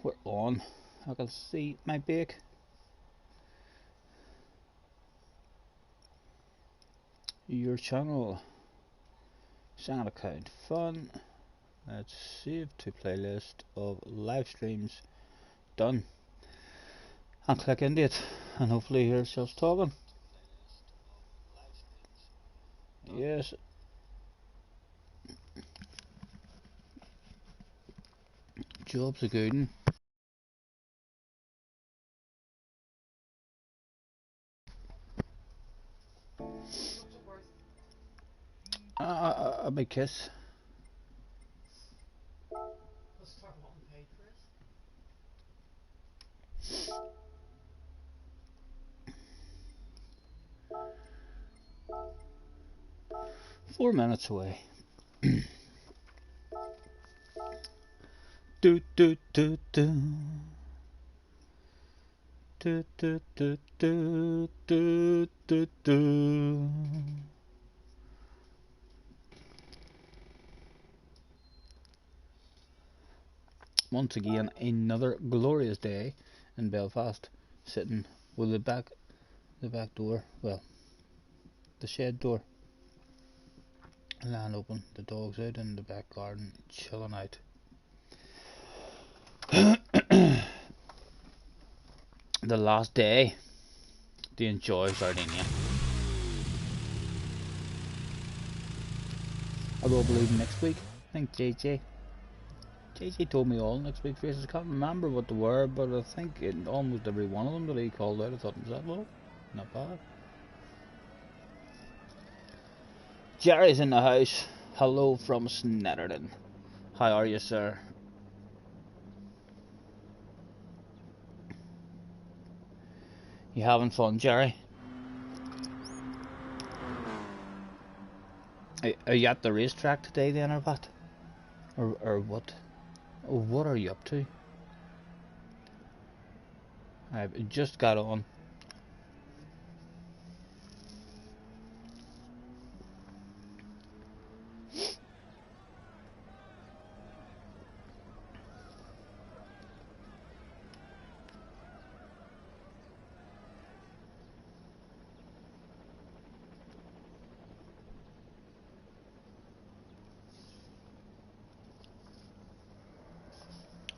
we're on. I can see my bake. Your channel. Sound account fun. Let's save to playlist of live streams. Done. And click into it. And hopefully hear ourselves talking. Yes. Job's a good one. A big kiss. 4 minutes away. Do do do do. Do do do do do do do. Once again, another glorious day in Belfast, sitting with the back door, well, the shed door, land open, the dogs out in the back garden, chilling out. The last day to enjoy Sardinia. I will believe next week. I think JJ told me all next week's races. I can't remember what they were, but I think almost every one of them that he called out, I thought was that well, not bad. Jerry's in the house. Hello from Snetterton. How are you, sir? You having fun, Jerry? Are you at the racetrack today then, or what? Or what? What are you up to? I've just got on.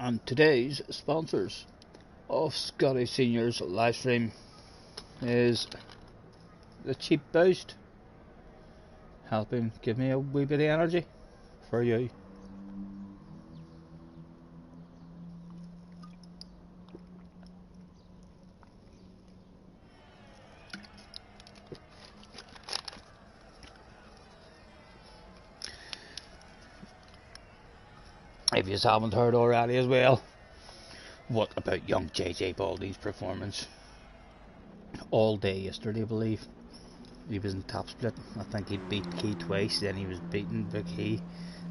And today's sponsors of Scotty Senior's live stream is the Cheap Boost, helping give me a wee bit of energy for you. If you haven't heard already as well, what about young JJ Baldy's performance? All day yesterday, I believe. He was in top split. I think he beat Key twice, then he was beaten by Key.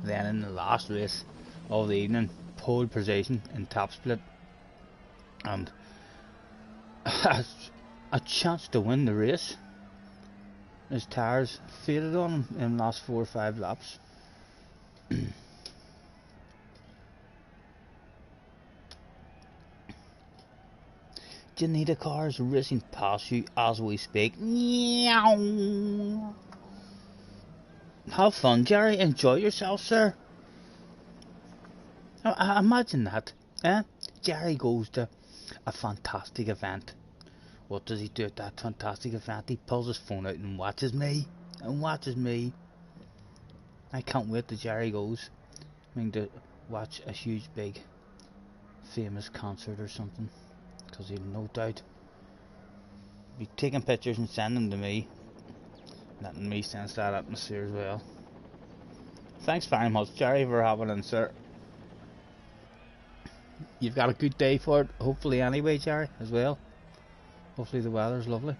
Then in the last race of the evening, pole position in top split. And a chance to win the race. His tyres faded on him in the last 4 or 5 laps. Janita cars racing past you as we speak. Have fun, Jerry. Enjoy yourself, sir. Imagine that. Jerry goes to a fantastic event. What does he do at that fantastic event? He pulls his phone out and watches me. I can't wait till Jerry goes. I mean, to watch a huge, big, famous concert or something. Because he'll no doubt be taking pictures and sending them to me, letting me sense that atmosphere as well. Thanks very much, Jerry, for having in, sir. You've got a good day for it, hopefully, anyway, Jerry, as well. Hopefully the weather's lovely.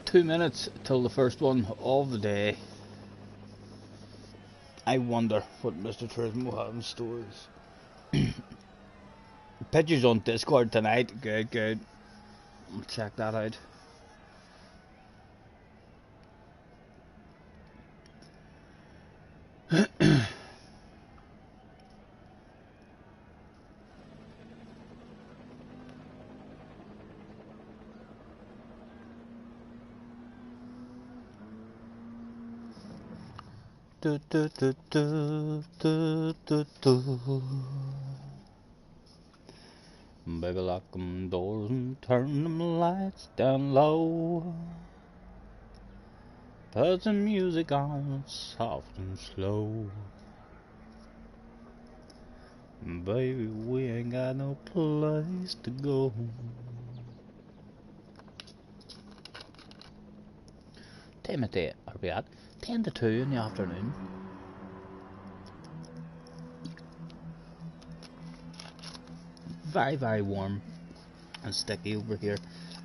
Two minutes till the first one of the day. I wonder what Mr. Turismo has in stores. Pictures on Discord tonight. Good, good. I'll check that out. Do, do, do, do, do, do, do. Baby, lock them doors and turn them lights down low. Put some music on, soft and slow. Baby, we ain't got no place to go. Time of day are we at? 10 to 2 in the afternoon. Very, very warm and sticky over here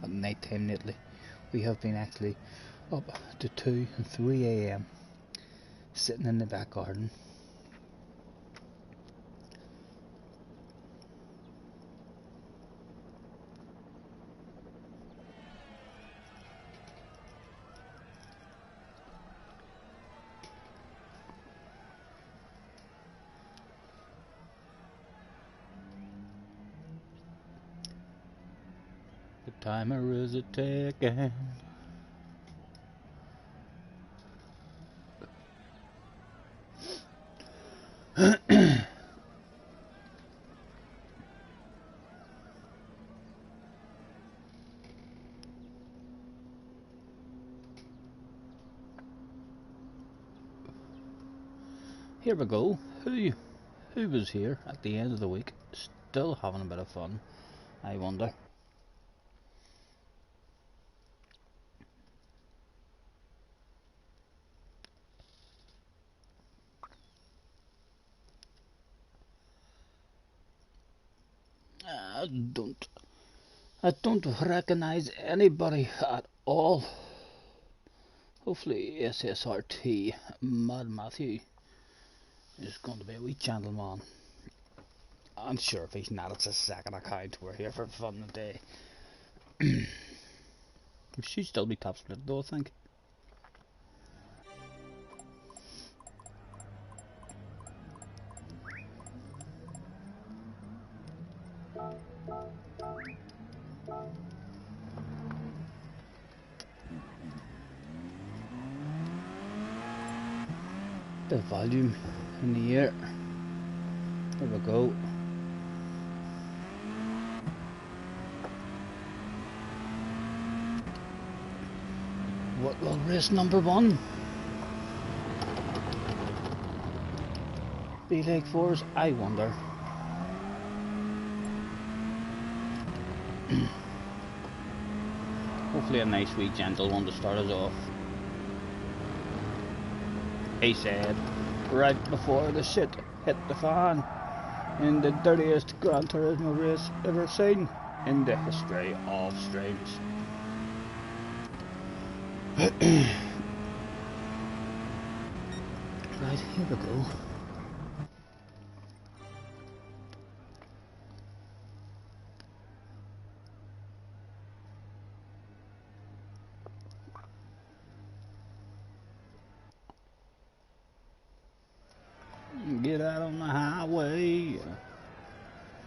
at night time lately. We have been actually up to 2 and 3 AM sitting in the back garden. The timer is a-ticking. Here we go. Who was here at the end of the week, still having a bit of fun, I wonder. I don't recognise anybody at all. Hopefully SSRT Mad Matthew is going to be a wee gentleman. I'm sure if he's not, it's a second account. We're here for fun today. We should still be top split though, I think. The volume in the air. There we go. What will race number 1 be like for us? I wonder. Hopefully a nice wee gentle one to start us off. He said right before the shit hit the fan in the dirtiest Gran Turismo race ever seen in the history of streams. Right, here we go. Get out on the highway,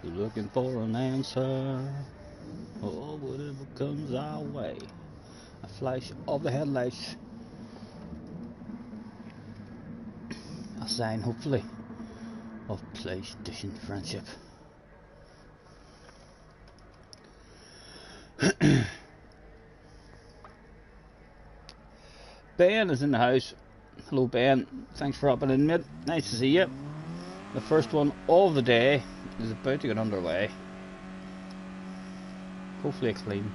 looking for an answer. Oh, whatever comes our way. A flash of the headlights. A sign, hopefully, of PlayStation friendship. Ben is in the house. Hello Ben, thanks for hopping in, mate. Nice to see you. The first one of the day is about to get underway. Hopefully a clean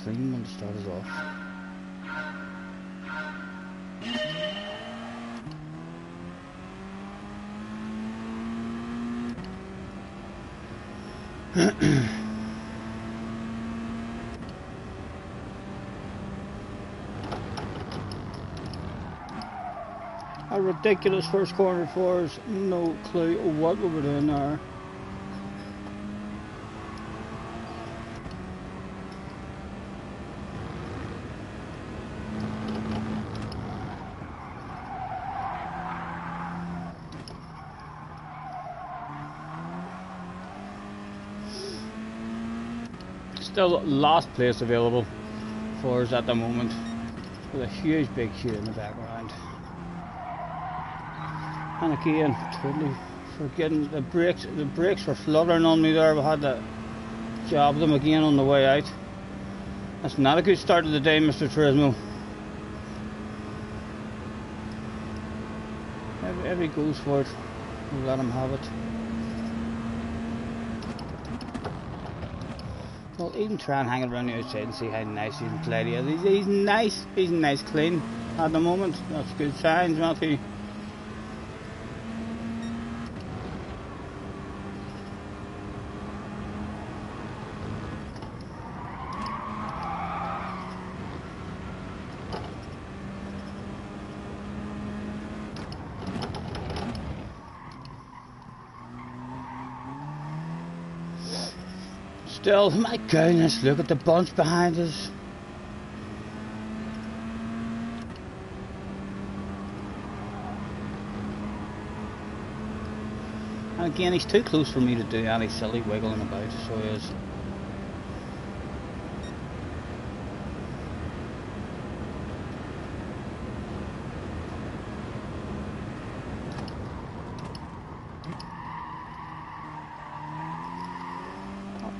one to start us off. A ridiculous first corner for us. No clue what we were doing there. Still last place available for us at the moment, with a huge big queue in the background. And again, totally forgetting the brakes. The brakes were fluttering on me there. We had to job them again on the way out. That's not a good start of the day, Mr. Turismo. If he goes for it, we'll let him have it. Well, even try and hang around the outside and see how nice he can play. He's nice. He's nice clean at the moment. That's good signs, Matthew. Still, my goodness, look at the bunch behind us. And again, he's too close for me to do any silly wiggling about, so he is.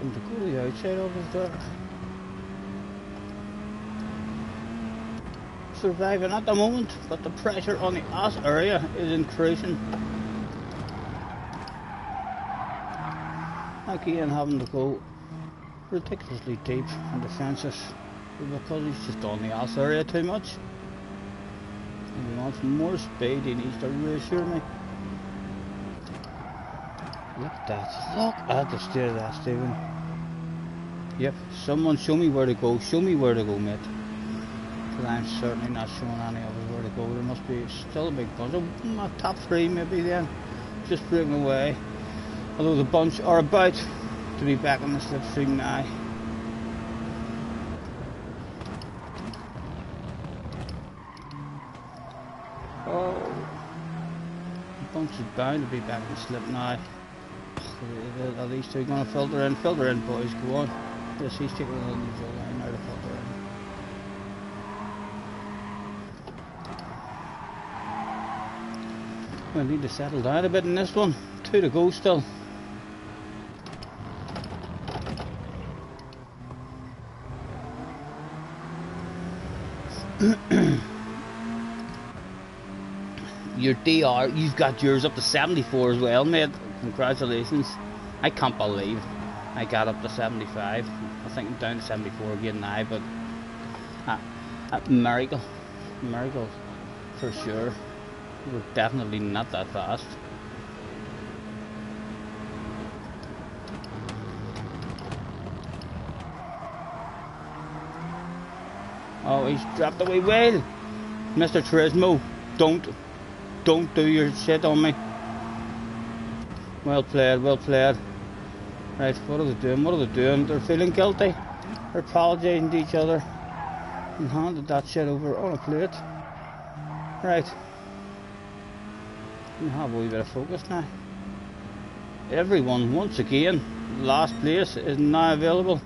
To go to the outside of us there. Surviving at the moment, but the pressure on the ass area is increasing. Again, having to go ridiculously deep and defensive because he's just on the ass area too much. If he wants more speed, he needs to reassure me. Look at that. Look at the state of that, Stephen. Yep, someone show me where to go. Show me where to go, mate. Because I'm certainly not showing any of us where to go. There must be still a big bunch. Oh, top three maybe then. Just breaking away. Although the bunch are about to be back on the slipstream now. Oh, the bunch is bound to be back on the slip now. Are these two going to filter in? Filter in, boys, go on. Yes, he's taking a neutral line now to filter in. We need to settle down a bit in this one. 2 to go still. Your DR, you've got yours up to 74 as well, mate. Congratulations. I can't believe I got up to 75. I think I'm down to 74 again now, but a miracle for sure. We're definitely not that fast. Oh, he's dropped away well. Mr. Turismo, don't do your shit on me. Well played, well played. Right, what are they doing? What are they doing? They're feeling guilty. They're apologising to each other. And handed that shit over on a plate. Right. We have a wee bit of focus now. Everyone, once again, last place is now available.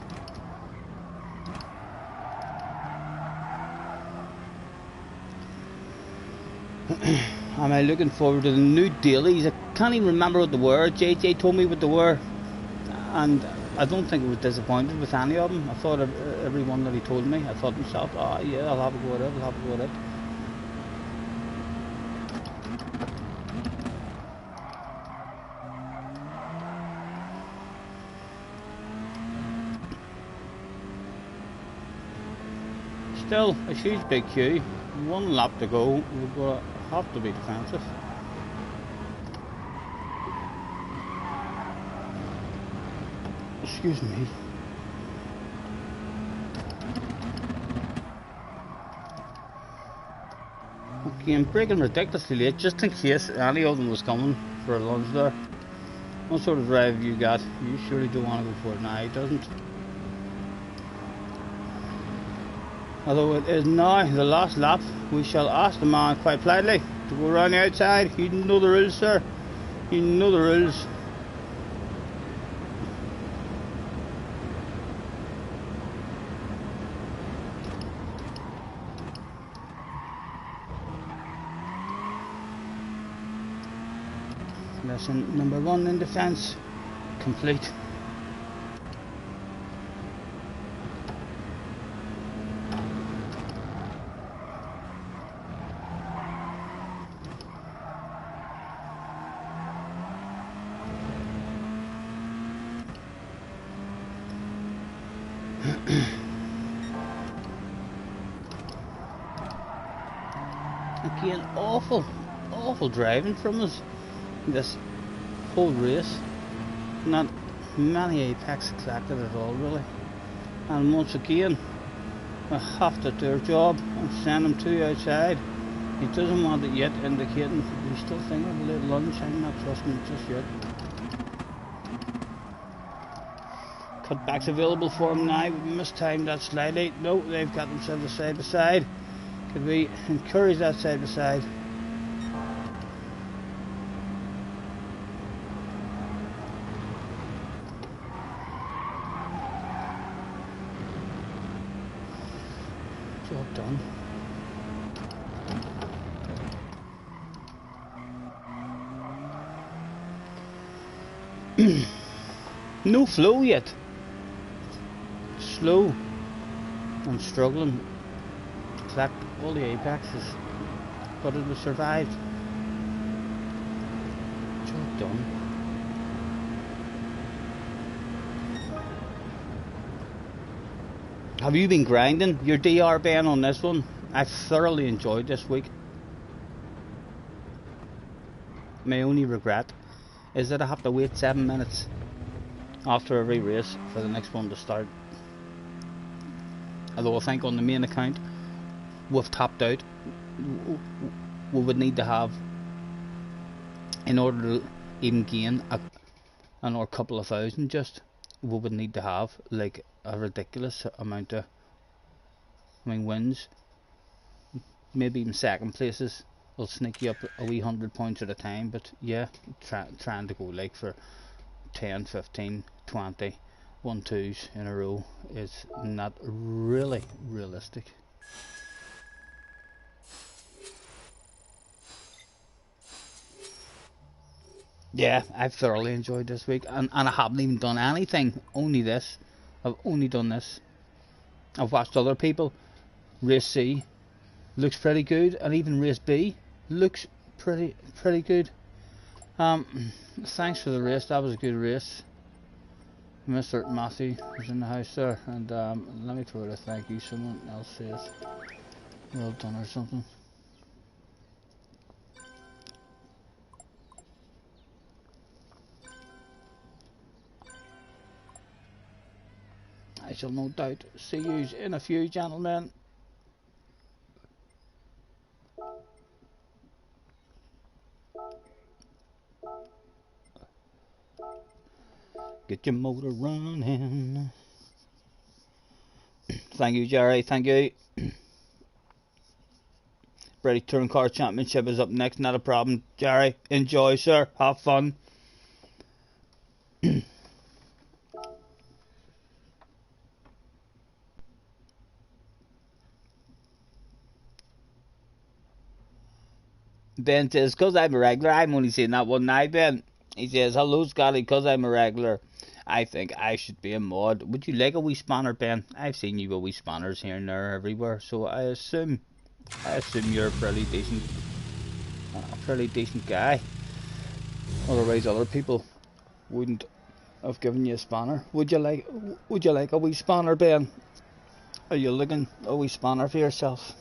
Am I looking forward to the new dailies? I can't even remember what they were. JJ told me what they were, and I don't think I was disappointed with any of them. I thought every one that he told me, I thought to myself, oh yeah, I'll have a go at it, I'll have a go at it. Still a huge big queue, 1 lap to go. We've got to have to be defensive. Excuse me. Okay, I'm braking ridiculously late just in case any of them was coming for a lunge there. What sort of drive you got? You surely don't want to go for it now, he doesn't. Although it is now the last lap, we shall ask the man quite politely to go around the outside. You know the rules, sir. You know the rules. Mission number 1 in defence complete. Again, awful driving from us this whole race. Not many apex collected at all, really. And once again, we have to do our job and send him to outside. He doesn't want it yet, indicating he's still thinking of a little lunch. I'm not trusting it just yet. Cutbacks available for him now. We mistimed that slightly. No, they've got themselves a side by side. Could we encourage that side by side? Job done. No flow yet. Slow and struggling to collect all the apexes, but it was survived. Job done. Have you been grinding your DR, Ben, on this one? I've thoroughly enjoyed this week. My only regret is that I have to wait 7 minutes after every race for the next one to start. Although I think on the main account we've topped out. We would need to have, in order to even gain another couple of thousand, just we would need to have like a ridiculous amount of, wins. Maybe even second places will sneak you up a wee 100 points at a time. But yeah, trying to go like for 10, 15, 20 1-2s in a row is not really realistic. Yeah, I've thoroughly enjoyed this week, and I haven't even done anything, only this. I've only done this. I've watched other people. Race C looks pretty good, and even race B looks pretty good. Thanks for the race, that was a good race. Mr. Matthew was in the house there, and let me throw it a thank you. Someone else says well done or something. I shall no doubt see you in a few, gentlemen. Get your motor running. Thank you, Jerry. Thank you. Brady Touring Car Championship is up next. Not a problem, Jerry. Enjoy, sir. Have fun. Ben says, because I'm a regular, I'm only saying that one night, Ben. He says, hello, Scotty, because I'm a regular, I think I should be a mod. Would you like a wee spanner, Ben? I've seen you with wee spanners here and there everywhere, so I assume you're a fairly decent guy. Otherwise, other people wouldn't have given you a spanner. Would you like a wee spanner, Ben? Are you looking a wee spanner for yourself?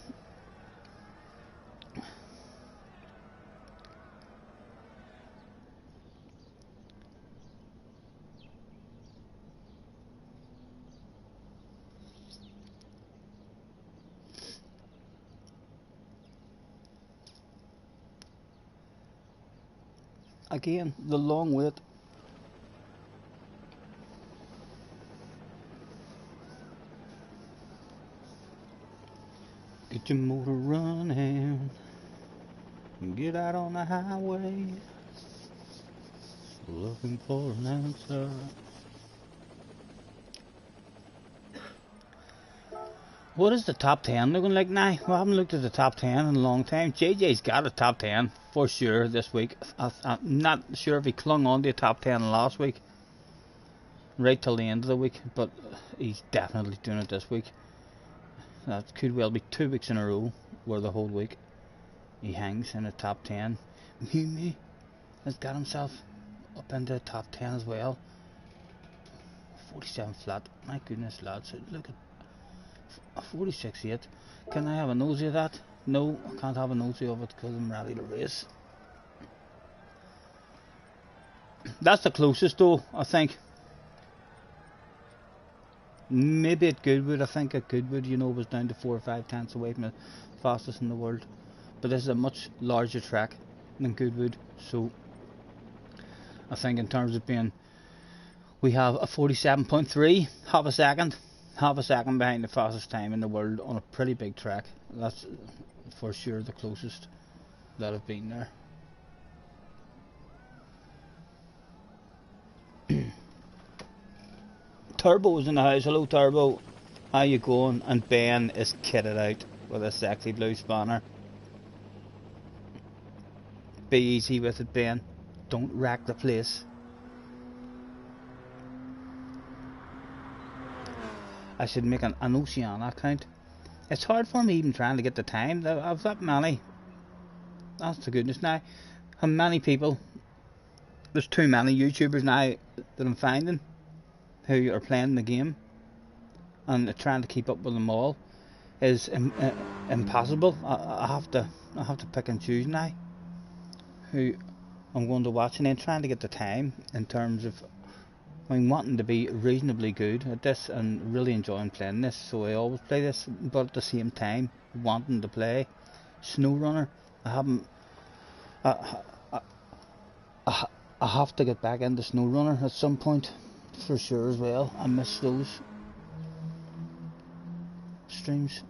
Again, the long wait. Get your motor running. Get out on the highway. Looking for an answer. What is the top 10 looking like now? We haven't looked at the top 10 in a long time. JJ's got a top 10 for sure this week. I'm not sure if he clung on to a top 10 last week, right till the end of the week, but he's definitely doing it this week. That could well be 2 weeks in a row where the whole week he hangs in the top 10. Mew has got himself up into the top 10 as well. 47 flat. My goodness, lads, look at a 46.8. Can I have a nosy of that? No, I can't have a nosy of it because I'm ready to race. That's the closest though, I think. Maybe at Goodwood, I think at Goodwood, you know, was down to 4 or 5 tenths away from the fastest in the world. But this is a much larger track than Goodwood, so I think in terms of being, we have a 47.3, half a second behind the fastest time in the world on a pretty big track. That's for sure the closest that I've been there. Turbo is in the house. Hello Turbo, how you going? And Ben is kitted out with a sexy blue spanner. Be easy with it, Ben, don't wreck the place. I should make an Oceana account. It's hard for me even trying to get the time. I've that many. That's the goodness now. How many people? There's too many YouTubers now that I'm finding who are playing the game, and trying to keep up with them all is impossible. I have to pick and choose now who I'm going to watch, and then trying to get the time in terms of, I mean, wanting to be reasonably good at this and really enjoying playing this, so I always play this, but at the same time wanting to play SnowRunner. I have to get back into SnowRunner at some point for sure as well. I miss those streams,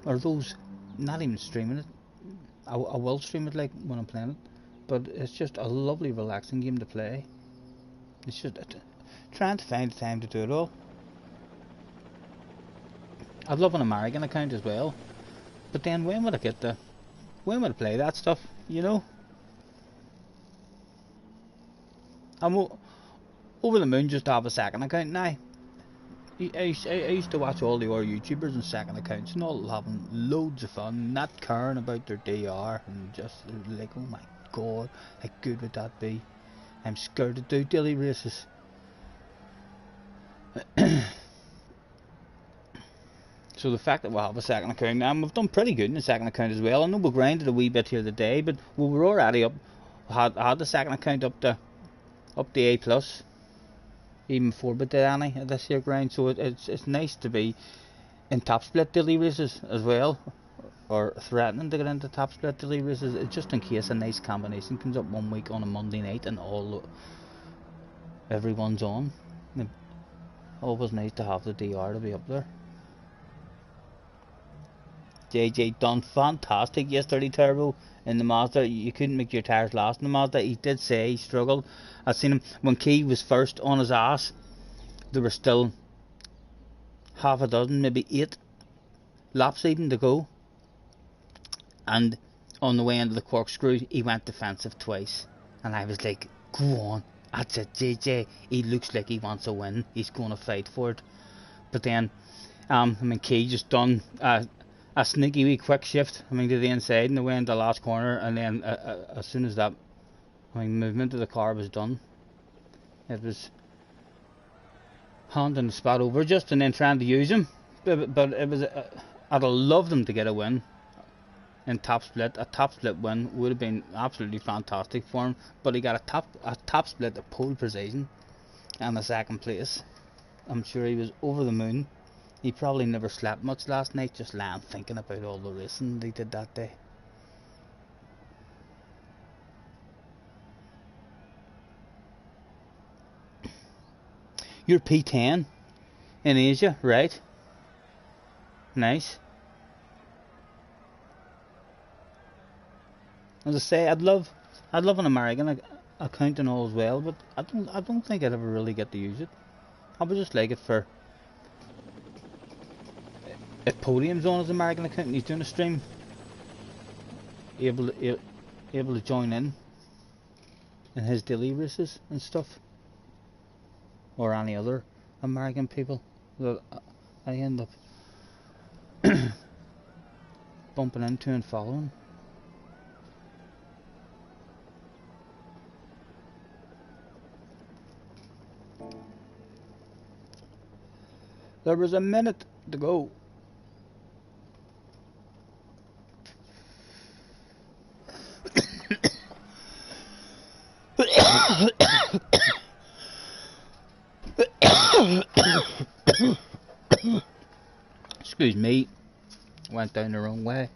or those, not even streaming it. I will stream it like when I'm playing it, but it's just a lovely relaxing game to play. It's just trying to find the time to do it all. I'd love an American account as well, but then when would I play that stuff, you know? I'm over the moon just to have a second account now. I used to watch all the other YouTubers and second accounts and all having loads of fun, not caring about their DR, and just like, oh my god, how good would that be? I'm scared to do daily races. So the fact that we'll have a second account now, and we've done pretty good in the second account as well. I know we grinded a wee bit here today, but we were already up, had the second account up to A+, even before we did any of this here grind. So it's nice to be in top split daily races as well, or threatening to get into top split daily races, just in case a nice combination comes up one week on a Monday night and everyone's on. Always nice to have the DR to be up there. JJ done fantastic yesterday, Turbo, in the Mazda. You couldn't make your tyres last in the Mazda. He did say he struggled. I seen him when Key was first on his ass. There were still half a dozen, maybe 8 laps even to go. And on the way into the corkscrew, he went defensive twice. And I was like, go on, that's it, JJ. He looks like he wants a win. He's going to fight for it. But then, Key just done a sneaky wee quick shift, to the inside and away into the last corner, and then as soon as that movement of the car was done, it was handing the spot over just and then trying to use him. But it was I'd have loved him to get a win in top split. A top split win would have been absolutely fantastic for him, but he got a top split at pole position and a second place. I'm sure he was over the moon. He probably never slept much last night, just lying thinking about all the racing they did that day. You're P10 in Asia, right? Nice. As I say, I'd love an American account and all as well, but I don't think I'd ever really get to use it. I would just like it for if Podium's on his American account and he's doing a stream, able to join in his daily races and stuff, or any other American people that I end up bumping into and following. There was a minute to go. Excuse me, went down the wrong way.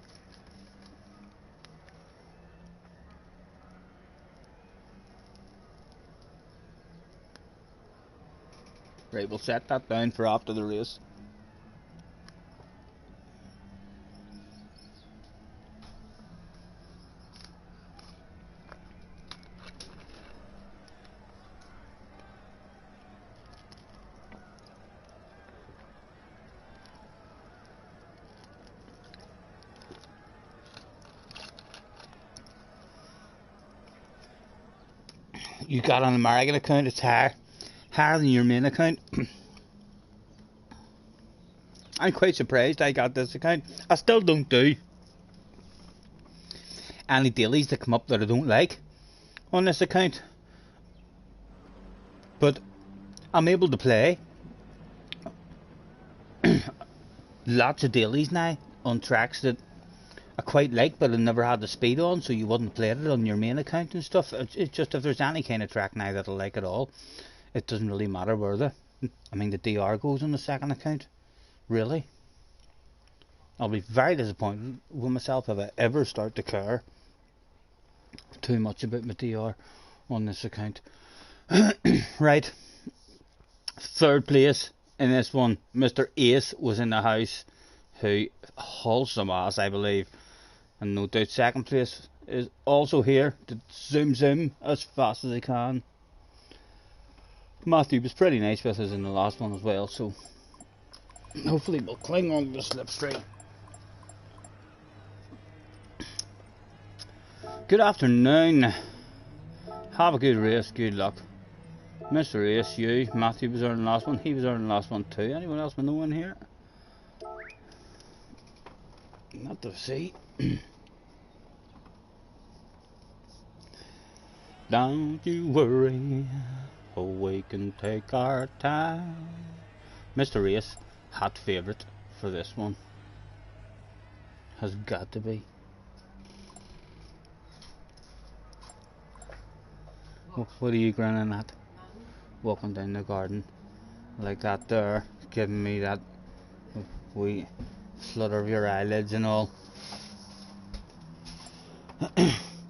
Right, we'll set that down for after the race. You got an American account, it's higher than your main account. I'm quite surprised I got this account. I still don't do any dailies that come up that I don't like on this account, but I'm able to play lots of dailies now on tracks that I quite like, but I never had the speed on, so you wouldn't play it on your main account and stuff. It's just if there's any kind of track now that I like at all, it doesn't really matter where the DR goes on the second account. Really, I'll be very disappointed with myself if I ever start to care too much about my DR on this account. Right, third place in this one, Mr. Ace was in the house, who hauls some ass, I believe. And no doubt second place is also here to zoom as fast as I can. Matthew was pretty nice with us in the last one as well, so hopefully we'll cling on to the slipstream. Good afternoon. Have a good race, good luck. Mr. Ace, you, Matthew was earning the last one, he was earning the last one too. Anyone else with no one here? Not to see. Don't you worry, oh, we can take our time. Mr. Ace, hot favourite for this one. Has got to be. What are you grinning at? Walking down the garden like that there, giving me that wee flutter of your eyelids and all.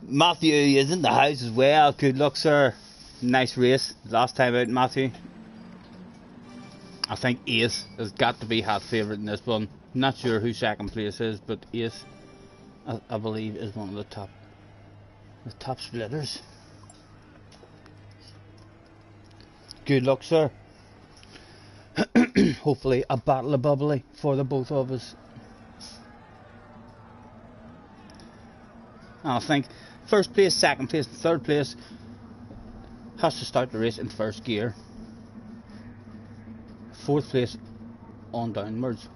Matthew is in the house as well. Good luck, sir. Nice race. Last time out, Matthew. I think Ace has got to be hot favourite in this one. Not sure who second place is, but Ace, I believe, is one of the top splitters. Good luck, sir. Hopefully a battle of bubbly for the both of us. I think first place, second place and third place has to start the race in first gear. Fourth place on downwards.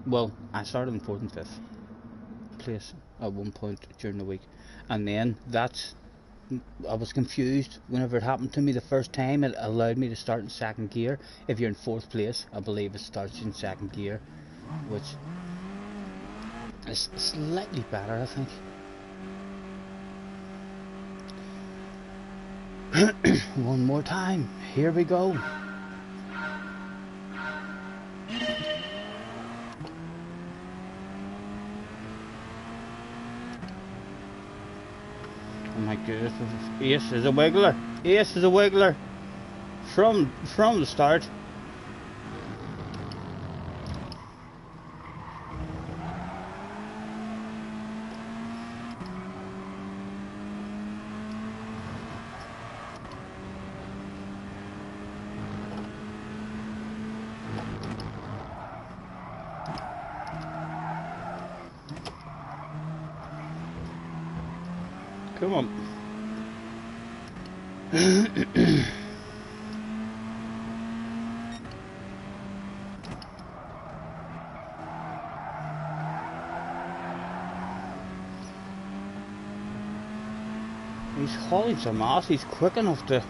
Well, I started in fourth and fifth place at one point during the week, and then I was confused whenever it happened to me the first time. It allowed me to start in second gear. If you're in fourth place, I believe it starts in second gear, which is slightly better, I think. One more time, here we go. Oh my goodness, Ace is a wiggler. Ace is a wiggler from the start. Come on. He's hauling some ass. He's quick enough to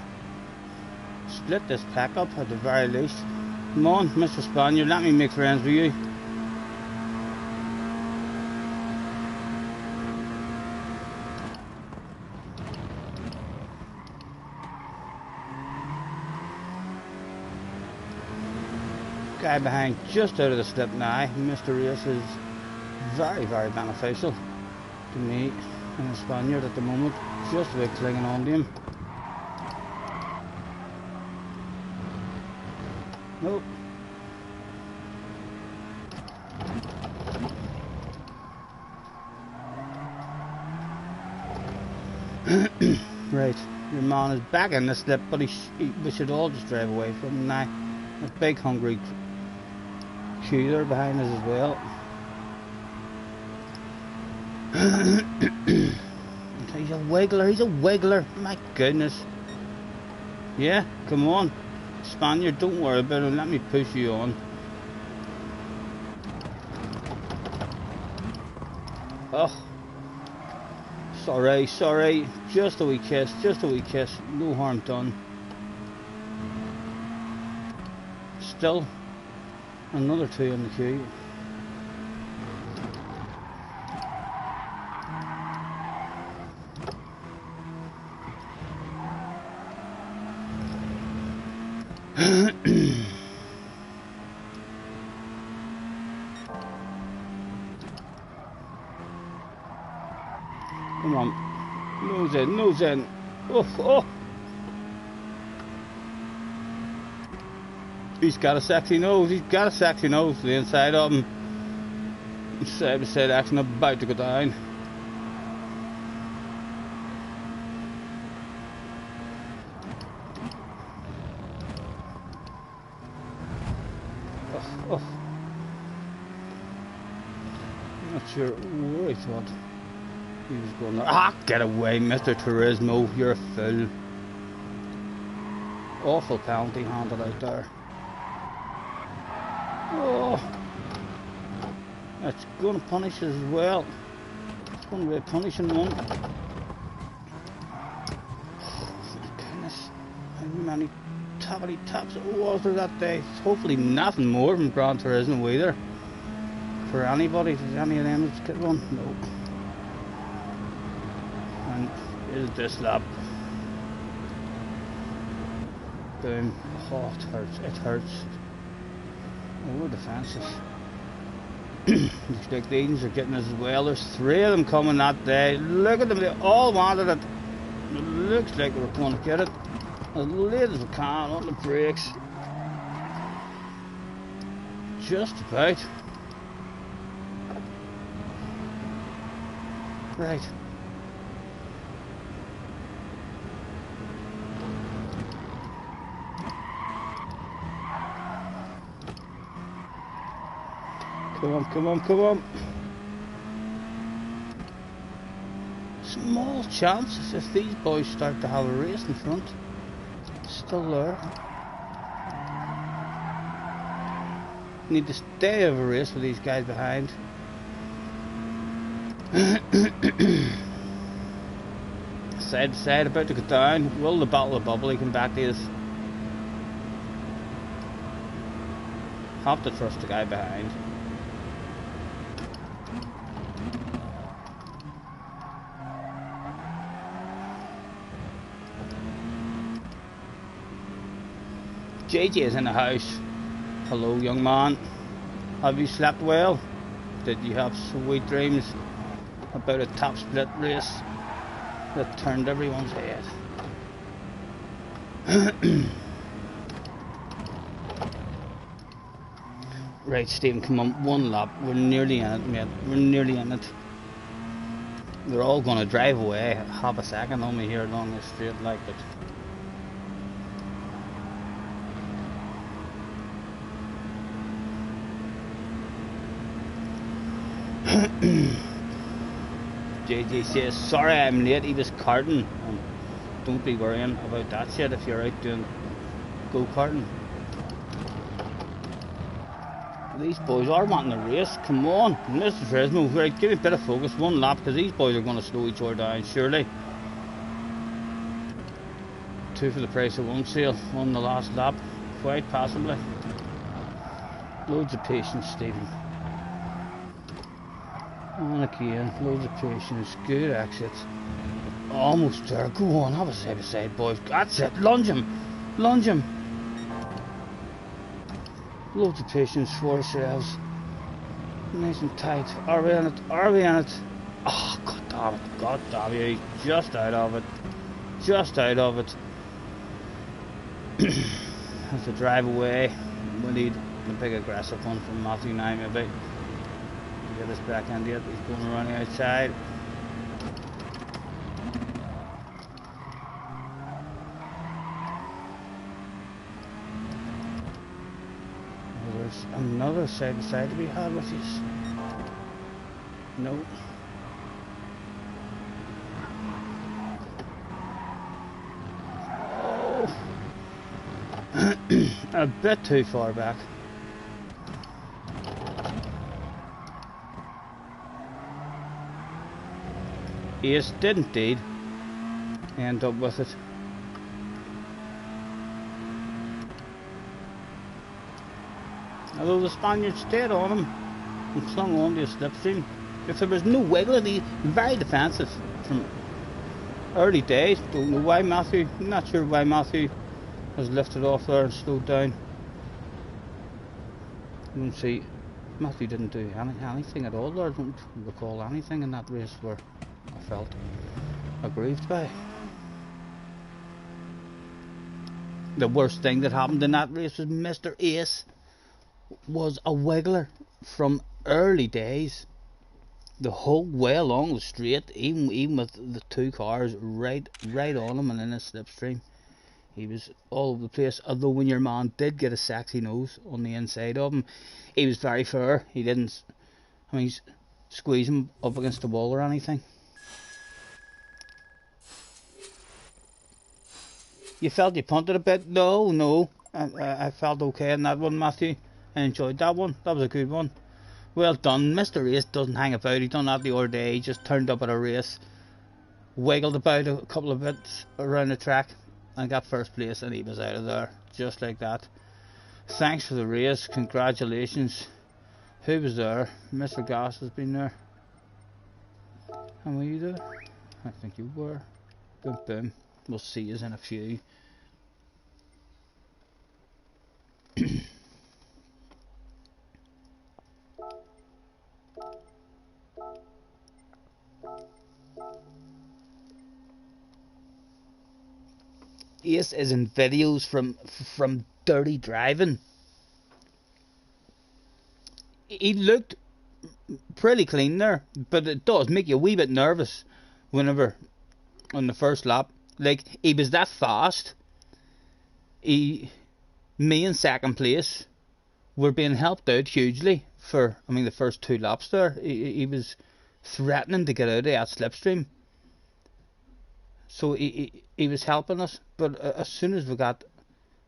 split this pack up at the very least. Come on, Mr. Spaniard, let me make friends with you. Guy behind just out of the slip now. Mr. Race is very, very beneficial to me and the Spaniard at the moment. Just about clinging on to him. Nope. Right, your man is back in the slip, but we should all just drive away from him now. A big hungry shooter behind us as well. He's a wiggler, my goodness. Yeah, come on. Spaniard, don't worry about it, let me push you on. Oh. Sorry. Just a wee kiss. No harm done. Still another 2 in the queue. Come on, nose in. Oh. He's got a sexy nose. The inside of him. Side to side action, about to go down. Oh. Not sure where I thought he was going there. Ah, get away, Mr. Turismo. You're a fool. Awful penalty handed out there. Oh, that's going to punish us as well. It's going to be a punishing one. Oh, my goodness. How many taps was there that day? Hopefully nothing more from Gran Turismo either. For anybody, does any of them get one? No. And is this lap? Boom. Oh, it hurts. Over the fences. Looks like the Edens are getting us as well. There's 3 of them coming that day. Look at them, they all wanted it. It looks like we're going to get it as late as we can on the brakes. Just about. Right. Come on. Small chances if these boys start to have a race in front. Still there. Need to stay over a race with these guys behind. Side to side, about to go down. Will the Battle of Bubbly come back to us? Have to trust the guy behind. JJ is in the house. Hello, young man. Have you slept well? Did you have sweet dreams about a top split race that turned everyone's head? Right, Stephen, come on, 1 lap. We're nearly in it, mate. We're nearly in it. They're all going to drive away. Half a second on me here along the straight like it. JJ says, sorry I'm late, he was karting. And don't be worrying about that shit if you're out doing go-karting. These boys are wanting a race, come on. Mr. Fresno, right, give me a bit of focus, one lap, because these boys are going to slow each other down, surely. 2 for the price of 1 sale on the last lap, quite possibly. Loads of patience, Stephen. And again, loads of patience, good exits. Almost there, go on, have a side by side, boys. That's it, lunge him, lunge him. Loads of patience for ourselves. Nice and tight. Are we on it? Are we on it? Oh, god damn you, just out of it. Just out of it. Have to drive away. We need a big aggressive one from Matthew now, maybe. Get this back end yet. He's going around the outside. There's another side by side to be had with you. No. Oh. A bit too far back. Ace did indeed end up with it. Although the Spaniard stayed on him and clung on to a slipstream. If there was no wiggle, he very defensive from early days. Don't know why Matthew, not sure why Matthew has lifted off there and slowed down. You don't see, Matthew didn't do anything at all there. I don't recall anything in that race where I felt aggrieved by. The worst thing that happened in that race was Mr. Ace was a wiggler from early days. The whole way along the straight, even with the 2 cars right on him and in a slipstream. He was all over the place, although when your man did get a sexy nose on the inside of him, he was very fair. He didn't, squeeze him up against the wall or anything. You felt you punted a bit? No. I felt okay in that one, Matthew. I enjoyed that one. That was a good one. Well done. Mr. Race doesn't hang about. He done that the other day. He just turned up at a race, wiggled about a couple of bits around the track, and got first place, and he was out of there. Just like that. Thanks for the race. Congratulations. Who was there? Mr. Goss has been there. And were you there? I think you were. Boom, boom. We'll see you in a few. Ace is in videos from dirty driving. He looked pretty clean there, but it does make you a wee bit nervous whenever on the first lap. Like, he was that fast. Me in second place were being helped out hugely for, the first 2 laps there. He was threatening to get out of that slipstream. So he was helping us, but as soon as we got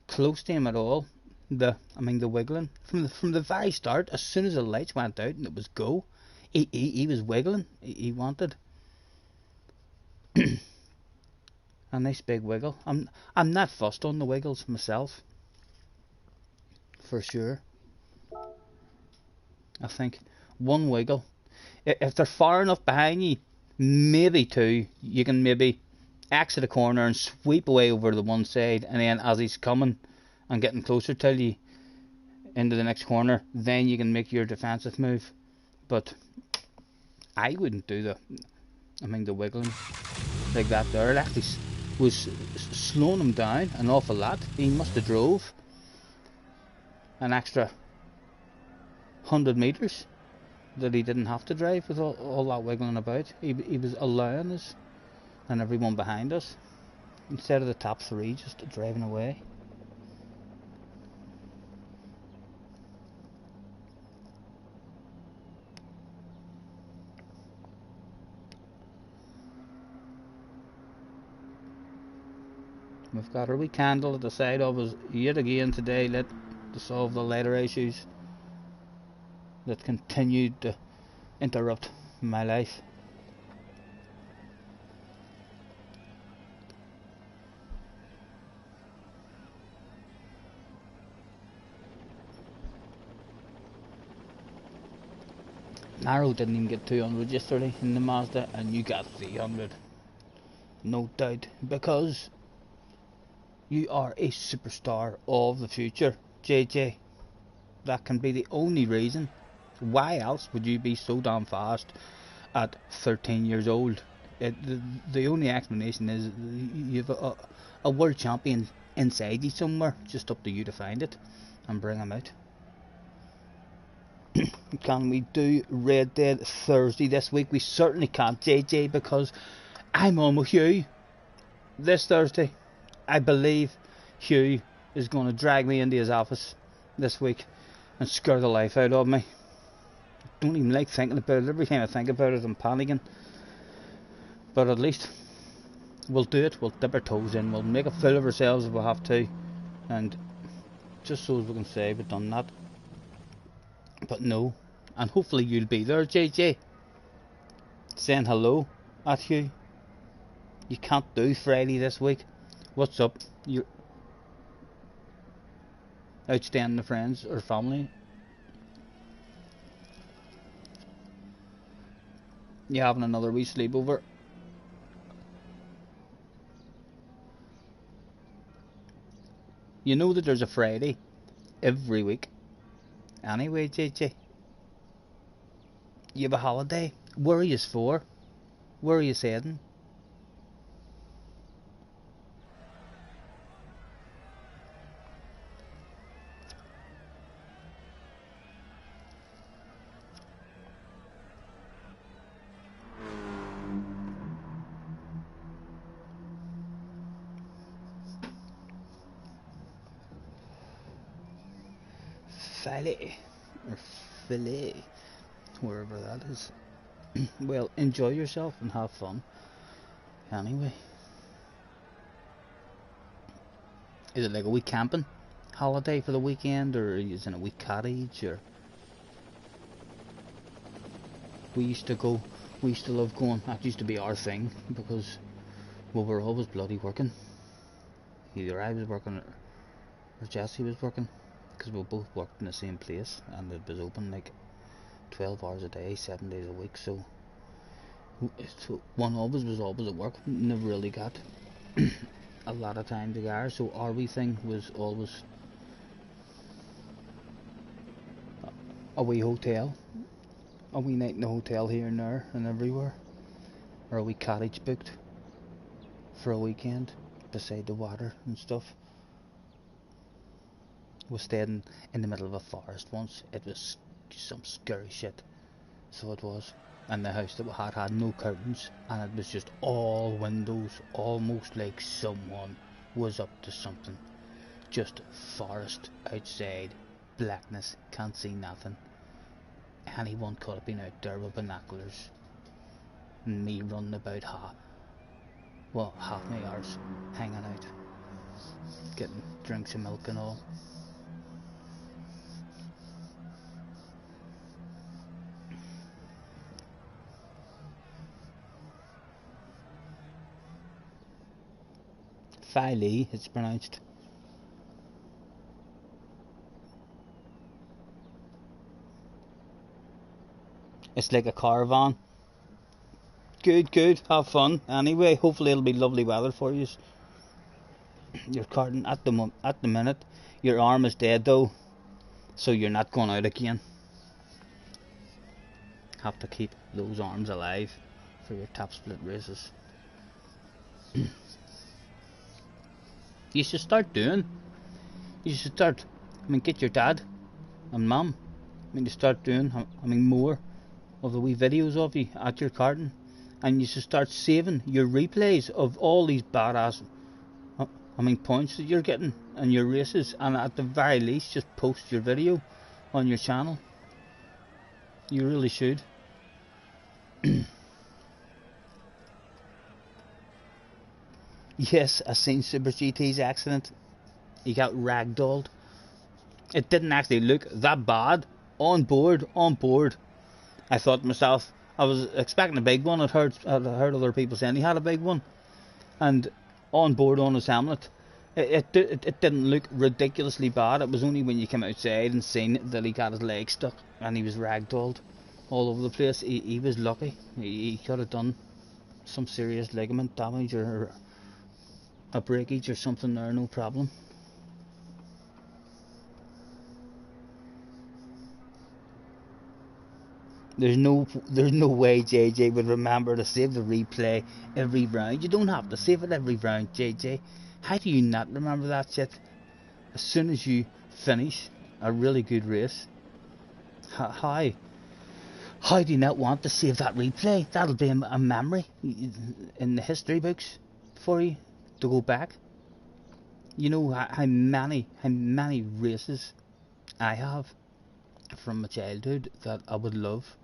close to him at all, the wiggling from the very start, as soon as the lights went out and it was go, he was wiggling. He wanted a nice big wiggle. I'm not fussed on the wiggles myself, for sure. I think one wiggle, if they're far enough behind you, maybe 2, you can maybe exit a corner and sweep away over to the one side, and then as he's coming and getting closer to you into the next corner, then you can make your defensive move. But I wouldn't do the wiggling like that there. It actually was slowing him down an awful lot. He must have drove an extra 100 metres that he didn't have to drive with all that wiggling about. He was allowing us and everyone behind us, instead of the top 3 just driving away. We've got our wee candle at the side of us yet again today, lit to solve the lighter issues that continue to interrupt my life. Narrow didn't even get 200 yesterday in the Mazda, and you got 300. No doubt, because you are a superstar of the future, JJ. That can be the only reason. Why else would you be so damn fast at 13 years old? The only explanation is you've a world champion inside you somewhere. Just up to you to find it and bring him out. Can we do Red Dead Thursday this week? We certainly can't, JJ, because I'm on with Hugh this Thursday. I believe Hugh is going to drag me into his office this week and scare the life out of me. Don't even like thinking about it. Every time I think about it, I'm panicking. But at least we'll do it. We'll dip our toes in. We'll make a fool of ourselves if we have to, and just so as we can say we've done that. But no, and hopefully you'll be there, JJ, saying hello at you. You can't do Friday this week. What's up? You're outstanding to friends or family? You having another wee sleepover? You know that there's a Friday every week. Anyway, JJ, you have a holiday. Where are you for? Where are you heading? Philly, or Philly, wherever that is. Well, enjoy yourself and have fun. Anyway, is it like a wee camping holiday for the weekend, or is it in a wee cottage? Or we used to love going. That used to be our thing because we were always bloody working. Either I was working or Jesse was working, because we both worked in the same place, and it was open like 12 hours a day, 7 days a week. So one of us was always at work. Never really got a lot of time together. So our wee thing was always a wee hotel, a wee night in the hotel here and there and everywhere, or a wee cottage booked for a weekend beside the water and stuff. We stayed in the middle of a forest once. It was some scary shit, so it was. And the house that we had no curtains, and it was just all windows, almost like someone was up to something. Just forest outside, blackness, can't see nothing. Anyone could have been out there with binoculars. And me running about half my hours hanging out, getting drinks of milk and all. Philly, it's pronounced. It's like a caravan. Good, have fun. Anyway, hopefully it'll be lovely weather for you. You're carting at the minute. Your arm is dead though, so you're not going out again. Have to keep those arms alive for your top split races. You should start doing. You should start. Get your dad and mum. To start doing. More of the wee videos of you at your karting, and you should start saving your replays of all these badass. Points that you're getting in your races, and at the very least, just post your video on your channel. You really should. Yes, I seen Super GT's accident. He got ragdolled. It didn't actually look that bad. On board, on board. I thought to myself, I was expecting a big one. I'd heard other people saying he had a big one. And on board on his helmet, it didn't look ridiculously bad. It was only when you came outside and seen that he got his leg stuck and he was ragdolled all over the place. He was lucky. He could have done some serious ligament damage or a breakage or something there, no problem. There's no way JJ would remember to save the replay every round. You don't have to save it every round, JJ. How do you not remember that shit? As soon as you finish a really good race, how do you not want to save that replay? That'll be a memory in the history books for you to go back. You know how many races I have from my childhood that I would love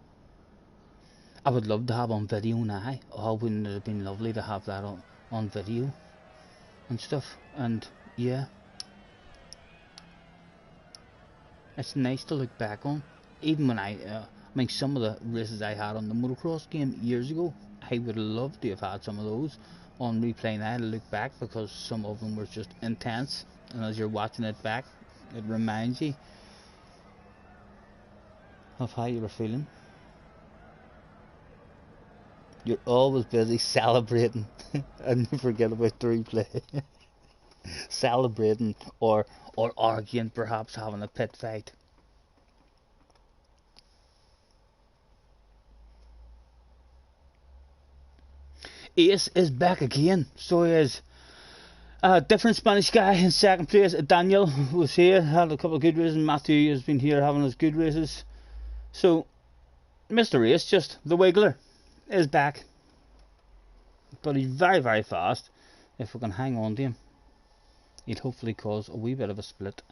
to have on video now. Oh, wouldn't it have been lovely to have that on video and stuff? And yeah, it's nice to look back on. Even when I mean, some of the races I had on the motocross game years ago, I would love to have had some of those on replay now to look back, because some of them were just intense, and as you're watching it back, it reminds you of how you were feeling. You're always busy celebrating and you forget about the replay. Celebrating or arguing, perhaps having a pit fight. Ace is back again, so he is. Different Spanish guy in second place. Daniel was here, had a couple of good races. Matthew has been here having his good races. So, Mr. Ace, just the Wiggler, is back. But he's very, very fast. If we can hang on to him, he'll hopefully cause a wee bit of a split.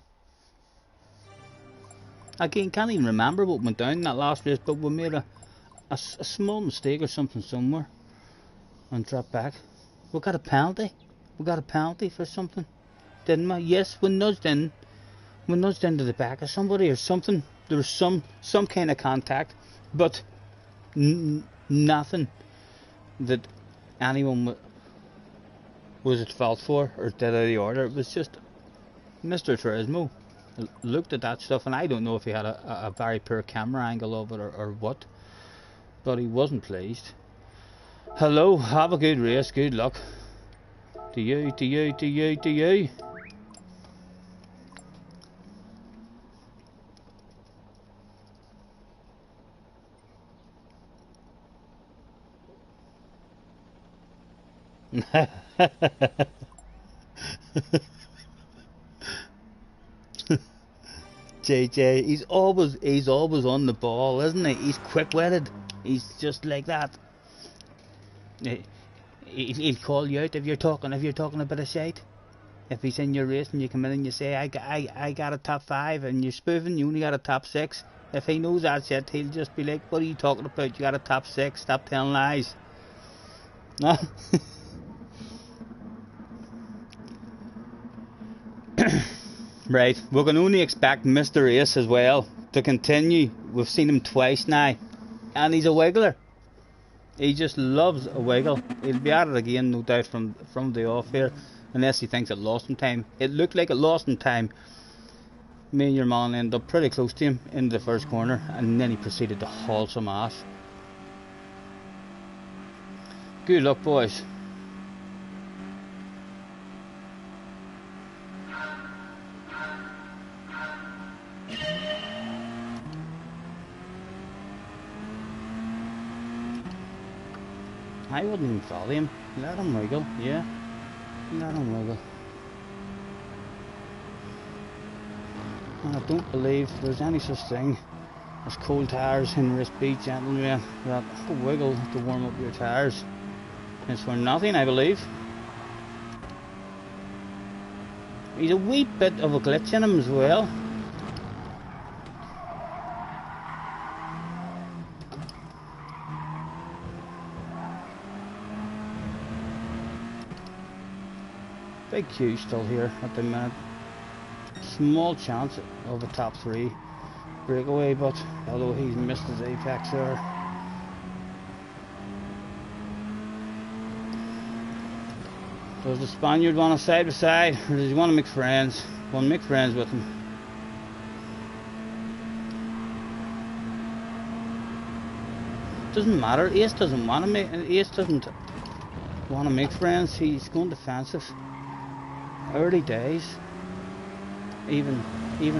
Again, can't even remember what went down in that last race, but we made a small mistake or something somewhere and dropped back. We got a penalty. We got a penalty for something, didn't we? Yes, we nudged in. We nudged into the back of somebody or something. There was some kind of contact, but nothing that anyone was at fault for or did out of the order. It was just Mr. Turismo looked at that stuff, and I don't know if he had a very poor camera angle of it or what, but he wasn't pleased. Hello, have a good race, good luck. To you, to you, to you, to you. JJ, he's always on the ball, isn't he? He's quick-witted. He's just like that. He'll call you out if you're talking a bit of shite. If he's in your race and you come in and you say I got a top 5 and you're spoofing, you only got a top 6. If he knows that shit, he'll just be like, what are you talking about? You got a top 6, stop telling lies. No. Right, we can only expect Mr. Ace as well to continue. We've seen him twice now, and he's a wiggler. He just loves a wiggle. He'll be at it again, no doubt, from the off here, unless he thinks it lost him time. It looked like it lost him time. Me and your man ended up pretty close to him in the first corner, and then he proceeded to haul some ass. Good luck, boys. I wouldn't even follow him. Let him wiggle, yeah. Let him wiggle. And I don't believe there's any such thing as cold tires in race B, gentlemen. That wiggle to warm up your tires is for nothing, I believe. He's a wee bit of a glitch in him as well. Big queue still here at the minute. Small chance of a top 3 breakaway, but although he's missed his apex there. Does the Spaniard want to side by side, or does he want to make friends? Want to make friends with him? Doesn't matter. Ace doesn't want to make. Ace doesn't want to make friends. He's going defensive. Early days, even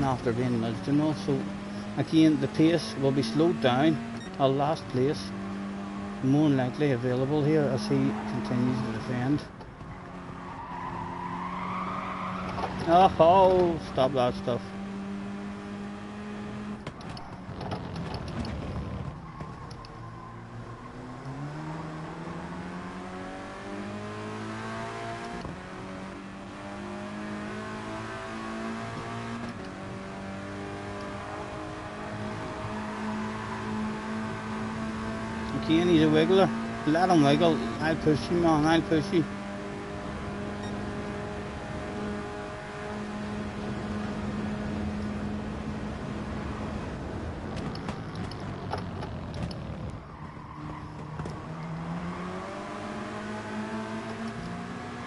after being nudged, you know. So again, the pace will be slowed down. A last place, more than likely available here as he continues to defend. Oh, stop that stuff. Again, he's a wiggler. Let him wiggle. I'll push you, man. I'll push you.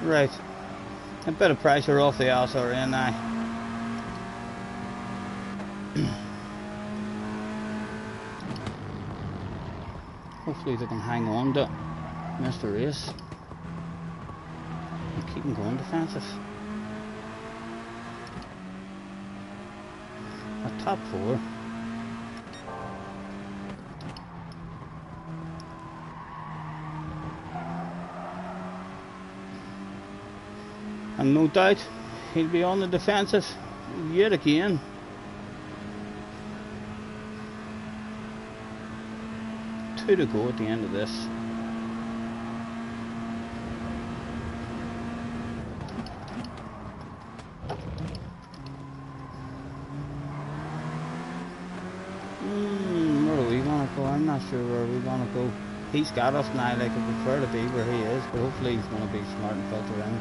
Right. A bit of pressure off the SRN now. Hopefully they can hang on to Mr. Race and keep him going defensive. A top 4. And no doubt he'll be on the defensive yet again. Two to go at the end of this. Where are we gonna go? I'm not sure where we're gonna go. He's got us now, like I prefer to be where he is, but hopefully he's gonna be smart and filter in.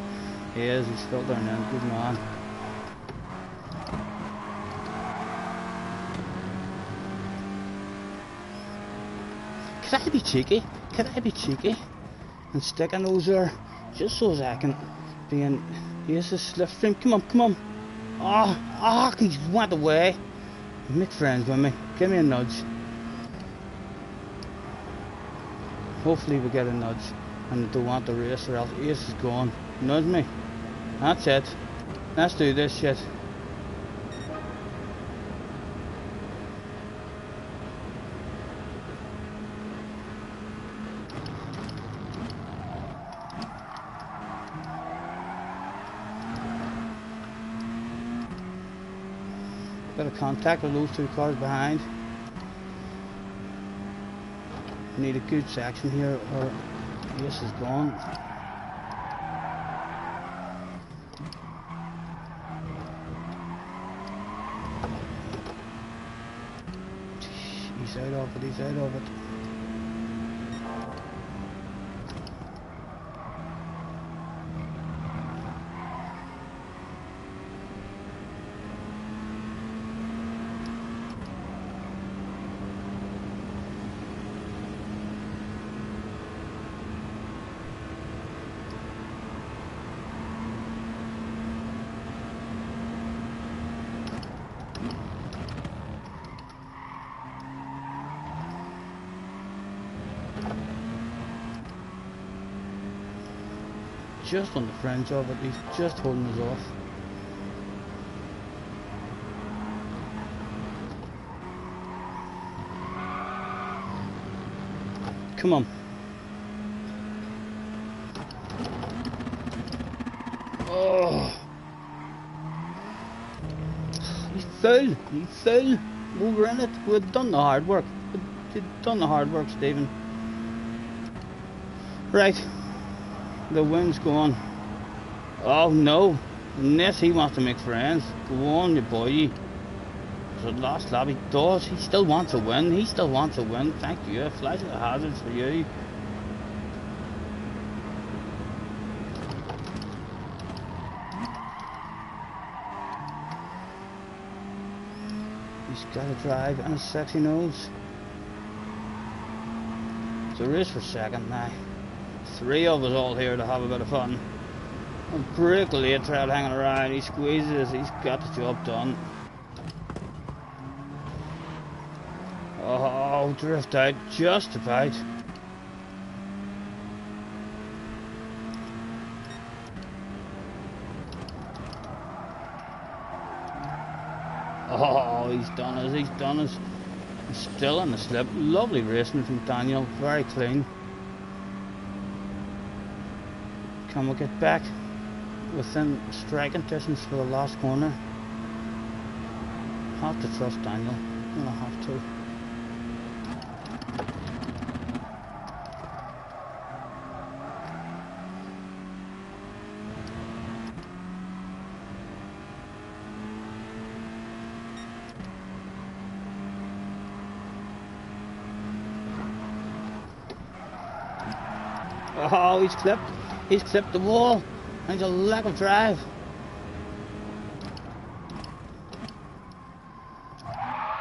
He is, he's filtering in, good man. Could I be cheeky? Could I be cheeky and stick a nose there just so as I can be in Ace's slipstream? Come on, come on. He went away. Make friends with me. Give me a nudge. Hopefully we get a nudge and don't want the race or else Ace is gone. Nudge me. That's it. Let's do this shit. Bit of contact with those two cars behind. Need a good section here or Ace is gone. He's out of it, he's out of it. Just on the fringe of it, he's just holding us off. Come on. Oh, he's full, he's full. We were in it, we've done the hard work. We've done the hard work, Stephen. Right. The wind's gone. Oh no. Unless he wants to make friends. Go on, you boy. So last lap he does. He still wants a win. He still wants a win. Thank you. Flash of the hazards for you. . got a drive and a sexy nose. It's a race for second now. 3 of us all here to have a bit of fun. And break late trout hanging around. He squeezes, he's got the job done. Oh, drift out just about. Oh, he's done us, he's done us. He's still in the slip. Lovely racing from Daniel, very clean. Can we get back within striking distance for the last corner? Have to trust Daniel. I'm gonna have to. Oh, he's clipped the wall. There's a lack of drive.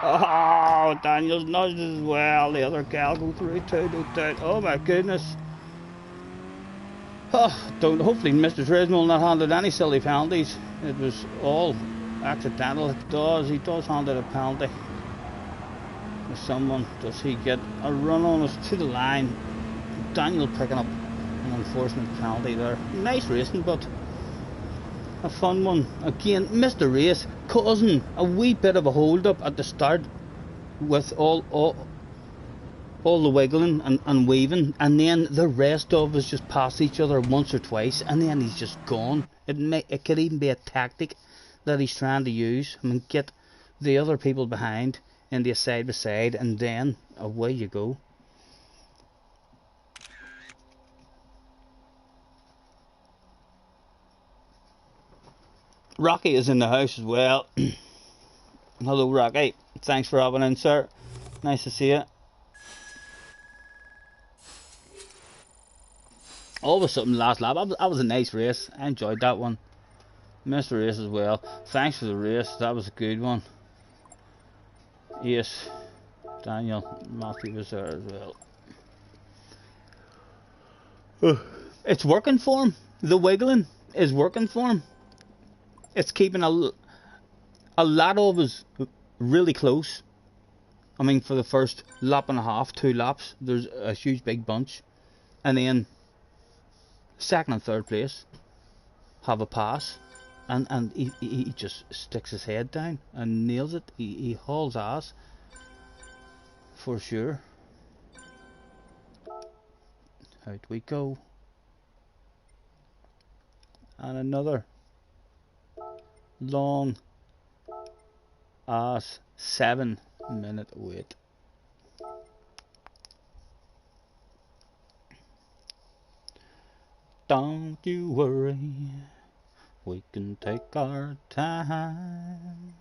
Oh, Daniel's nudged as well. The other gal go through too, no doubt. Oh my goodness. Oh, hopefully Mr. Trisman will not handle any silly penalties. It was all accidental. He does handle a penalty. If someone, does he get a run on us to the line? Daniel picking up an enforcement penalty there. Nice racing, but a fun one. Again, missed the race, causing a wee bit of a hold up at the start with all the wiggling and weaving, and then the rest of us just pass each other once or twice, and then he's just gone. It could even be a tactic that he's trying to use. I mean, get the other people behind into a side by side, and then away you go. Rocky is in the house as well. Hello, Rocky. Thanks for hopping in, sir. Nice to see you. Always something last lap. That was a nice race. I enjoyed that one. Missed the race as well. Thanks for the race. That was a good one. Yes. Daniel Matthew was there as well. It's working for him. The wiggling is working for him. It's keeping a lot of us really close. I mean, for the first lap and a half, 2 laps, there's a huge big bunch. And then second and third place have a pass. And he just sticks his head down and nails it. He hauls ass for sure. Out we go. And another long ass 7-minute wait. Don't you worry, we can take our time.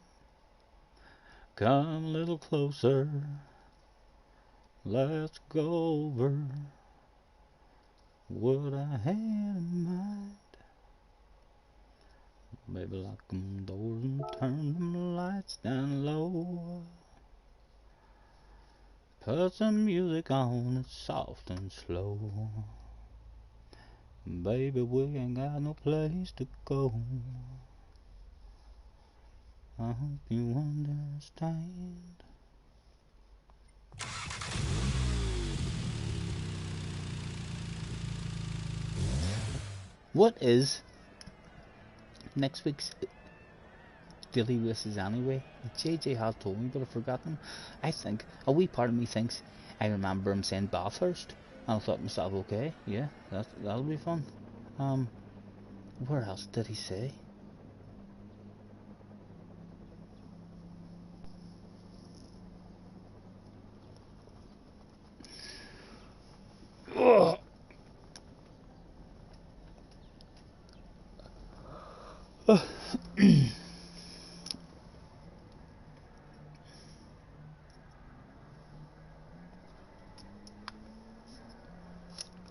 Come a little closer, let's go over what I had in mind. Baby, lock them doors and turn them lights down low. Put some music on, it's soft and slow. Baby, we ain't got no place to go. I hope you understand. What is next week's daily races anyway? JJ has told me, but I've forgotten. I think a wee part of me thinks I remember him saying Bathurst, and I thought to myself, okay, yeah, that'll be fun. Where else did he say? Ugh.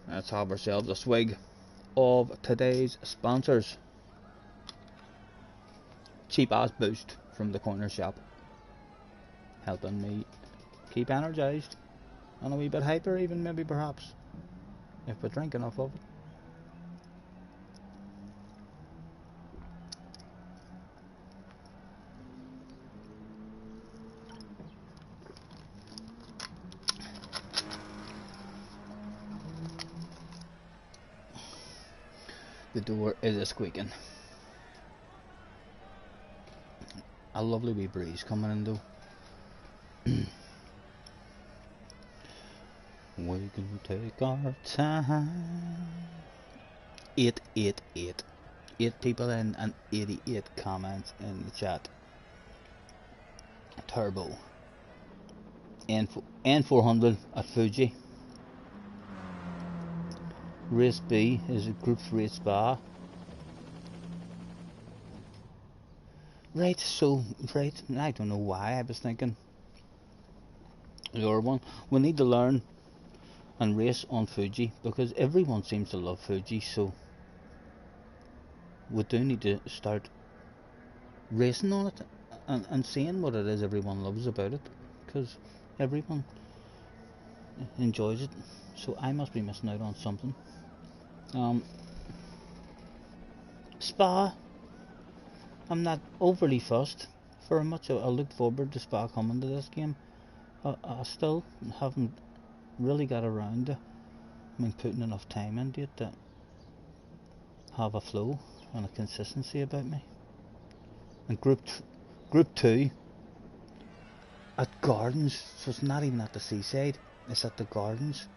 Let's have ourselves a swig of today's sponsors. Cheap ass boost from the corner shop. helping me keep energised and a wee bit hyper, even maybe perhaps, if we drink enough of it. The door is a squeaking. A lovely wee breeze coming in though. We can take our time. 888. 8 people in and 88 comments in the chat. Turbo. N400 at Fuji. Race B is a group 3 at Spa. Right, so, right, I don't know why I was thinking the other one. We need to learn and race on Fuji because everyone seems to love Fuji, so we do need to start racing on it and seeing what it is everyone loves about it, because everyone enjoys it, so I must be missing out on something. Spa, I'm not overly fussed. Very much I look forward to Spa coming to this game. I still haven't really got around to putting enough time into it to have a flow and a consistency about me. And group 2 at Gardens, so it's not even at the seaside, it's at the Gardens.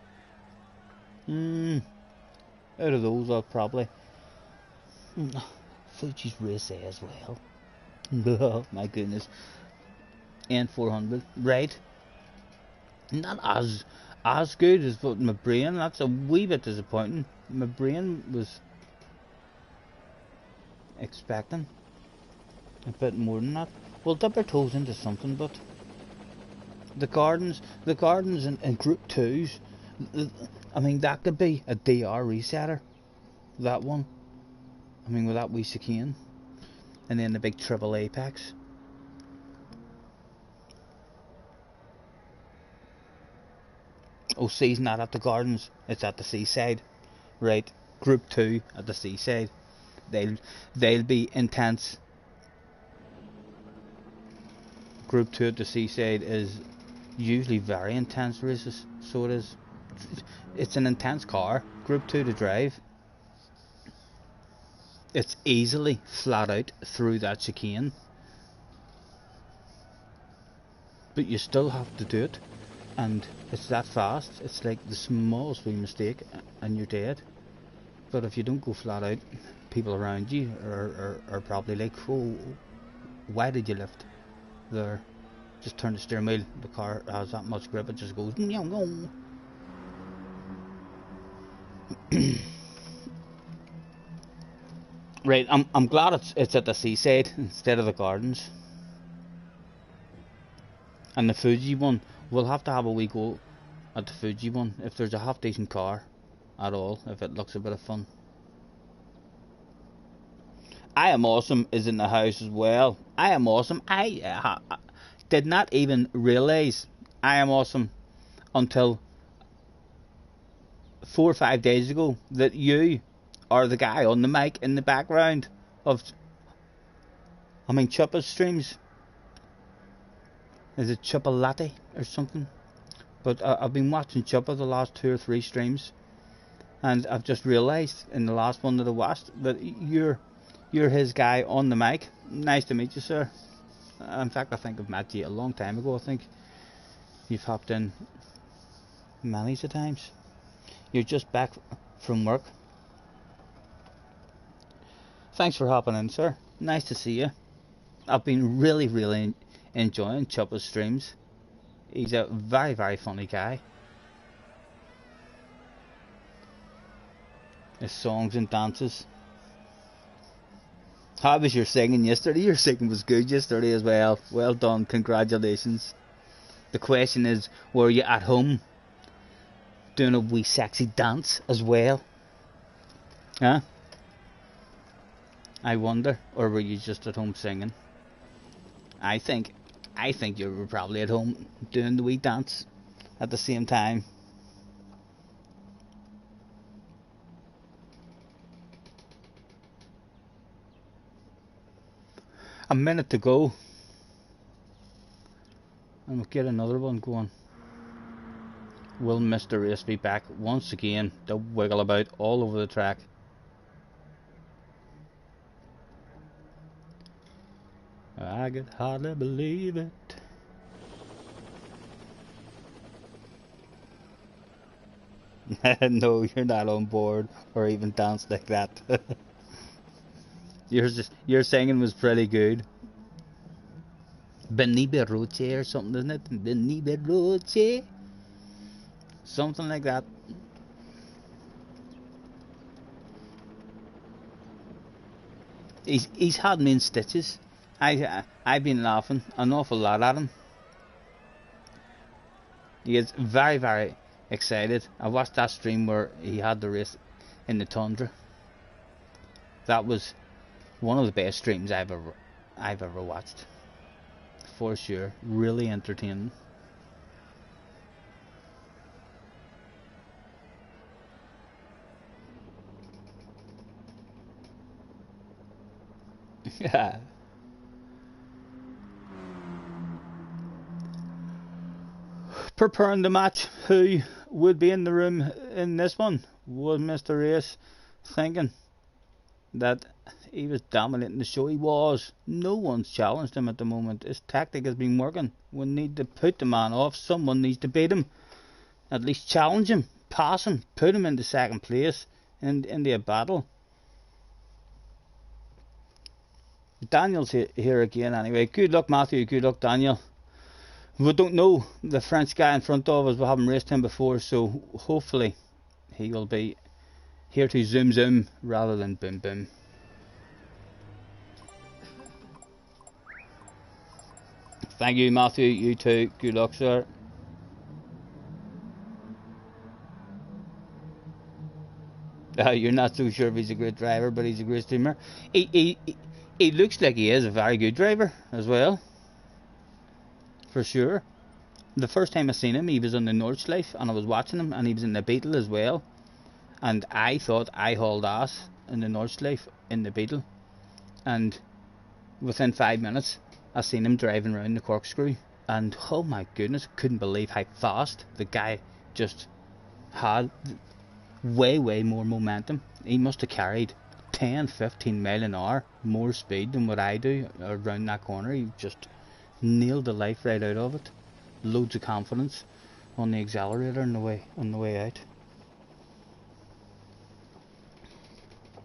Out of those I'll probably Fuji's race A as well. Oh my goodness. N400, right? Not as good as what my brain. That's a wee bit disappointing. My brain was expecting a bit more than that. We'll dip our toes into something, but the gardens in group 2s, I mean, that could be a DR resetter. That one, I mean, with that wee chicane, and then the big triple apex. Oh, C's not at the Gardens, it's at the seaside. Right, group 2 at the seaside. They'll be intense. Group 2 at the seaside is usually very intense races, so it is. It's an intense car, group 2 to drive. It's easily flat out through that chicane, but you still have to do it, and it's that fast. It's like the smallest wee mistake and you're dead. But if you don't go flat out, people around you are probably like, oh, why did you lift there? Just turn the steering wheel, the car has that much grip, it just goes Right, I'm glad it's at the seaside instead of the Gardens. And the Fuji one, we'll have to have a wee go at the Fuji one if there's a half decent car at all, if it looks a bit of fun. I Am Awesome is in the house as well. I Am Awesome. I did not even realise I Am Awesome until 4 or 5 days ago that you are the guy on the mic in the background of, Chuppa's streams. Is it Chuppa Latte or something? But I've been watching Chuppa the last 2 or 3 streams, and I've just realised in the last one that I watched that you're his guy on the mic. Nice to meet you, sir. In fact, I think I've met you a long time ago. I think you've hopped in many times. You're just back from work. Thanks for hopping in, sir. Nice to see you. I've been really enjoying Chuppa's streams. He's a very funny guy. His songs and dances. How was your singing yesterday? Your singing was good yesterday as well. Well done, congratulations. The question is, were you at home doing a wee sexy dance as well? Huh? I wonder, or were you just at home singing? I think I think you were probably at home doing the wee dance at the same time. A minute to go, and we'll get another one going. Will Mr. Race be back once again to wiggle about all over the track? I could hardly believe it. No, you're not on board or even dance like that. Your singing was pretty good. Benny Beruche or something, isn't it? Benny Beruche, something like that. He's had me in stitches. I've been laughing an awful lot at him. He gets very, very excited. I watched that stream where he had the race in the tundra. That was one of the best streams I've ever watched, for sure. Really entertaining. Yeah. Preparing the match, who would be in the room in this one? Was Mr. Race thinking that he was dominating the show? He was. No one's challenged him at the moment. His tactic has been working. We need to put the man off. Someone needs to beat him. At least challenge him, pass him, put him into second place into a battle. Daniel's here again anyway. Good luck, Matthew. Good luck, Daniel. We don't know the French guy in front of us. We haven't raced him before, so hopefully he will be here to zoom zoom rather than boom boom. Thank you, Matthew. You too. Good luck, sir. You're not so sure if he's a great driver, but he's a great streamer. He looks like he is a very good driver as well. For sure. The first time I seen him, he was on the Nordschleife, and I was watching him, and he was in the Beetle as well. And I thought I hauled ass in the Nordschleife in the Beetle. And within 5 minutes, I seen him driving around the corkscrew. And oh my goodness, couldn't believe how fast the guy just had. Way more momentum. He must have carried 10-15 mile an hour more speed than what I do around that corner. He just nailed the life right out of it. Loads of confidence on the accelerator on the way out.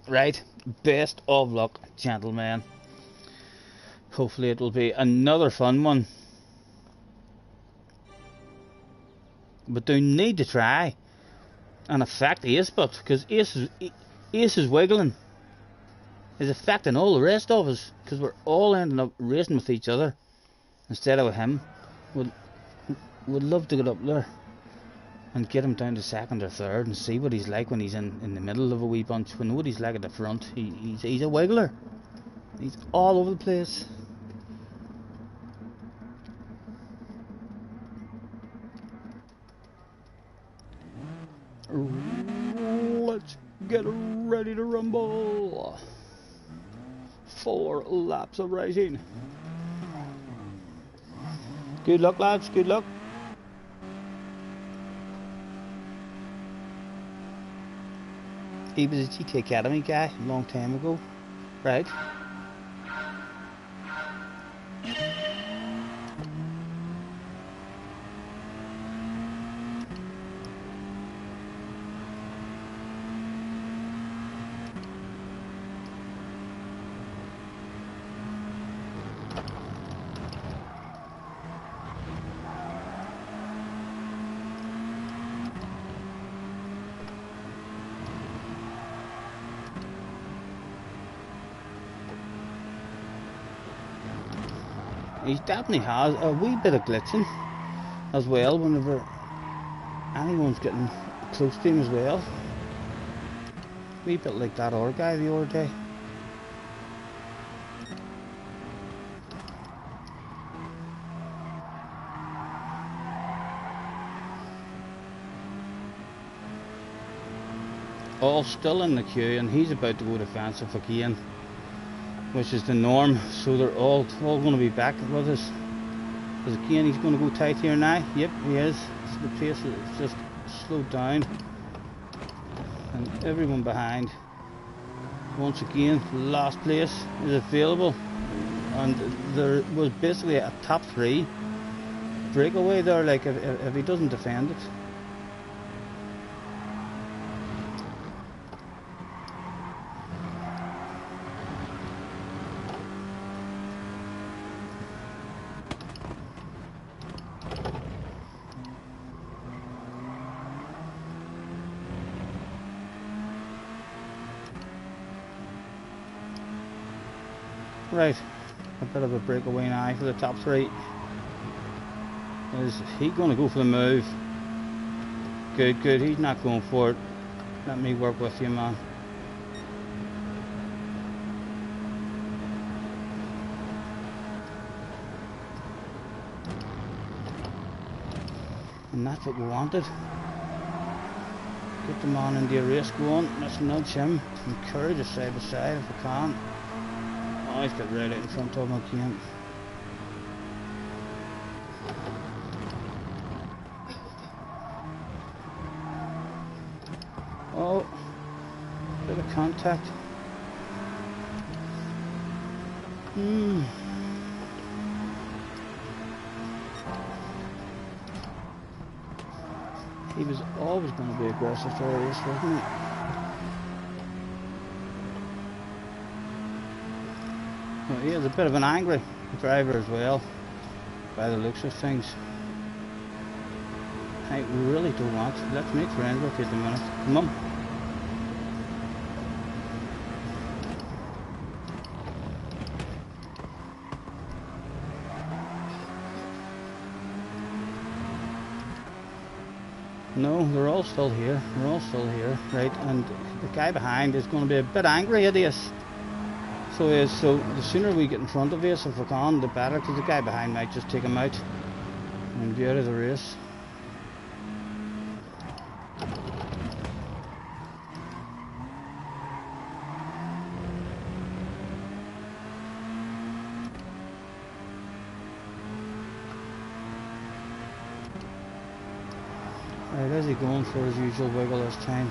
Right, best of luck, gentlemen. Hopefully it will be another fun one. But do need to try and affect Ace, but because Ace is wiggling, is affecting all the rest of us, because we're all ending up racing with each other instead of with him. Would love to get up there and get him down to second or third and see what he's like when he's in the middle of a wee bunch. We know what he's like at the front. He's a wiggler. He's all over the place. Let's get ready to rumble. 4 laps of racing. Good luck, lads. Good luck. He was a GT Academy guy a long time ago, right? He definitely has a wee bit of glitching as well whenever anyone's getting close to him as well. A wee bit like that other guy the other day. all still in the queue, and he's about to go defensive again, which is the norm. So they're all going to be back with us. Because again, he's going to go tight here now. Yep, he is. So the pace is just slowed down, and everyone behind. Once again, last place is available, and there was basically a top 3 breakaway there. Like if he doesn't defend it. Right, a bit of a breakaway now for the top 3. Is he going to go for the move? Good, good. He's not going for it. Let me work with you, man. And that's what we wanted. Get the man into a race going. Let's nudge him. Encourage us side by side if we can. Oh, he's got right out in front of him again. Oh, bit of contact. He was always going to be aggressive for a race, wasn't he? Well, he is a bit of an angry driver as well, by the looks of things. I really don't want. Let's make friends with you at the minute. Come on. No, they're all still here. They're all still here, right? And the guy behind is going to be a bit angry at us. So the sooner we get in front of us, if we can, the better, because the guy behind might just take him out and be out of the race. Right, is he going for his usual wiggle this time?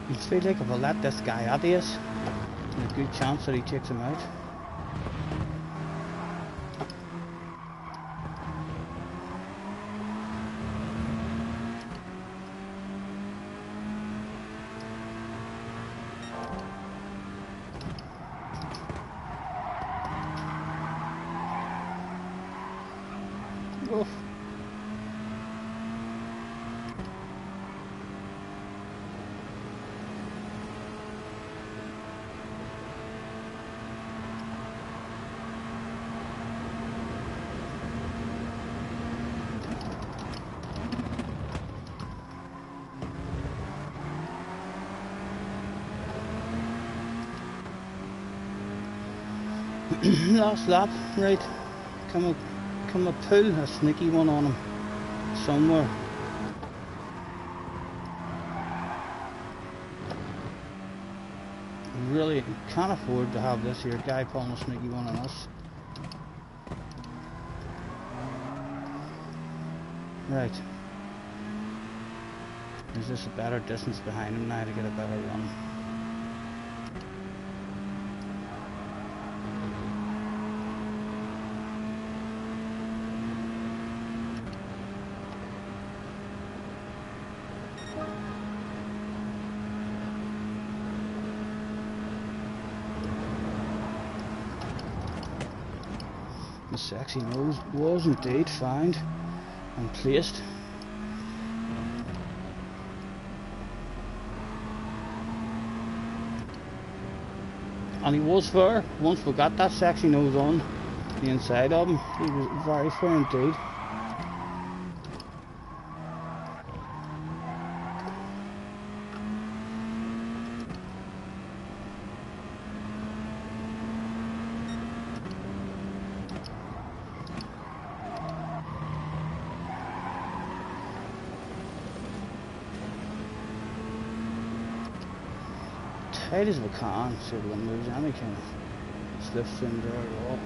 I feel like if I let this guy at us, there's a good chance that he takes him out. Oof. Last lap, right? Come a pull a sneaky one on him somewhere. Really can't afford to have this here guy pulling a sneaky one on us. Right. Is this a better distance behind him now to get a better run? The sexy nose was indeed found and placed. And he was fair. Once we got that sexy nose on the inside of him, he was very fair indeed. Tight as we can, so we don't lose any kind of slipstream there at all.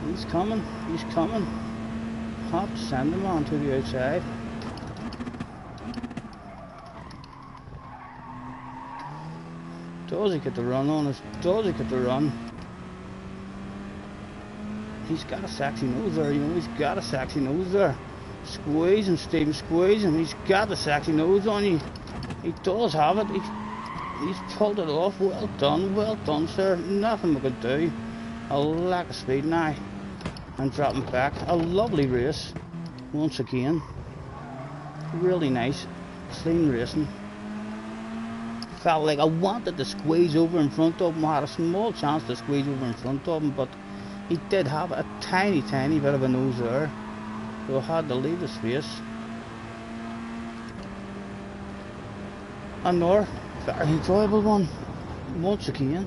He's coming, he's coming. Have to send him on to the outside. Does he get the run on us? Does he get the run? He's got a sexy nose there, you know, he's got a sexy nose there. Squeeze him, Stephen, squeeze him. He's got the sexy nose on you. He does have it. He's pulled it off. Well done, sir. Nothing we could do. A lack of speed now. And dropping back. A lovely race. Once again. Really nice. Clean racing. Felt like I wanted to squeeze over in front of him. I had a small chance to squeeze over in front of him, but he did have a tiny bit of a nose there. So I had to leave the space. Another very enjoyable one, once again.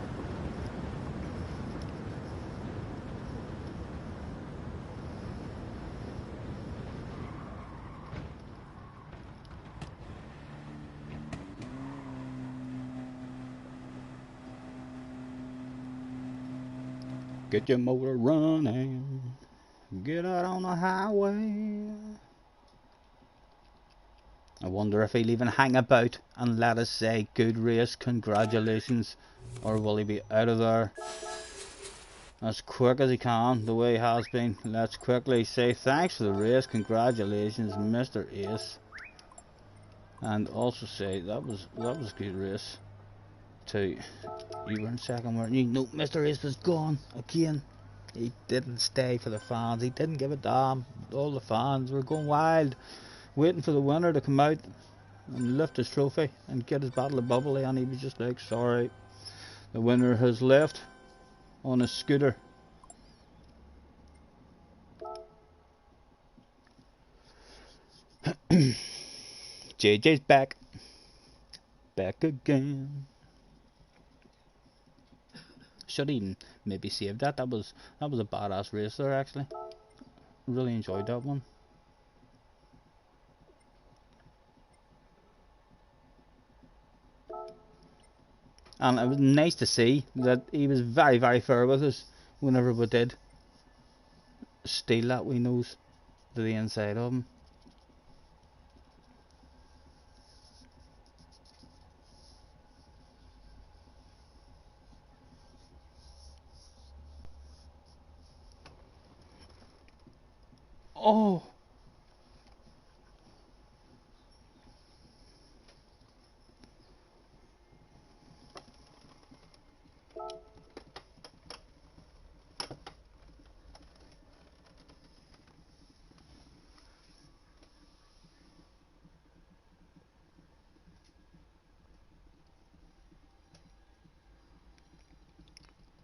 Get your motor running, get out on the highway. I wonder if he'll even hang about and let us say good race, congratulations, or will he be out of there as quick as he can, the way he has been. Let's quickly say thanks for the race, congratulations Mr. Ace, and also say that was a good race too. You were in second, weren't you? No, Mr. Ace was gone again. He didn't stay for the fans, he didn't give a damn. All the fans were going wild, waiting for the winner to come out and lift his trophy and get his bottle of bubbly, and he was just like, sorry, the winner has left on a scooter. JJ's back again. Should even maybe save that. That was a badass race there, actually. Really enjoyed that one. And it was nice to see that he was very fair with us whenever we did steal that wee nose to the inside of him. Oh!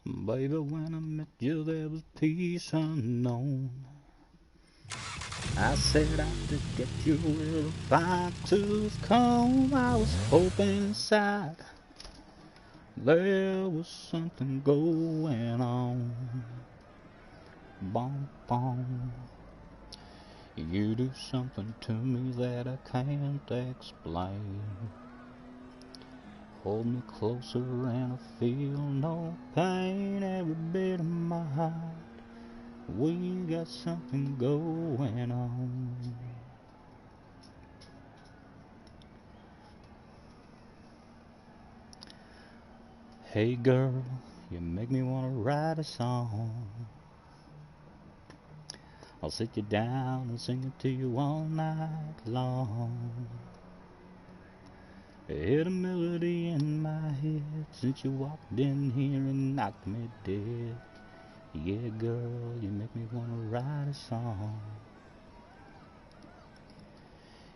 Baby, when I met you there was peace unknown. I said I could get you with a fine-tooth comb. I was hoping inside there was something going on. Bom bom. You do something to me that I can't explain. Hold me closer and I feel no pain. Every bit of my heart, we got something going on. Hey girl, you make me wanna write a song. I'll sit you down and sing it to you all night long. Hear the melody in my head since you walked in here and knocked me dead. Yeah, girl, you make me wanna write a song.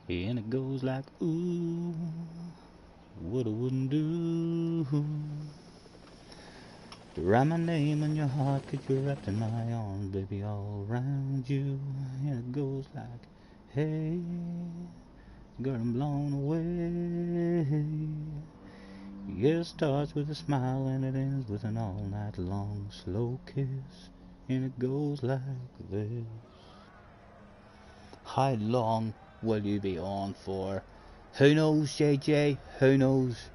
And it goes like, ooh, what I wouldn't do to write my name on your heart, 'cause you're wrapped in my arms, baby, all around you. And it goes like, hey, girl, I'm blown away. Yeah, it starts with a smile and it ends with an all night long slow kiss. And it goes like this. How long will you be on for? Who knows, JJ? Who knows?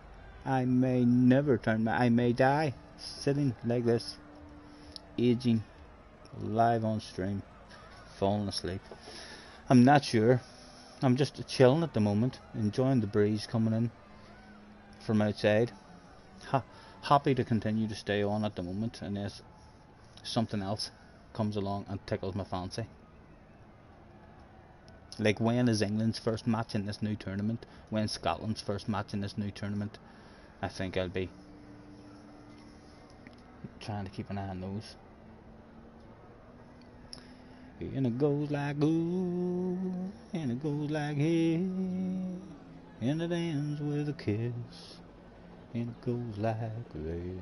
I may never turn back. I may die sitting like this, aging, live on stream, falling asleep. I'm not sure. I'm just chilling at the moment, enjoying the breeze coming in from outside. Happy to continue to stay on at the moment unless something else comes along and tickles my fancy. Like, when is England's first match in this new tournament? When's Scotland's first match in this new tournament? I think I'll be trying to keep an eye on those. And it goes like ooh, and it goes like hey, and it ends with a kiss, and it goes like this.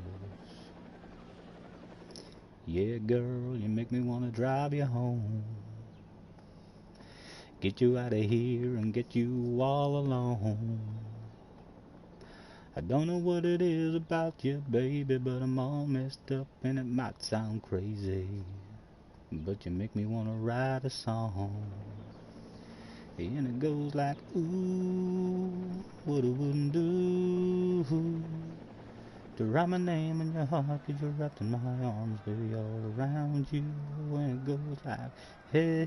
Yeah, girl, you make me wanna drive you home, get you out of here and get you all alone. I don't know what it is about you, baby, but I'm all messed up and it might sound crazy, but you make me wanna write a song. And it goes like, ooh, what I wouldn't do to write my name in your heart, 'cause you're wrapped in my arms, baby, all around you. And it goes like, hey,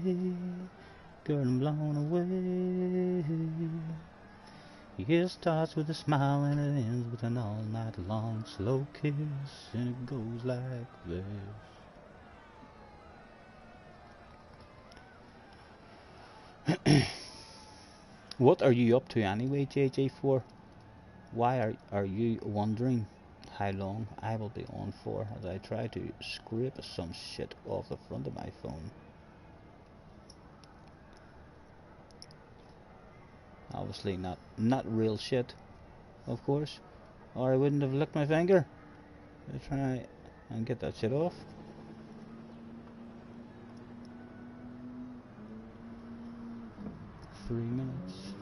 girl, I'm blown away. Yeah, it starts with a smile and it ends with an all night long slow kiss. And it goes like this. What are you up to anyway, JJ4? Why are you wondering how long I will be on for as I try to scrape some shit off the front of my phone? Obviously not real shit, of course, or I wouldn't have licked my finger to try and get that shit off. Three minutes.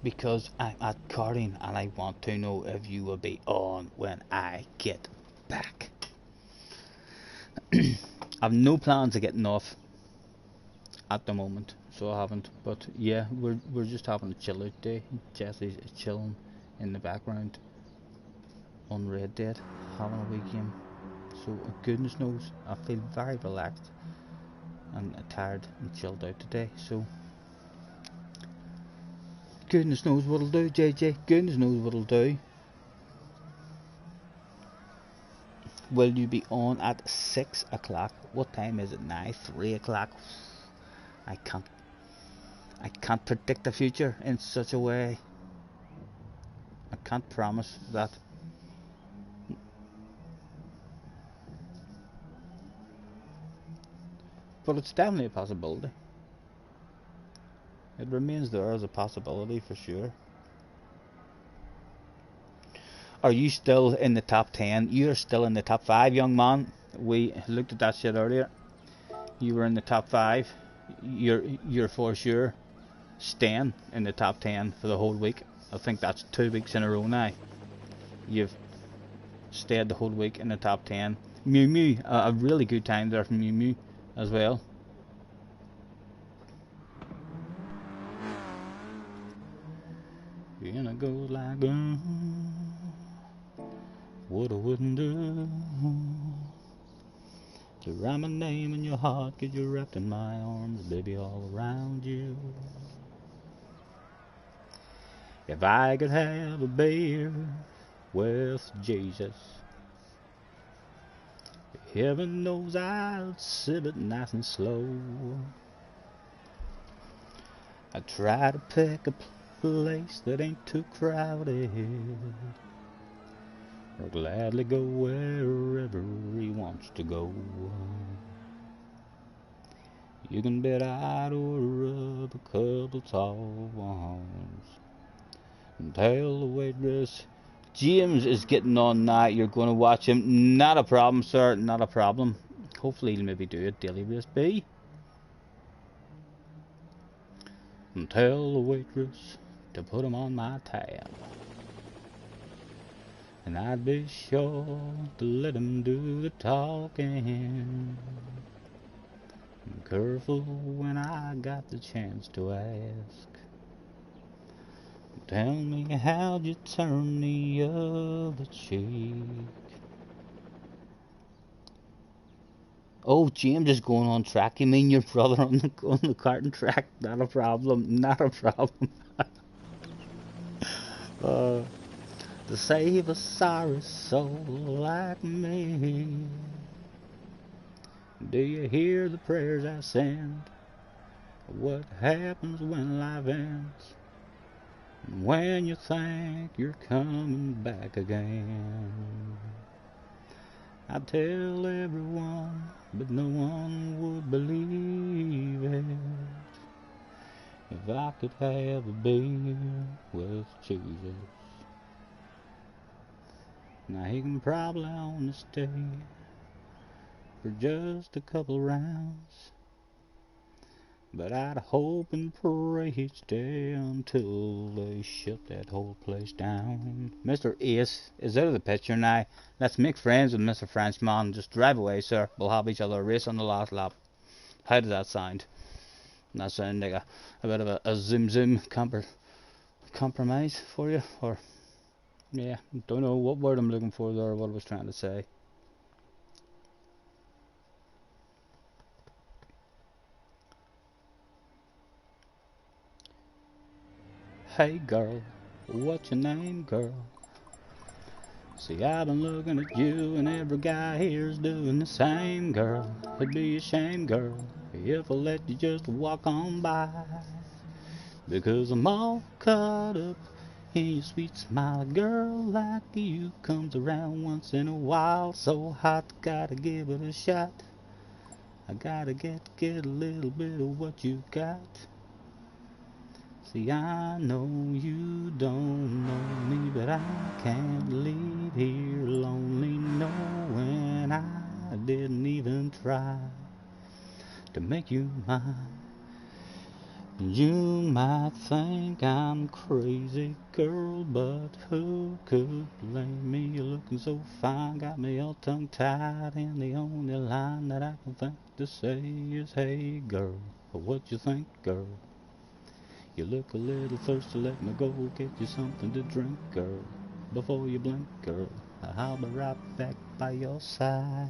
Because I'm at karting and I want to know if you will be on when I get back. I've no plans of getting off at the moment, so I haven't. But yeah, we're just having a chill out day. Jesse's chilling in the background on Red Dead, having a wee game. So goodness knows, I feel very relaxed and tired and chilled out today. So goodness knows what'll do, JJ. Goodness knows what'll do. Will you be on at 6 o'clock? What time is it now? 3 o'clock. I can't predict the future in such a way. I can't promise that. But it's definitely a possibility. It remains there as a possibility for sure. Are you still in the top 10? You're still in the top 5, young man. We looked at that shit earlier. You were in the top 5. You're for sure staying in the top 10 for the whole week. I think that's 2 weeks in a row now. You've stayed the whole week in the top 10. Mew Mew, a really good time there from Mew Mew as well. And it goes like, what I wouldn't do to write my name in your heart, 'cause you're wrapped in my arms, baby, all around you. If I could have a beer with Jesus, heaven knows I'd sip it nice and slow. I try to pick a place that ain't too crowded, or gladly go wherever he wants to go. You can bet I'd order up a couple tall ones and tell the waitress James is getting on now. You're going to watch him. Not a problem, sir. Not a problem. Hopefully he'll maybe do a daily race B. And tell the waitress to put him on my tab. And I'd be sure to let him do the talking. I'm careful when I got the chance to ask. Tell me how'd you turn the other cheek? Oh, James is going on track. You mean your brother on the karting track? Not a problem. Not a problem. To save a sorry soul like me. Do you hear the prayers I send? What happens when life ends? When you think you're coming back again. I tell everyone, but no one would believe it. If I could have a beer with Jesus. Now he can probably only stay for just a couple rounds, but I'd hope and pray he'd stay until they shut that whole place down. Mr. Ace is out of the picture now. Let's make friends with Mr. Frenchman. Just drive away, sir. We'll have each other a race on the last lap. How does that sound? That sound like a bit of a zoom compromise for you? Or, yeah, don't know what word I'm looking for there or what I was trying to say. Hey girl, what's your name, girl? See, I've been looking at you and every guy here's doing the same, girl. It'd be a shame, girl, if I let you just walk on by. Because I'm all caught up in your sweet smile. A girl like you comes around once in a while. So hot, gotta give it a shot. I gotta get a little bit of what you got. See, I know you don't know me, but I can't leave here lonely knowing I didn't even try to make you mine. You might think I'm crazy, girl, but who could blame me? You're looking so fine, got me all tongue-tied, and the only line that I can think to say is, hey, girl, what you think, girl? You look a little thirsty, let me go get you something to drink, girl. Before you blink, girl, I'll be right back by your side.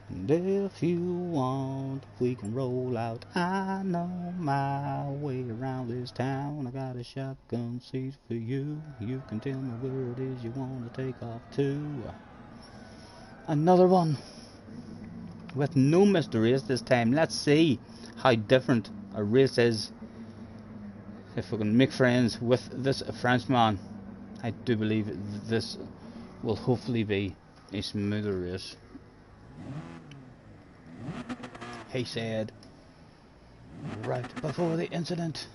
And if you want, we can roll out. I know my way around this town. I got a shotgun seat for you. You can tell me where it is you want to take off to. Another one with no mysteries this time. Let's see how different a race is if we can make friends with this Frenchman. I do believe this will hopefully be a smoother race. He said right before the incident.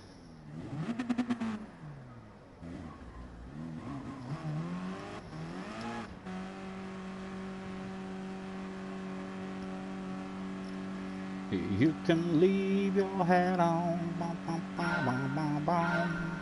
You can leave your hat on. Bum, bum, bum, bum, bum, bum.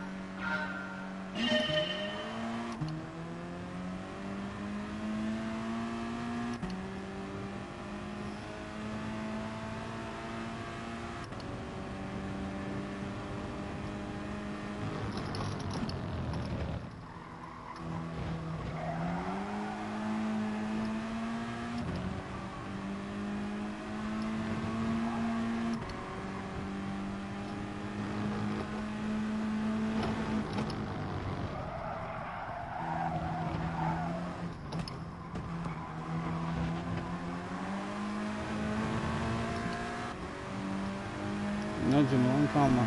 Nudging along, comma,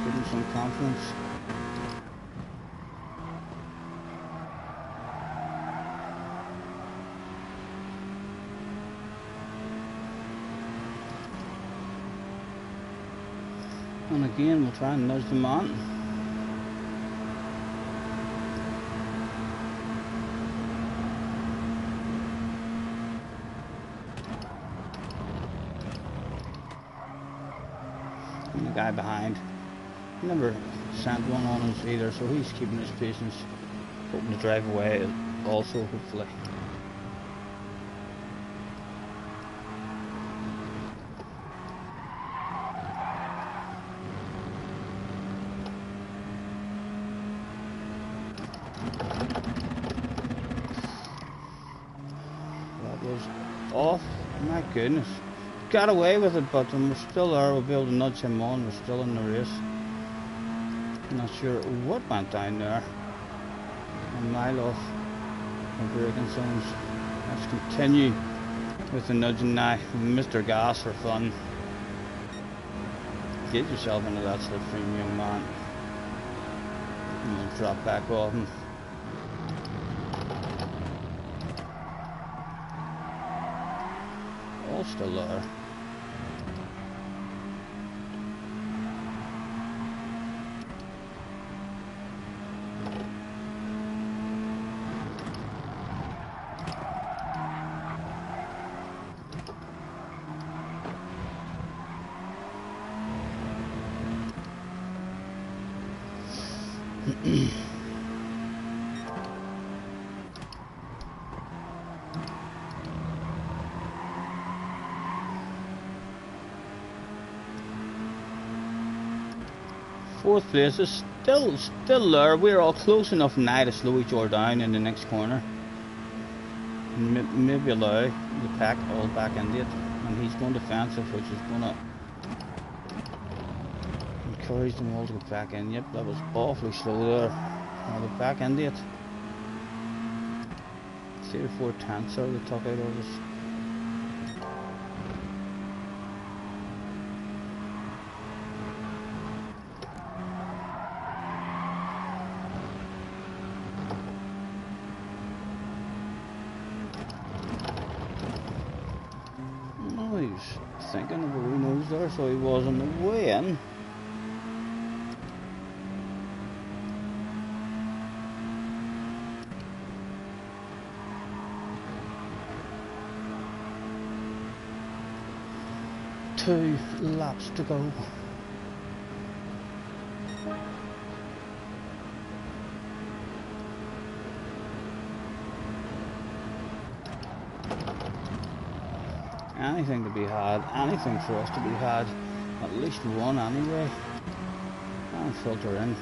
give him some confidence. And again, we'll try and nudge them on. And the guy behind never sent one on us either, so he's keeping his patience, hoping to drive away also, hopefully. That was off, my goodness. Got away with it, but we're still there. We'll be able to nudge him on. We're still in the race. Not sure what went down there. A mile off the braking zones. Let's continue with the nudging now. Mr. Gas for fun. Get yourself into that slipstream, young man. And we'll drop back off him. All still there. Fourth place is still there. We're all close enough now to slow each other down in the next corner. Maybe allow the pack all back into it. And he's going defensive, which is going to encourage them all to get back in. Yep, that was awfully slow there. Now they're back into it. 3 or 4 tenths are the top out of us. He was thinking of a wee nose there, so he was on the way in. Two laps to go. Anything to be had, anything for us to be had, at least one anyway, and filter in.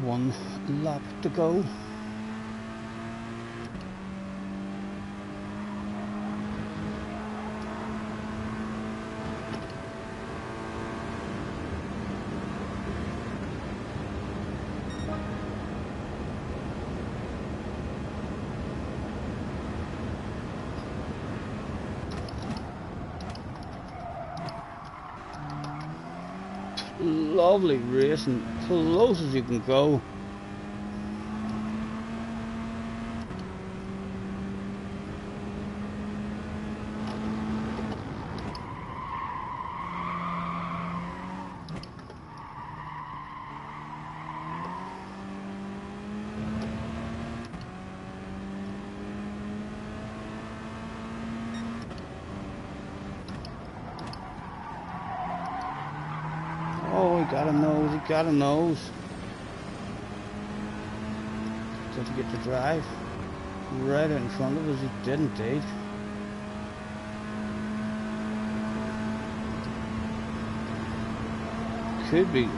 One lap to go. Lovely racing, close as you can go. he got a nose, he got a nose. Did he get the drive? Right in front of us, he did indeed. Could be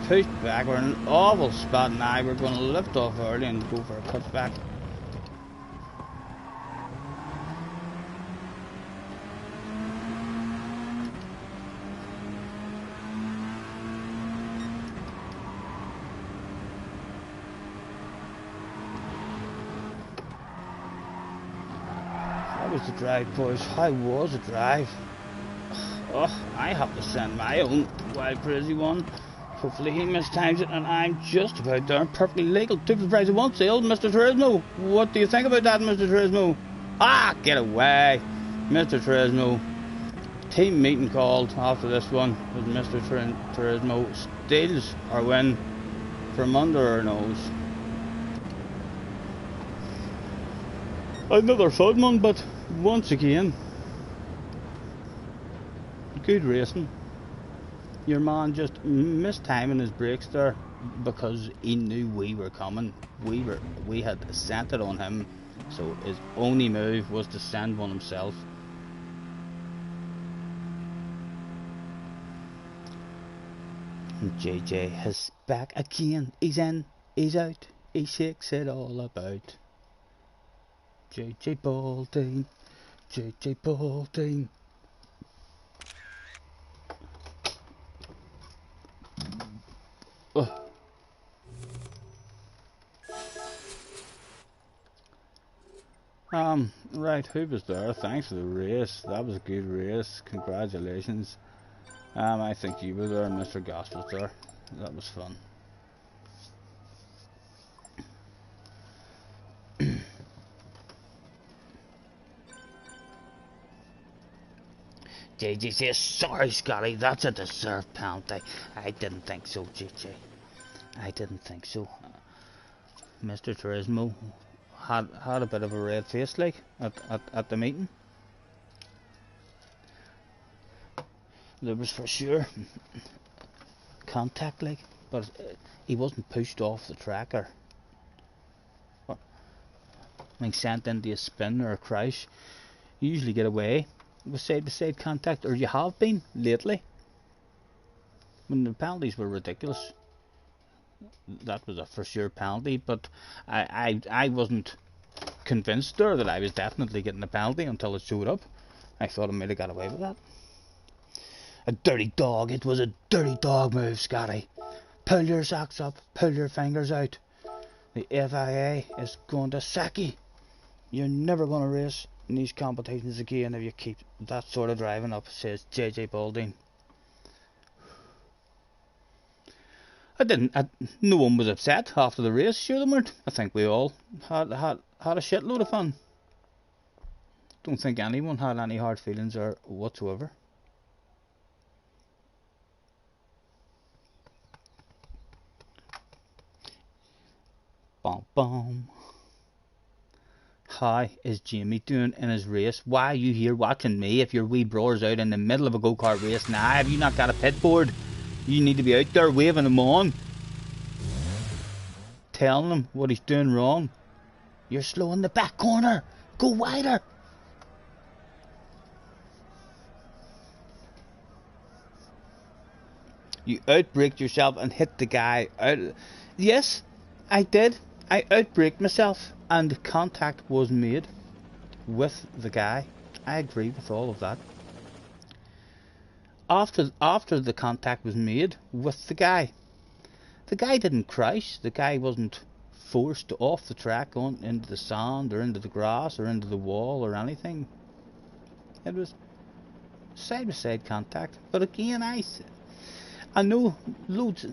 pushed back. We're in an awful spot now. We're going to lift off early and go for a cutback. That was the drive, boys. How was the drive? Oh, I have to send my own wild crazy one. Hopefully he mistimes it and I'm just about there. Perfectly legal. Took the price of one sale, Mr. Turismo. What do you think about that, Mr. Turismo? Ah, get away, Mr. Turismo. Team meeting called after this one with Mr. Turismo steals our win from under our nose. Another fun one, but once again, good racing. Your man just mistiming his brakes there because he knew we were coming. We had sent it on him, so his only move was to send one himself. And JJ is back again. He's in, he's out, he shakes it all about. JJ Balding, JJ Balding. Right, who was there? Thanks for the race. That was a good race. Congratulations. I think you were there, Mr. Goss was there. That was fun. JJ says, sorry Scotty, that's a deserved penalty. I didn't think so, JJ. I didn't think so. Mr. Turismo had a bit of a red face like at the meeting. There was for sure contact like, but he wasn't pushed off the track or like sent into a spin or a crash. You usually get away with side to side contact, or you have been lately when the penalties were ridiculous. That was a for sure penalty, but I wasn't convinced there that I was definitely getting a penalty until it showed up. I thought I might have got away with that. A dirty dog. It was a dirty dog move, Scotty. Pull your socks up, pull your fingers out. The FIA is going to sack you. You're never going to race in these competitions again if you keep that sort of driving up, says JJ Balding. No one was upset after the race, sure they weren't. I think we all had a shitload of fun. Don't think anyone had any hard feelings or whatsoever. Bom bom. How is Jamie doing in his race? Why are you here watching me if your wee bro's out in the middle of a go-kart race now? Have you not got a pit board? You need to be out there waving him on, telling him what he's doing wrong. You're slow in the back corner. Go wider. You outbraked yourself and hit the guy out. Yes, I did. I outbraked myself and contact was made with the guy. I agree with all of that. After the contact was made with the guy didn't crash. The guy wasn't forced off the track on into the sand or into the grass or into the wall or anything. It was side by side contact. But again, I know loads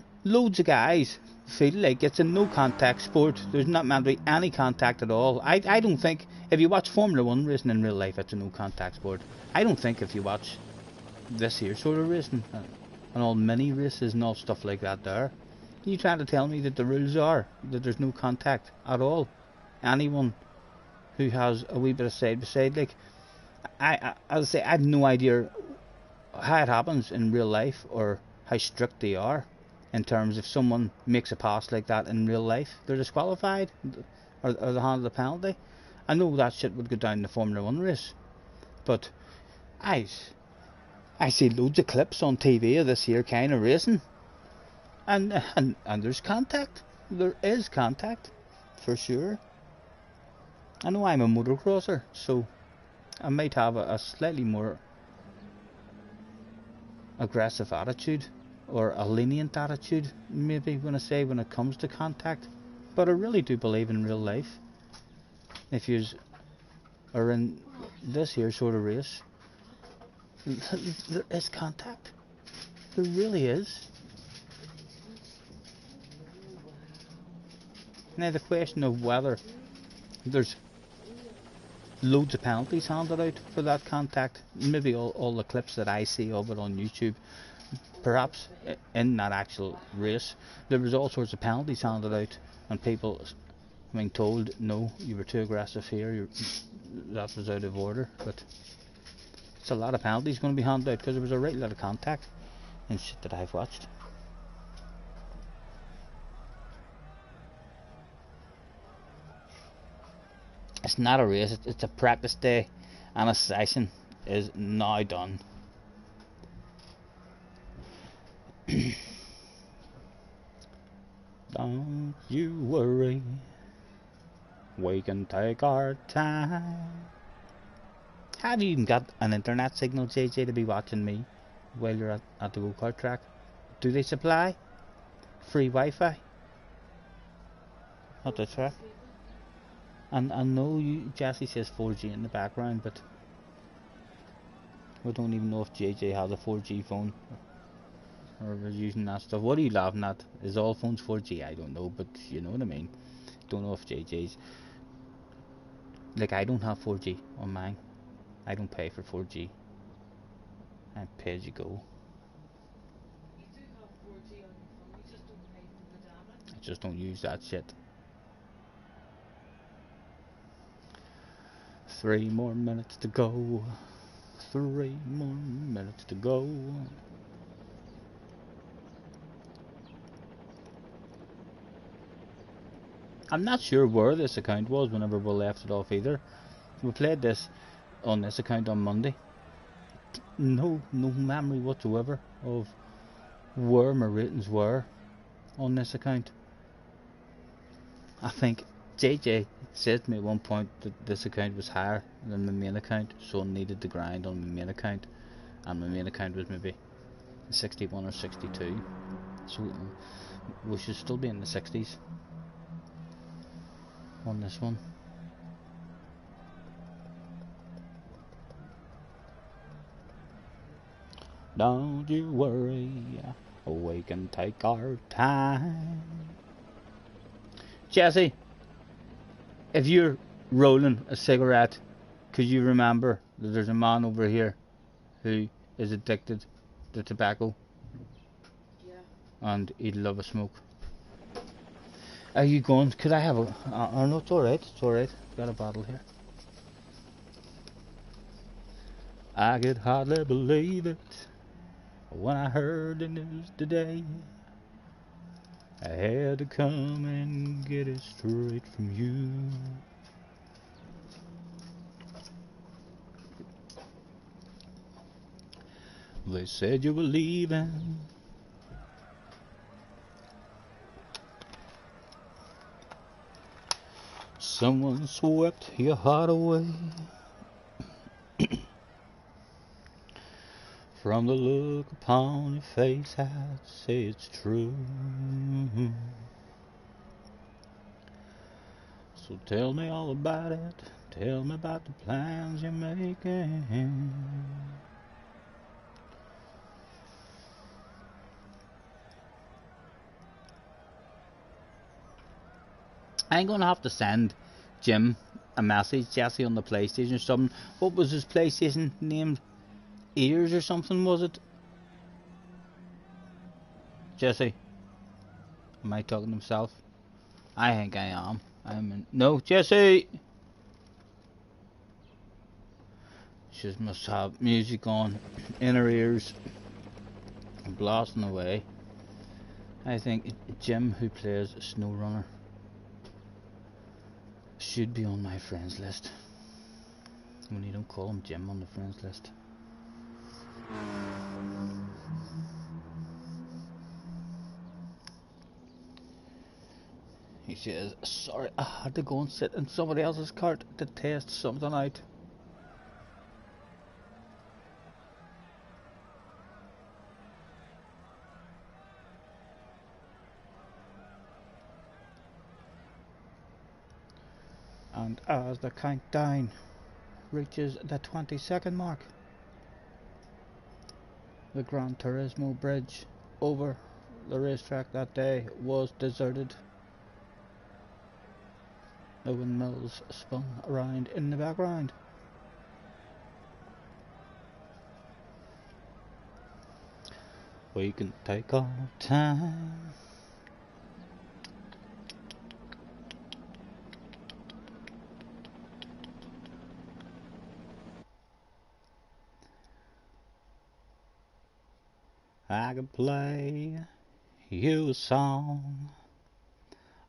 of guys feel like it's a no contact sport. There's not meant to be any contact at all. I don't think if you watch Formula 1 racing in real life it's a no contact sport. I don't think if you watch this here sort of racing and all mini races and all stuff like that there, are you trying to tell me that the rules are that there's no contact at all? Anyone who has a wee bit of side by side, like I'll say I have no idea how it happens in real life or how strict they are. in terms if someone makes a pass like that in real life, they're disqualified or they handle the penalty. I know that shit would go down in the Formula 1 race, but I see loads of clips on TV of this here kind of racing, and there's contact. There is contact, for sure. I know I'm a motocrosser, so I might have a slightly more aggressive attitude, or a lenient attitude, maybe when it comes to contact. But I really do believe in real life, if you are in this here sort of race, there is contact. There really is. Now the question of whether there's loads of penalties handed out for that contact, maybe all the clips that I see of it on YouTube, perhaps in that actual race there was all sorts of penalties handed out and people being told, no, you were too aggressive here, that was out of order. But it's a lot of penalties going to be handed out because there was a right lot of contact and shit that I've watched. It's not a race, it's a practice day, and a session is now done. Don't you worry, we can take our time. Have you even got an internet signal, JJ, to be watching me while you're at the go-kart track? Do they supply free Wi-Fi at the track? And I know Jesse says 4G in the background, but we don't even know if JJ has a 4G phone or is using that stuff. What are you laughing at? Is all phones 4G? I don't know, but you know what I mean. Don't know if JJ's... Like, I don't have 4G on mine. I don't pay for 4G. I pay as you go. You do have 4G on your phone, you just don't pay for the data. I just don't use that shit. 3 more minutes to go. 3 more minutes to go. I'm not sure where this account was whenever we left it off either. We played this on this account on Monday. No memory whatsoever of where my ratings were on this account. I think JJ said to me at one point that this account was higher than my main account, so I needed to grind on my main account, and my main account was maybe 61 or 62, so we should still be in the 60s on this one. Don't you worry, we can take our time. Jesse, if you're rolling a cigarette, could you remember that there's a man over here who is addicted to tobacco? Yeah. And he'd love a smoke. Are you going? Could I have a... oh no, it's alright, it's alright. Got a bottle here. I could hardly believe it when I heard the news today. I had to come and get it straight from you. They said you were leaving. Someone swept your heart away. From the look upon your face, I'd say it's true. So tell me all about it. Tell me about the plans you're making. I'm gonna have to send Jim a message, Jesse, on the PlayStation or something. What was his PlayStation named? Ears or something, was it? Jesse, am I talking to himself? I think I am. I'm in... No, Jesse! She just must have music on in her ears and blasting away. I think Jim, who plays SnowRunner, should be on my friends list. When you don't call him Jim on the friends list. He says, sorry, I had to go and sit in somebody else's cart to test something out. And as the countdown reaches the 20-second mark, the Gran Turismo bridge over the racetrack that day was deserted. The windmills spun around in the background. We can take our time. I can play you a song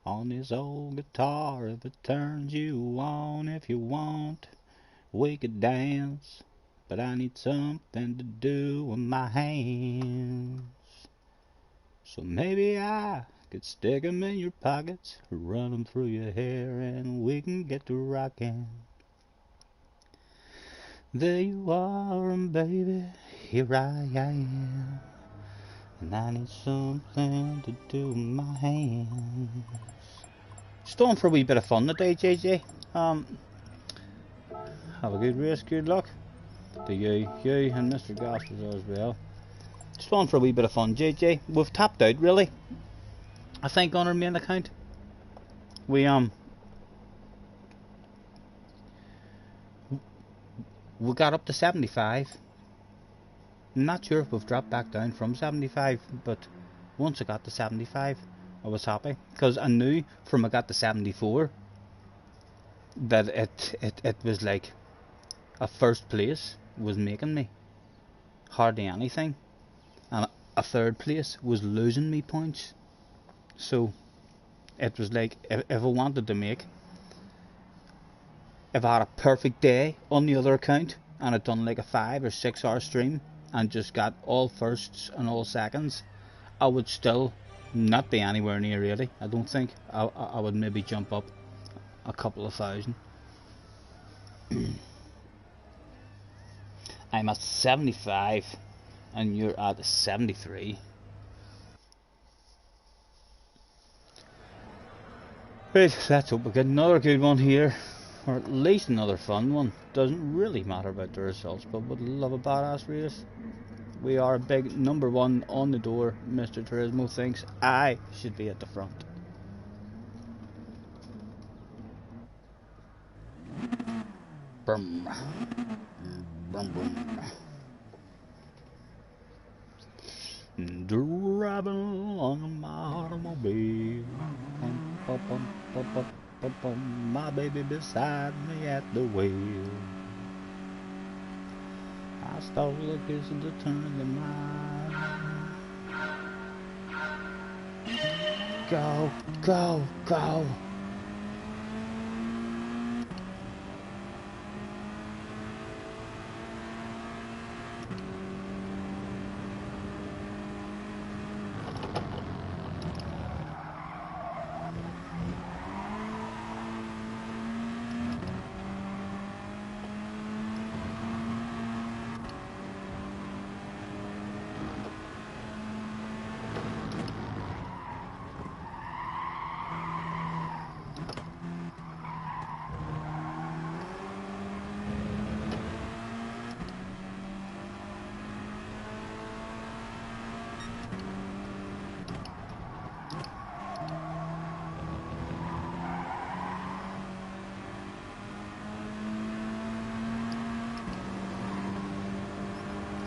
on this old guitar if it turns you on. If you want, we could dance, but I need something to do with my hands. So maybe I could stick 'em in your pockets, run 'em through your hair, and we can get to rocking. There you are, and baby, here I am. And I need something to do with my hands. Just on for a wee bit of fun today, JJ. Have a good race, good luck to you and Mr. Gaspers as well. Just on for a wee bit of fun, JJ. We've tapped out, really. I think on our main account. We got up to 75. I'm not sure if we've dropped back down from 75, but once I got to 75, I was happy, because I knew from I got to 74 that it was like a first place was making me hardly anything, and a third place was losing me points. So it was like, if I wanted to make, if I had a perfect day on the other account and I'd done like a 5 or 6 hour stream and just got all firsts and all seconds, I would still not be anywhere near 80. I don't think. I would maybe jump up a couple of thousand. I'm at 75 and you're at 73. Right, let's hope we get another good one here, or at least another fun one. Doesn't really matter about the results, but would love a badass race. We are big number 1 on the door. Mr. Turismo thinks I should be at the front. Brum. Brum, brum. Driving along my automobile, my baby beside me at the wheel. I stole a kiss to turn the mind. Go, go, go.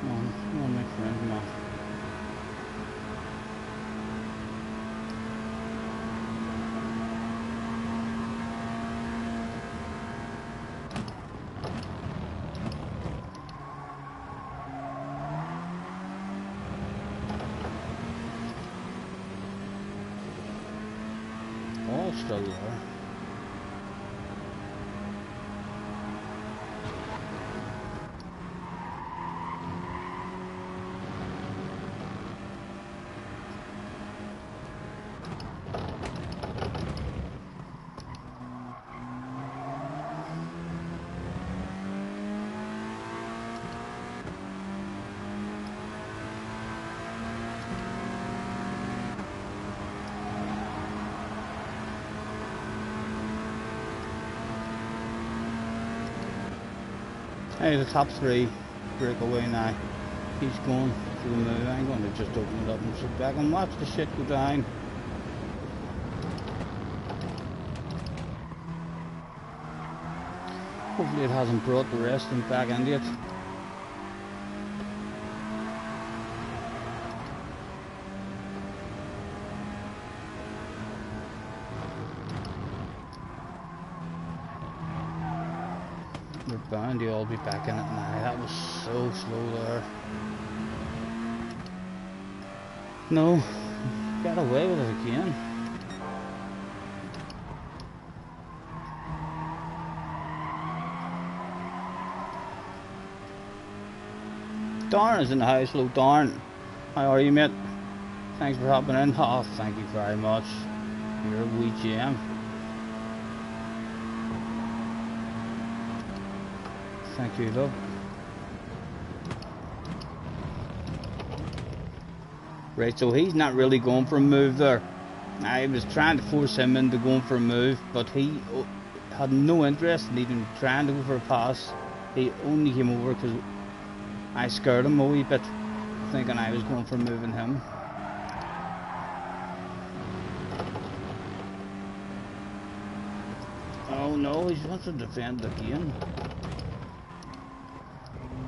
Come on, my friend, come on. still there. Hey, the top three break away now. He's going for the move. I'm going to just open it up and sit back and watch the shit go down. Hopefully it hasn't brought the rest of them back into it. They're bound to all be back in it now. That was so slow there. No, got away with it again. Darn is in the house. Hello, Darn. How are you, mate? Thanks for hopping in. Oh, thank you very much. You're a wee gem. Thank you, though. Right, so he's not really going for a move there. I was trying to force him into going for a move, but he had no interest in even trying to go for a pass. He only came over because I scared him a wee bit, thinking I was going for moving him. Oh no, he wants to defend again.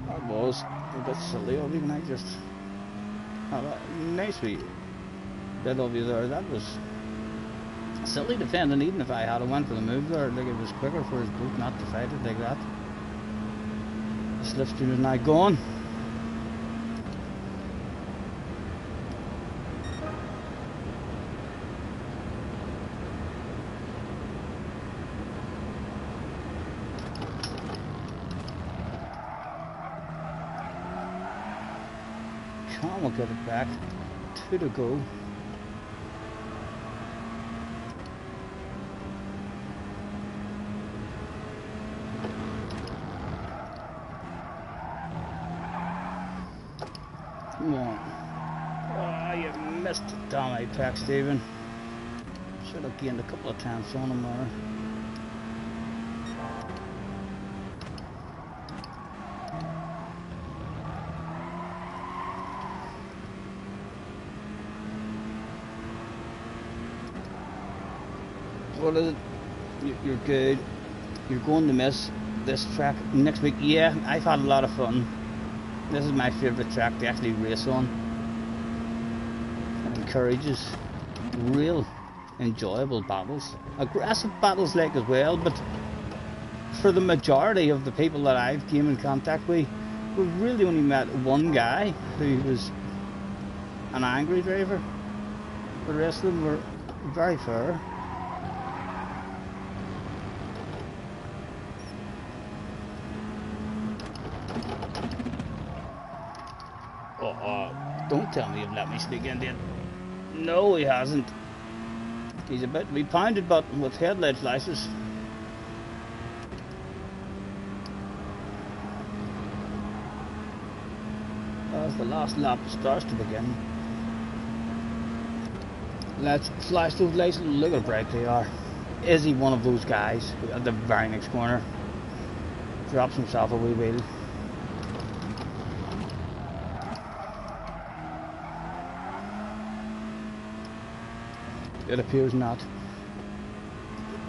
That was a bit silly of you, can I just... Oh, nice wee bit of you there. That was silly defending, even if I had went for the move there. Like, it was quicker for his boot not to fight it like that. The slipstream is now gone. Comn will get it back. 2 to go. Come on. Oh, you missed it down Apex, Stephen. Should have gained a couple of tenths on him there. What is it? You're good. You're going to miss this track next week. Yeah, I've had a lot of fun. This is my favourite track to actually race on. It encourages real enjoyable battles. Aggressive battles like as well, but for the majority of the people that I've came in contact with, we've really only met one guy who was an angry driver. The rest of them were very fair. Don't tell me you've let me sneak in, then. No, he hasn't. He's about to be pounded, but with headlight flashes. As the last lap starts to begin, let's flash those lights. Look how bright they are. Is he one of those guys who at the very next corner drops himself a wee wheel? It appears not.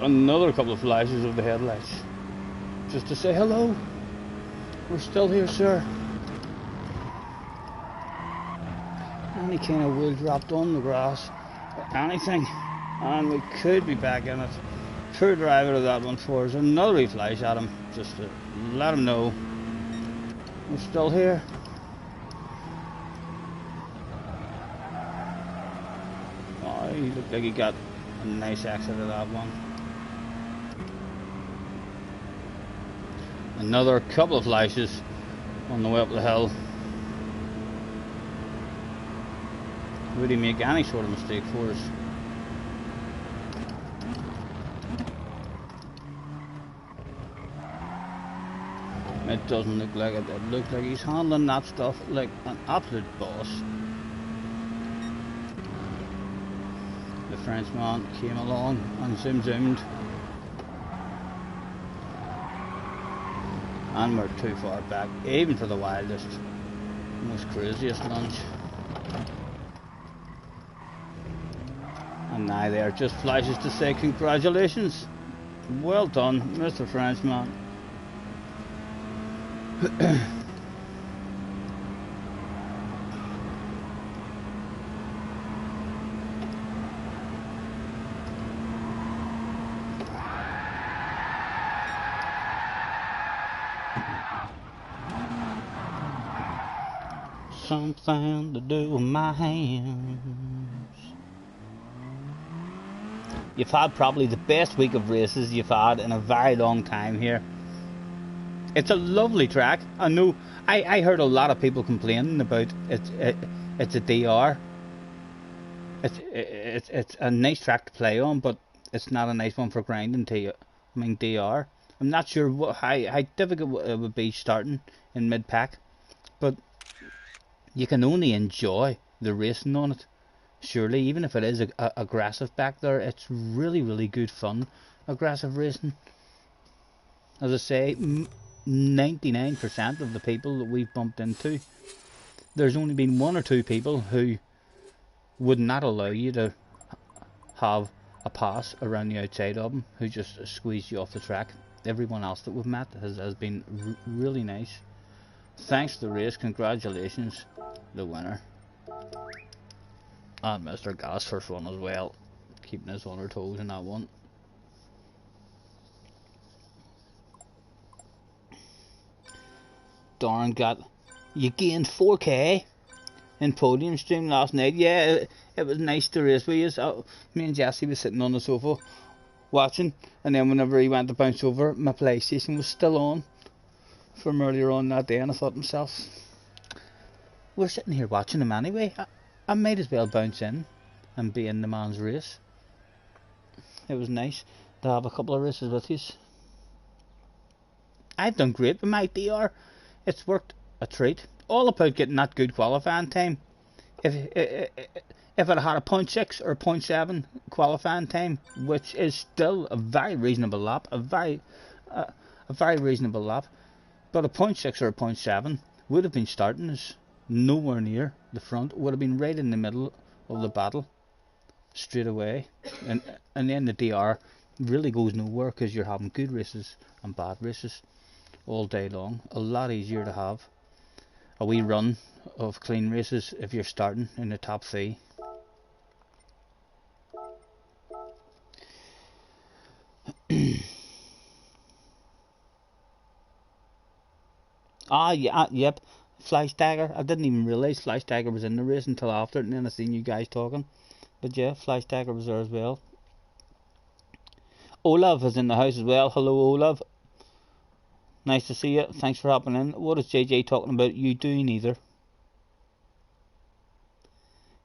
Another couple of flashes of the headlights. Just to say hello. We're still here, sir. Any kind of wheel dropped on the grass. Or anything. And we could be back in it. Poor driver of that one for us. Another wee flash at him. Just to let him know we're still here. He looked like he got A nice exit of that one. Another couple of flashes on the way up the hill. Would he make any sort of mistake for us? It doesn't look like it. It looks like he's handling that stuff like an absolute boss. The Frenchman came along and zoomed. And we're too far back, even for the wildest, most craziest lunge. And now there just flashes to say congratulations. Well done, Mr. Frenchman. Something to do with my hands. You've had probably the best week of races you've had in a very long time here. It's a lovely track. I know I heard a lot of people complaining about it's a DR. It's a nice track to play on, but it's not a nice one for grinding DR. I'm not sure how difficult it would be starting in mid-pack, but you can only enjoy the racing on it. Surely, even if it is aggressive back there, it's really good fun. Aggressive racing. As I say, 99% of the people that we've bumped into, there's only been one or two people who would not allow you to have a pass around the outside of them, who just squeeze you off the track. Everyone else that we've met has been really nice. Thanks to the race, congratulations, the winner. And Mr. Gas first one as well, keeping us on our toes in that one. Darn, you gained 4k in podium stream last night. Yeah, it was nice to race with you. So, me and Jesse was sitting on the sofa watching, and then whenever he went to bounce over, my PlayStation was still on from earlier on that day, and I thought to myself, we're sitting here watching him anyway. I might as well bounce in and be in the man's race. It was nice to have a couple of races with you. I've done great with my DR. It's worked a treat. All about getting that good qualifying time. If it had a 0.6 or 0.7 qualifying time, which is still a very reasonable lap, a very reasonable lap, but a 0.6 or a 0.7 would have been starting us nowhere near the front. Would have been right in the middle of the battle straight away, and then the DR really goes nowhere because you're having good races and bad races all day long. A lot easier to have a wee run of clean races if you're starting in the top 3. Yep, Flash Dagger. I didn't even realise Flash Dagger was in the race until after, and then I seen you guys talking. But yeah, Flash Dagger was there as well. Olav is in the house as well. Hello, Olav. Nice to see you. Thanks for hopping in. What is JJ talking about? You do neither.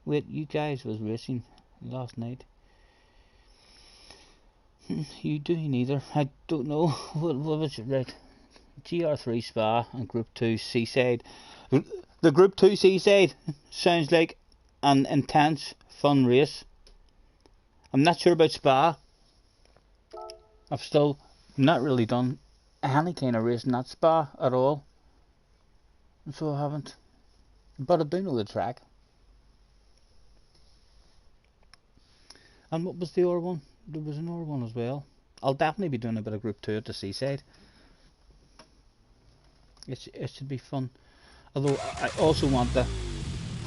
Wait, you guys was racing last night. You do neither. I don't know. What was it? Right. GR3 Spa and Group 2 Seaside. The Group 2 Seaside sounds like an intense, fun race. I'm not sure about Spa. I've still not really done any kind of race in that Spa at all. So I haven't. But I do know the track. And what was the other one? There was another one as well. I'll definitely be doing a bit of Group 2 at the Seaside. It should be fun. Although I also want to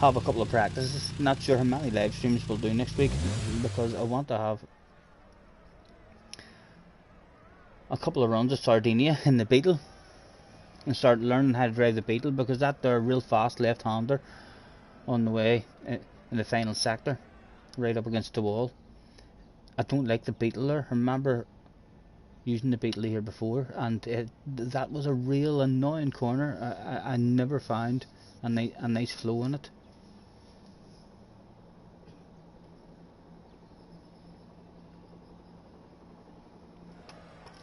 have a couple of practices. Not sure how many live streams we'll do next week, because I want to have a couple of runs of Sardinia in the Beetle and start learning how to drive the Beetle, because they're a real fast left-hander on the way in the final sector, right up against the wall. I don't like the Beetle there. I remember using the Beetle here before, and that was a real annoying corner. I never found a nice flow in it.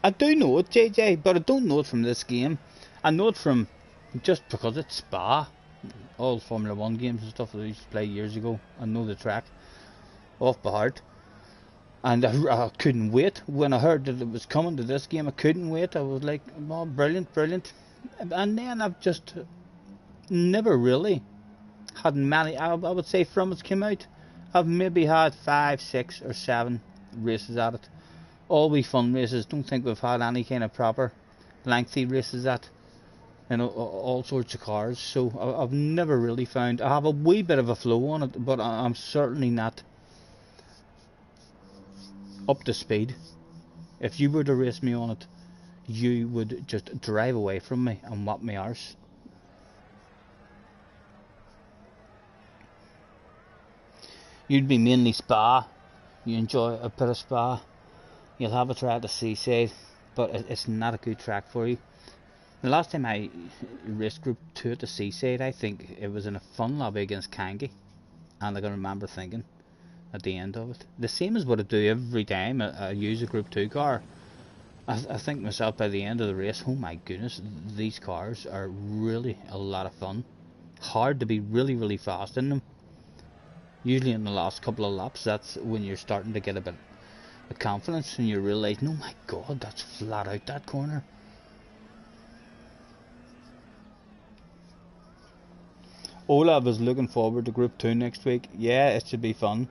I do know it, JJ, but I don't know it from this game. I know it from just because it's Spa. All Formula 1 games and stuff that I used to play years ago. I know the track off by heart. And I couldn't wait. When I heard that it was coming to this game, I couldn't wait. I was like, oh, brilliant, brilliant. And then I've just never really had many, I would say from it's came out, I've maybe had 5, 6 or 7 races at it. All we fun races. Don't think we've had any kind of proper lengthy races at, you know, all sorts of cars. So I've never really found, I have a wee bit of a flow on it, but I'm certainly not up to speed. If you were to race me on it, you would just drive away from me and whop my arse. You'd be mainly Spa. You enjoy a bit of Spa. You'll have a try at the seaside, but it's not a good track for you. The last time I raced Group 2 at the seaside, I think it was in a fun lobby against Kangi, and I can remember thinking at the end of it, the same as what I do every time I use a Group 2 car. I think myself by the end of the race, oh my goodness, these cars are really a lot of fun. Hard to be really, really fast in them. Usually in the last couple of laps, that's when you're starting to get a bit of confidence and you're realising, oh my god, that's flat out that corner. Olav is looking forward to Group 2 next week. Yeah, it should be fun.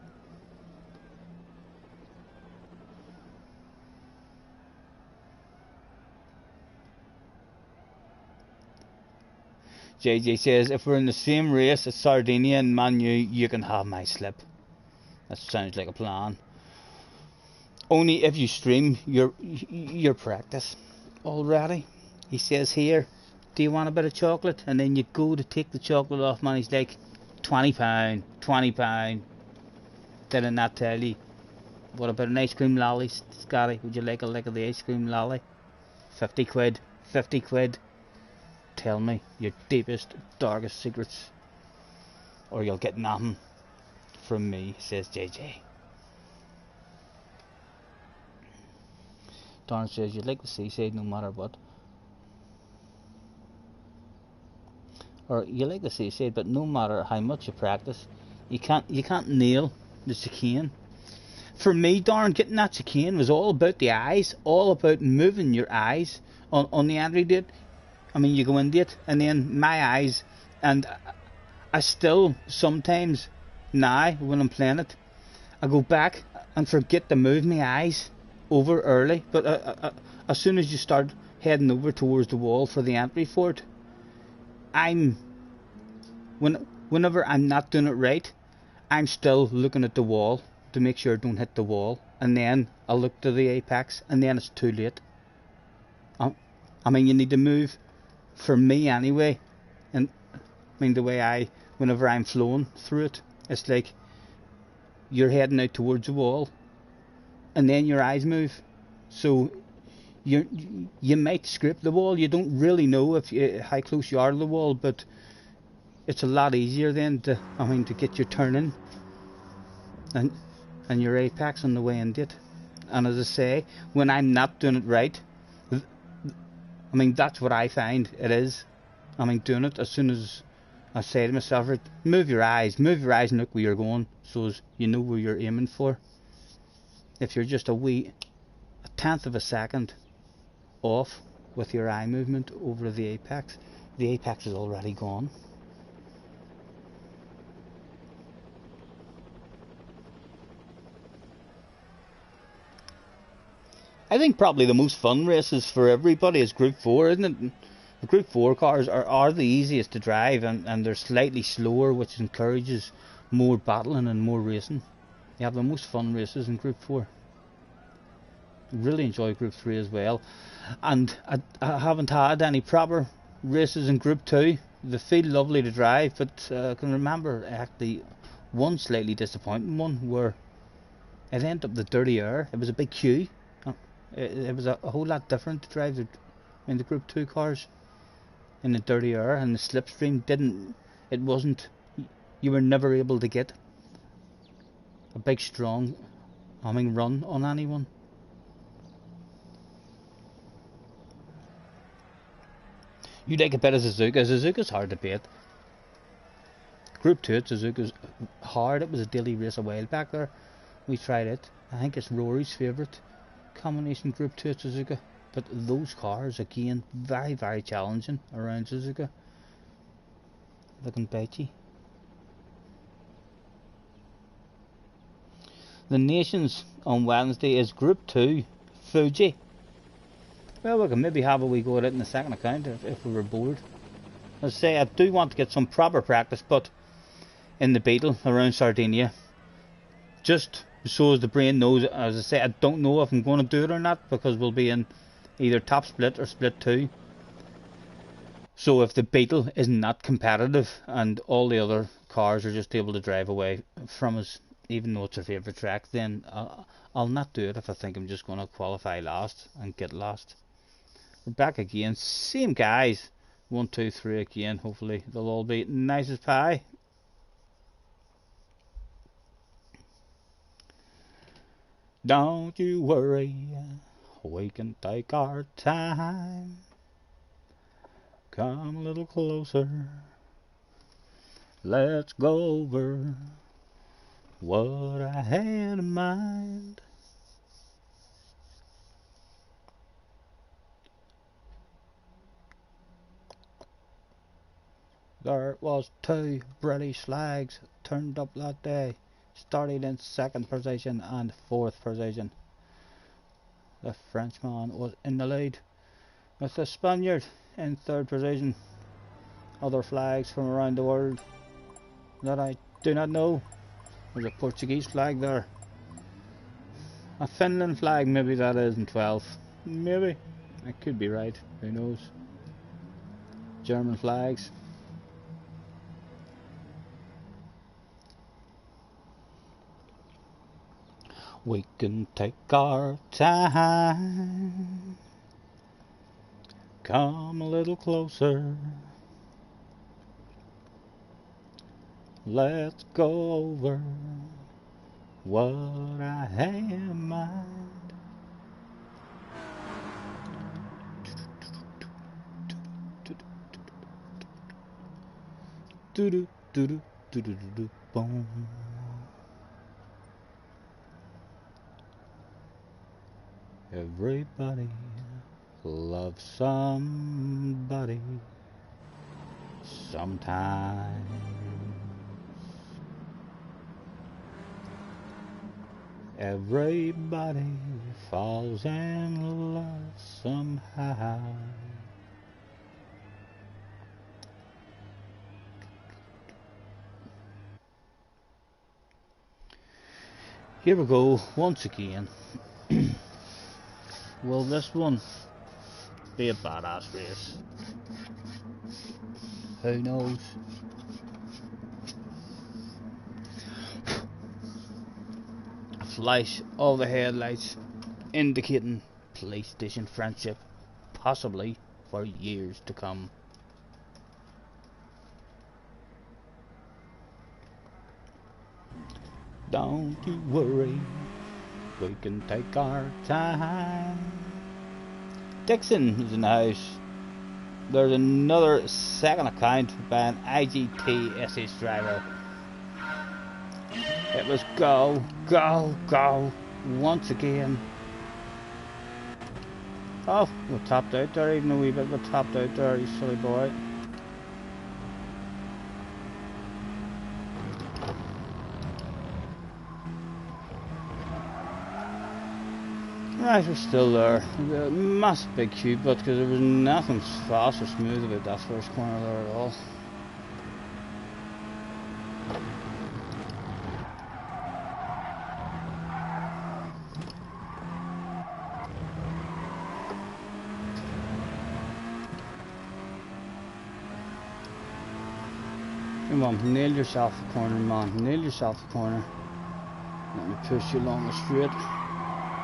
JJ says, if we're in the same race as Sardinia and Manu, you can have my slip. That sounds like a plan. Only if you stream your practice already. He says here, do you want a bit of chocolate? And then you go to take the chocolate off, man. He's like, £20, £20. Did I not tell you? What about an ice cream lolly, Scotty? Would you like a lick of the ice cream lolly? 50 quid, 50 quid. Tell me your deepest, darkest secrets, or you'll get nothing from me, says JJ. Darren says you'd like the seaside no matter what. Or you like the seaside, but no matter how much you practice, you can't nail the chicane. For me, Darren, getting that chicane was all about the eyes, all about moving your eyes on the entry date. I mean, you go into it, and then my eyes, and I still sometimes now when I'm playing it, I go back and forget to move my eyes over early. But as soon as you start heading over towards the wall for the entry for it, whenever I'm not doing it right, I'm still looking at the wall to make sure I don't hit the wall, and then I look to the apex, and then it's too late. I mean, you need to move. For me anyway, and I mean the way whenever I'm flowing through it, it's like you're heading out towards the wall and then your eyes move, so you might scrape the wall. You don't really know how close you are to the wall, but it's a lot easier then to get your turn in and your apex on the way into it. And as I say, when I'm not doing it right, I mean, that's what I find it is. I mean, doing it as soon as I say to myself, move your eyes and look where you're going, so as you know where you're aiming for. If you're just a tenth of a second off with your eye movement over the apex is already gone. I think probably the most fun races for everybody is Group 4, isn't it? The Group 4 cars are the easiest to drive, and they're slightly slower, which encourages more battling and more racing. You have the most fun races in Group 4. Really enjoy Group 3 as well. And I haven't had any proper races in Group 2. They feel lovely to drive, but I can remember actually one slightly disappointing one where it ended up the dirty air. It was a big queue. It was a whole lot different to drive in the Group 2 cars in the dirty air, and the slipstream wasn't, you were never able to get a big strong humming run on anyone. You like a bit of Suzuka. Suzuka's hard to beat. Group 2 at Suzuka's hard. It was a daily race a while back there. We tried it. I think it's Rory's favourite combination, Group 2 at Suzuka. But those cars, again, very, very challenging around Suzuka. Looking bitchy. The Nations on Wednesday is Group 2, Fuji. Well, we can maybe have a wee go at it in the second account if we were bored. As I say, I do want to get some proper practice, but in the Beetle around Sardinia, just so as the brain knows. As I say, I don't know if I'm going to do it or not, because we'll be in either top split or split 2. So if the Beetle is not competitive and all the other cars are just able to drive away from us, even though it's our favourite track, then I'll not do it if I think I'm just going to qualify last and get lost. We're back again, same guys, 1, 2, 3 again. Hopefully they'll all be nice as pie. Don't you worry, we can take our time. Come a little closer, let's go over what I had in mind. There was 2 British flags turned up that day, starting in 2nd position and 4th position. The Frenchman was in the lead, with the Spaniard in 3rd position. Other flags from around the world that I do not know. There's a Portuguese flag there, a Finland flag, maybe that is in 12th, maybe, I could be right, who knows. German flags. We can take our time. Come a little closer. Let's go over what I have in mind. Do do do do do do do boom. Everybody loves somebody sometimes. Everybody falls in love somehow. Here we go once again. Will this one be a badass race? Who knows? Flash of the headlights indicating police station friendship, possibly for years to come. Don't you worry, we can take our time. Dixon is in the house. There's another second account by an IGT SH driver. It was go, go, go once again. Oh, we topped out there, even a wee bit. We topped out there, you silly boy. Right, we're still there. A massive big queue, but because there was nothing fast or smooth about that first corner there at all. Come on, nail yourself a corner, man. Nail yourself a corner. Let me push you along the straight.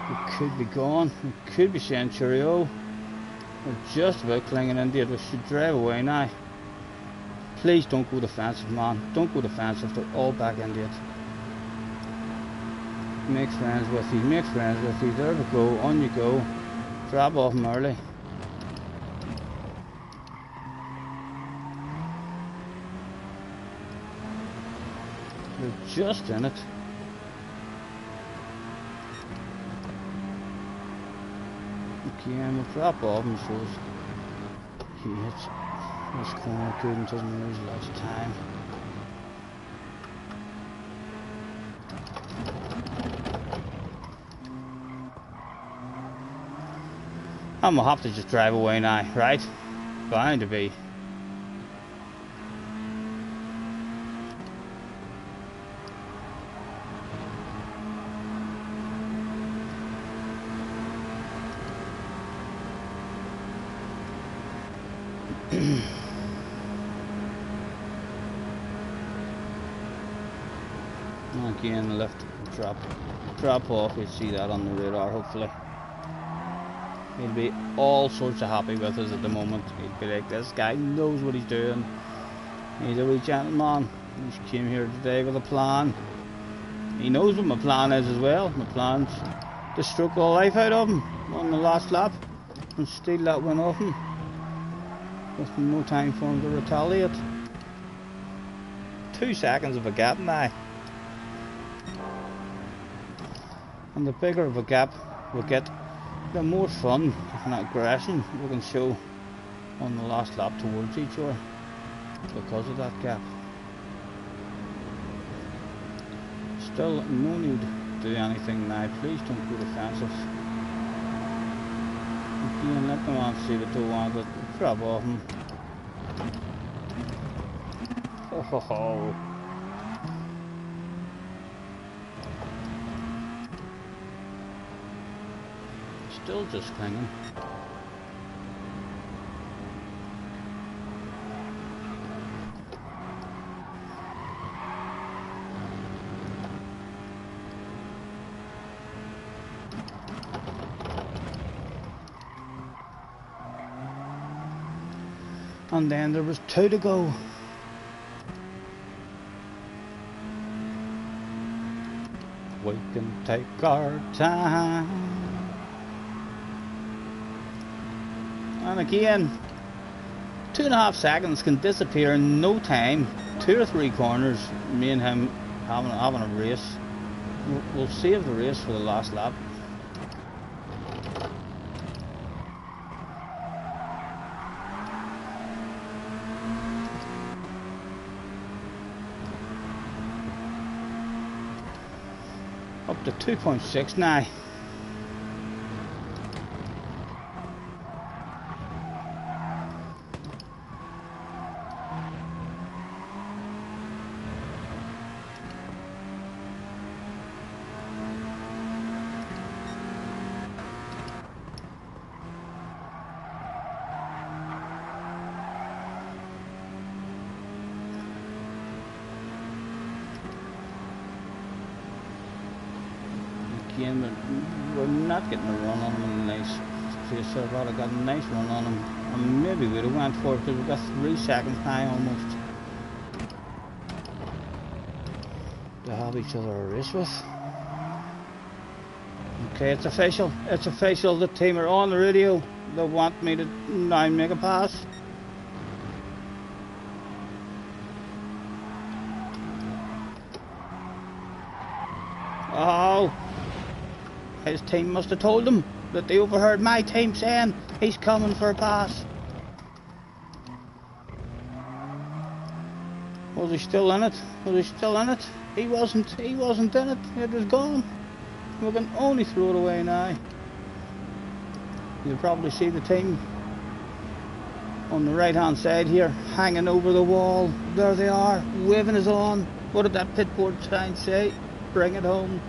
We could be gone. We could be saying cheerio. We're just about clinging into it. We should drive away now. Please don't go defensive, man. Don't go defensive. They're all back into it. Make friends with you. Make friends with you. There we go. On you go. Drop off them early. They're just in it. Okay, and we'll drop off him so he hits this corner good and doesn't lose lots of time. I'm gonna have to just drive away now, right? Bound to be. Again, left drop off. You'll see that on the radar. Hopefully, he'll be all sorts of happy with us at the moment. He'll be like, "This guy knows what he's doing. He's a wee gentleman. He came here today with a plan. He knows what my plan is as well. My plan's to stroke the life out of him on the last lap and steal that win off him. With no time for him to retaliate. 2 seconds of a gap now." And the bigger of a gap we get, the more fun and aggression we can show on the last lap towards each other because of that gap. Still no need to do anything now. Please don't go defensive. Again, let them on see what they want, but drop off him. Ho ho ho. Still just clinging. And then there was 2 to go. We can take our time. And again, 2.5 seconds can disappear in no time. 2 or 3 corners, me and him having a race. We'll save the race for the last lap. Up to 2.6 now. Again, we're not getting a run on him in a nice place. I'd rather got a nice run on him, and maybe we'd have went for it because we got 3 seconds high almost to have each other a race with. Okay, it's official. It's official. The team are on the radio. They want me to now make a pass. Oh. His team must have told him that they overheard my team saying he's coming for a pass. Was he still in it? Was he still in it? He wasn't in it. It was gone. We can only throw it away now. You'll probably see the team on the right hand side here, hanging over the wall. There they are, waving us on. What did that pit board sign say? Bring it home.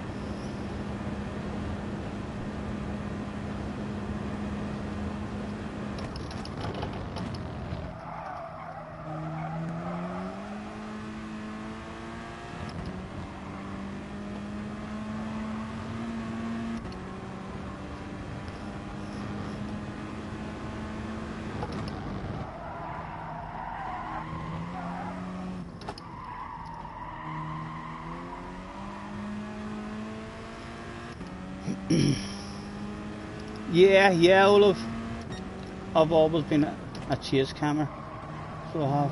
Yeah, Olaf. I've always been a chase cammer, so I have.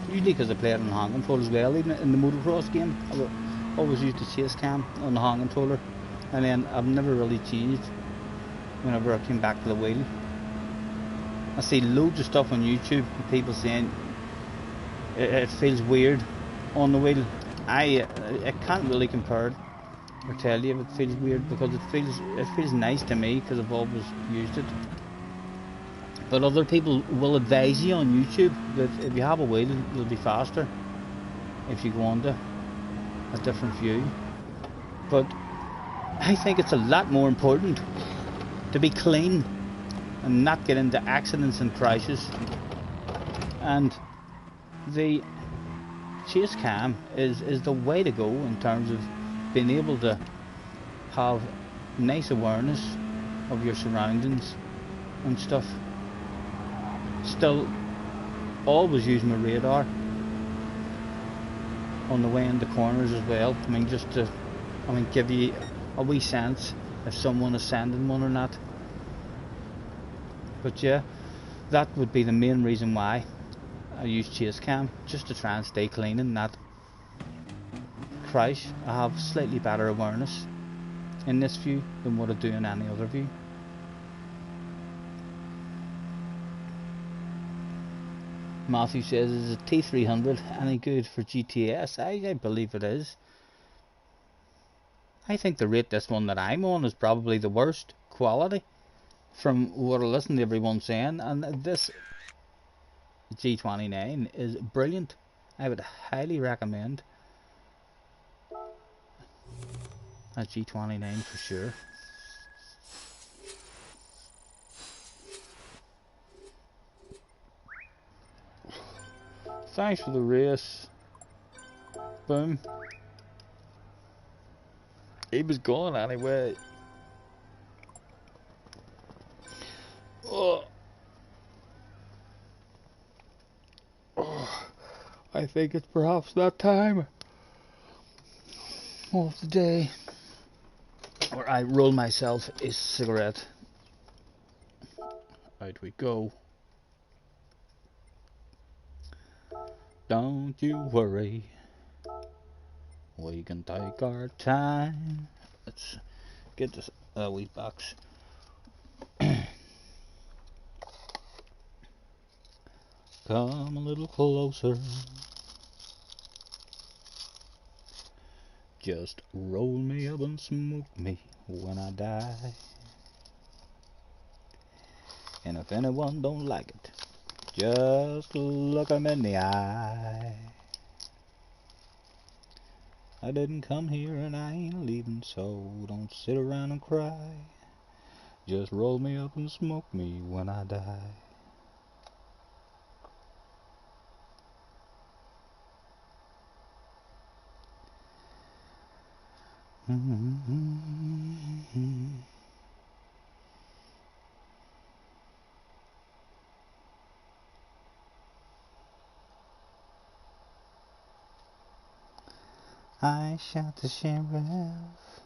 Usually because I play it on the hand control as well, even in the motocross game. Always used the chase cam on the hand controller, and then I've never really changed whenever I came back to the wheel. I see loads of stuff on YouTube, people saying it feels weird on the wheel. I can't really compare it or tell you if it feels weird, because it feels nice to me because I've always used it. But other people will advise you on YouTube that if you have a wheel, you'll be faster if you go onto a different view. But I think it's a lot more important to be clean and not get into accidents and crashes. And the chase cam is the way to go in terms of being able to have nice awareness of your surroundings and stuff. Still always use my radar on the way into corners as well. I mean, just to give you a wee sense if someone is sending one or not. But yeah, that would be the main reason why I use chase cam, just to try and stay clean and not crash. I have slightly better awareness in this view than what I do in any other view. Matthew says, is a T300 any good for GTS? I believe it is. I think the rate this one that I'm on is probably the worst quality from what I listen to everyone saying, and this G29 is brilliant. I would highly recommend a G29 for sure. Thanks for the race. Boom. He was gone anyway. Oh. I think it's perhaps that time of the day where I roll myself a cigarette. Out we go. Don't you worry, we can take our time. Let's get this wee box. Come a little closer. Just roll me up and smoke me when I die. And if anyone don't like it, just look 'em in the eye. I didn't come here and I ain't leaving, so don't sit around and cry. Just roll me up and smoke me when I die. I shot the sheriff,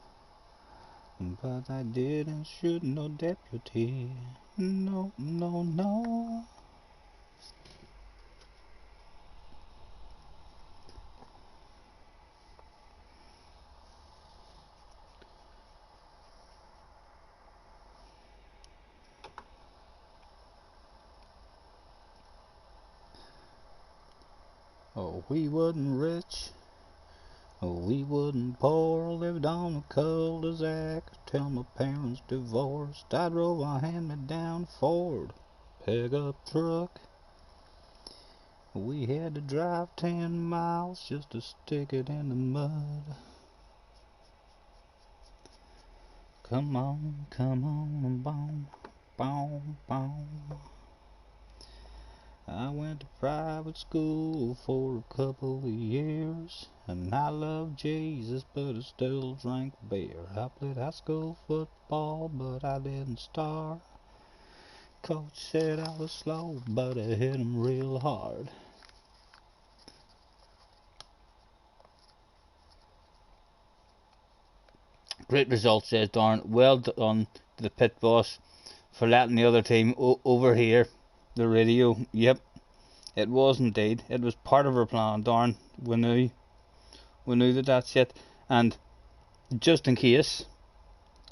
but I didn't shoot no deputy. No, no, no. Oh, we wasn't rich. Oh, we wasn't poor. Lived on a cul-de-sac till my parents divorced. I drove a hand-me-down Ford pickup truck. We had to drive 10 miles just to stick it in the mud. Come on, boom, boom, boom. I went to private school for a couple of years, and I loved Jesus, but I still drank beer. I played high school football, but I didn't star. Coach said I was slow, but I hit him real hard. Great result, says Darren. Well done to the pit boss for letting the other team overhear the radio. Yep, it was indeed. It was part of our plan, Darren. We knew that that's it. And just in case,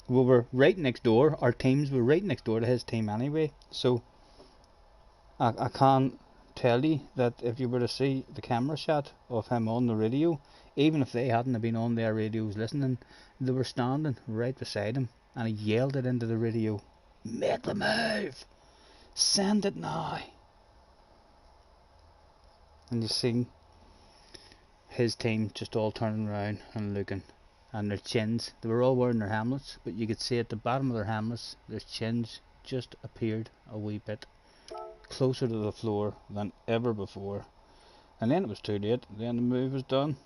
we were right next door. Our teams were right next door to his team anyway. So I can't tell you that if you were to see the camera shot of him on the radio, even if they hadn't been on their radios listening, they were standing right beside him, and he yelled it into the radio, "Make the move! Send it now!" And you see his team just all turning around and looking, and their chins, they were all wearing their helmets, but you could see at the bottom of their helmets, their chins just appeared a wee bit closer to the floor than ever before. And then it was too late. Then the move was done.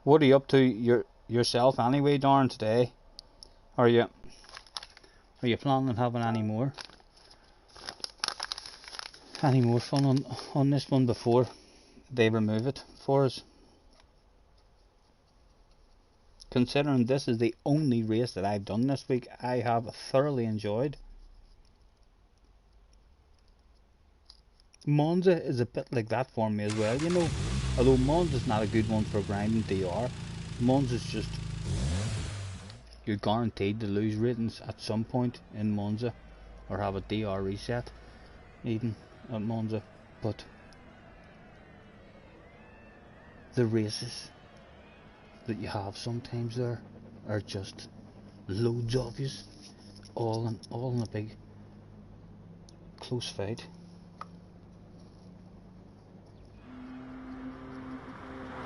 What are you up to yourself anyway, Darren, today? Are you planning on having any more fun on this one before they remove it for us? Considering this is the only race that I've done this week, I have thoroughly enjoyed. Monza is a bit like that for me as well, you know. Although Monza's not a good one for grinding DR, Monza's just, you're guaranteed to lose ratings at some point in Monza, or have a DR reset even at Monza. But the races that you have sometimes there are just loads of yous, all in a big close fight.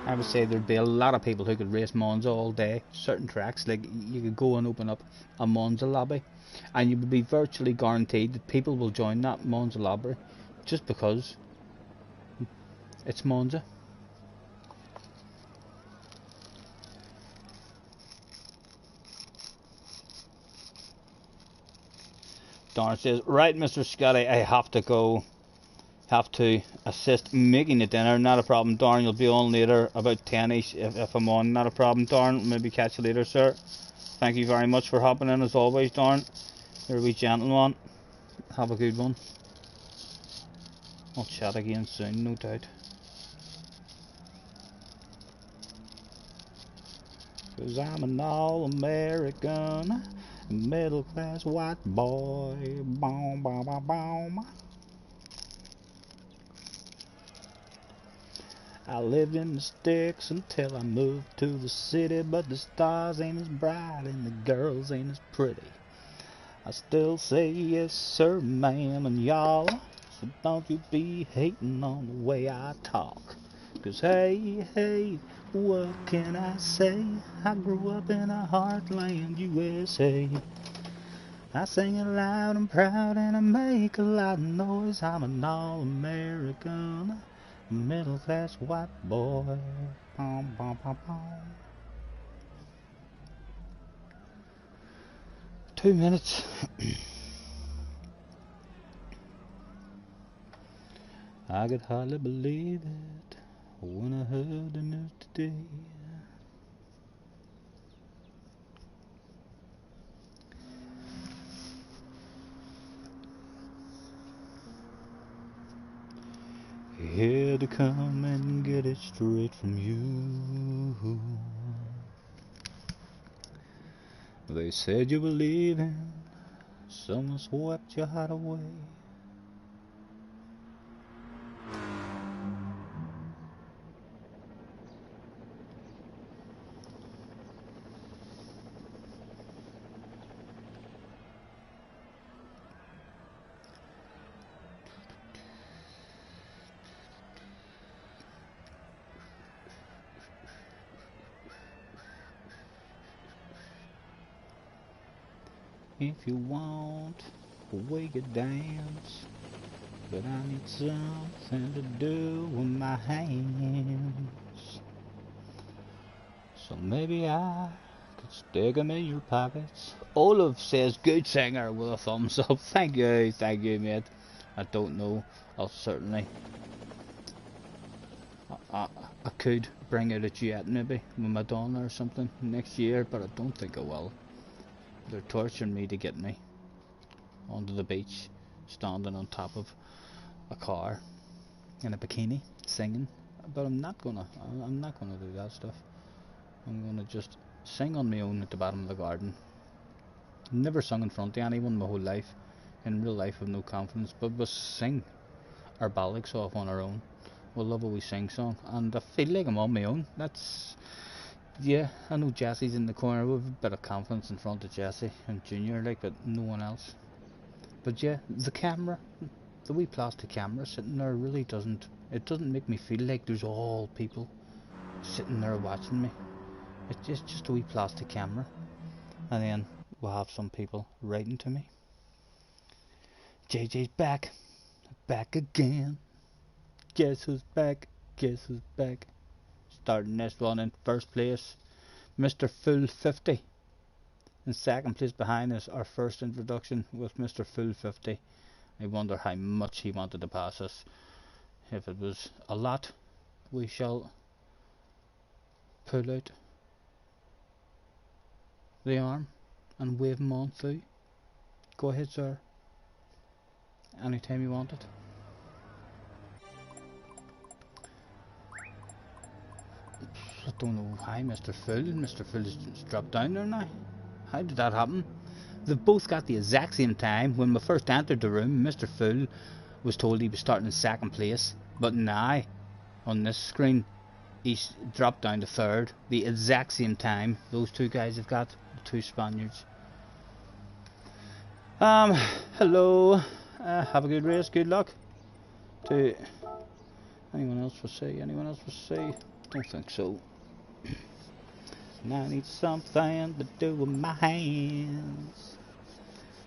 I would say there'd be a lot of people who could race Monza all day. Certain tracks, like you could go and open up a Monza lobby, and you would be virtually guaranteed that people will join that Monza lobby just because it's Monza. Darren says, right, Mr. Scotty, I have to go. Have to assist making the dinner. Not a problem, Darren. You'll be on later about 10ish if I'm on. Not a problem, Darren. Maybe catch you later, sir. Thank you very much for hopping in as always, Darren. You're a wee gentleman. Have a good one. I'll chat again soon, no doubt. 'Cause I'm an all-American, middle-class white boy. Boom, boom, boom, boom. I lived in the sticks until I moved to the city, but the stars ain't as bright and the girls ain't as pretty. I still say yes sir ma'am and y'all, so don't you be hating on the way I talk. 'Cause hey, hey, what can I say? I grew up in a heartland USA. I sing it loud and proud and I make a lot of noise. I'm an all-American, middle-class white boy. Bom, bom, bom, bom. 2 minutes. I could hardly believe it when I heard the news today. Here to come and get it straight from you. They said you were leaving, someone swept your heart away. If you want, we could dance, but I need something to do with my hands. So maybe I could stick 'em in your pockets. Olaf says, good singer, with a thumbs up. Thank you, mate. I don't know. I could bring out a duet maybe with Madonna or something next year, but I don't think I will. They're torturing me to get me onto the beach, standing on top of a car in a bikini, singing. But I'm not gonna do that stuff. I'm gonna just sing on my own at the bottom of the garden. Never sung in front of anyone my whole life. In real life, I've no confidence, but we'll sing our ballads off on our own. We'll love a wee sing song, and I feel like I'm on my own. That's, yeah, I know Jesse's in the corner with a bit of confidence in front of Jesse and Junior, like, but no one else. But yeah, the camera, the wee plastic camera sitting there really doesn't make me feel like there's all people sitting there watching me. It's just a wee plastic camera, and then we'll have some people writing to me. JJ's back again. Guess who's back? Guess who's back? Starting this one in first place, Mr. Full 50. In second place behind us, our first introduction with Mr. Full 50. I wonder how much he wanted to pass us. If it was a lot, we shall pull out the arm and wave him on through. Go ahead, sir. Anytime you want it. I don't know why Mr. Full's dropped down there now. How did that happen? They've both got the exact same time. When we first entered the room, Mr. Full was told he was starting in second place, but now on this screen he's dropped down to third. The exact same time those two guys have got, the two Spaniards. Hello. Have a good race. Good luck. To anyone else for say? Anyone else for say? Don't think so. Now I need something to do with my hands,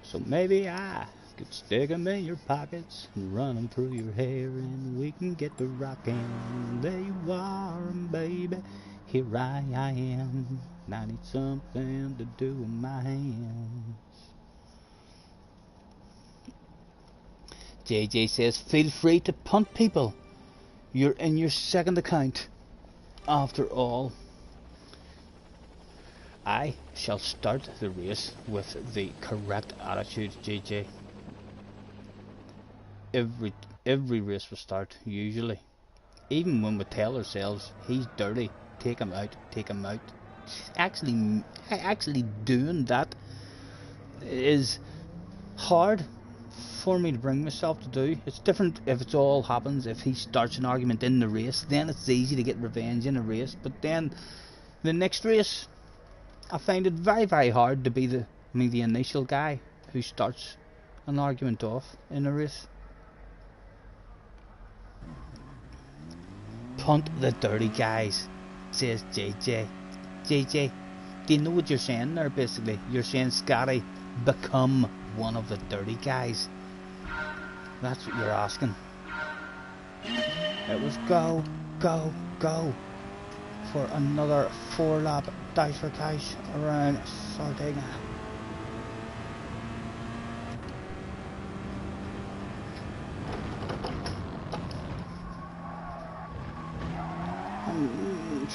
so maybe I could stick 'em in your pockets and run 'em through your hair, and we can get to rockin'. There you are, baby, here I am. Now I need something to do with my hands. JJ says, feel free to punt, people. You're in your second account. After all, I shall start the race with the correct attitude, JJ. Every race we start, usually. Even when we tell ourselves, he's dirty, take him out, take him out. Actually doing that is hard for me to bring myself to do. It's different if it all happens. If he starts an argument in the race, then it's easy to get revenge in a race. But then the next race, I find it very, very hard to be the initial guy who starts an argument off in a race. Punt the dirty guys, says JJ. JJ, do you know what you're saying there? Basically, you're saying, Scotty, become one of the dirty guys. That's what you're asking. It was go, go, go for another 4-lap dice for cash around Sardinia.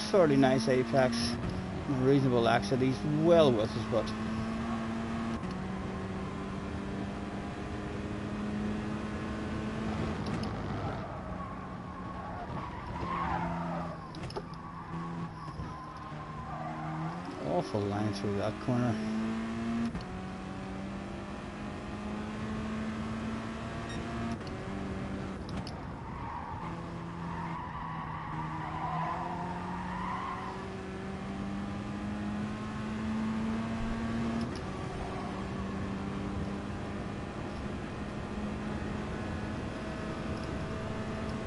Fairly nice apex, reasonable exit. He's well with his butt. Awful line through that corner.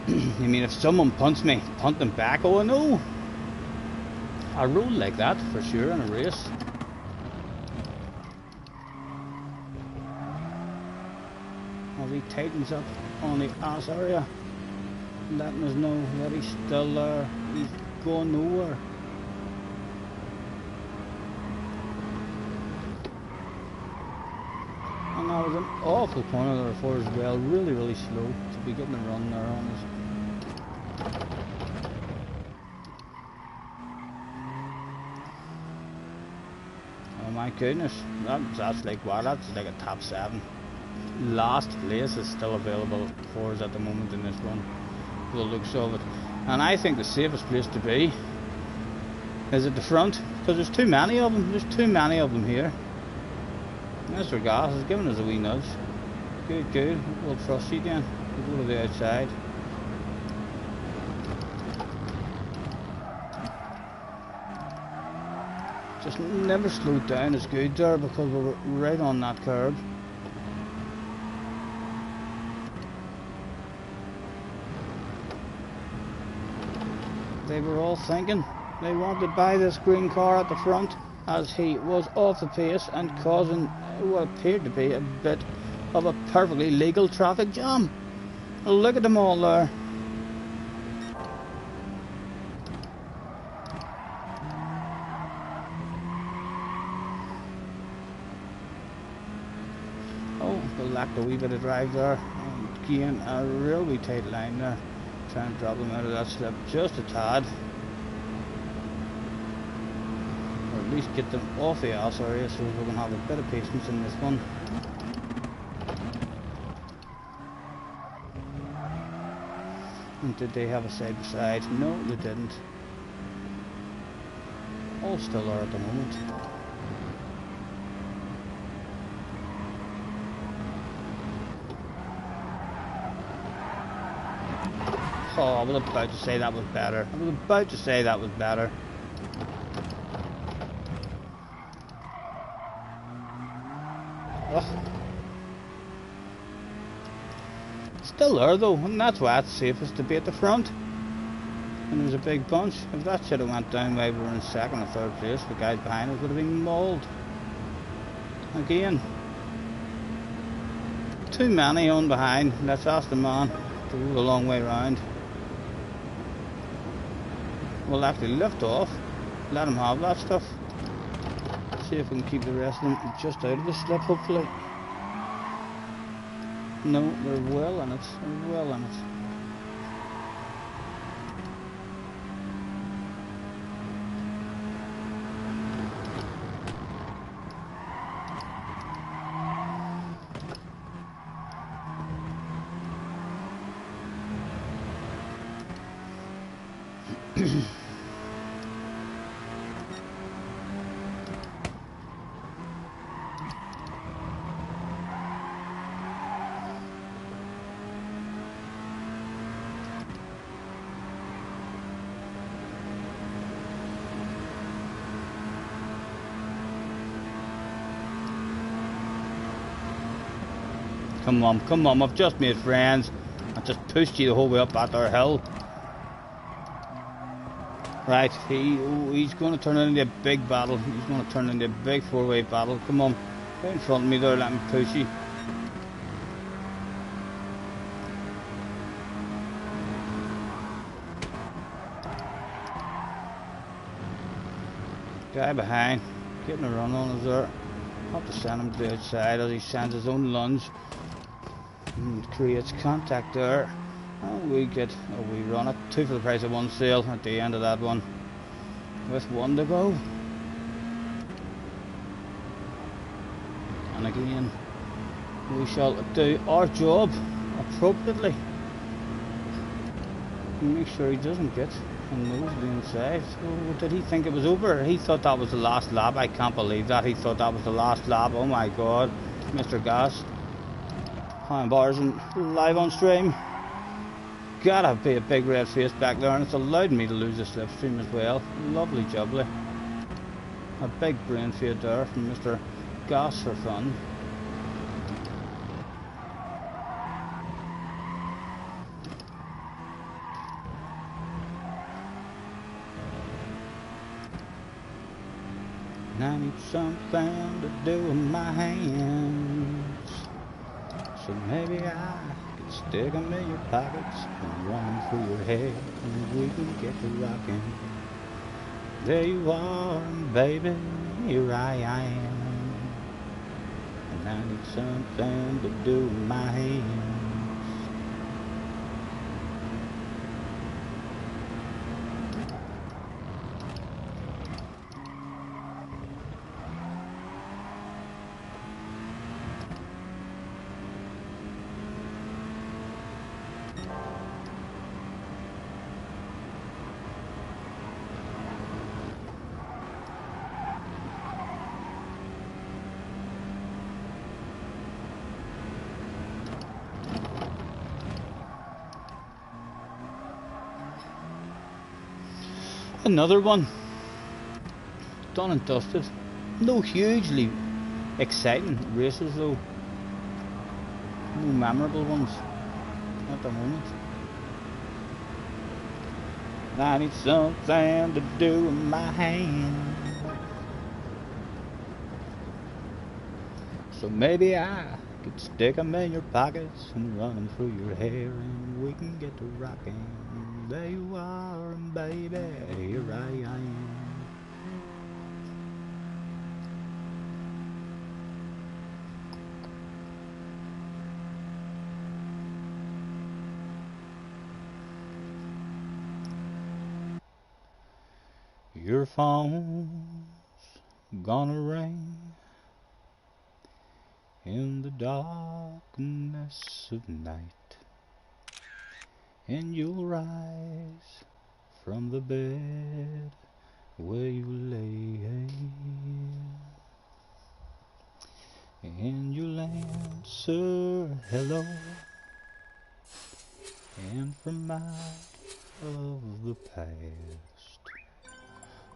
I mean, if someone punts me, punt them back. Oh no! I roll like that for sure in a race. As he tightens up on the ass area, letting us know that he's still there. He's going nowhere. And that was an awful corner there for as well. Really, really slow to be getting a run there on us. goodness, that's like wow, that's like a top 7. Last place is still available for us at the moment in this one, for the looks of it. And I think the safest place to be is at the front, because there's too many of them. There's too many of them here. Mr. Goss is giving us a wee nudge. Good, good. We'll trust you then. We'll go to the outside. Just never slowed down is good there, because we were right on that curb. They were all thinking they wanted to buy this green car at the front, as he was off the pace and causing what appeared to be a bit of a perfectly legal traffic jam. Look at them all there. Oh, they lacked a wee bit of drive there. And again, a real wee tight line there. Try and drop them out of that slip just a tad. Or at least get them off the ass area so we can have a bit of patience in this one. And did they have a side by side? No, they didn't. All still are at the moment. Oh, I was about to say that was better. I was about to say that was better. Ugh. Still there though, and that's why it's safest to be at the front. And there's a big bunch. If that should have went down while we were in 2nd or 3rd place, the guys behind us would have been mauled. Again. Too many on behind. Let's ask the man to go a long way round. We'll actually lift off, let him have that stuff. See if we can keep the rest of them just out of the slip, hopefully. No, they're well in it. They're well in it. Come on, I've just made friends. I just pushed you the whole way up that there hill. Right, he's going to turn it into a big battle. He's going to turn it into a big 4-way battle. Come on, get in front of me there, let me push you. Guy behind, getting a run on us there. Have to send him to the outside as he sends his own lunge. And creates contact there, and we get a wee run at 2 for the price of 1 sale at the end of that one, with 1 to go. And again, we shall do our job appropriately. Make sure he doesn't get a nose to the inside. Oh, did he think it was over? He thought that was the last lap. I can't believe that. He thought that was the last lap. Oh my god, Mr. Gas. Handbars and live on stream. Gotta be a big red face back there, and it's allowed me to lose the slipstream as well. Lovely jubbly. A big brain fade there from Mr. Goss for fun. And I need something to do with my hands. So maybe I could stick them in your pockets and run through your head, and we can get to rocking. There you are, baby, here I am. And I need something to do with my hands. Another one, done and dusted. No hugely exciting races though, no memorable ones at the moment. I need something to do with my hands, so maybe I could stick 'em in your pockets and run 'em through your hair, and we can get to rocking. There you are, and baby, here I am. Your phone's gonna ring in the darkness of night, and you'll rise from the bed where you lay, and you'll answer hello, and from out of the past,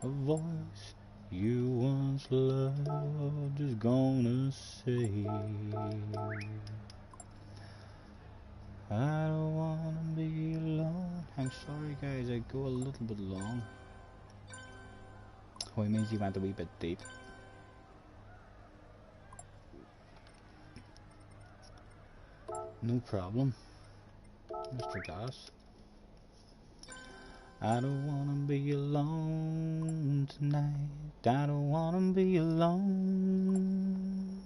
a voice you once loved is gonna say, I don't wanna be alone. I'm sorry guys, I go a little bit long. Oh, it means you went a wee bit deep. No problem, Mr. Goss. I don't wanna be alone tonight. I don't wanna be alone.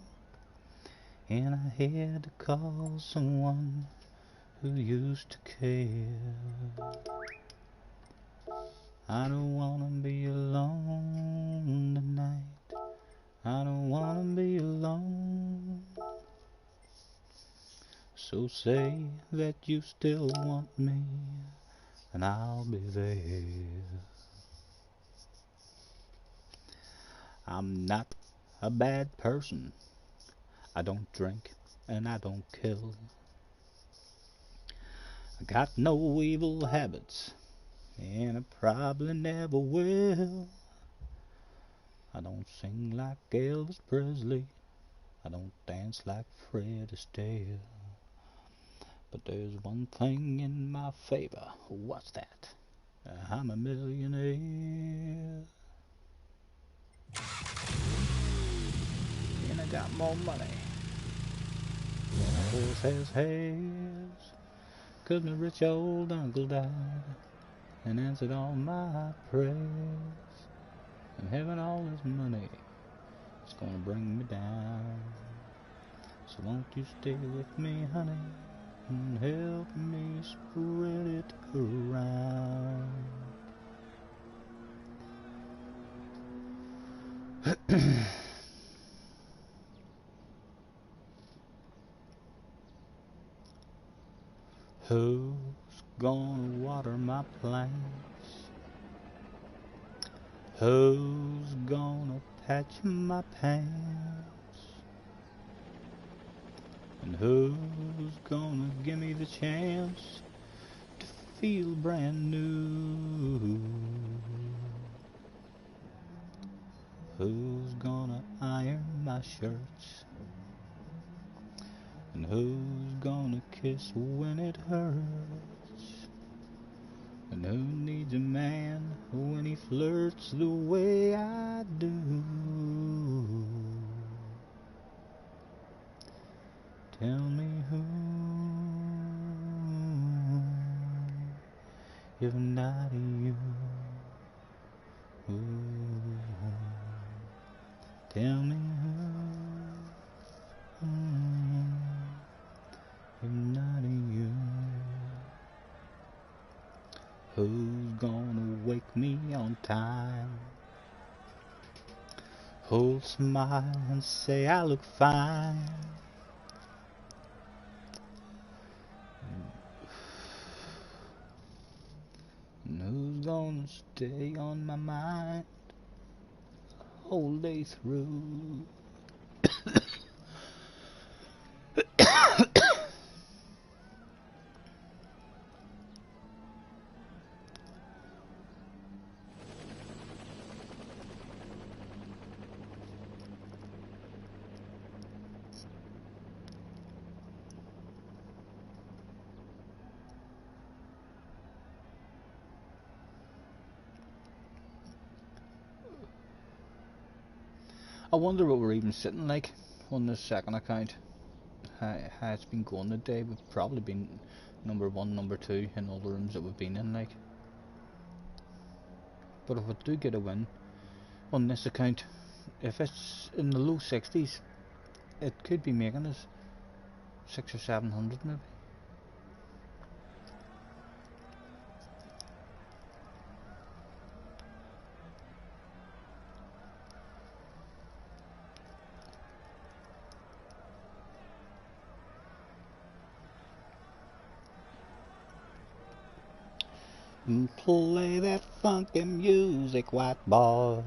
And I had to call someone who used to care. I don't wanna be alone tonight. I don't wanna be alone. So say that you still want me, and I'll be there. I'm not a bad person. I don't drink and I don't kill. I got no evil habits, and I probably never will. I don't sing like Elvis Presley. I don't dance like Fred Astaire. But there's one thing in my favor. What's that? I'm a millionaire. And I got more money than a horse has hairs. 'Cause my rich old uncle died and answered all my prayers. And having all this money is gonna bring me down. So won't you stay with me, honey, and help me spread it around. Who's gonna water my plants? Who's gonna patch my pants? And who's gonna give me the chance to feel brand new? Who's gonna iron my shirts? And who's gonna kiss when it hurts? And who needs a man when he flirts the way I do? Tell me who, if not you. Ooh. Tell me who, if not you. Who's gonna wake me on time? Who'll smile and say I look fine? And who's gonna stay on my mind the whole day through? I wonder what we're even sitting like on this second account. How it's been going today. We've probably been number 1, number 2 in all the rooms that we've been in, like. But if we do get a win on this account, if it's in the low 60s, it could be making us 600 or 700 maybe. Play that funky music, white boy.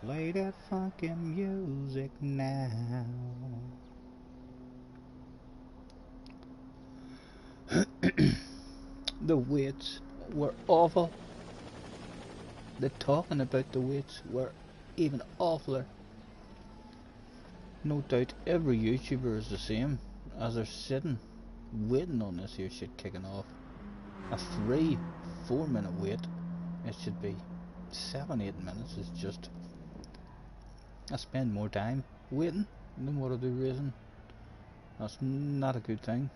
Play that funky music now. The weights were awful. The talking about the weights were even awfuler. No doubt every YouTuber is the same, as they're sitting waiting on this here shit kicking off. A 3-4 minute wait. It should be 7-8 minutes. Is just, I spend more time waiting than what I do racing. That's not a good thing.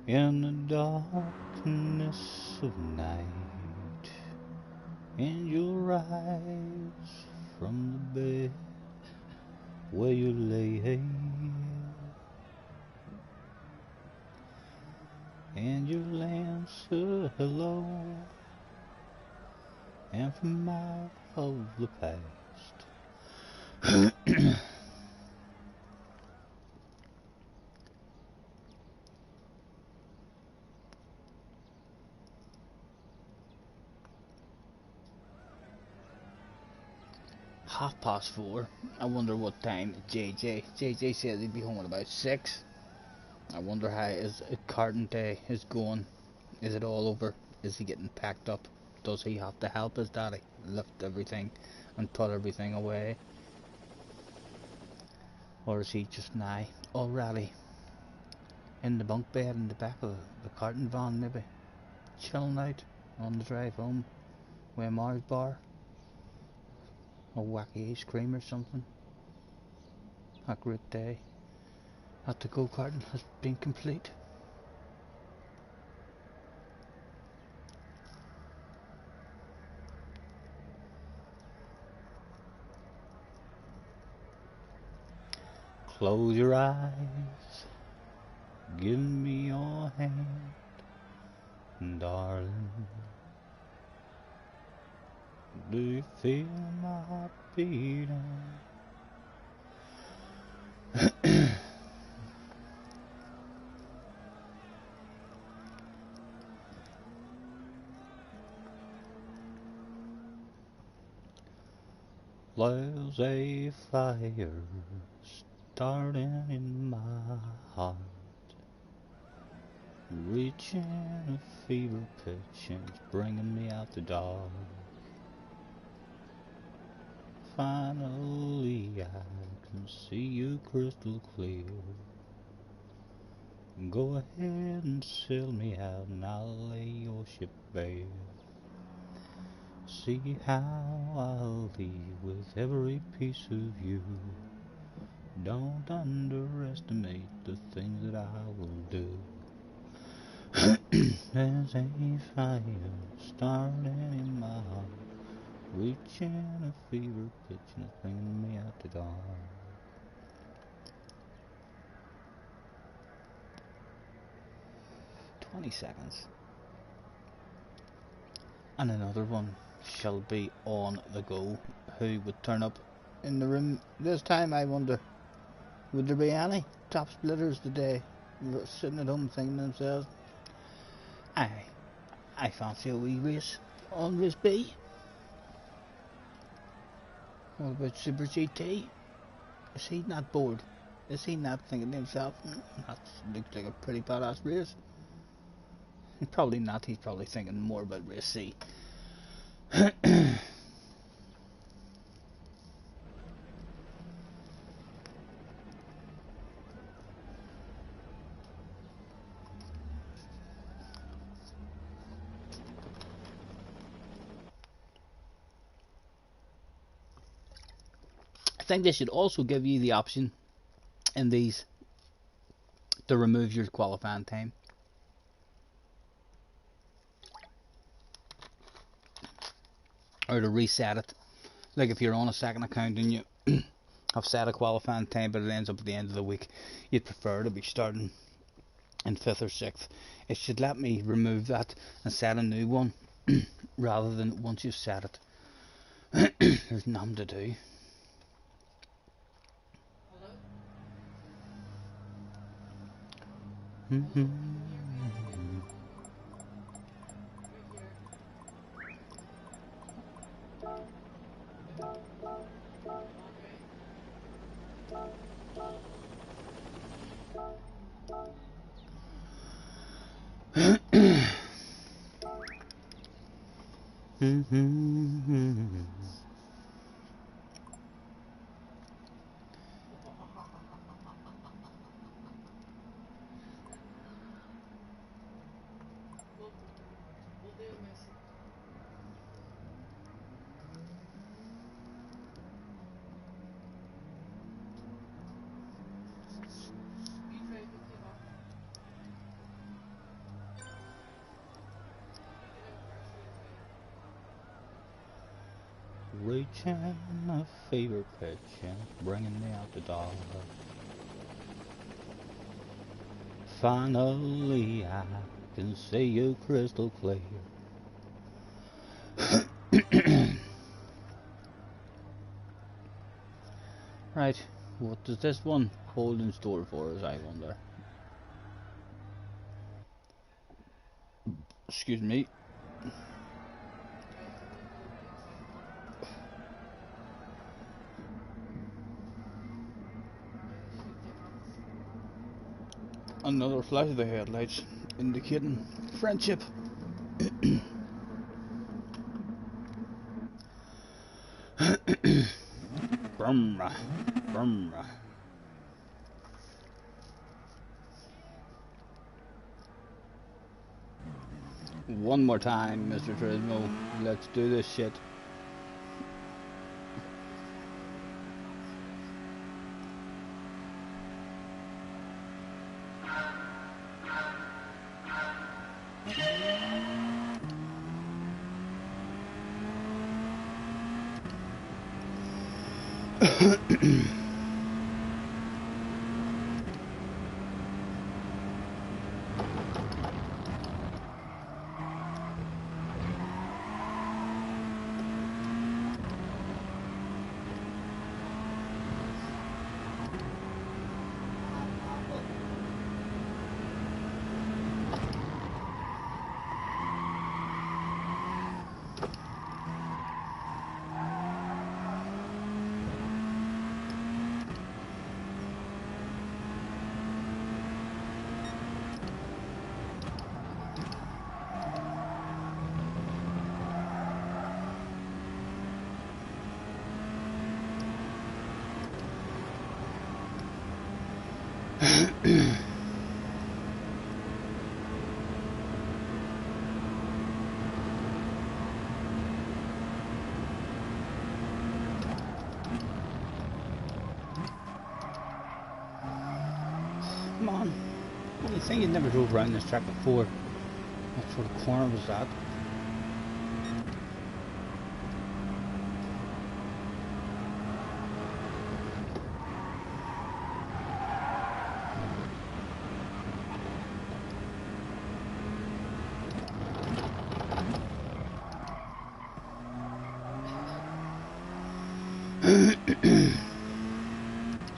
In the darkness of night, and you'll rise from the bed where you lay, and you'll answer hello, and from out of the past (4:30). I wonder what time JJ said he'd be home at about 6. I wonder how his karting day is going. Is it all over? Is he getting packed up? Does he have to help his daddy lift everything and put everything away? Or is he just now already in the bunk bed in the back of the karting van, maybe chilling out on the drive home with a Mars bar, a wacky ice cream or something? A great day at the go-karting has been complete. Close your eyes, give me your hand, darling. Do you feel my heart beating? There's a fire starting in my heart, reaching a fever pitch and it's bringing me out the dark. Finally I can see you crystal clear. Go ahead and sell me out and I'll lay your ship bare. See how I'll leave with every piece of you. Don't underestimate the things that I will do. There's a fire starting in my heart, reaching a fever pitch and it's bringing me out the dark. "20 seconds. And another one shall be on the go. Who would turn up in the room this time, I wonder? Would there be any top splitters today sitting at home thinking to themselves, I fancy a wee race on race B? What about Super GT? Is he not bored? Is he not thinking to himself, that looks like a pretty badass race? Probably not. He's probably thinking more about race C. I think they should also give you the option in these to remove your qualifying time. Or to reset it. Like if you're on a second account and you have set a qualifying time but it ends up at the end of the week, you'd prefer to be starting in 5th or 6th. It should let me remove that and set a new one rather than once you've set it. There's nothing to do. Hello? Mm-hmm. We'll do a message. You try to give up. Reaching a fever pitch and bringing me out the door. Finally I can see you crystal clear. Right, what does this one hold in store for us, I wonder? Excuse me. Another flash of the headlights indicating friendship. Brum, brum. One more time, Mr. Turismo. Let's do this shit. Come on. You think you'd never drove around this track before? What sort of corner was that?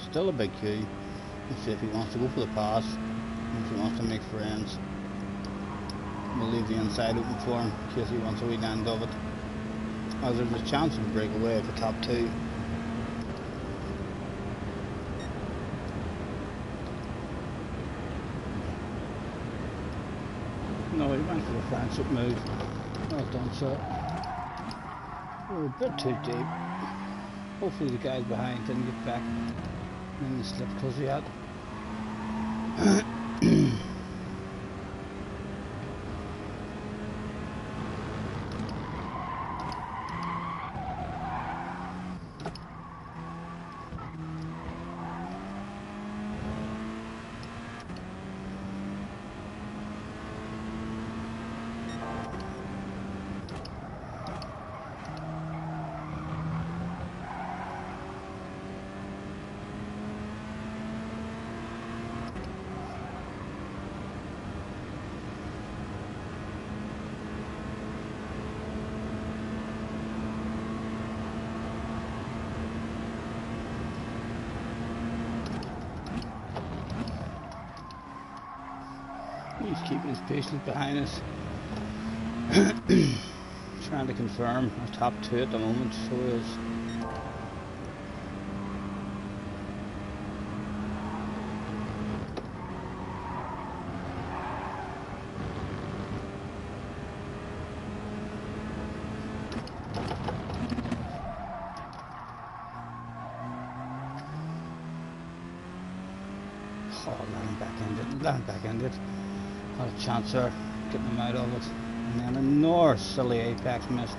Still a big queue. Let's see if he wants to go for the pass, if he wants to make friends. We'll leave the inside open for him in case he wants a wee land of it. As there's a chance of a breakaway at the top two. No, he might for the friendship move. Well done, sir. We're a bit too deep. Hopefully the guys behind didn't get back in the slip close yet. He's keeping his patience behind us. Trying to confirm our top two at the moment, so is. Oh, land back ended. Had a chance there, getting him out of it. And then another silly apex missed.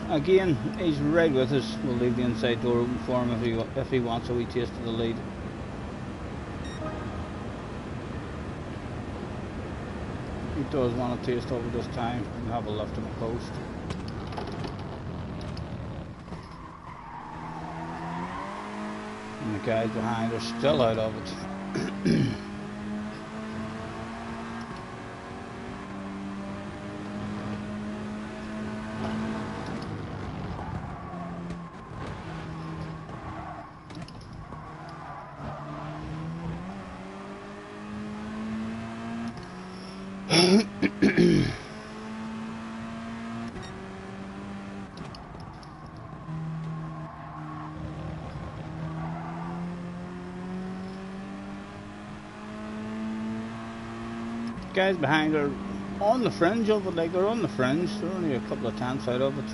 Again, he's right with us. We'll leave the inside door open for him if he wants a wee taste of the lead. He does want a taste of it this time. We'll have a left him a post. And the guys behind are still out of it. Guys behind are on the fringe of it, like they're on the fringe. They're only a couple of tenths out of it.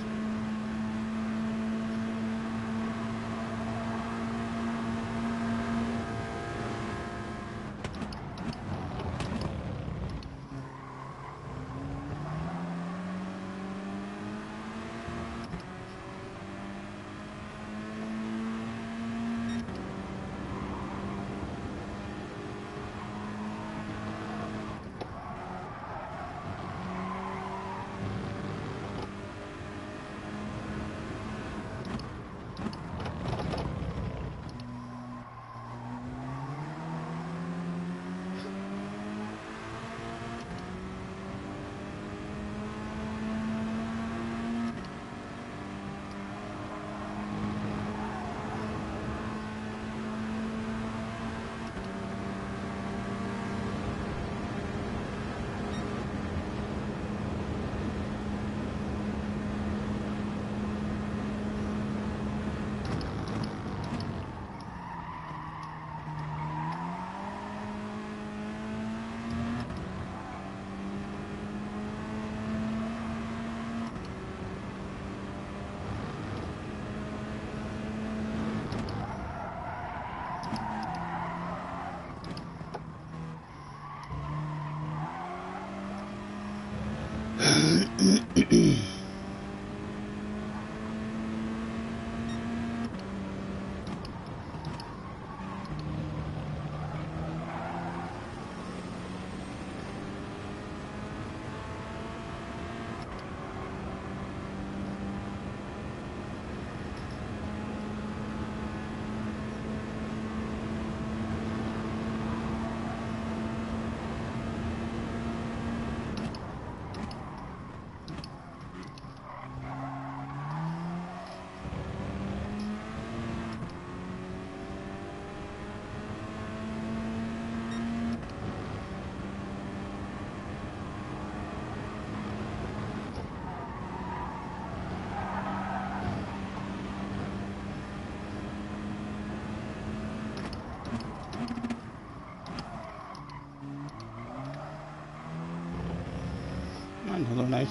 Another nice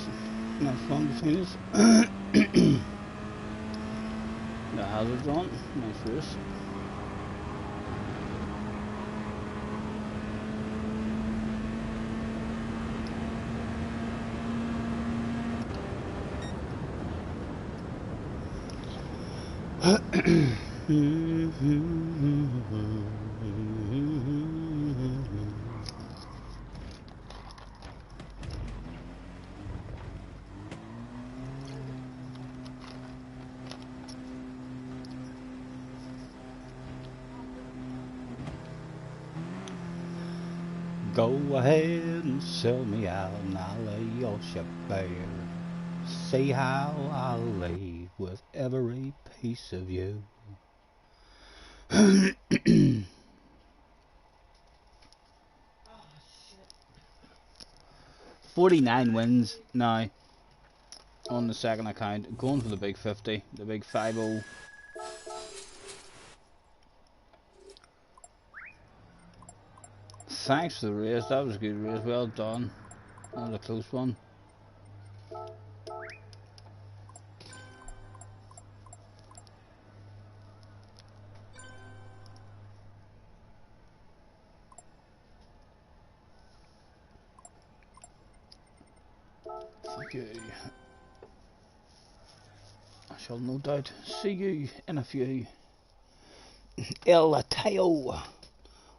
one between us. The hazards on, nice race. Go ahead and sell me out and I'll lay your ship bare. See how I'll leave with every piece of you. 49 wins now on the second account. Going for the big 50, the big 50. Thanks for the race, that was a good race, well done. That was a close one. Thank you. I shall no doubt see you in a few. El Thow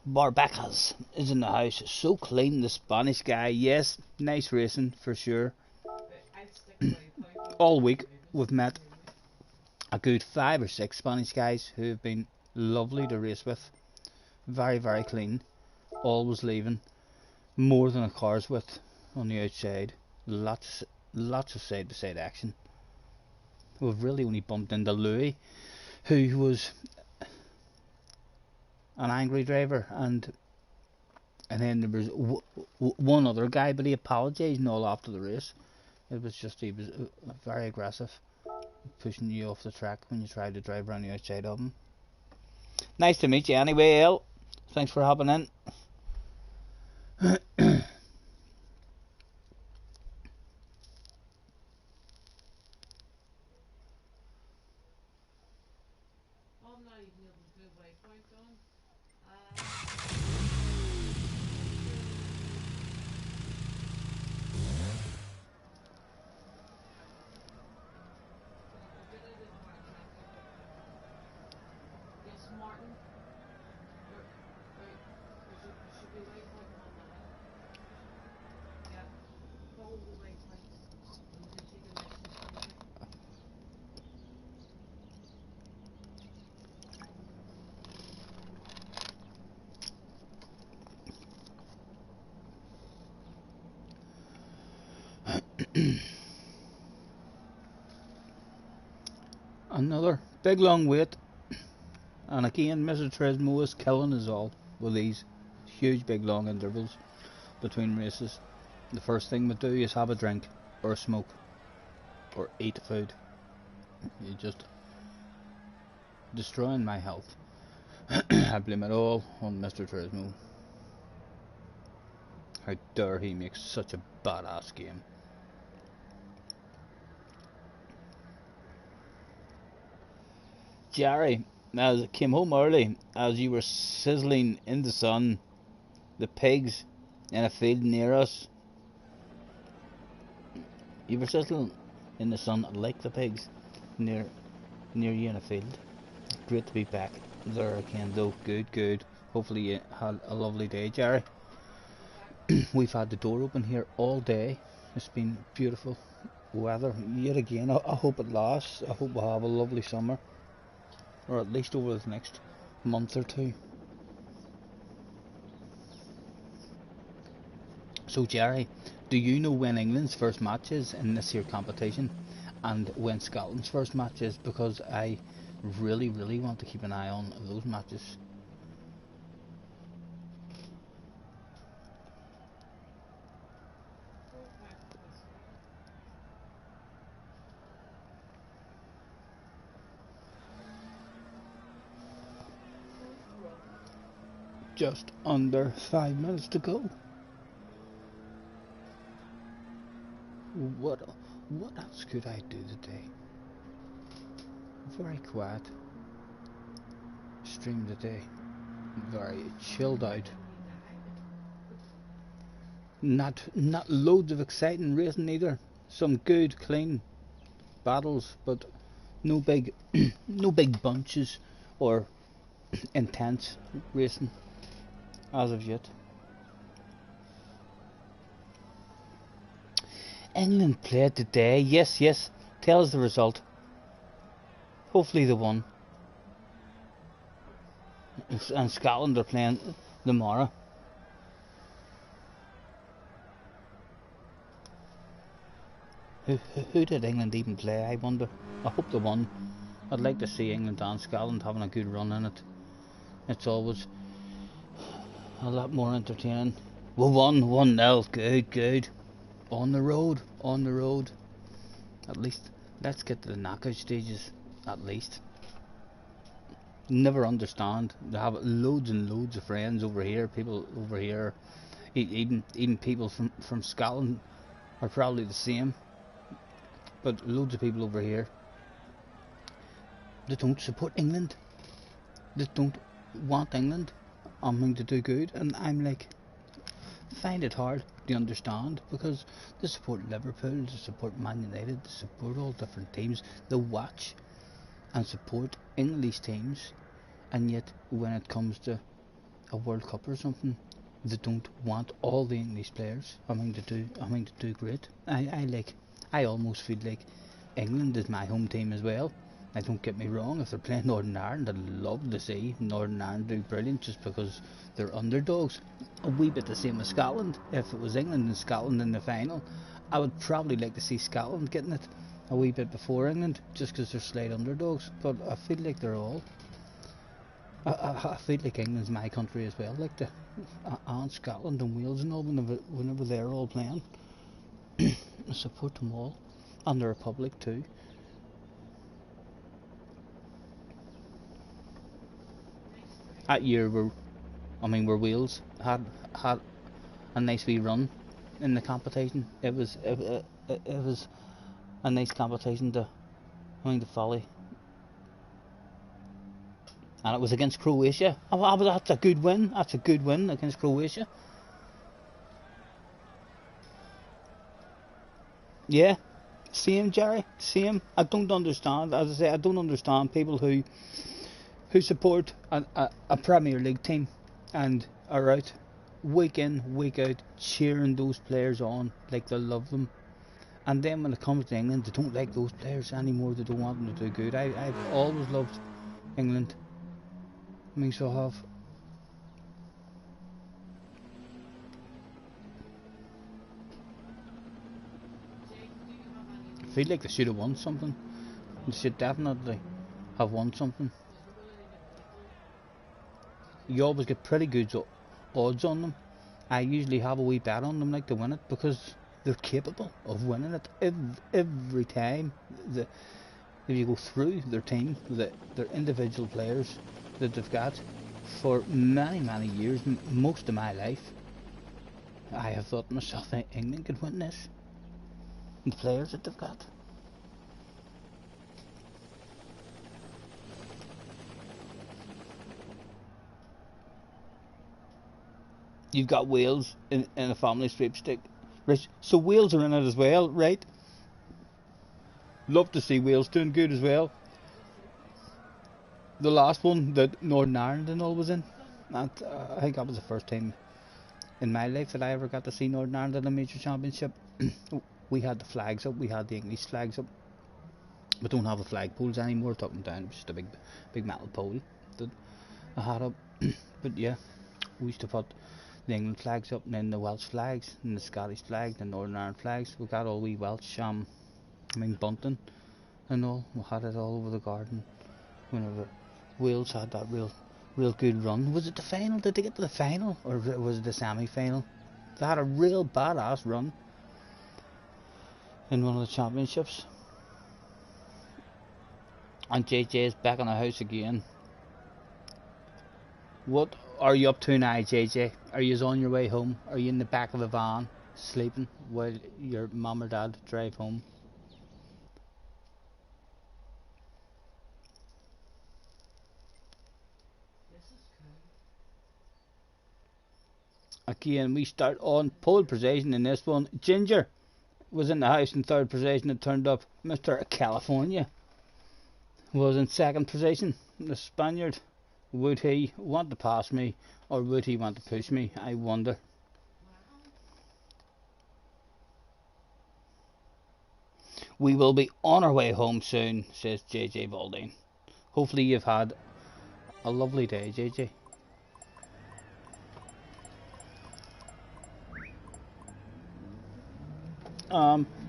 Barbacas is in the house. So clean, the Spanish guy. Yes, nice racing for sure. All week we've met a good 5 or 6 Spanish guys who have been lovely to race with. Very, very clean. Always leaving more than a car's width on the outside. Lots of side by side action. We've really only bumped into Louis, who was an angry driver, and then there was one other guy, but he apologised and all after the race. It was just he was very aggressive, pushing you off the track when you tried to drive around the outside of him. Nice to meet you anyway, El. Thanks for hopping in. I'm not even able to do waypoint on. Yes, Martin. There should be waypoint on that. Yeah. Follow the waypoint. And you can see directions from there. Another big long wait, and again Mr. Tresmo is killing us all with these huge big long intervals between races. The first thing we do is have a drink or smoke or eat food. You're just destroying my health. I blame it all on Mr. Tresmo. How dare he make such a badass game. Jerry, as I came home early, as you were sizzling in the sun, the pigs in a field near us. You were sizzling in the sun like the pigs near you in a field. Great to be back there again though. Good. Hopefully you had a lovely day, Jerry. We've had the door open here all day. It's been beautiful weather yet again. I hope it lasts. I hope we'll have a lovely summer, or at least over the next month or two. So Jerry, do you know when England's first match is in this here competition, and when Scotland's first match is? Because I really want to keep an eye on those matches. Just under 5 minutes to go. What else could I do today? Very quiet stream today. Very chilled out. Not loads of exciting racing either. Some good, clean battles, but no big no big bunches or intense racing as of yet. England played today. Yes. Tell us the result. Hopefully they won. And Scotland are playing tomorrow. Who did England even play, I wonder? I hope they won. I'd like to see England and Scotland having a good run in it. It's always a lot more entertaining. We won 1-0. Good. On the road. At least, let's get to the knockout stages, at least. Never understand. They have loads and loads of friends over here, people over here. Even people from Scotland are probably the same. But loads of people over here, they don't support England. They don't want England to do good. And I'm like, find it hard to understand, because they support Liverpool, they support Man United, they support all different teams. They watch and support English teams, and yet when it comes to a World Cup or something, they don't want all the English players to do great. I almost feel like England is my home team as well. Now, don't get me wrong, if they're playing Northern Ireland, I'd love to see Northern Ireland do brilliant, just because they're underdogs. A wee bit the same as Scotland. If it was England and Scotland in the final, I would probably like to see Scotland getting it a wee bit before England, just because they're slight underdogs. But I feel like they're all. I feel like England's my country as well, like and Scotland and Wales and all, whenever they're all playing. I support them all, and the Republic too. That year where Wales had a nice wee run in the competition. It was a nice competition to follow, and it was against Croatia. That's a good win. That's a good win against Croatia. Yeah, same, Jerry, same. I don't understand. As I say, I don't understand people who support a Premier League team and are out week in, week out, cheering those players on like they love them. And then when it comes to England, they don't like those players anymore. They don't want them to do good. I've always loved England. So I have. I feel like they should have won something. They should definitely have won something. You always get pretty good odds on them. I usually have a wee bet on them, like, to win it, because they're capable of winning it every time. If you go through their team, their individual players that they've got for many years, most of my life, I have thought to myself, England could win this. The players that they've got. You've got Wales in a family sweepstake. Right. So Wales are in it as well, right? Love to see Wales doing good as well. The last one that Northern Ireland and all was in. I think that was the first time in my life that I ever got to see Northern Ireland in a major championship. We had the flags up, we had the English flags up. We don't have the flag poles anymore, took them down. It was just a big metal pole that I had up. But yeah, we used to put the England flags up, and then the Welsh flags, and the Scottish flag, the Northern Ireland flags. We got all wee Welsh, bunting and all. We had it all over the garden. Whenever Wales had that real good run. Was it the final? Did they get to the final, or was it the semi-final? They had a real badass run in one of the championships. And JJ is back in the house again. What are you up to now, JJ? Are you on your way home? Are you in the back of the van? sleeping while your mum or dad drive home. This is cool. Again, we start on pole position in this one. Ginger was in the house in third position. It turned up Mr. California was in second position. The Spaniard, would he want to pass me or would he want to push me? I wonder. Wow. We will be on our way home soon, says JJ Balding. Hopefully you've had a lovely day, JJ.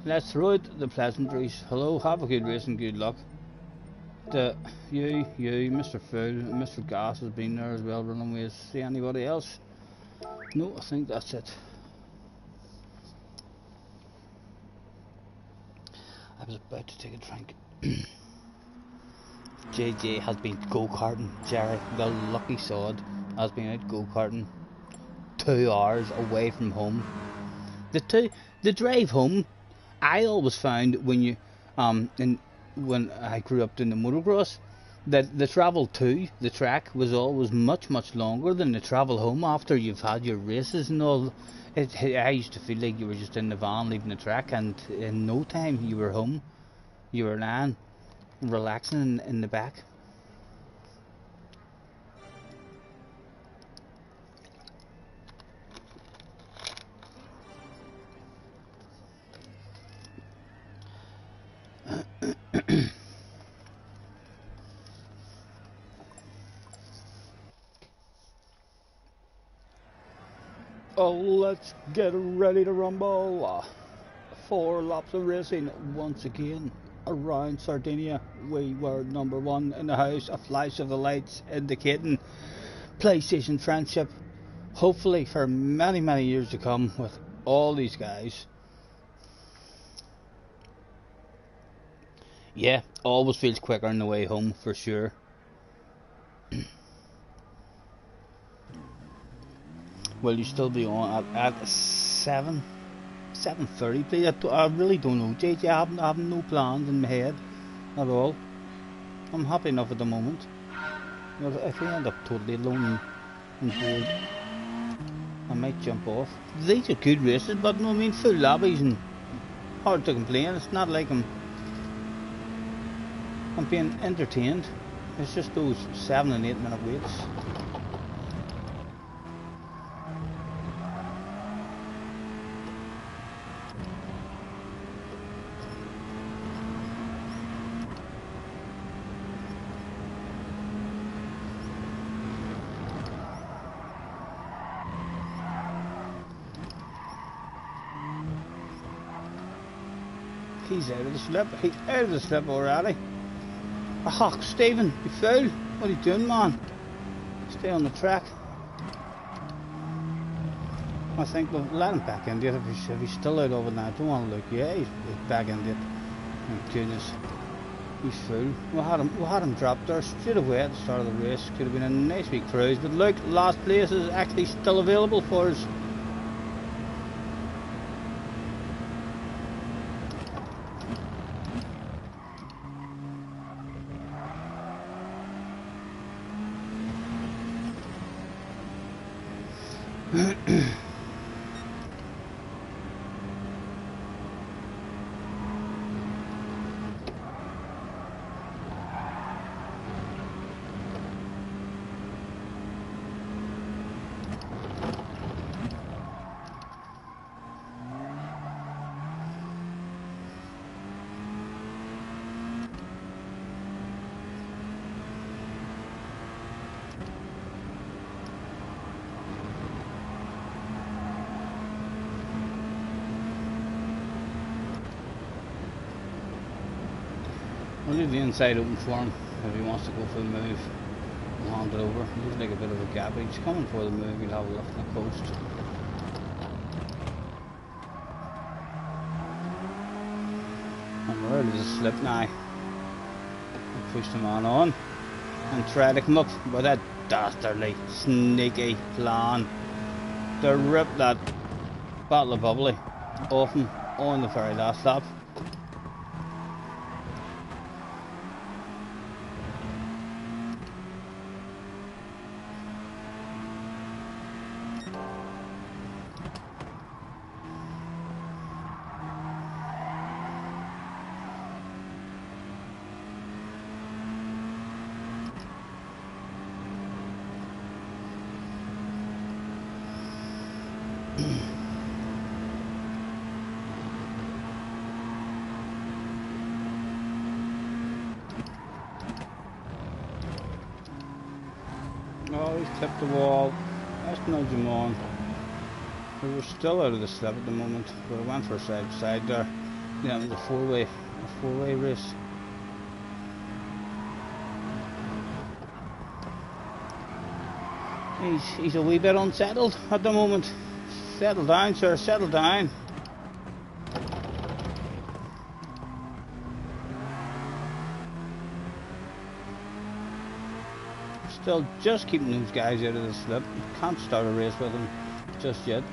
Let's throw out the pleasantries. Hello, have a good race and good luck. You, Mr. Fool, Mr. Gas has been there as well, running with. See anybody else? No, I think that's it. I was about to take a drink. JJ has been go-karting. Jerry, the lucky sod, has been out go-karting 2 hours away from home. The drive home, I always found when I grew up doing the motocross, that the travel to the track was always much longer than the travel home after you've had your races and all. I used to feel like you were just in the van leaving the track, and in no time you were home. You were lying, relaxing in the back. Oh, let's get ready to rumble. 4 laps of racing once again around Sardinia. We were number 1 in the house. A flash of the lights indicating PlayStation friendship, hopefully for many years to come with all these guys. Yeah, always feels quicker on the way home for sure. Will you still be on at 7:30, please? I really don't know, JJ. I have no plans in my head at all. I'm happy enough at the moment. If we end up totally alone and bored, I might jump off. These are good races, but no, I mean, full lobbies and hard to complain. It's not like I'm being entertained. It's just those 7 and 8 minute waits. He's out of the slip. He's out of the slip already. Oh, Stephen, you fool. What are you doing, man? Stay on the track. I think we'll let him back in it if he's still out over there. I don't want to look. Yeah, he's back in it. Oh, goodness. He's fool. We had him drop there straight away at the start of the race. Could have been a nice wee cruise. But look, last place is actually still available for us. I'll leave the inside open for him if he wants to go for the move. I'll hand it over. Looks like a bit of a gap. He's coming for the move. He'll have a look on the coast. And we're out of the slip now. We'll push the man on and try to come up with a dastardly, sneaky plan to rip that Battle of Bubbly off him on the very last lap. Oh, he's clipped the wall. Let's nudge him on. We're still out of the slip at the moment, but I went for a side to side there. Yeah, it was a four-way race. He's a wee bit unsettled at the moment. Settle down, sir, settle down. Still just keeping those guys out of the slip. Can't start a race with them just yet.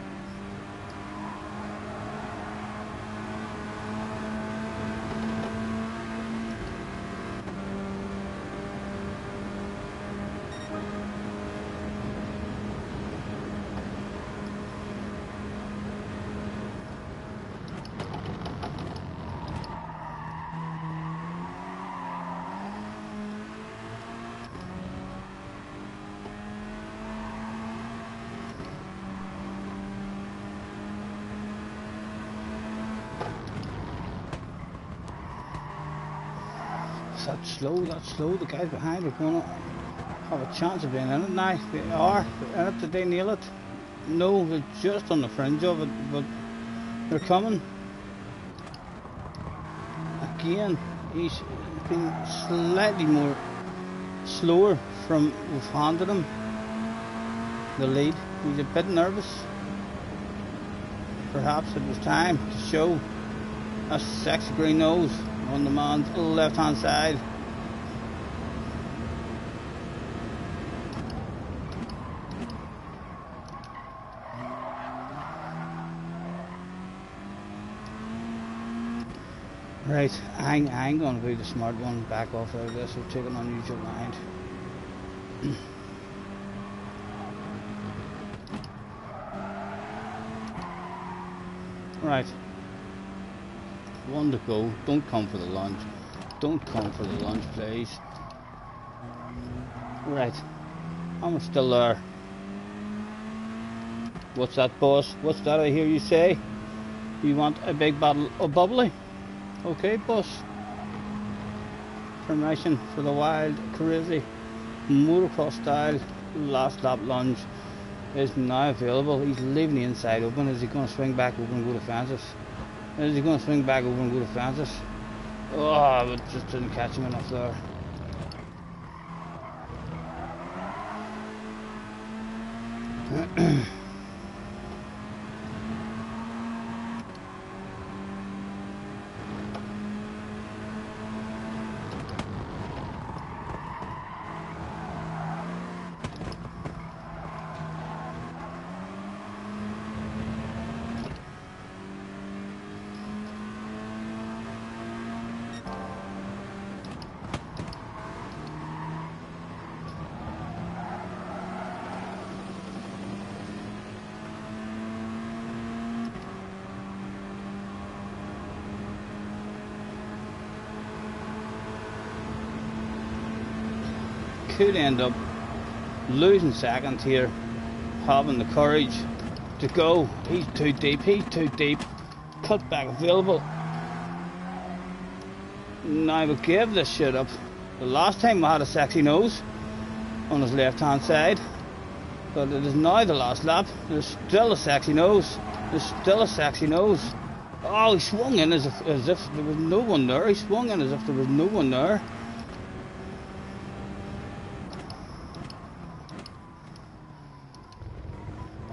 That's slow. The guys behind are going to have a chance of being in it now. They are in it. Did they nail it? No, they're just on the fringe of it, but they're coming. Again, he's been slightly more slower from we've handed him the lead. He's a bit nervous. Perhaps it was time to show a sexy green nose on the man's left hand side. Right, I'm going to be the smart one, back off out of this, we'll take an unusual mind. Right, one to go. Don't come for the lunge. Don't come for the lunge, please. Right, I'm still there. What's that, boss? What's that I hear you say? You want a big bottle of bubbly? Okay, boss. Permission for the wild, crazy, motocross style last lap lunge is now available. He's leaving the inside open. Is he going to swing back over and go to fences? Is he going to swing back over and go to fences? Oh, but just didn't catch him enough there. Could end up losing seconds here, having the courage to go. He's too deep, cut back available. Now we'll give this shit up. The last time we had a sexy nose on his left hand side, but it is now the last lap. There's still a sexy nose. Oh, he swung in as if there was no one there.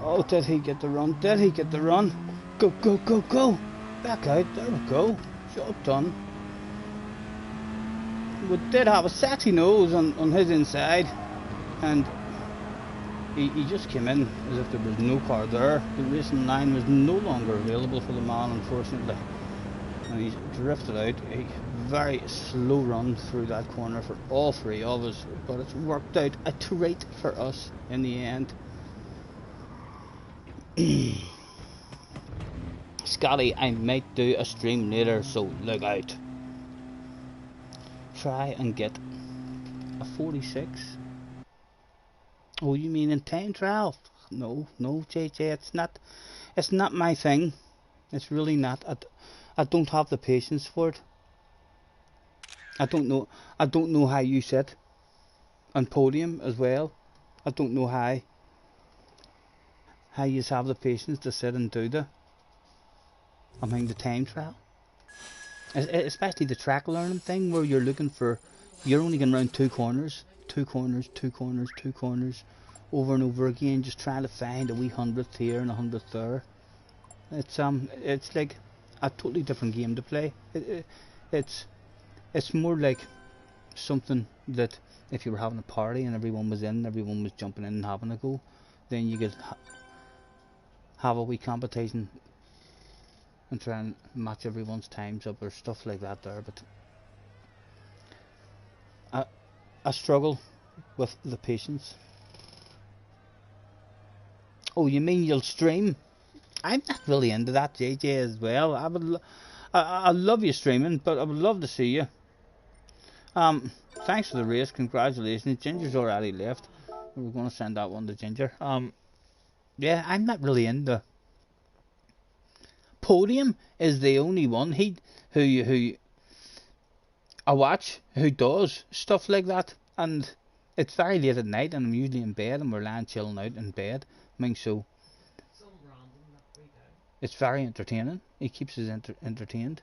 Oh, did he get the run? Go. Back out. There we go. Job done. We did have a sexy nose on his inside, and he just came in as if there was no car there. The racing line was no longer available for the man, unfortunately. And he drifted out a very slow run through that corner for all three of us, but it's worked out a treat for us in the end. Scotty, I might do a stream later, so look out. Try and get a 46. Oh, you mean in time trial? No, JJ, it's not my thing. It's really not. I don't have the patience for it. I don't know how you sit on podium as well. I don't know how you have the patience to sit and do the time trial. Especially the track learning thing where you're looking for, you're only going around two corners, over and over again, just trying to find a wee 100th here and a 100th there. It's like a totally different game to play. It's more like something that if you were having a party and everyone was jumping in and having a go, then you could have a wee competition and try and match everyone's times up or stuff like that there. But I struggle with the patience. Oh, you mean you'll stream? I'm not really into that, JJ, as well. I love you streaming, but I would love to see you. Thanks for the race, congratulations. Ginger's already left. We're going to send that one to Ginger. Yeah, I'm not really into. Podium is the only one who I watch who does stuff like that, and it's very late at night, and I'm usually in bed, and we're lying chilling out in bed. So it's very entertaining. It keeps us entertained,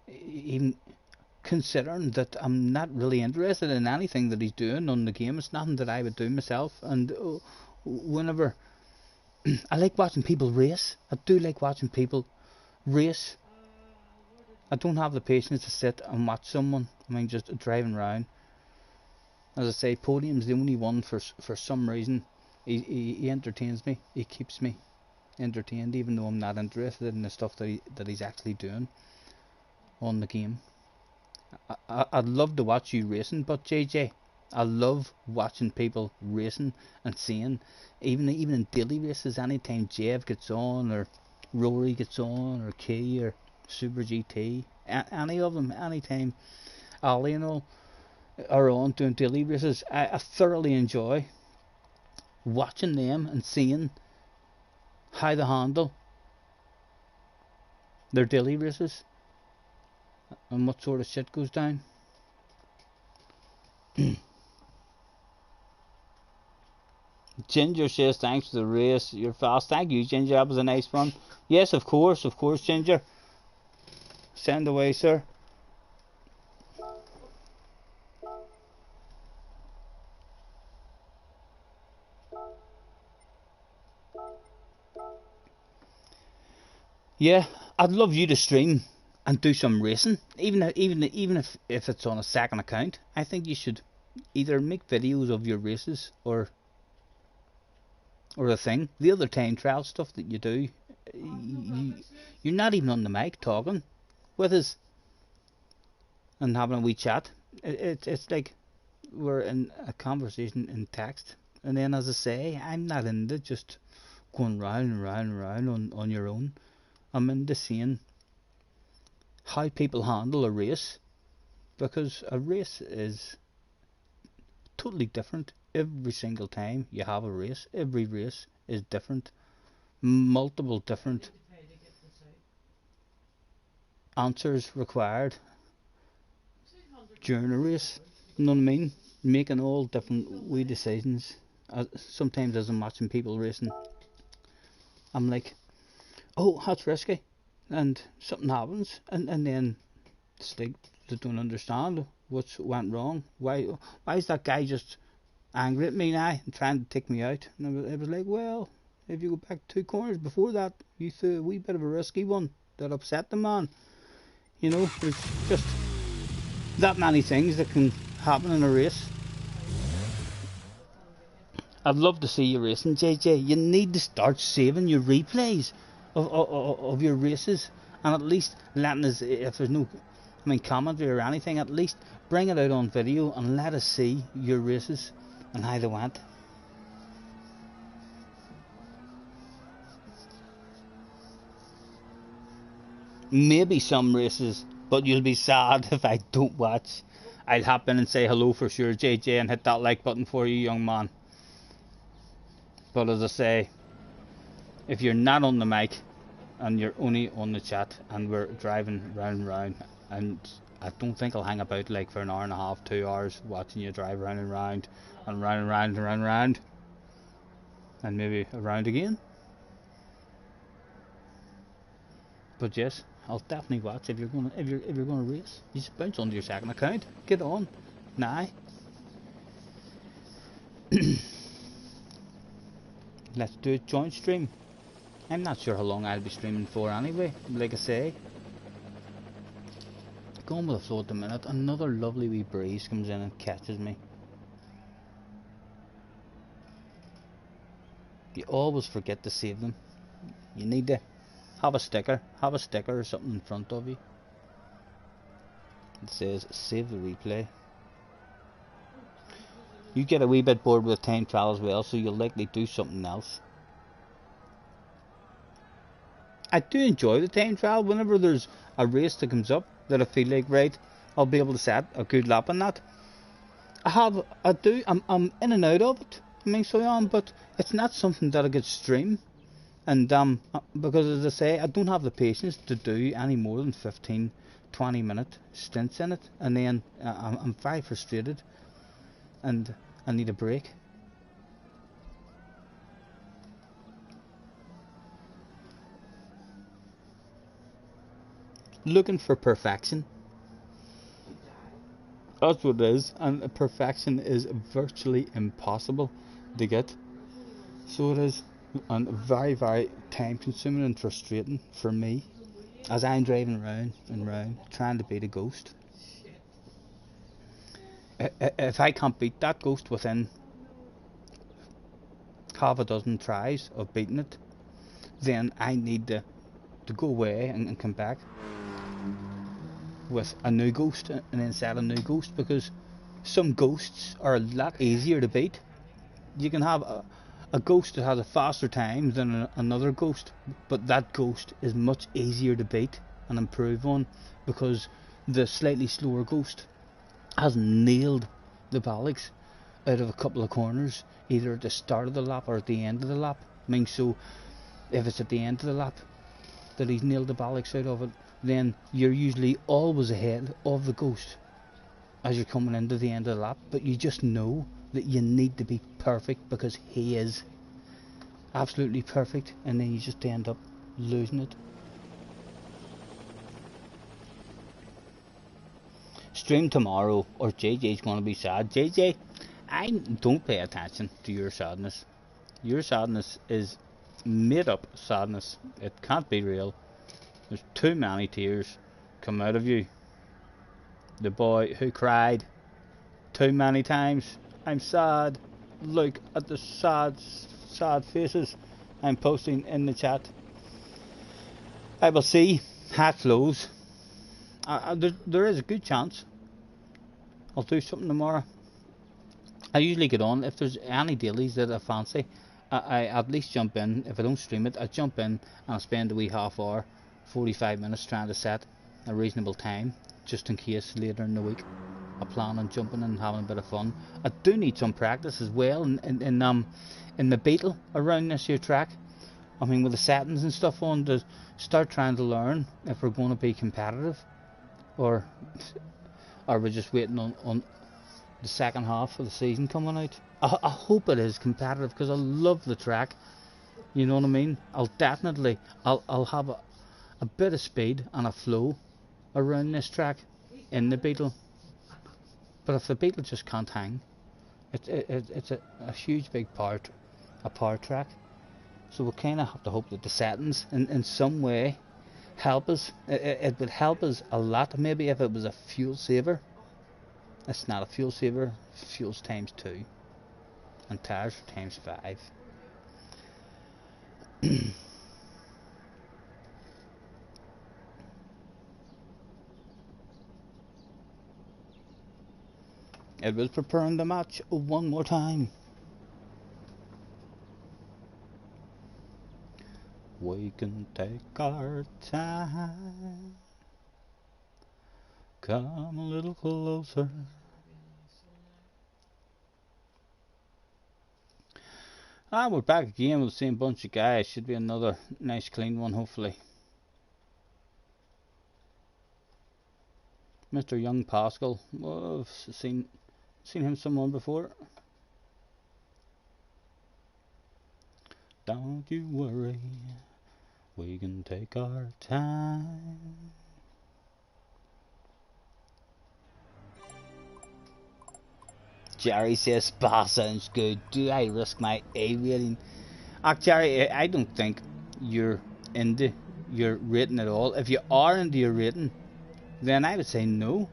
even considering that I'm not really interested in anything that he's doing on the game. It's nothing that I would do myself, and whenever I like watching people race, I do like watching people race. I don't have the patience to sit and watch someone. Just driving around. As I say, podium's the only one for some reason. He entertains me. He keeps me entertained, even though I'm not interested in the stuff that he's actually doing on the game. I'd love to watch you racing, but JJ, I love watching people racing and seeing, even in daily races, anytime Jev gets on, or Rory gets on, or Key, or Super GT, any of them, anytime Ali and all are on doing daily races, I thoroughly enjoy watching them and seeing how they handle their daily races and what sort of shit goes down. Ginger says thanks for the race, you're fast. Thank you, Ginger, that was a nice one. Yes, of course, Ginger. Send away, sir. Yeah, I'd love you to stream and do some racing, even if it's on a second account. I think you should either make videos of your races or a thing. The other time trial stuff that you do, you're not even on the mic talking with us and having a wee chat. It's like we're in a conversation in text. And then, as I say, I'm not into just going round and round and round on your own. I'm into seeing how people handle a race, because a race is totally different every single time you have a race. Every race is different, multiple different answers required during a race. You know what I mean? Making all different wee decisions. Sometimes as I'm watching people racing, I'm like, oh, that's risky, and something happens, and then it's like they don't understand what's went wrong. Why is that guy just angry at me now and trying to take me out? And it was like, well, if you go back 2 corners before that, you threw a wee bit of a risky one that upset the man. There's just that many things that can happen in a race. I'd love to see you racing, JJ. You need to start saving your replays of your races, and at least letting us, if there's no, commentary or anything, at least bring it out on video and let us see your races and how they went. Maybe some races, but you'll be sad if I don't watch. I'll hop in and say hello for sure, JJ, and hit that like button for you, young man. But as I say, if you're not on the mic and you're only on the chat and we're driving round and round, and I don't think I'll hang about like for an hour and a half, 2 hours watching you drive round and round and round and round and round and round and maybe around again. But yes, I'll definitely watch if you're gonna race. You just bounce onto your second account. Get on. Now. Let's do a joint stream. I'm not sure how long I'll be streaming for anyway. Like I say, going with the flow at the minute. Another lovely wee breeze comes in and catches me. You always forget to save them. You need to have a sticker or something in front of you. It says save the replay. You get a wee bit bored with time trial as well, so you'll likely do something else. I do enjoy the time trial. Whenever there's a race that comes up that I feel like, right, I'll be able to set a good lap on that. I'm in and out of it. So I am, but it's not something that I could stream. And because as I say, I don't have the patience to do any more than 15-20 minute stints in it, and then I'm very frustrated and I need a break. Looking for perfection. That's what it is, and perfection is virtually impossible to get. So it is, and very, very time consuming and frustrating for me as I'm driving round and round trying to beat a ghost. If I can't beat that ghost within half a dozen tries of beating it, then I need to go away and come back with a new ghost and then set a new ghost, because some ghosts are a lot easier to beat. You can have a ghost that has a faster time than another ghost, but that ghost is much easier to beat and improve on, because the slightly slower ghost has nailed the Balex out of a couple of corners, either at the start of the lap or at the end of the lap. So if it's at the end of the lap that he's nailed the Balex out of it, then you're usually always ahead of the ghost as you're coming into the end of the lap, but you just know that you need to be perfect because he is absolutely perfect, and then you just end up losing it. Stream tomorrow or JJ's gonna be sad. JJ, I don't pay attention to your sadness. Your sadness is made up sadness. It can't be real. There's too many tears come out of you. The boy who cried too many times. I'm sad. Look at the sad faces I'm posting in the chat. I will see how it flows. There is a good chance I'll do something tomorrow. I usually get on if there's any dailies that I fancy. I at least jump in. If I don't stream it, I jump in and I spend a wee half hour, 45 minutes trying to set a reasonable time, just in case later in the week I plan on jumping in and having a bit of fun. I do need some practice as well in the Beetle around this here track. With the settings and stuff on, to start trying to learn if we're going to be competitive, or are we just waiting on the second half of the season coming out. I hope it is competitive, because I love the track. You know what I mean? I'll have a bit of speed and a flow around this track in the Beetle. But if the Beetle just can't hang, it's a huge big power track. So we kind of have to hope that the settings in some way help us. It would help us a lot. Maybe if it was a fuel saver. It's not a fuel saver. Fuel's times 2. and tyres are ×5. It was preparing the match one more time. We can take our time. Come a little closer. We're back again with the same bunch of guys. Should be another nice clean one, hopefully. Mr. Young Pascal. Oh, I've seen him somewhere before. Don't you worry, we can take our time. Jerry says spa sounds good. Do I risk my A rating? Jerry, I don't think you're into your rating at all. If you are into your rating, then I would say no.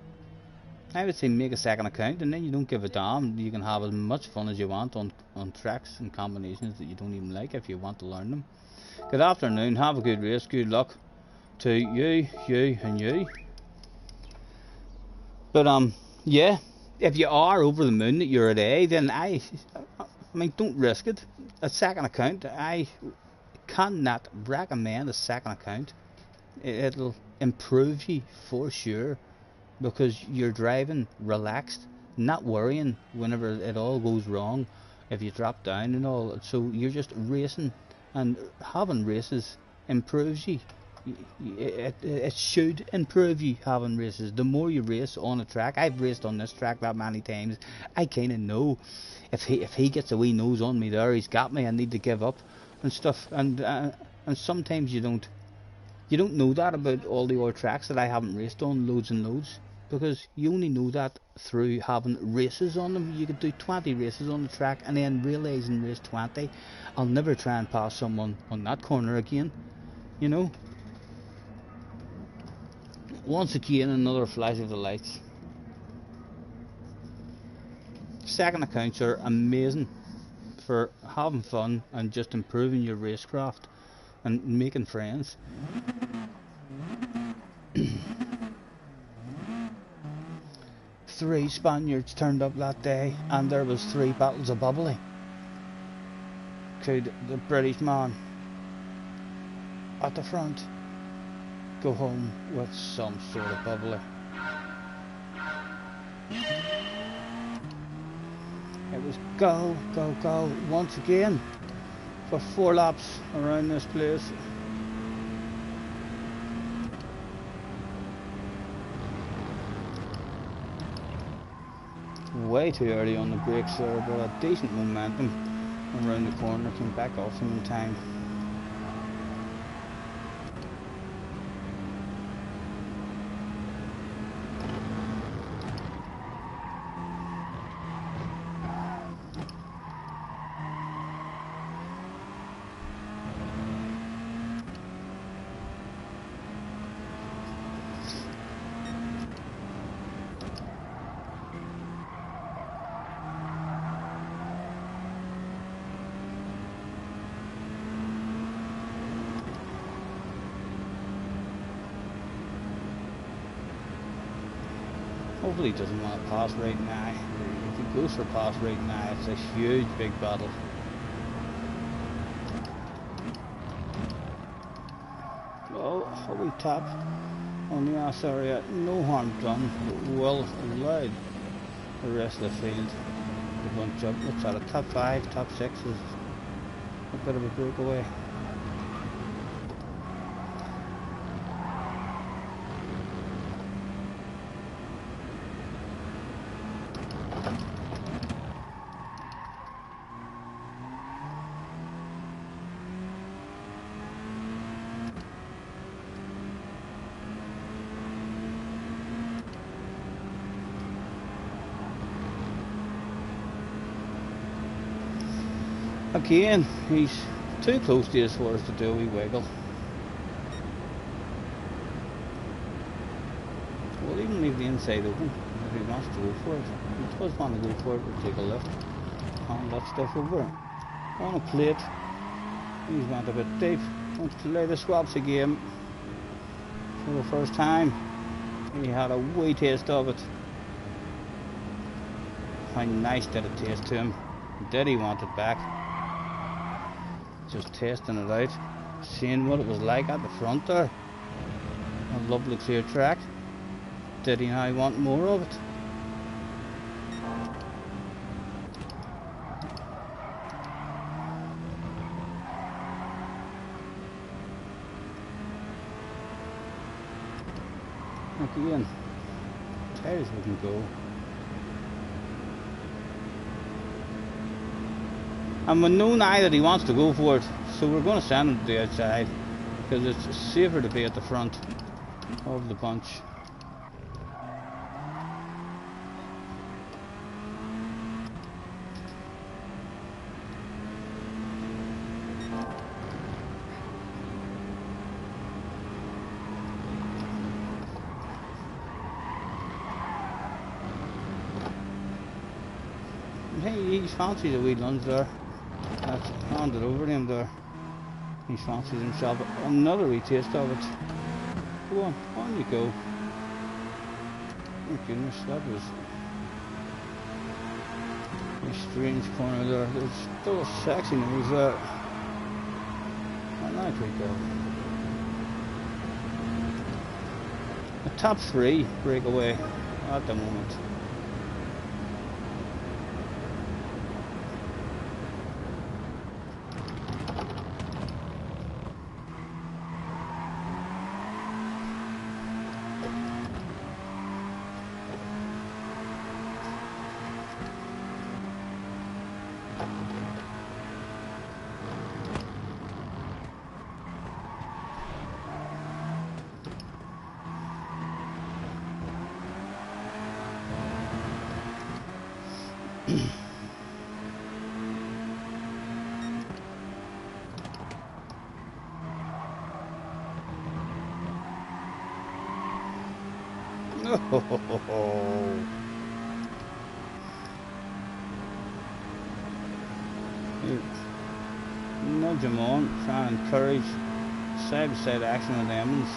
I would say make a second account, and then you don't give a damn. You can have as much fun as you want on tracks and combinations that you don't even like if you want to learn them. Good afternoon, have a good race, good luck to you, and you. But yeah, if you are over the moon that you're at A, then I mean, don't risk it. A second account, I cannot recommend a second account. It'll improve you for sure, because you're driving relaxed, not worrying whenever it all goes wrong, if you drop down and all. So you're just racing, and having races improves you. It should improve you, having races. The more you race on a track, I've raced on this track that many times, I kind of know if he gets a wee nose on me there, he's got me, I need to give up and stuff. And sometimes you don't know that about all the other tracks that I haven't raced on loads and loads, because you only know that through having races on them. You could do 20 races on the track and then realise in race 20, I'll never try and pass someone on that corner again, you know. Once again, another flash of the lights. Second accounts are amazing for having fun and just improving your racecraft and making friends. 3 Spaniards turned up that day, and there was 3 bottles of bubbly. Could the British man at the front go home with some sort of bubbly? It was go, go, go once again for 4 laps around this place. Way too early on the brakes there, but a decent momentum around the corner, came back off them in time. Hopefully he doesn't want to pass right now. If he goes for pass right now, it's a huge big battle. Oh, a wee tap on the ass area. No harm done. Well allowed the rest of the field to bunch up. What's that, a top 5, top 6 is a bit of a breakaway. Again, he's too close to us for us to do a wee wiggle. We'll even leave the inside open if he wants to go for it. If he does want to go for it, we'll take a lift. hand that stuff over on a plate. He's went a bit deep. Wants to lay the swaps again for the first time. He had a wee taste of it. How nice did it taste to him? Did he want it back? Just tasting it out, seeing what it was like at the front there. A lovely clear track. Did he now want more of it? Again, tires wouldn't go. And we know now that he wants to go for it, so we're going to send him to the outside because it's safer to be at the front of the bunch. Hey, he's fancies a wee lunge there. That's handed over to him there. He fancies himself another wee taste of it. Go on you go. Oh goodness, that was a strange corner there. There's still a sexy nose there. And out we go. A top 3 breakaway at the moment. Oh. Nudge him on, try and encourage side-by-side action with Emmons.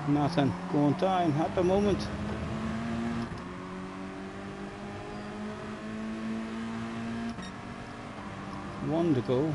Nothing going down at the moment. One to go.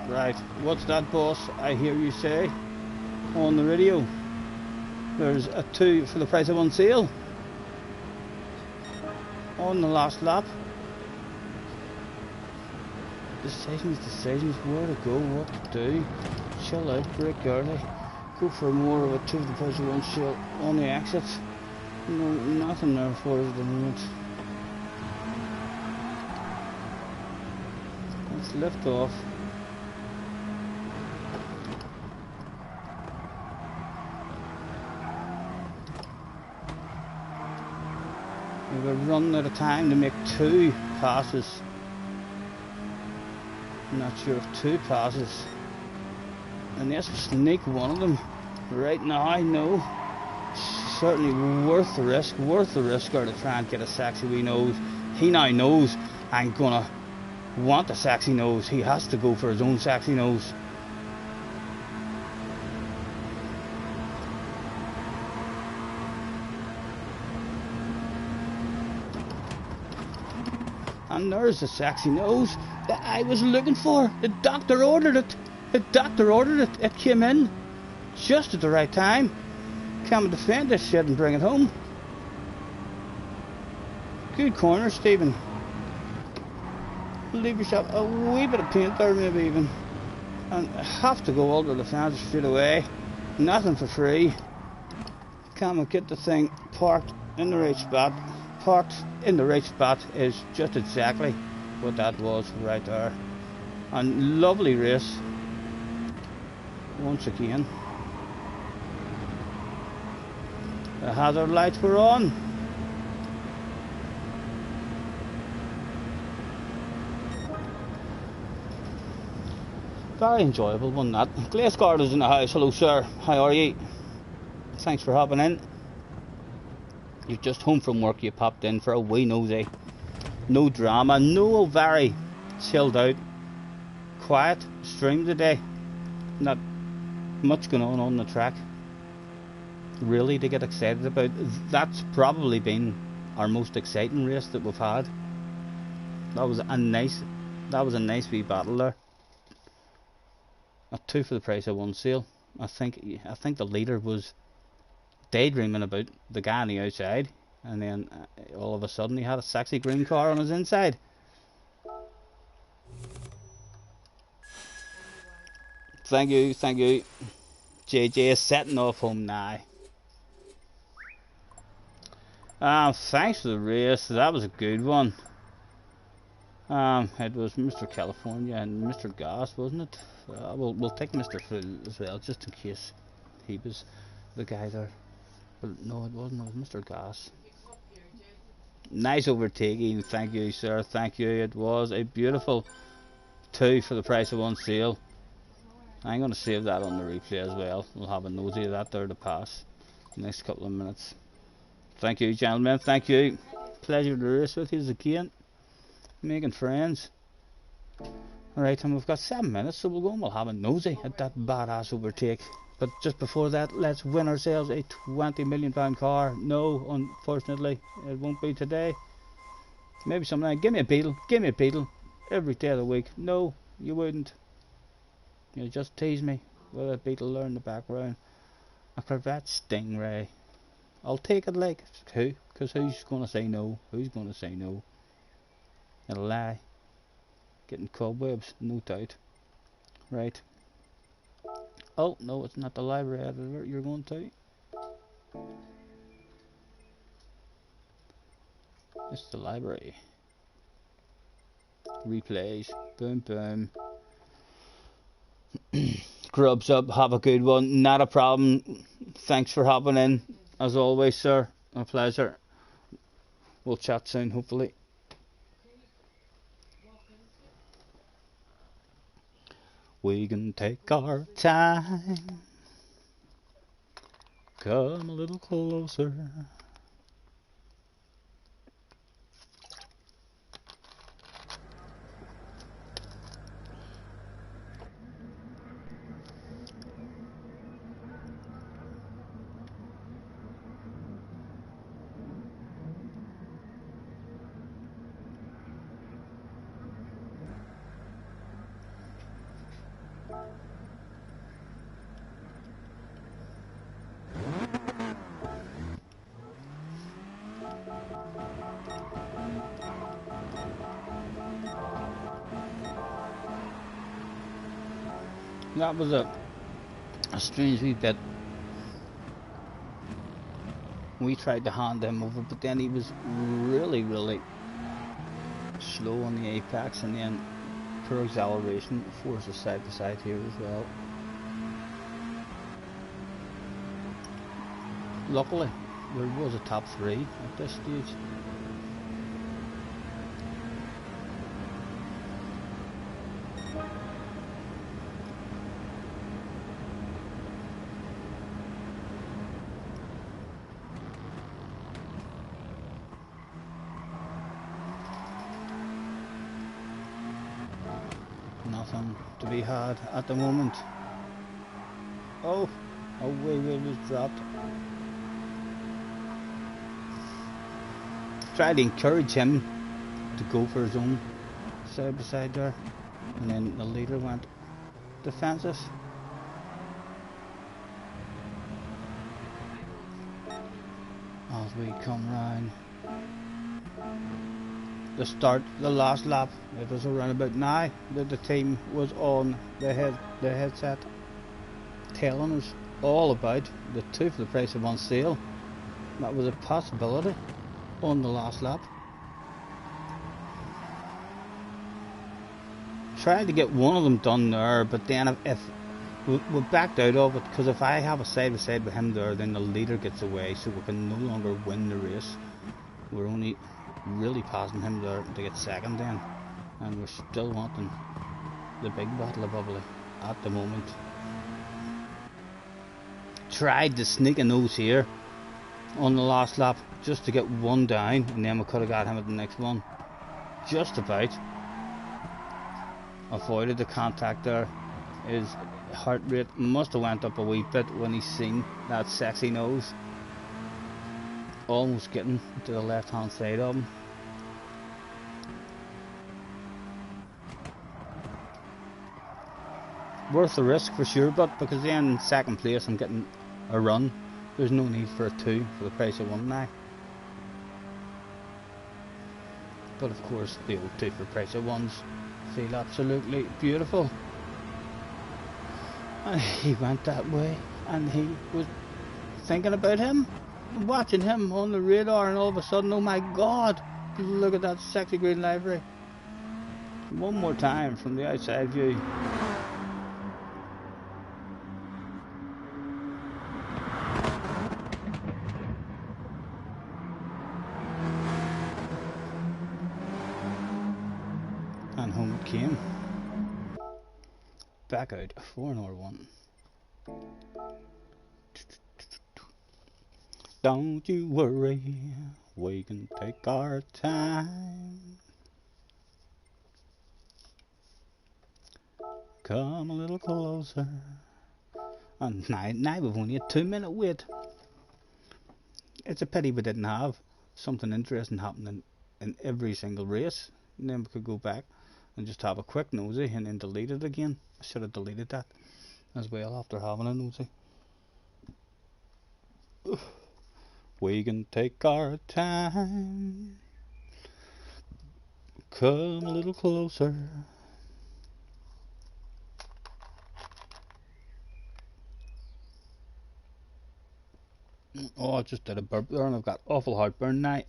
Right, what's that, boss? I hear you say on the radio. There's a 2 for the price of 1 sale on the last lap. Decisions, where to go, what to do. Chill out, break early. Go for more of a 2 for the price of 1 sale on the exits. No, nothing there for us at the moment. Let's lift off. We're running out of time to make 2 passes. I'm not sure if 2 passes. And yes, sneak one of them right now. I know. Certainly worth the risk or to try and get a sexy wee nose. He now knows I'm gonna want a sexy nose. He has to go for his own sexy nose. And there's the sexy nose that I was looking for. The doctor ordered it. It came in just at the right time. Come and defend this shit and bring it home. Good corner, Stephen. Leave yourself a wee bit of paint there, maybe even. And have to go all to the fence straight away. Nothing for free. Come and get the thing parked in the right spot. parked in the right spot is just exactly what that was right there. And lovely race once again. The hazard lights were on. Very enjoyable one, that. Glaceguard is in the house. Hello sir, how are you? Thanks for hopping in. You're just home from work, you popped in for a wee nosy. No drama, no, very chilled out, quiet stream today. Not much going on the track really to get excited about. That's probably been our most exciting race that we've had. That was a nice wee battle there. A 2 for the price of 1 sale. I think the leader was daydreaming about the guy on the outside, and then all of a sudden he had a sexy green car on his inside. Thank you. JJ is setting off home now. Thanks for the race. That was a good one. It was Mr. California and Mr. Gas, wasn't it? We'll take Mr. Full as well, just in case he was the guy there. But no, it wasn't. It was Mr. Gas. Nice overtaking. Thank you, sir. Thank you. It was a beautiful 2 for the price of 1 sale. I'm going to save that on the replay as well. We'll have a nosy of that there to pass the next couple of minutes. Thank you, gentlemen. Thank you. Pleasure to race with you again. Making friends. Alright, and we've got 7 minutes, so we'll go and we'll have a nosy at that badass overtake. But just before that, let's win ourselves a £20 million car. No, unfortunately, it won't be today. Maybe sometime. Give me a Beetle. Every day of the week. No, you wouldn't. You just tease me with a Beetle there in the background. A Corvette Stingray. I'll take it like who? Because who's going to say no? Who's going to say no? A lie. Getting cobwebs, no doubt. Right. Oh, no, it's not the library editor you're going to. It's the library. Replays. Boom, boom. Grubs up, have a good one. Not a problem. Thanks for hopping in. As always, sir. A pleasure. We'll chat soon, hopefully. We can take our time. Come a little closer. That was a strange wee bit. We tried to hand him over, but then he was really slow on the apex, and then poor acceleration forced us side to side here as well. Luckily, there was a top 3 at this stage. Nothing to be had at the moment. Oh, a wee wheel was dropped. Tried to encourage him to go for his own side by side there, and then the leader went defensive. As we come round the last lap, it was around about now that the team was on the headset telling us all about the 2 for the price of 1 sale. That was a possibility. on the last lap. Tried to get one of them done there, but then if we backed out of it, because if I have a side by side with him there, then the leader gets away, so we can no longer win the race. We're only really passing him there to get second then, and we're still wanting the big battle of bubbly at the moment. Tried to sneak a nose here on the last lap just to get one down, and then we could have got him at the next one. Just about. Avoided the contact there. His heart rate must have went up a wee bit when he seen that sexy nose. Almost getting to the left hand side of him. Worth the risk for sure, but because then in second place I'm getting a run. There's no need for a 2 for the price of 1 now. But of course the old 2 for the price of 1s feel absolutely beautiful. And he went that way, and he was thinking about him, watching him on the radar, and all of a sudden, oh my god, look at that sexy green livery. One more time from the outside view. And home it came. Back out for another one. Don't you worry, we can take our time. Come a little closer. And now we've only a 2-minute wait. It's a pity we didn't have something interesting happening in every single race. And then we could go back and just have a quick nosy and then delete it again. I should have deleted that as well after having a nosy. We can take our time. Come a little closer. Oh, I just did a burp there and I've got awful heartburn now.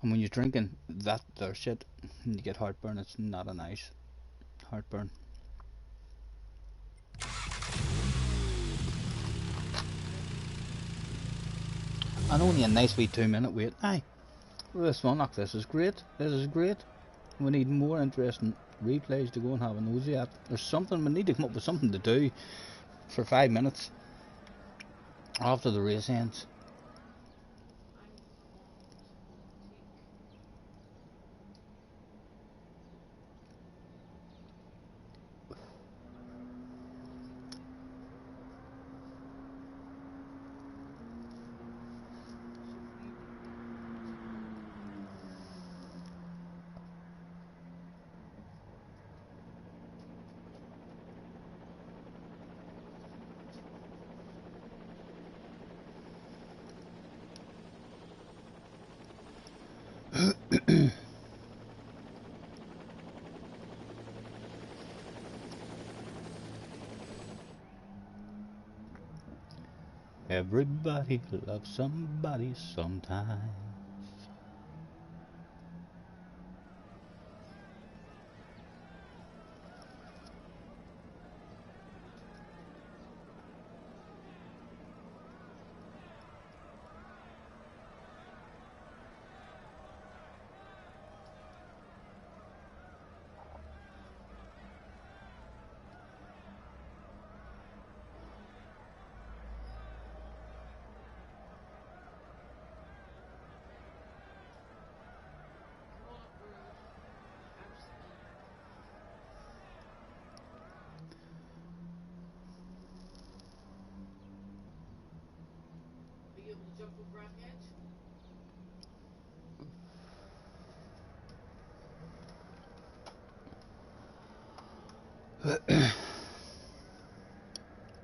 And when you're drinking that there shit and you get heartburn, it's not a nice heartburn. And only a nice wee 2-minute wait. Aye, this one, this is great. This is great. We need more interesting replays to go and have a nosy at. There's something, we need to come up with something to do for 5 minutes after the race ends. Everybody loves somebody sometimes.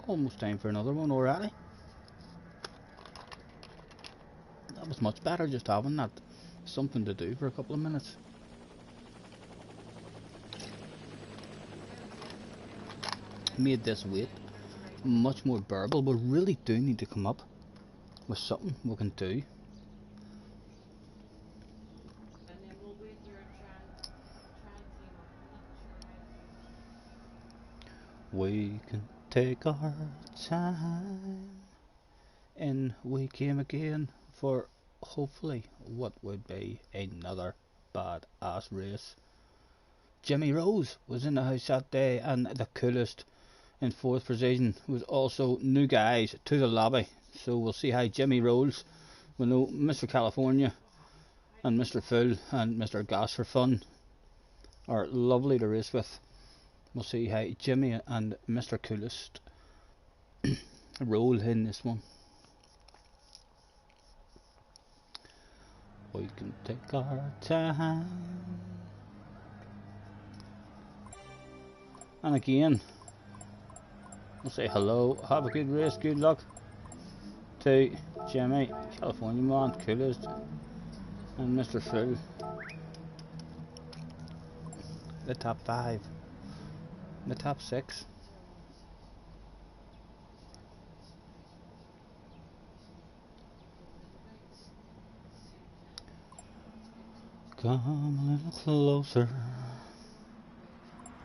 Almost time for another one already. That was much better just having that something to do for a couple of minutes. Made this wait much more bearable. We really do need to come up with something we can do We can take our time. And we came again for hopefully what would be another badass race. Jimmy Rose was in the house that day, and the coolest in fourth position was also new guys to the lobby. So we'll see how Jimmy rolls. We know Mr. California and Mr. Full and Mr. Gas for Fun are lovely to race with. We'll see how Jimmy and Mr. Coolest roll in this one. We can take our time. And again, we'll say hello, have a good race, good luck to Jimmy, California Man, Coolest, and Mr. Full. The top 5, the top 6. Come a little closer.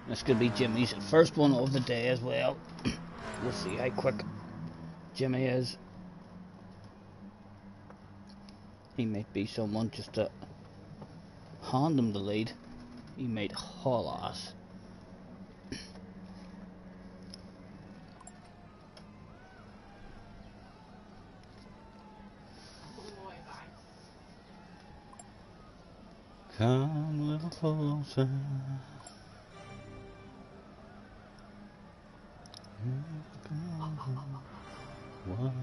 This could be Jimmy's first one of the day as well. We'll see how quick Jimmy is. He might be someone just to hand him the lead. He might haul ass. Come a little closer. One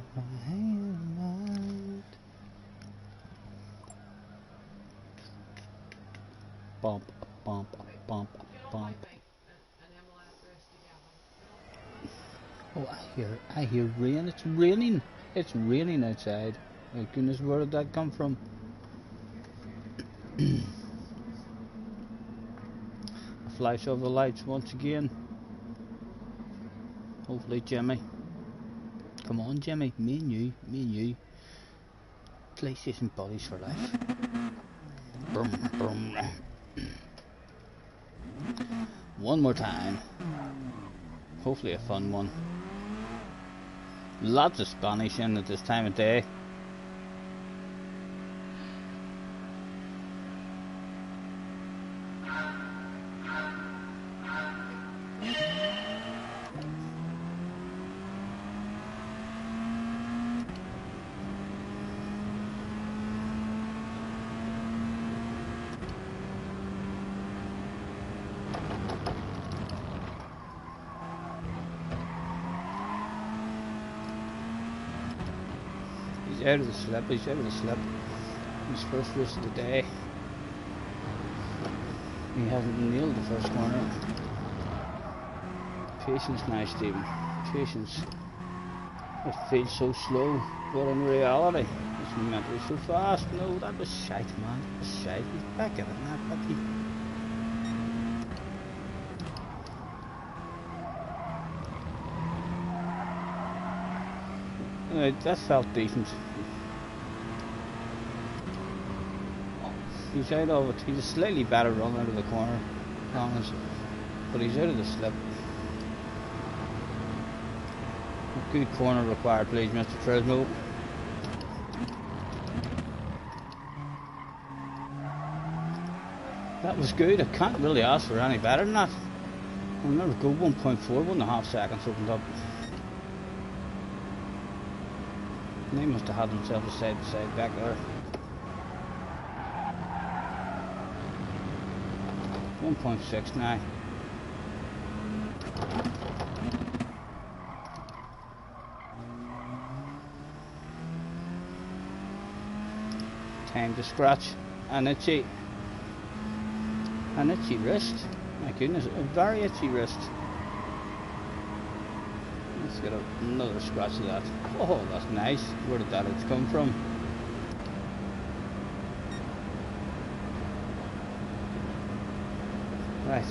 night. Bump, bump, bump, bump. Oh, I hear rain. It's raining. It's raining outside. My goodness, where did that come from? A flash of the lights once again. Hopefully Jimmy. Come on Jimmy, me and you. PlayStation buddies for life. Brum, brum. One more time. Hopefully a fun one. Lots of Spanish in at this time of day. He's out of the slip, His first race of the day. He hasn't nailed the first corner. Patience now, Stephen. Patience. It feels so slow, but in reality, it's meant to be so fast. No, that was shite, man. That was shite. He's back at it now, buddy. That felt decent. He's out of it. He's a slightly better run out of the corner, Thomas, but he's out of the slip. A good corner required, please, Mr. Tresmo. That was good. I can't really ask for any better than that. I'll never go 1.4, 1.5 seconds opened up. They must have had themselves a side to side back there. 1.6 now. Time to scratch an itchy wrist. My goodness, a very itchy wrist. Let's get another scratch of that. Oh, that's nice. Where did that itch come from? Right.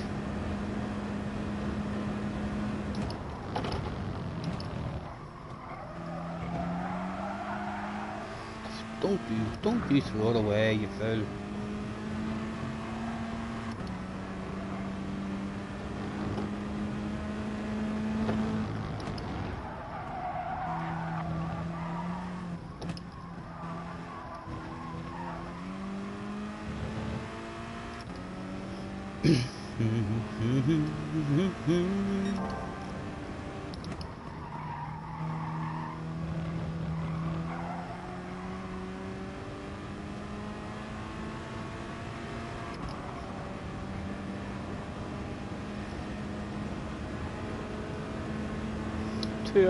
Don't you throw it away, you fool. Two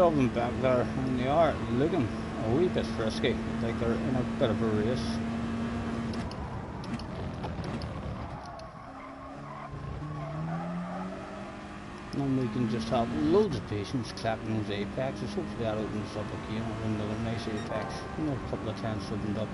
of them back there, and they are looking a wee bit frisky, like they're in a bit of a race. And we can just have loads of patience clapping those apexes. Hopefully that opens up again with another nice apex. Another couple of times opened up.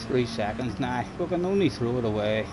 Three seconds now. We can only throw it away.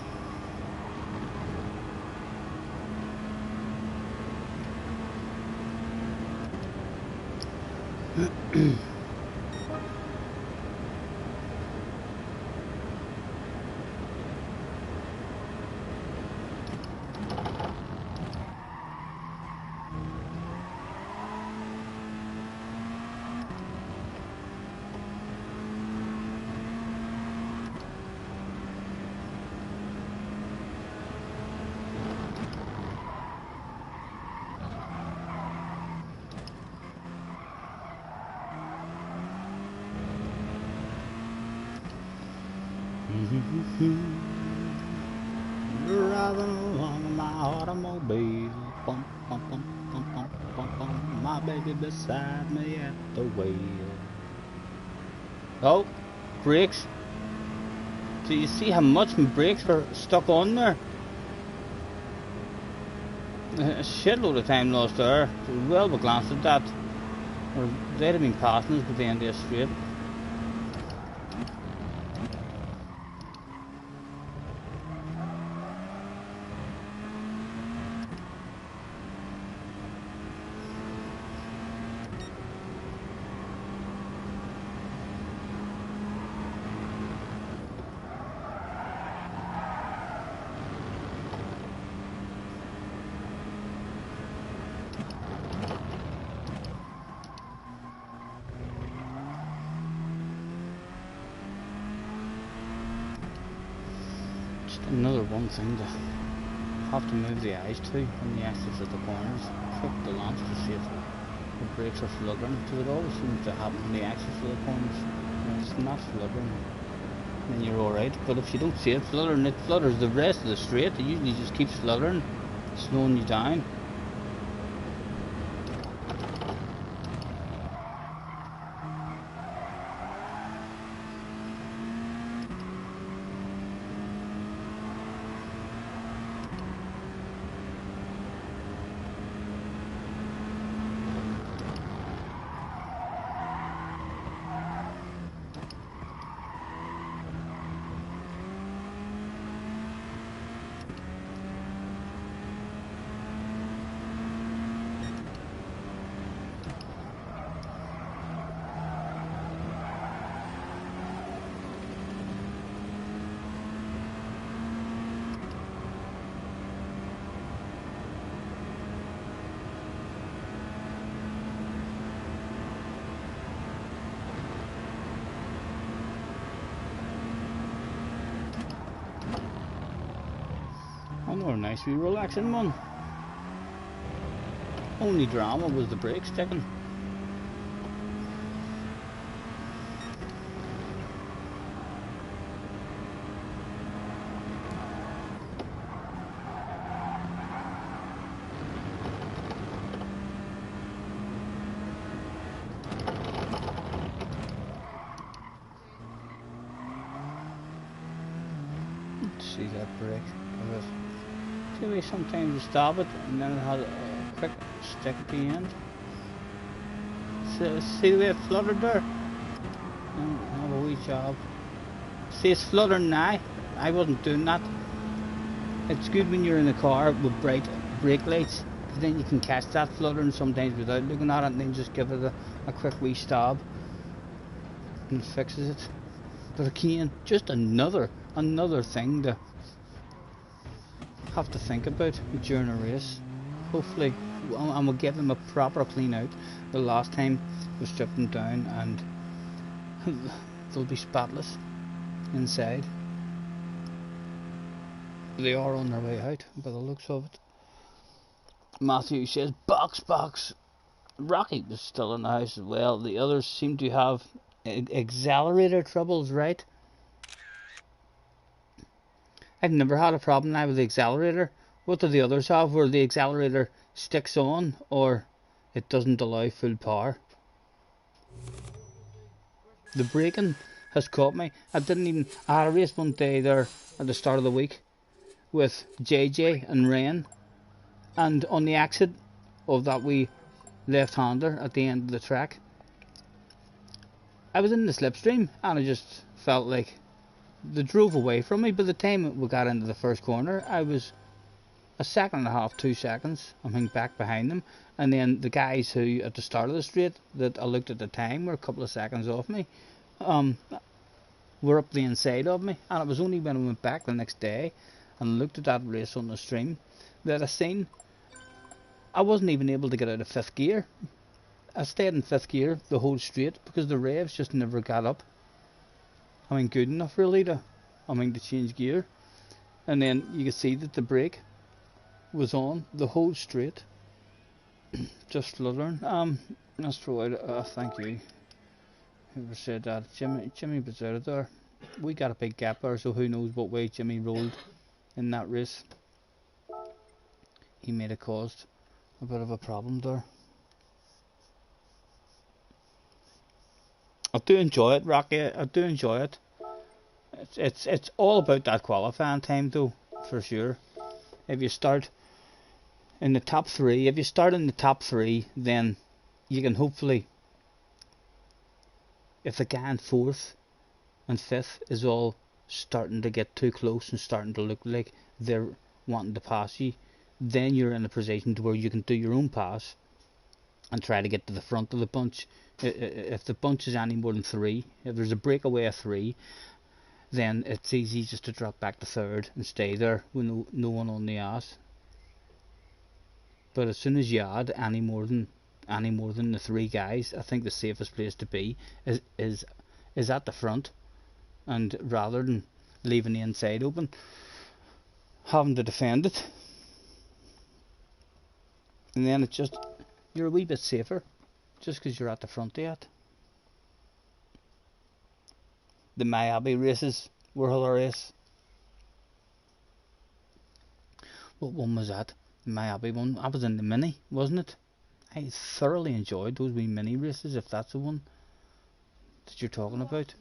Driving along in my automobile, bump, bump, bump, bump, bump, bump, bump, my baby beside me at the wheel. Oh, brakes. Do you see how much my brakes were stuck on there? A shitload of time lost there. Well, we glanced at that. Or they'd have been passing us by the end of the straight. Another one thing to have to move the eyes to on the axles at the corners. Check the lamps to see if the brakes are fluttering, because it always seems to happen on the axles of the corners. When it's not fluttering, then you're alright. But if you don't see it fluttering, it flutters the rest of the straight. It usually just keeps fluttering, slowing you down. Another nice wee relaxing one. Only drama was the brake sticking. Let's see that brake. See the way sometimes you stop it and then it has a quick stick at the end. See the way it fluttered there? Have a wee job. See, it's fluttering now. I wasn't doing that. It's good when you're in the car with bright brake lights, because then you can catch that fluttering sometimes without looking at it, and then just give it a quick wee stab. and fixes it. But again, just another thing to have to think about during a race. Hopefully, and we'll give them a proper clean out. The last time we stripped them down, and they'll be spotless inside. They are on their way out by the looks of it. Matthew says, box. Rocky was still in the house as well. The others seem to have accelerator troubles, right? I've never had a problem now with the accelerator. What do the others have, where the accelerator sticks on or it doesn't allow full power? The braking has caught me. I had a race one day there at the start of the week with JJ and Ren, and on the exit of that wee left-hander at the end of the track, I was in the slipstream and I just felt like they drove away from me. By the time we got into the first corner, I was a second and a half, 2 seconds, I think, back behind them. And then the guys who at the start of the straight that I looked at the time were a couple of seconds off me, were up the inside of me. And it was only when I went back the next day and looked at that race on the stream that I seen I wasn't even able to get out of 5th gear. I stayed in 5th gear the whole straight because the revs just never got up. I mean, good enough really to change gear. And then you could see that the brake was on the whole straight, just fluttering. Let's throw out thank you. Whoever said that? Jimmy was out of there. We got a big gap there, so who knows what way Jimmy rolled in that race. He may have caused a bit of a problem there. I do enjoy it, Rocky. I do enjoy it. It's all about that qualifying time, though, for sure. If you start in the top three, then you can hopefully, if the guy in 4th and 5th is all starting to get too close and starting to look like they're wanting to pass you, then you're in a position to where you can do your own pass and try to get to the front of the bunch. If the bunch is any more than 3, if there's a breakaway of 3, then it's easy just to drop back to 3rd and stay there with no one on the ass. But as soon as you add any more than the 3 guys, I think the safest place to be is at the front, and rather than leaving the inside open, having to defend it, and then it's just, you're a wee bit safer just because you're at the front of it. The Miami races were hilarious. What one was that? The Miami one? I was in the mini, wasn't it? I thoroughly enjoyed those wee mini races, if that's the one that you're talking about.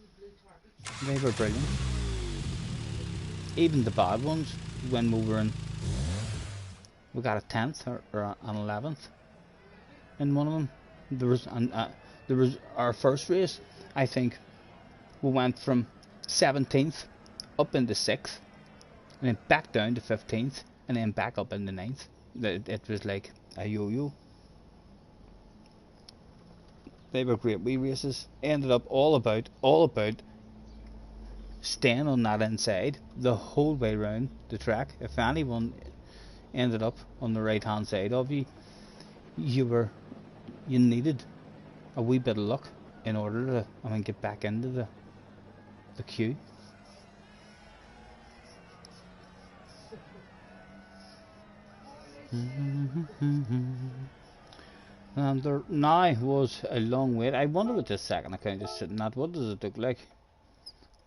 They were brilliant. Even the bad ones, when we got a 10th or an 11th in one of them. There was our first race, I think we went from 17th up into 6th, and then back down to 15th, and then back up into 9th. It was like a yo-yo. They were great wee races. Ended up all about staying on that inside the whole way round the track. If anyone ended up on the right hand side of you, you needed a wee bit of luck in order to get back into the queue. And there now was a long wait. I wonder what this second account is sitting at. What does it look like?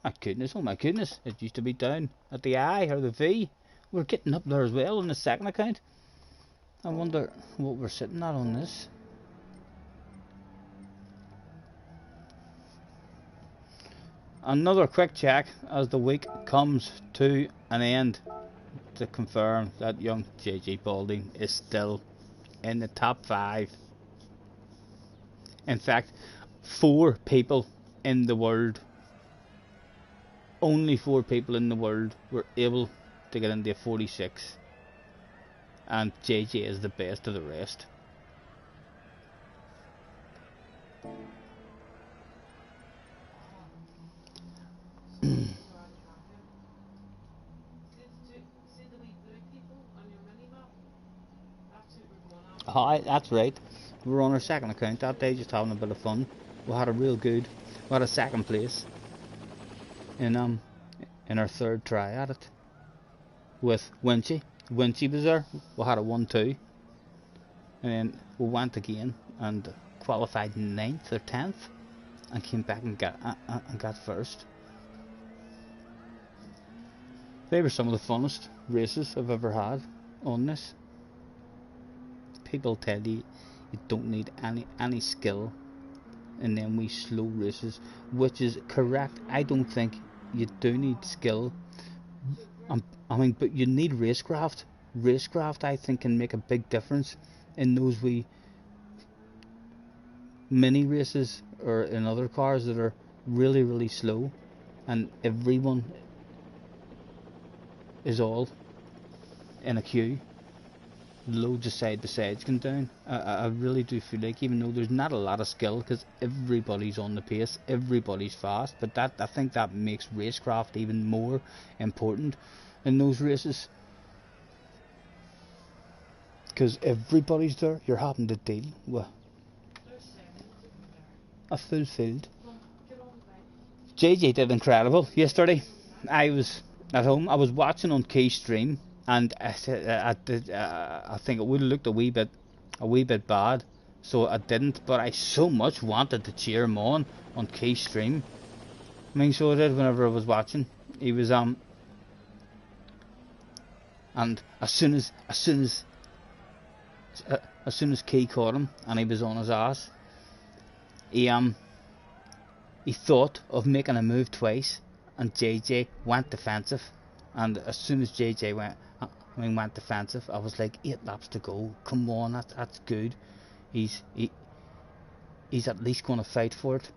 My goodness, oh my goodness. It used to be down at the I or the V. We're getting up there as well on the second account. I wonder what we're sitting at on this. Another quick check as the week comes to an end to confirm that young JJ Balding is still in the top 5. In fact, 4 people in the world, only 4 people in the world were able to get into 46, and JJ is the best of the rest. Hi, that's right. We were on our second account that day, just having a bit of fun. We had a real good. We had a second place in in our third try at it with Winchy. Winchy was there. We had a 1-2, and then we went again and qualified ninth or 10th, and came back and got first. They were some of the funnest races I've ever had on this. People tell you you don't need any skill in them wee slow races, which is correct. I don't think you do need skill. I mean, but you need racecraft. Racecraft, I think, can make a big difference in those wee mini races or in other cars that are really, really slow, and everyone is all in a queue. Loads of side by sides going down. I really do feel like, even though there's not a lot of skill, because everybody's on the pace, everybody's fast, but that, I think that makes racecraft even more important in those races, because everybody's there. You're having to deal with There's seven sitting there. a full field. Come on, get on the bike. JJ did incredible yesterday. I was at home. I was watching on Key Stream, and I think it would have looked a wee bit bad, so I didn't. But I so much wanted to cheer him on Key Stream. I mean, so I did whenever I was watching. He was and as soon as Key caught him and he was on his ass, he thought of making a move twice, and JJ went defensive. And as soon as JJ went defensive, I was like, 8 laps to go. Come on, that's good. He's at least going to fight for it.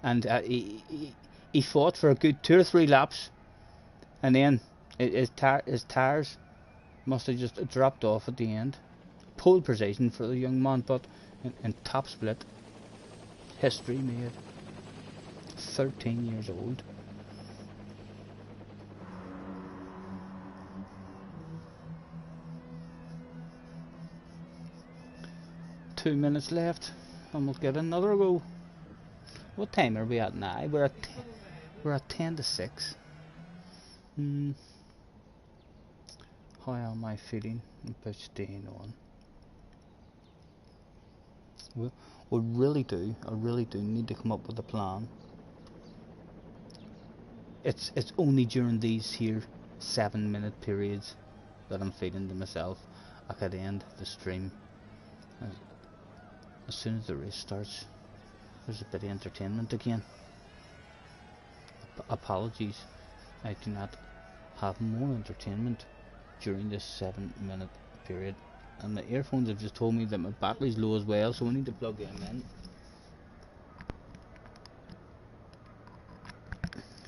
And he fought for a good 2 or 3 laps, and then his tires must have just dropped off at the end. Pole position for the young man, but in top split, history made. 13 years old. Two minutes left, and we'll get another go. What time are we at now? We're at 10 to 6. How am I feeling about staying on? We really do. I really do need to come up with a plan. It's only during these here 7-minute periods that I'm feeling to myself I could end the stream. As soon as the race starts, there's a bit of entertainment again. Apologies, I do not have more entertainment during this 7-minute period. And my earphones have just told me that my battery's low as well, so we need to plug them in.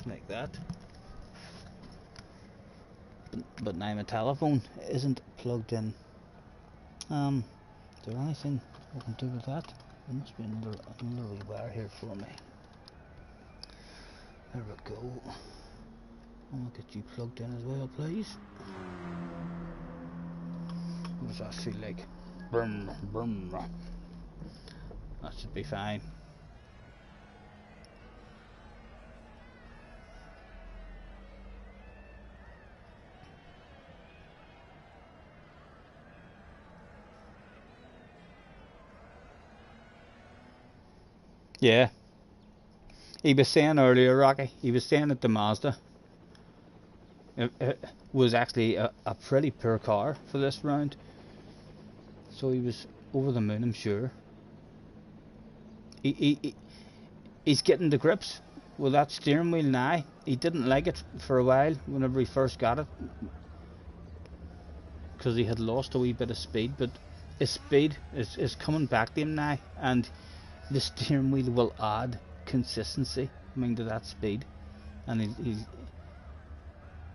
Like that. But now my telephone isn't plugged in. Is there anything I can do with that? There must be another wee wire here for me. There we go. I'll get you plugged in as well, please. What does that feel like? Brum, brum. That should be fine. Yeah. He was saying earlier, Rocky, he was saying that the Mazda it was actually a pretty poor car for this round. So he was over the moon, I'm sure. He's getting the grips with that steering wheel now. He didn't like it for a while whenever he first got it, because he had lost a wee bit of speed, but his speed is coming back to him now, and the steering wheel will add consistency, I mean, to that speed, and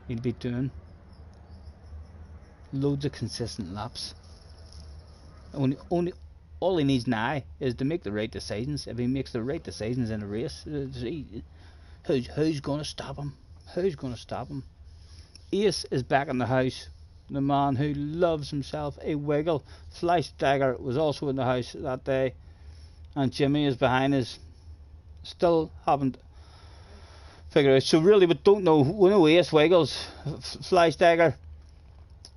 he'll be doing loads of consistent laps. All he needs now is to make the right decisions. If he makes the right decisions in a race, who's going to stop him? Who's going to stop him? Ace is back in the house the man who loves himself a wiggle. Fly Stagger was also in the house that day, and Jimmy is behind us. Still haven't figured out. So really, we don't know. We know Ace Wiggles, Fly Stagger,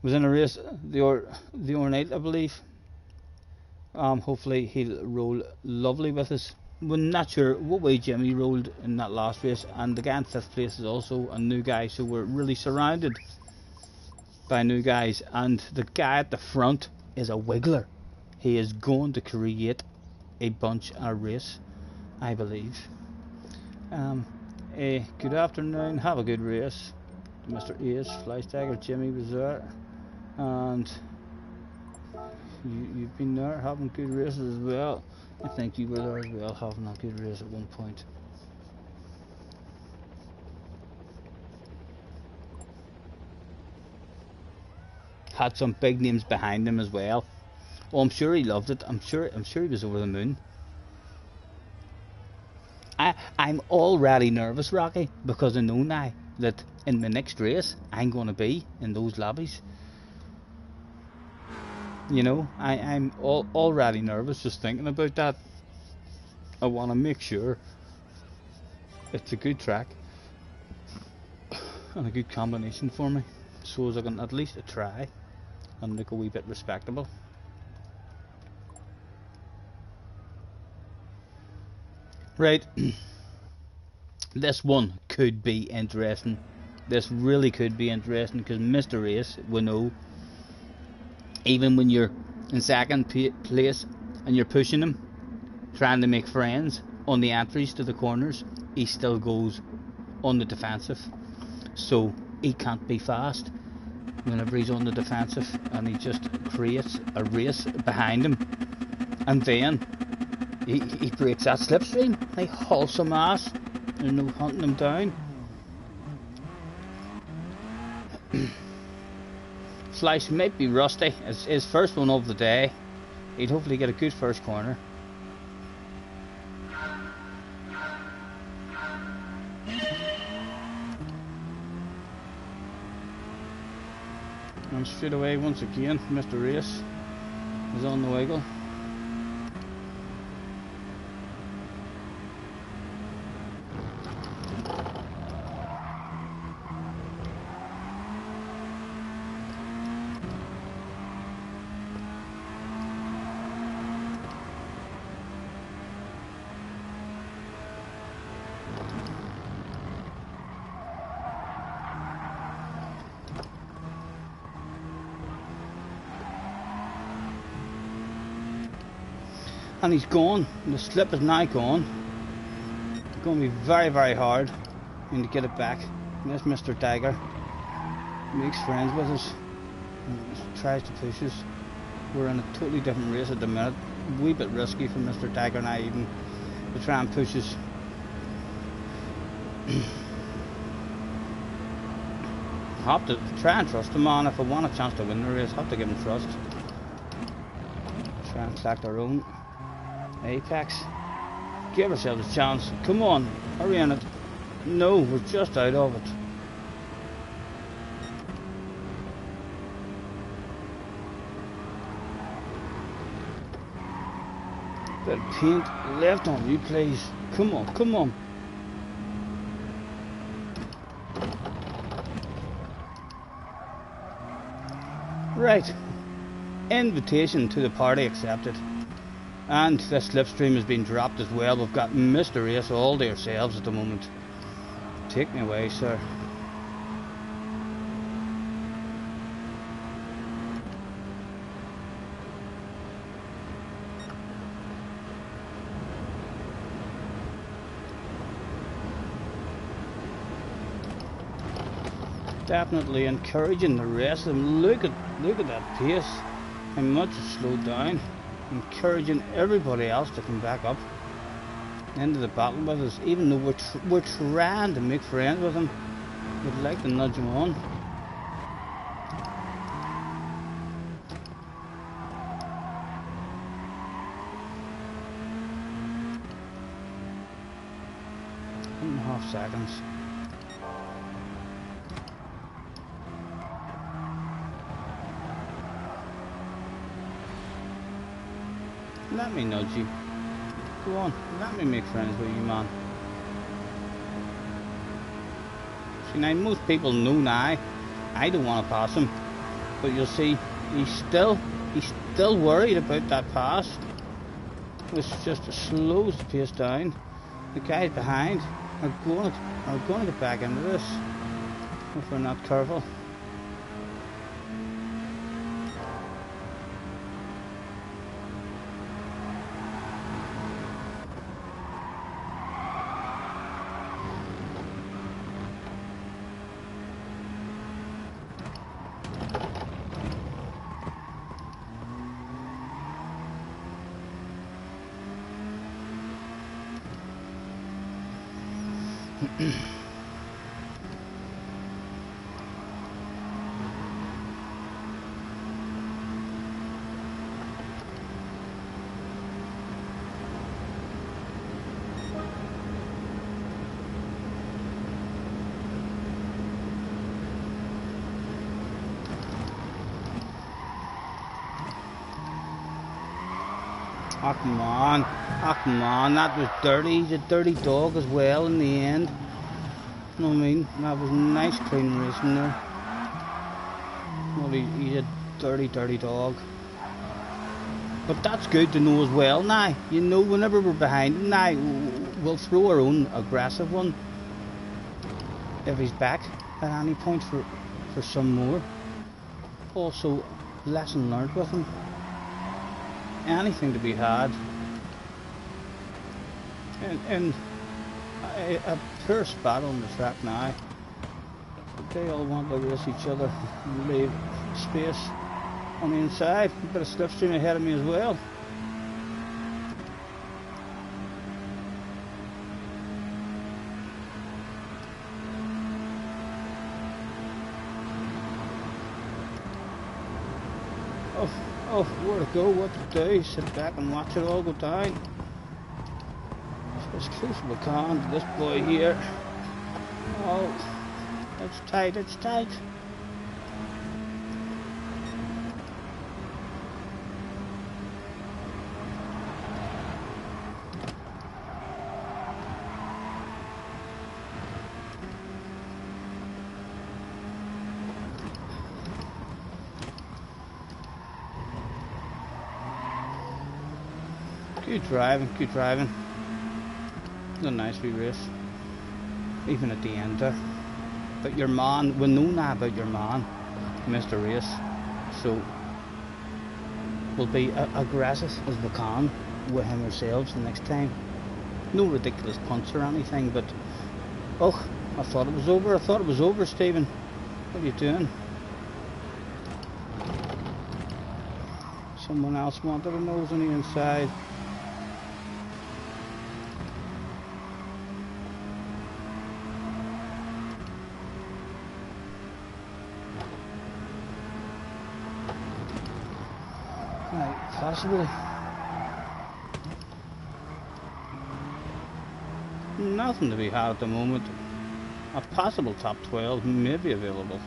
was in a race the other night, I believe. Hopefully he'll roll lovely with us. We're not sure what way Jimmy rolled in that last race, and the guy in 5th place is also a new guy, so we're really surrounded by new guys, and the guy at the front is a wiggler. He is going to create a bunch and a race, I believe. Good afternoon, have a good race. Mr. Ace, Fly Stagger, Jimmy was there, and you've been there having good races as well. I think you were there as well, having a good race at one point. Had some big names behind him as well. Oh, I'm sure he loved it. I'm sure he was over the moon. I'm already nervous, Rocky, because I know now that in the next race I'm going to be in those lobbies. You know, I'm already nervous just thinking about that. I want to make sure it's a good track and a good combination for me, so as I can at least try and look a wee bit respectable. Right, this one could be interesting. This really could be interesting, because Mr. Race, we know, even when you're in 2nd place and you're pushing him, trying to make friends on the entries to the corners, he still goes on the defensive. So he can't be fast whenever he's on the defensive, and he just creates a race behind him, and then he breaks that slipstream. He hauls some ass. There's no hunting him down. Slice might be rusty. It's his first one of the day. He'd hopefully get a good first corner. And straight away, once again, Mr. Race is on the wiggle. And he's gone. The slip is now gone. It's going to be very, very hard to get it back. And there's Mr. Tiger. Makes friends with us. And tries to push us. We're in a totally different race at the minute. A wee bit risky for Mr. Tiger and I even to try and push us. I have to try and trust the man. If I want a chance to win the race, I have to give him trust. Try and collect our own apex. Give ourselves a chance. Come on, hurry on it. No, we're just out of it. Bit of paint left on you, please. Come on, come on. Right. Invitation to the party accepted. And the slipstream has been dropped as well. We've got Mr. Race all to ourselves at the moment. Take me away, sir. Definitely encouraging the rest of them. Look at that pace. How much it's slowed down. Encouraging everybody else to come back up into the battle with us, even though we're trying to make friends with them. We'd like to nudge them on. .5 seconds. Let me nudge you. Go on, let me make friends with you, man. See, now most people know now I don't want to pass him, but you'll see he's still worried about that pass, which just slows the pace down. The guys behind are going to get back into this if we're not careful. Oh come on, oh come on, that was dirty. He's a dirty dog as well in the end. You know what I mean? That was nice clean racing there. Well, he's a dirty dog. But that's good to know as well now. You know, whenever we're behind him now, we'll throw our own aggressive one if he's back at any point for some more. Also, lesson learned with him. Anything to be had. And a poor spot on the track now. They all want to race each other and leave space on the inside. A bit of slipstream ahead of me as well. Oh, where to go, what to do, sit back and watch it all go down. As close as we can to this boy here. Oh, it's tight, it's tight. Good driving, good driving. A nice wee race. Even at the end there. But your man, we know now about your man. He missed a race. So we'll be aggressive as we can with him ourselves the next time. No ridiculous punts or anything, but oh, I thought it was over. I thought it was over, Stephen. What are you doing? Someone else wanted a nose on the inside. Possibly. Nothing to be had at the moment. A possible top 12 may be available.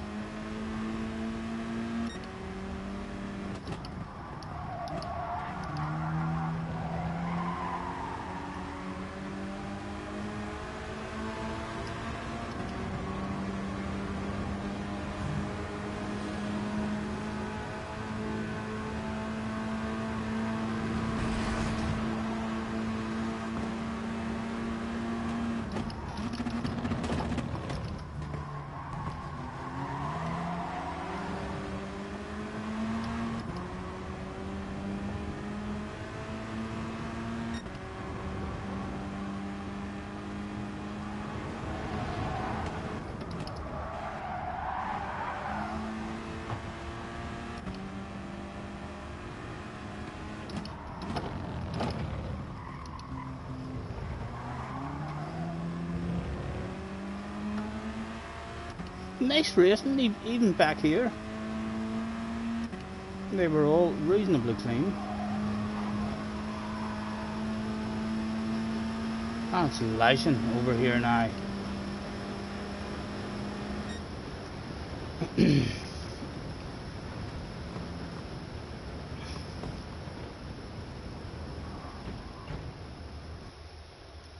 Nice racing, even back here. They were all reasonably clean. Oh, it's lashing over here now.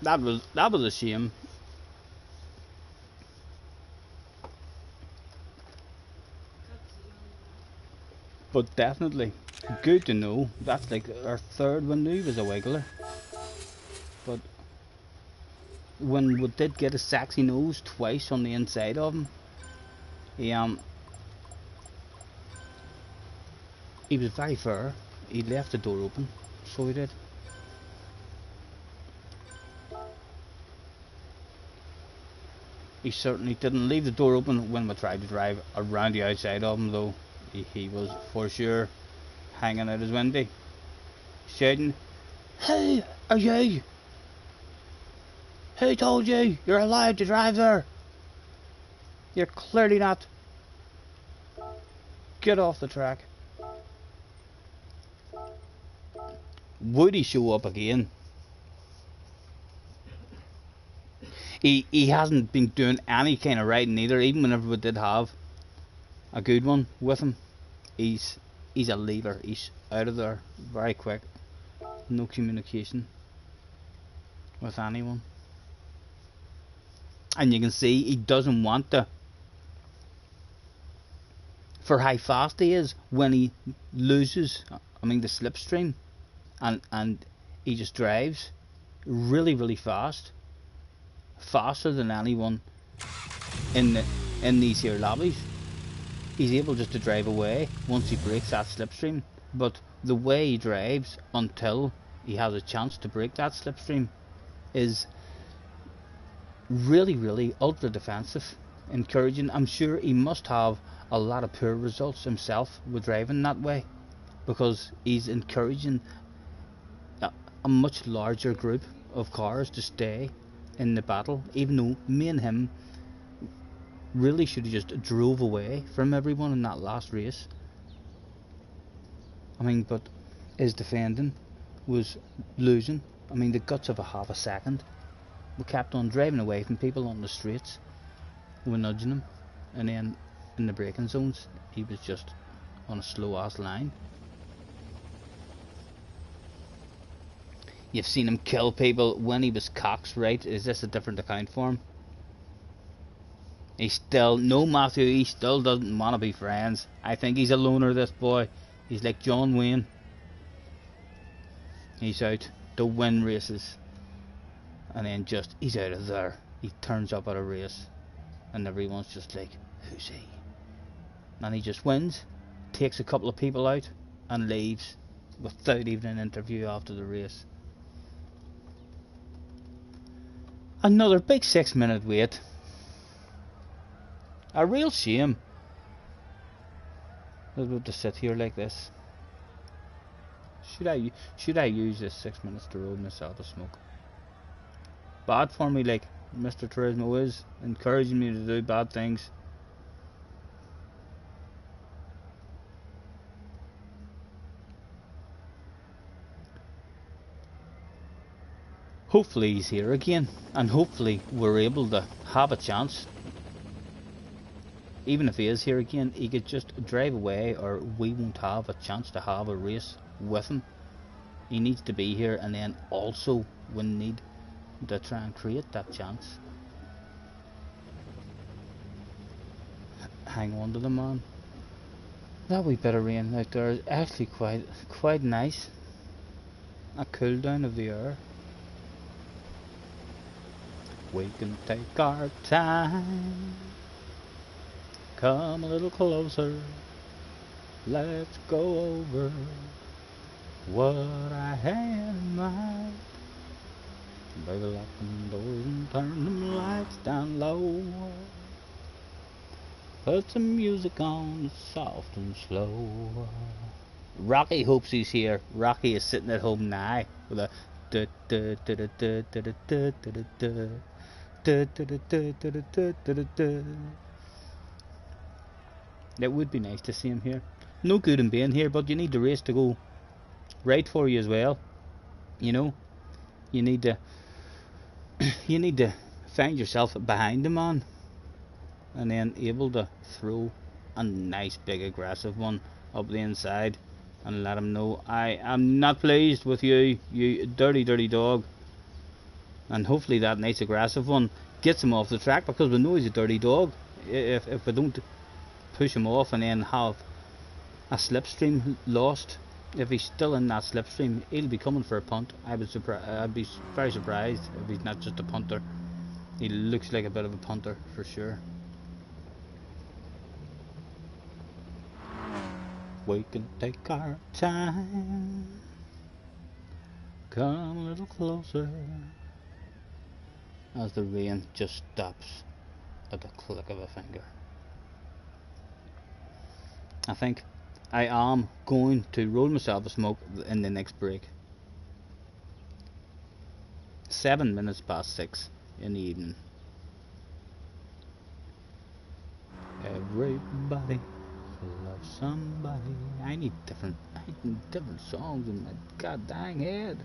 That was a shame. That's the young one. But definitely good to know. That's like our third one. Knew he was a wiggler, but when we did get a sexy nose twice on the inside of him, he he was very fair. He left the door open, so he did. He certainly didn't leave the door open when we tried to drive around the outside of him, though. He was for sure hanging out his window, shouting, "Who are you? Who told you you're allowed to drive there? You're clearly not. Get off the track." Would he show up again? He hasn't been doing any kind of riding either. Even whenever we did have a good one with him, he's a leaver. He's out of there very quick. No communication with anyone, and you can see he doesn't want to. For how fast he is when he loses, I mean the slipstream, and he just drives really fast, faster than anyone in these here lobbies. He's able just to drive away once he breaks that slipstream, but the way he drives until he has a chance to break that slipstream is really ultra defensive, encouraging. I'm sure he must have a lot of poor results himself with driving that way, because he's encouraging a much larger group of cars to stay in the battle, even though me and him really should have just drove away from everyone in that last race. I mean, but his defending was losing. I mean, the guts of a half a second. We kept on driving away from people on the streets. We were nudging him, and then in the braking zones, he was just on a slow ass line. You've seen him kill people when he was Cox, right? Is this a different account for him? He's still, no Matthew, he still doesn't want to be friends. I think he's a loner, this boy. He's like John Wayne. He's out to win races, and then just, he's out of there. He turns up at a race, and everyone's just like, who's he? And he just wins, takes a couple of people out, and leaves without even an interview after the race. Another big 6-minute wait. A real shame that we have to sit here like this. Should I use this 6 minutes to roll myself a smoke? Bad for me, like Mr. Turismo is encouraging me to do bad things. Hopefully he's here again, and hopefully we're able to have a chance. Even if he is here again, he could just drive away, or we won't have a chance to have a race with him. He needs to be here, and then also we need to try and create that chance. Hang on to the man. That wee bit of rain out there is actually quite nice. A cool down of the air. We can take our time. Come a little closer. Let's go over what I had in mind. Baby, lock them doors and turn them lights down low. Put some music on, soft and slow. Rocky hopes he's here. Rocky is sitting at home now with a It would be nice to see him here. No good in being here, but you need the race to go right for you as well. You know, you need to find yourself behind the man, and then able to throw a nice big aggressive one up the inside and let him know, I am not pleased with you, you dirty dog. and hopefully that nice aggressive one gets him off the track, because we know he's a dirty dog. If we don't push him off and then have a slipstream lost, if he's still in that slipstream, he'll be coming for a punt. I'd be very surprised if he's not just a punter. He looks like a bit of a punter for sure. We can take our time, come a little closer, as the rain just stops at the click of a finger. I think I am going to roll myself a smoke in the next break. 7 minutes past 6 in the evening. Everybody loves somebody. I need different songs in my god dang head.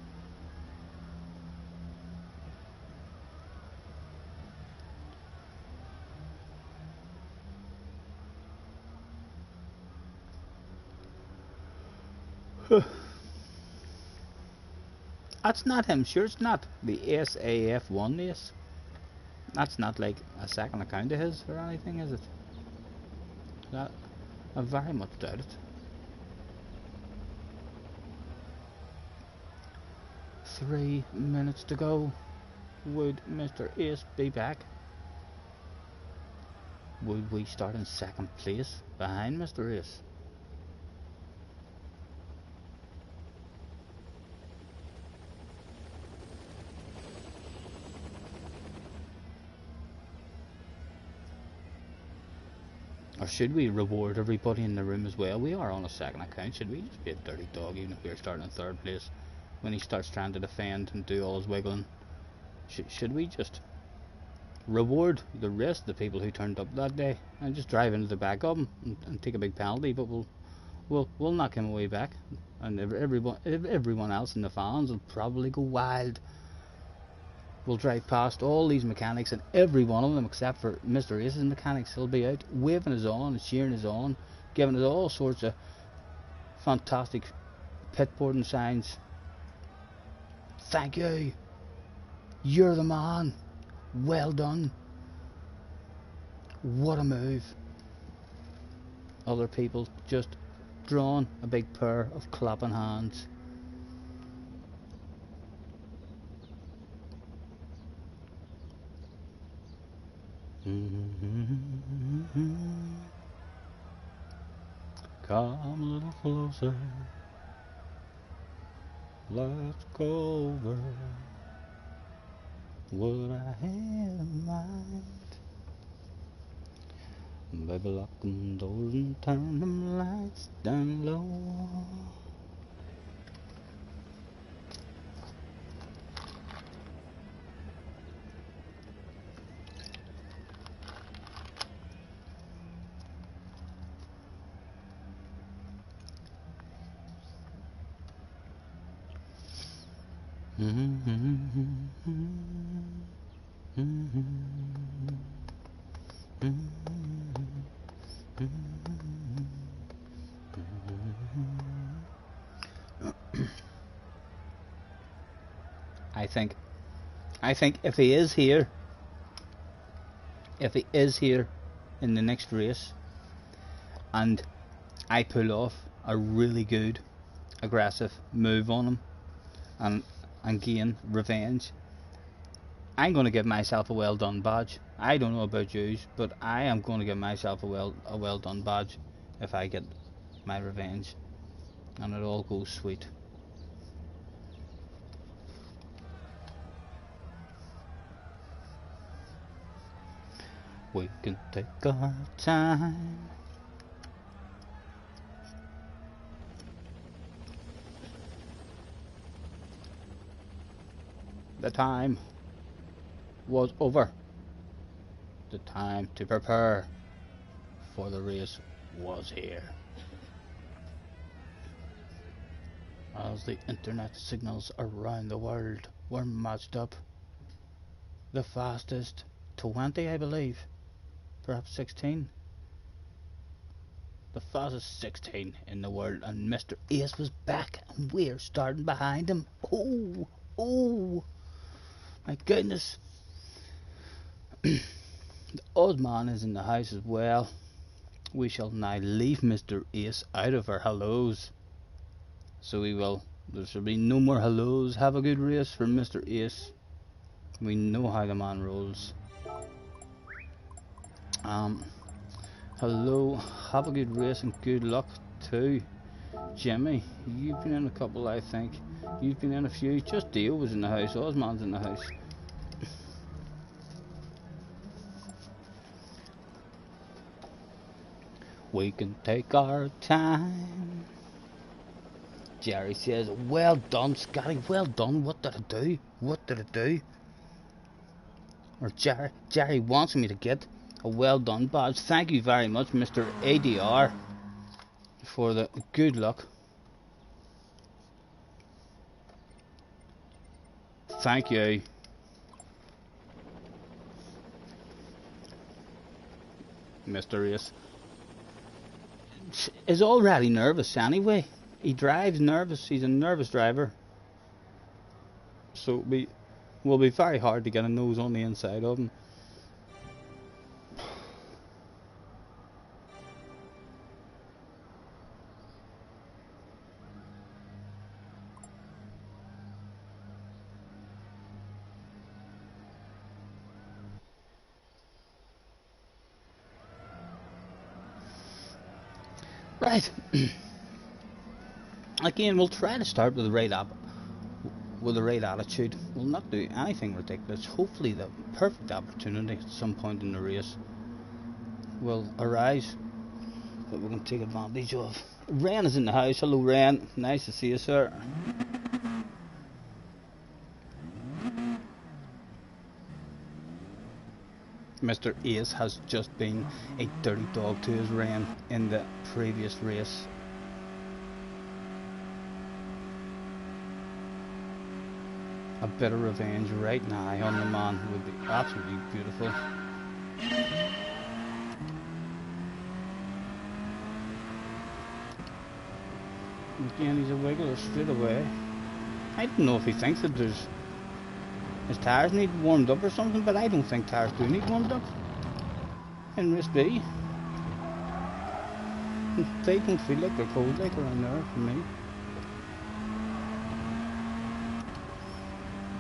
That's not him, sure it's not. The SAF1 race. That's not like a second account of his or anything, is it? That, I very much doubt it. 3 minutes to go. Would Mr. Ace be back? Would we start in second place behind Mr. Ace? Or should we reward everybody in the room as well? We are on a second account. Should we just be a dirty dog even if we're starting in third place? When he starts trying to defend and do all his wiggling, should we just reward the rest of the people who turned up that day and just drive into the back of him and take a big penalty? But we'll knock him away back, and everyone else in the fans will probably go wild. We'll drive past all these mechanics, and every one of them except for Mr. Ace's mechanics will be out waving us on and cheering us on, giving us all sorts of fantastic pitboarding signs. Thank you, you're the man, well done, what a move. Other people just drawn a big pair of clapping hands. Come a little closer, let's go over what I had in mind. Baby, lock them doors and turn them lights down low. I think if he is here in the next race and I pull off a really good aggressive move on him and gain revenge, I'm going to give myself a well done badge. I don't know about yous, but I am going to give myself a well done badge if I get my revenge and it all goes sweet. We can take our time. The time was over. The time to prepare for the race was here. As the internet signals around the world were matched up, the fastest 20, I believe, perhaps 16. The fastest 16 in the world, and Mr. Ace was back, and we're starting behind him. Oh, My goodness. The old man is in the house as well. We shall now leave Mr. Ace out of our hellos. So there shall be no more hellos. Have a good race for Mr. Ace. We know how the man rolls. Hello, have a good race and good luck too. Jimmy, you've been in a couple, I think. You've been in a few. Just Dio was in the house. Osman's in the house. We can take our time. Jerry says, well done, Scotty, well done. What did I do? What did I do? Or Jerry wants me to get a well done badge. Thank you very much, Mr. ADR, for the good luck. Thank you. Mr. Ace is already nervous anyway. He drives nervous. He's a nervous driver. So it will be very hard to get a nose on the inside of him. Right. Again, we'll try to start with the right attitude. We'll not do anything ridiculous. Hopefully the perfect opportunity at some point in the race will arise that we can take advantage of. Ren is in the house. Hello Ren, nice to see you, sir. Mr. Ace has just been a dirty dog to his Ren in the previous race. A bit of revenge right now on the man would be absolutely beautiful. Again, he's a wiggler straight away. I don't know if he thinks that his tyres need warmed up or something, but I don't think tyres do need warmed up in race B. They don't feel like they're cold like around there for me.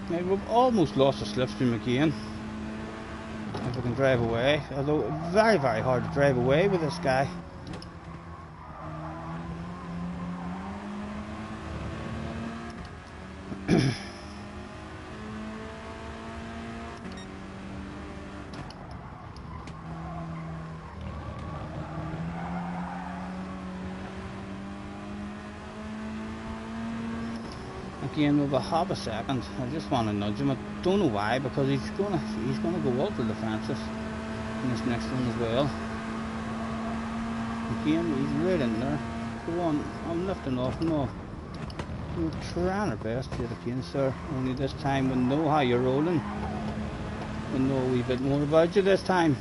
Now we've almost lost the slipstream again. If we can drive away, although very very hard to drive away with this guy. Again, with a half a second, I just want to nudge him. I don't know why, because he's gonna go ultra defensive in this next one as well. Again, he's right in there. Go on, I'm lifting off. No, we're trying our best yet again, sir. Only this time we know how you're rolling. We know a wee bit more about you this time.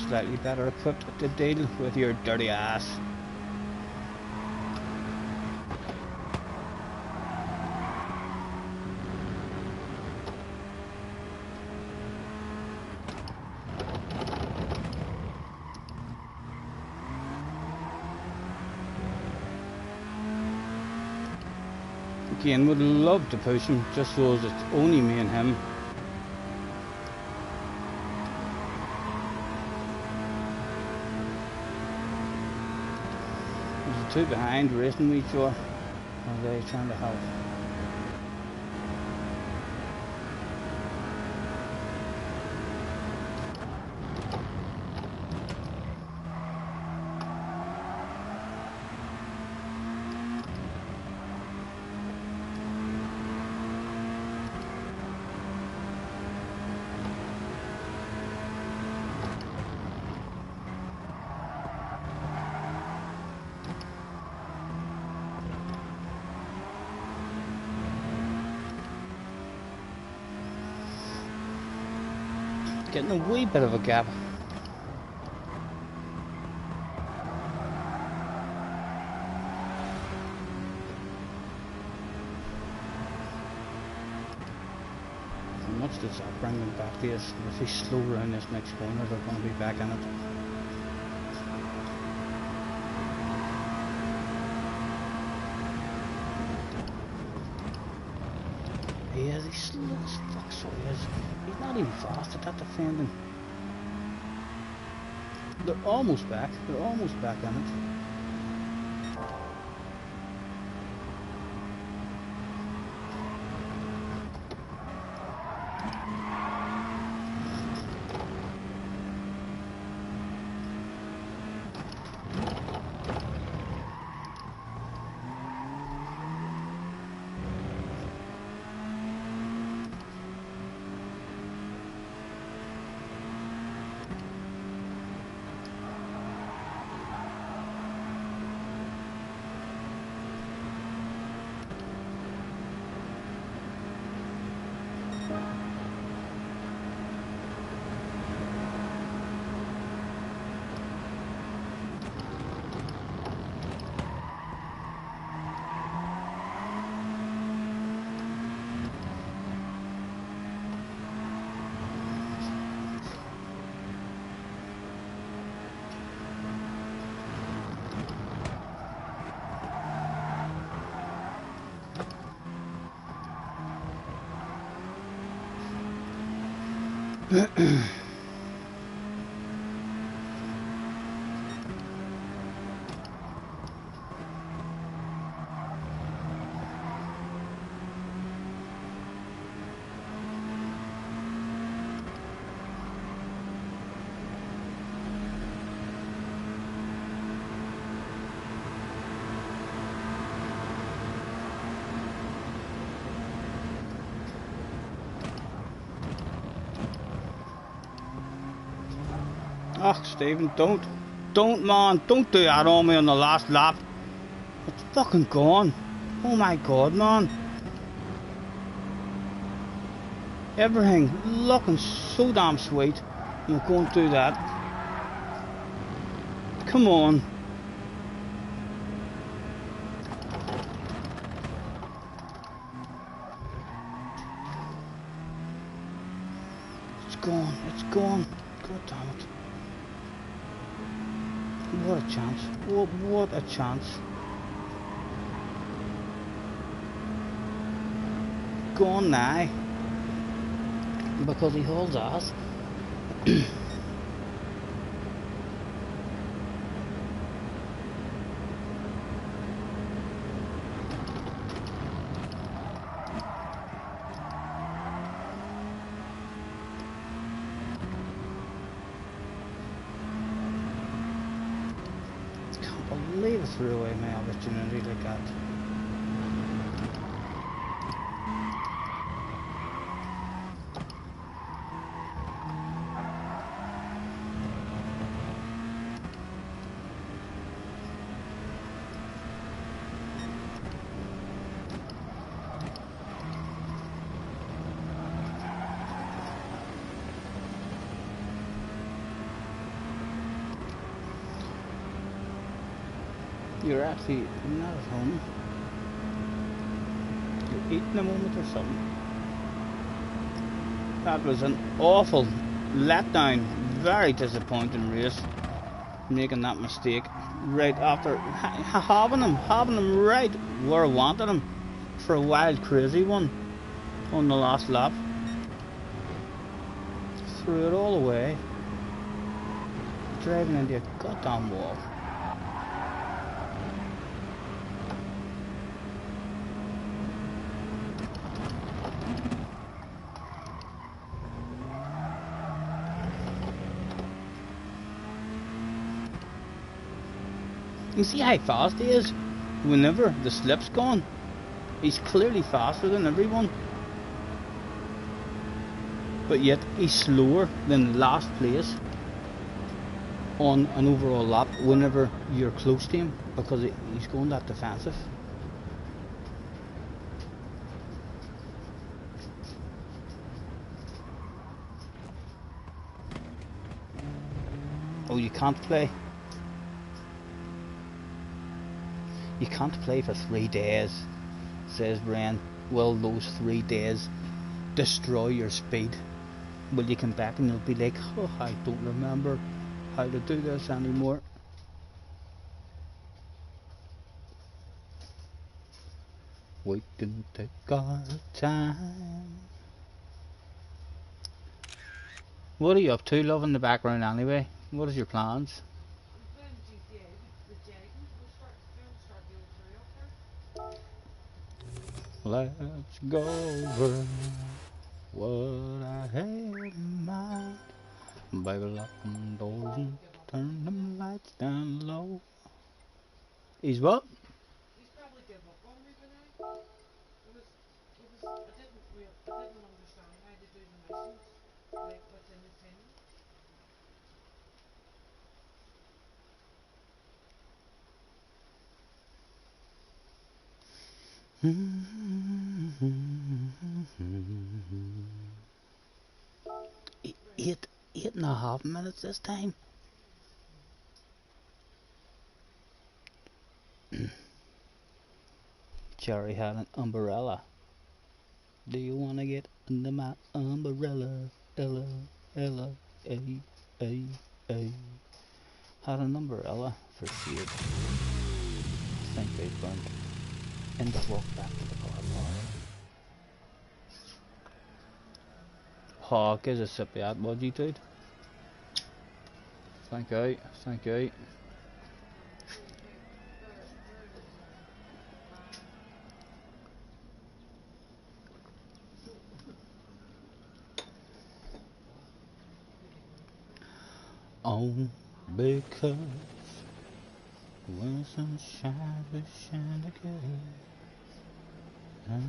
Slightly better equipped to deal with your dirty ass. Again, would love to push him, just so as it's only me and him. There's the two behind racing with each other. Are they trying to help? Getting a wee bit of a gap. much does that bring them back to us? If they slow round this next corner, they're going to be back in it. He is, he's slow as fuck, so he is. He's not even fast at that defending. They're almost back in it. Oh, Stephen, don't man, don't do that on me on the last lap. It's fucking gone. Oh my god, man. Everything looking so damn sweet. You're going to do that. Come on. It's gone, it's gone. God damn it. What a chance. What a chance. Gone now. Because he holds ass. Believe it threw away my opportunity like that. You're actually not at home. You're eating a moment or something. That was an awful letdown. Very disappointing race. Making that mistake right after having him right where I wanted him for a wild crazy one on the last lap. Threw it all away. Driving into a goddamn wall. You see how fast he is whenever the slip's gone. He's clearly faster than everyone. But yet he's slower than last place on an overall lap whenever you're close to him, because he's going that defensive. Oh, you can't play. You can't play for 3 days, says Brian. Well, those 3 days destroy your speed. Will you come back and you'll be like, oh, I don't remember how to do this anymore. We can take our time. What are you up to, love, in the background anyway? What is your plans? I'm playing GTA with Jagan. Start the old three up there. Let's go over what I had in mind. Baby, lock them doors and turn them lights down low. He's what? He's probably give up on me by now. I didn't understand how to do the missions, like within the team. Eight and a half minutes this time. Jerry had an umbrella. Do you wanna get under my umbrella? Ella, Ella, A, A, A. Had an umbrella for shade. I think they burned and walk back to the car park. Hawk is a sippy at what you dude. Thank you, thank you. Oh, because when the sun shines, we shine together. And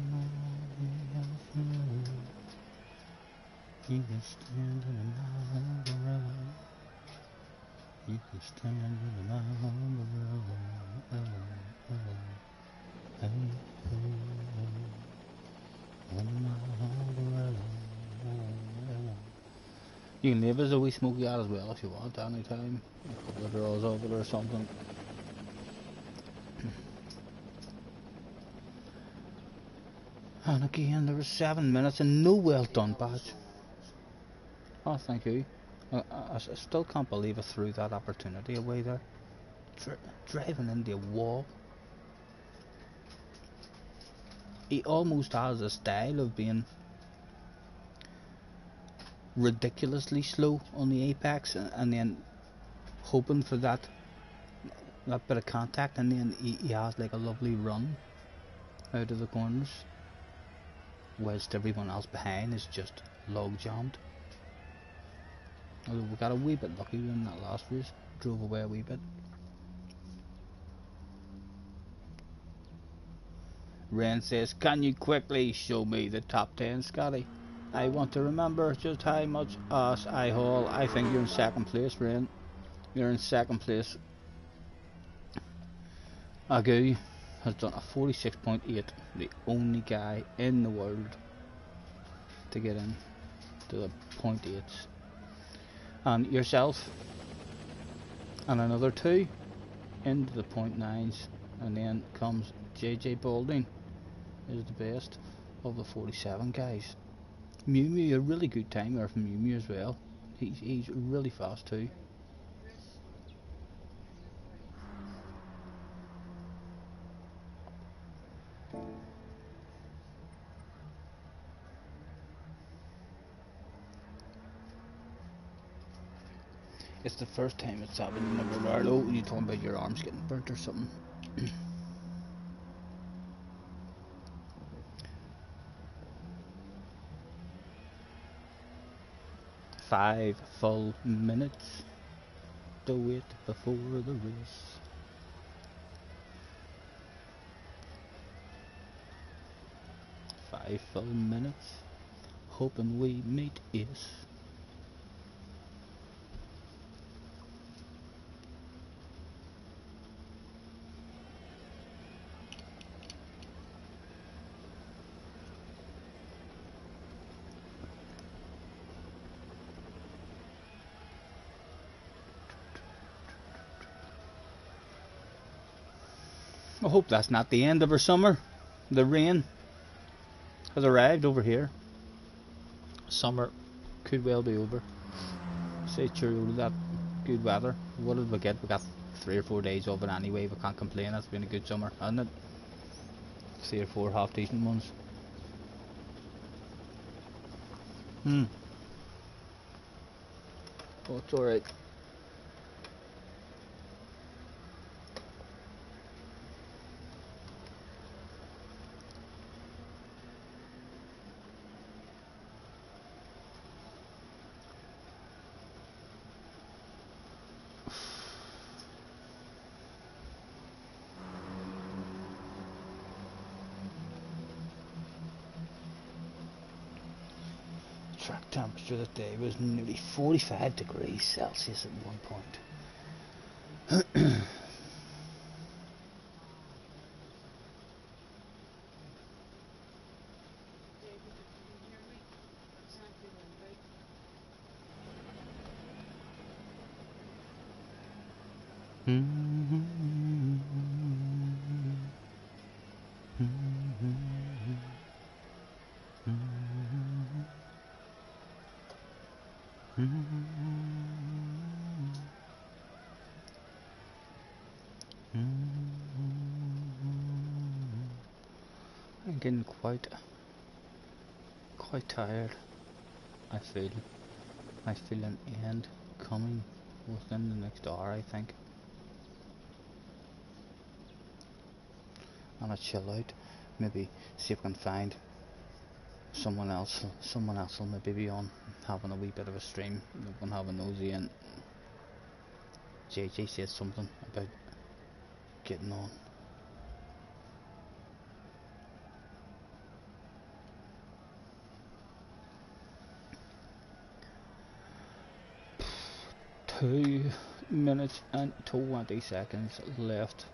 you can stand in my umbrella. You can stand in my umbrella. Hey, under my umbrella. You can leave us a wee smoky out as well if you want, anytime. A couple of draws of it or something. And again, there was 7 minutes and no well done badge. Oh, thank you. I still can't believe I threw that opportunity away there. Driving into a wall. He almost has a style of being ridiculously slow on the apex and then hoping for that bit of contact, and then he has like a lovely run out of the corners, whilst everyone else behind is just log jammed. Although we got a wee bit lucky in that last race, drove away a wee bit. Ren says, can you quickly show me the top 10, Scotty? I want to remember just how much ass I haul. I think you're in second place, Ren. You're in second place. Agu has done a 46.8, the only guy in the world to get in to the 0.8s. And yourself and another 2 into the 0.9s, and then comes JJ Balding, is the best of the 47 guys. Mew Mew, a really good timer from Mew Mew as well. He's really fast too. It's the first time it's happened in Navarro. You're talking about your arms getting burnt or something. 5 full minutes to wait before the race. Five full minutes, hoping we meet Ace. I hope that's not the end of our summer. The rain has arrived over here. Summer could well be over. Say cheerio to that good weather. What did we get? We got 3 or 4 days of it anyway. We can't complain. It's been a good summer, hasn't it? 3 or 4 half decent ones. Oh, it's alright. Track temperature that day was nearly 45 degrees Celsius at one point. I'm getting quite tired. I feel an end coming within the next hour, I think. And I chill out, maybe see if I can find someone else will maybe be on having a wee bit of a stream. We can have a nosy, and JJ said something about getting on. Two minutes and 20 seconds left.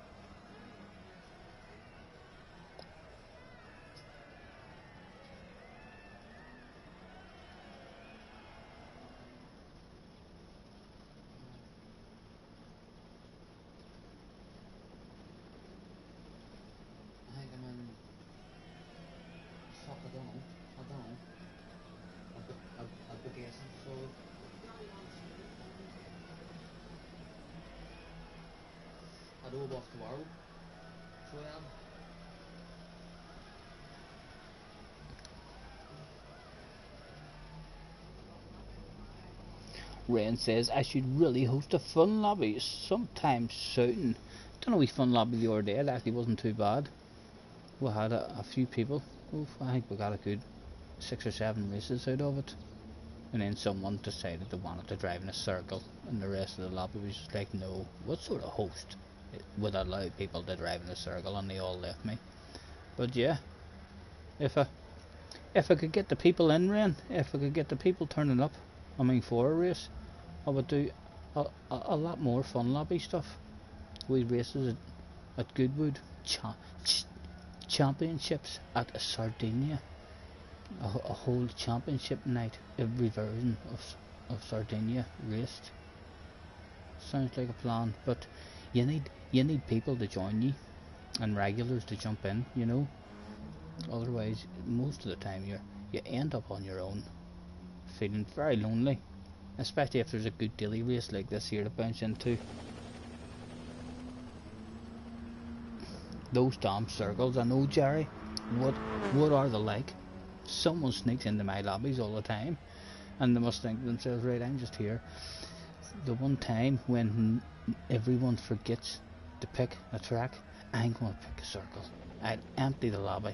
I think I'm in. Fuck, I don't know. I'll be guessing. So I know about tomorrow. So I am. Ren says I should really host a fun lobby sometime soon. Done a wee fun lobby the other day. It actually wasn't too bad. We had a few people. Oof, I think we got a good 6 or 7 races out of it. And then someone decided they wanted to drive in a circle, and the rest of the lobby was just like, no, what sort of host would allow people to drive in a circle? And they all left me. But yeah, if I could get the people in, Ren, if I could get the people turning up, I mean, for a race, I would do a lot more fun lobby stuff. We races at Goodwood, championships at Sardinia, a whole championship night, every version of Sardinia raced. Sounds like a plan, but you need people to join you and regulars to jump in, you know. Otherwise, most of the time you end up on your own, feeling very lonely, especially if there's a good daily race like this here to bounce into. Those damn circles, I know, Jerry. What are they like? Someone sneaks into my lobbies all the time, and they must think to themselves, right, I'm just here. The one time when everyone forgets to pick a track, I'm going to pick a circle. I'll empty the lobby.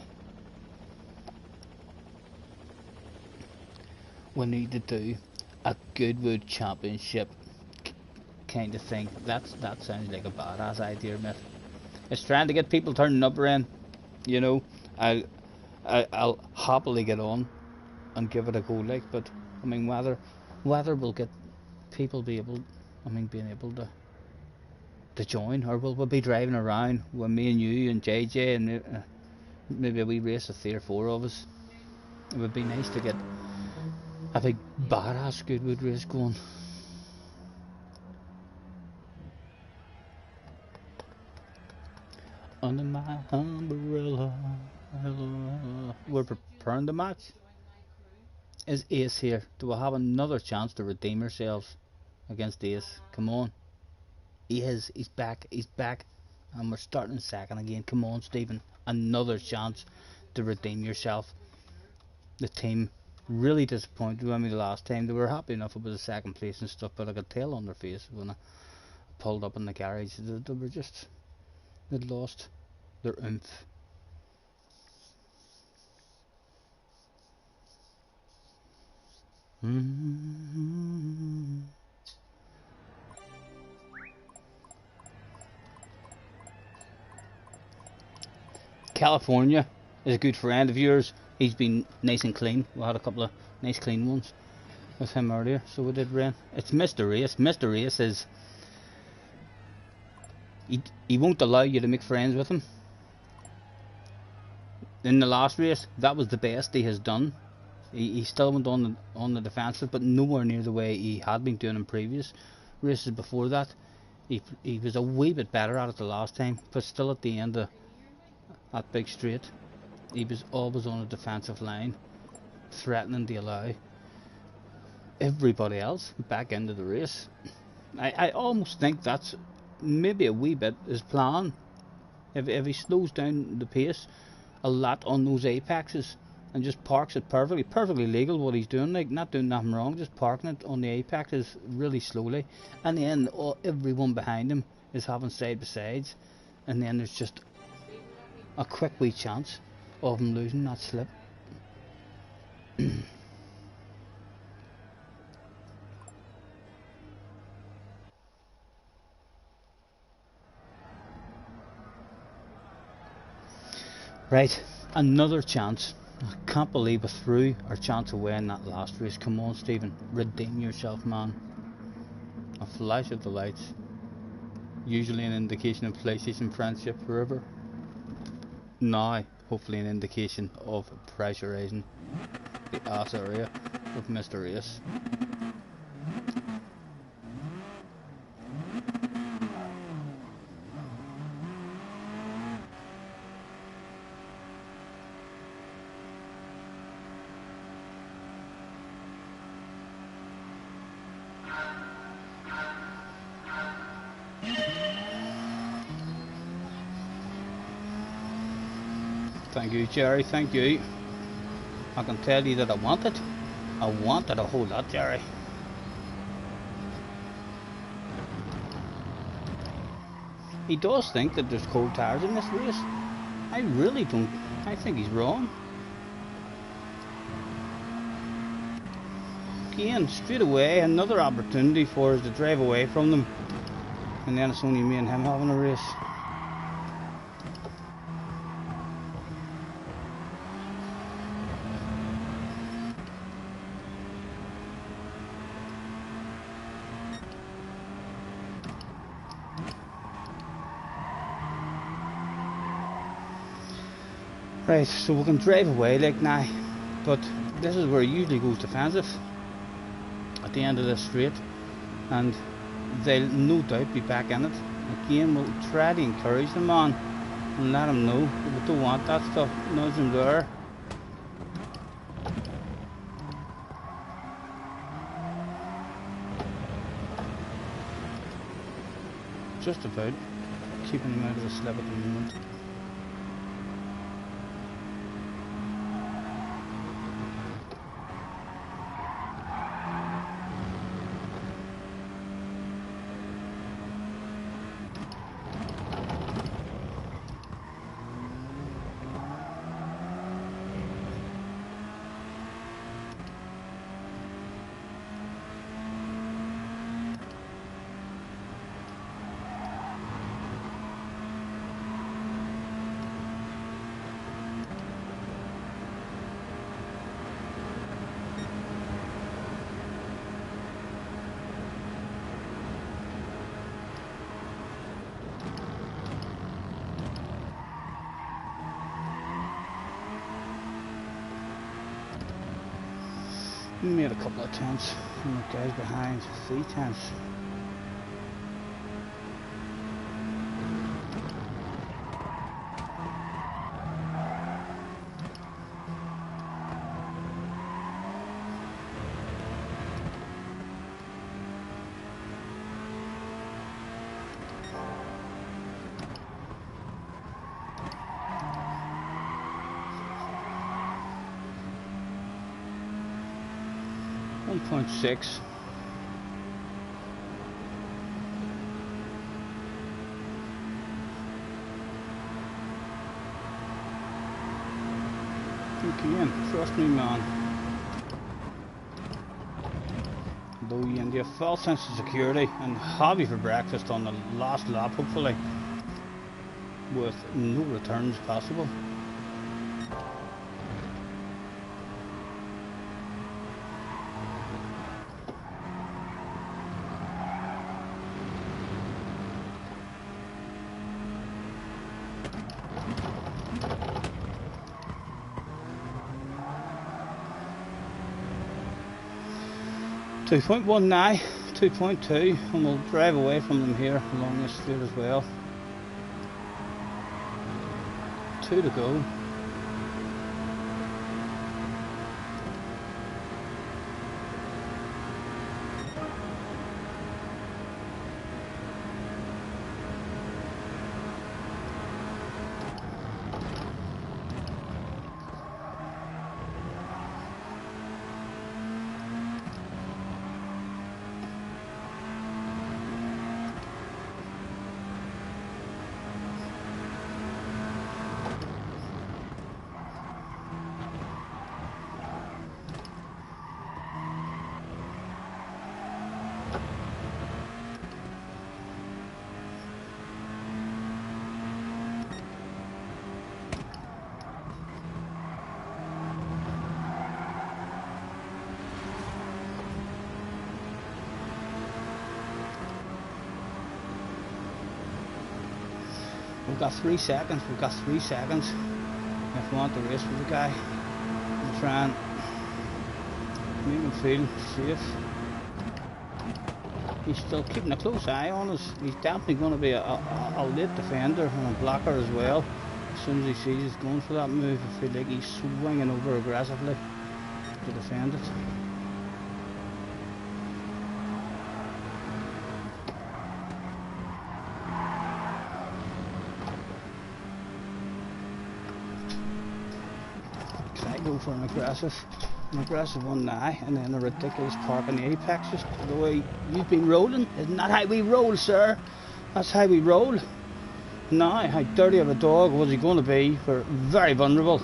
We need to do a Goodwood Championship kind of thing. That sounds like a badass idea, mate. It's trying to get people turning up, Ren. You know, I'll happily get on and give it a go, like. But I mean, whether will get people being able to join, or will we be driving around with me and you and JJ and maybe a wee race of 3 or 4 of us? It would be nice to get a big badass Goodwood race going. Under my umbrella, we're preparing the match. Is Ace here? Do we have another chance to redeem ourselves against Ace? Come on. He is. He's back. He's back. And we're starting second again. Come on, Stephen. Another chance to redeem yourself. The team really disappointed with me the last time. They were happy enough with the second place and stuff, but I could tell on their face when I pulled up in the garage. They were just... they'd lost their oomph. California is a good friend of yours. He's been nice and clean. We had a couple of nice clean ones with him earlier, so we did rain. It's Mr. Race. Mr. Race is... he won't allow you to make friends with him. In the last race, that was the best he has done. He still went on the defensive, but nowhere near the way he had been doing in previous races before that. He was a wee bit better at it the last time, but still at the end of that big straight, he was always on a defensive line, threatening to allow everybody else back into the race. I almost think that's maybe a wee bit his plan. If he slows down the pace a lot on those apexes and just parks it perfectly legal what he's doing, like not doing nothing wrong, just parking it on the apexes really slowly, and then everyone behind him is having side by sides, and then there's just a quick wee chance of him losing that slip. Right, another chance. I can't believe we threw our chance away in that last race. Come on, Stephen, redeem yourself, man. A flash of the lights, usually an indication of PlayStation friendship forever. Now, hopefully an indication of pressurising the ass area of Mr. Ace. Thank you, Jerry, thank you. I can tell you that I want it. I want it a whole lot, Jerry. He does think that there's cold tires in this race. I really don't. I think he's wrong. Again, straight away, another opportunity for us to drive away from them. And then it's only me and him having a race. Right, so we can drive away like now, but this is where he usually goes defensive at the end of this straight, and they'll no doubt be back in it. Again, we'll try to encourage them on and let them know that we don't want that stuff. Nudge them there. Just about keeping them out of the slip at the moment. We made a couple of tenths from the guys behind, 3 tenths. 1.6. Again, trust me, man. Though you need a false sense of security and hobby for breakfast on the last lap, hopefully, with no returns possible. .1 now, 2.2, and we'll drive away from them here along this straight as well. 2 to go. We've got 3 seconds, we've got 3 seconds if we want to race with the guy and try and make him feel safe. He's still keeping a close eye on us. He's definitely going to be a late defender and a blocker as well. As soon as he sees us going for that move, I feel like he's swinging over aggressively to defend it. Go for an aggressive one now, and then a ridiculous park on the apex, just the way you've been rolling. Isn't that how we roll, sir? That's how we roll. Now, how dirty of a dog was he going to be? We're very vulnerable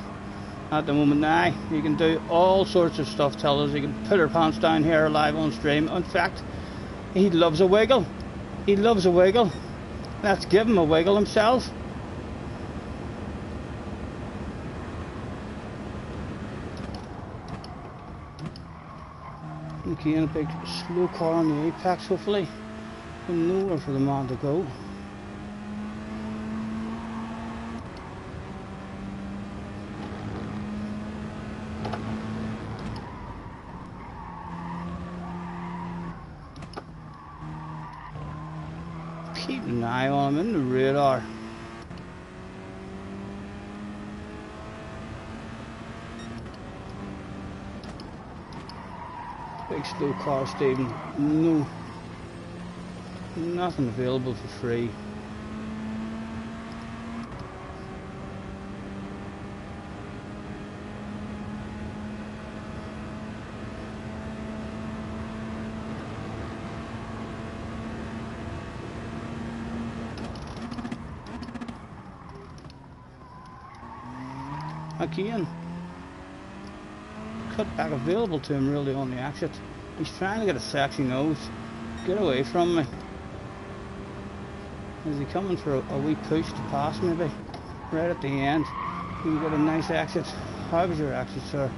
at the moment now. You can do all sorts of stuff, tell us. You can put our pants down here live on stream. In fact, he loves a wiggle. He loves a wiggle. Let's give him a wiggle himself. Again, a big slow car on the apex, hopefully. Nowhere for the man to go. Keep an eye on him in the radar. Big slow car, Stephen. No, nothing available for free. Again, cutback available to him really on the exit. He's trying to get a sexy nose. Get away from me. Is he coming for a wee push to pass maybe? Right at the end. You got a nice exit. How was your exit, sir?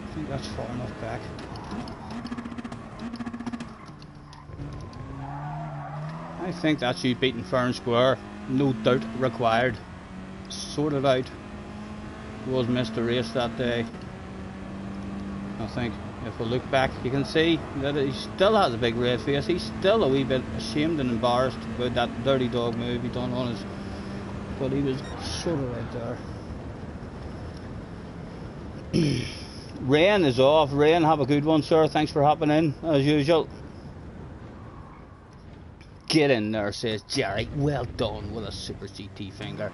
I think that's far enough back. I think that's you beating fair and square. No doubt required. Sorted out. Was missed the race that day. I think if we look back, you can see that he still has a big red face. He's still a wee bit ashamed and embarrassed about that dirty dog move he done on his, but he was sort of right there. Rain is off. Rain, have a good one, sir. Thanks for hopping in as usual. Get in there, says Jerry. Well done with a super GT finger.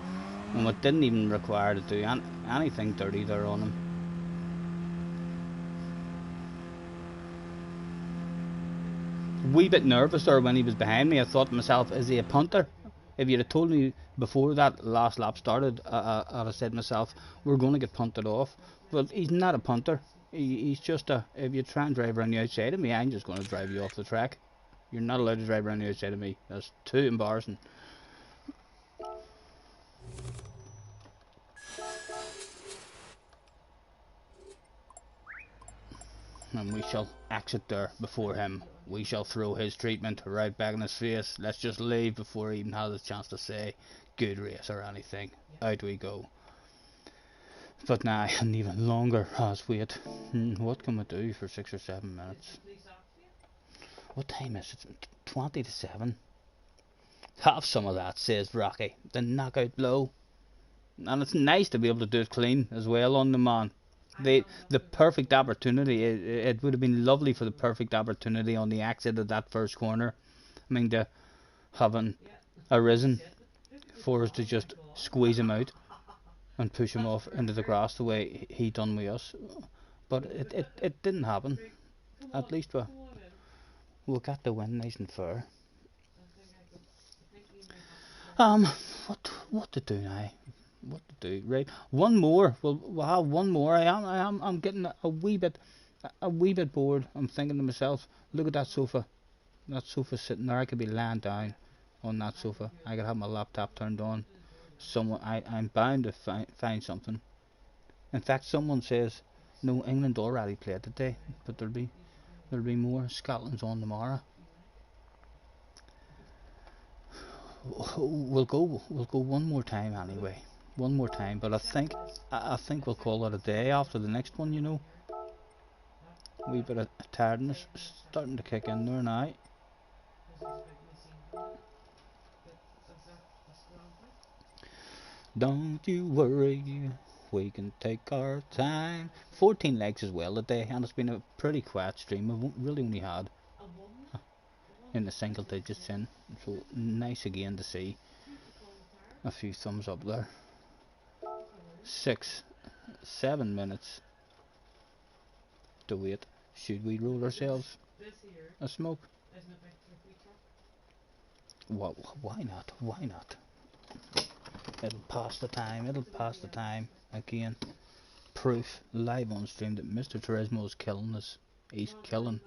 And it didn't even require to do anything dirty there on him. wee bit nervous there when he was behind me. I thought to myself, is he a punter? If you'd have told me before that last lap started, I'd have said to myself, we're going to get punted off. But he's not a punter. He's just a, if you try and drive around the outside of me, I'm just going to drive you off the track. You're not allowed to drive around the outside of me. That's too embarrassing. And we shall exit there before him. We shall throw his treatment right back in his face. Let's just leave before he even has a chance to say good race or anything. Out we go. But now an even longer has wait. What can we do for 6 or 7 minutes? What time is it? 20 to 7. Have some of that, says Rocky. The knockout blow. And it's nice to be able to do it clean as well on the man. The perfect opportunity, it would have been lovely for the perfect opportunity on the exit of that first corner. I mean, to having arisen for us to just squeeze him out and push him off into the grass the way he done with us. But it didn't happen. At least we'll get the win nice and fair. What to do now? What to do? Right, one more. We'll have one more. I'm getting a wee bit bored. I'm thinking to myself, look at that sofa. That sofa sitting there. I could be lying down on that sofa. I could have my laptop turned on. I'm bound to find something. In fact, someone says, no, England already played today, but there'll be more. Scotland's on tomorrow. We'll go one more time anyway. One more time, but I think we'll call it a day after the next one, you know. A wee bit of tiredness starting to kick in there now. Don't you worry, we can take our time. 14 legs as well today, and it's been a pretty quiet stream. We've really only had in the single digits in, so nice again to see a few thumbs up there. 6, 7 minutes to wait. Should we roll ourselves a smoke? Well, why not? Why not? It'll pass the time. It'll pass the time. Again, proof live on stream that Mr. Turismo is killing us. He's killing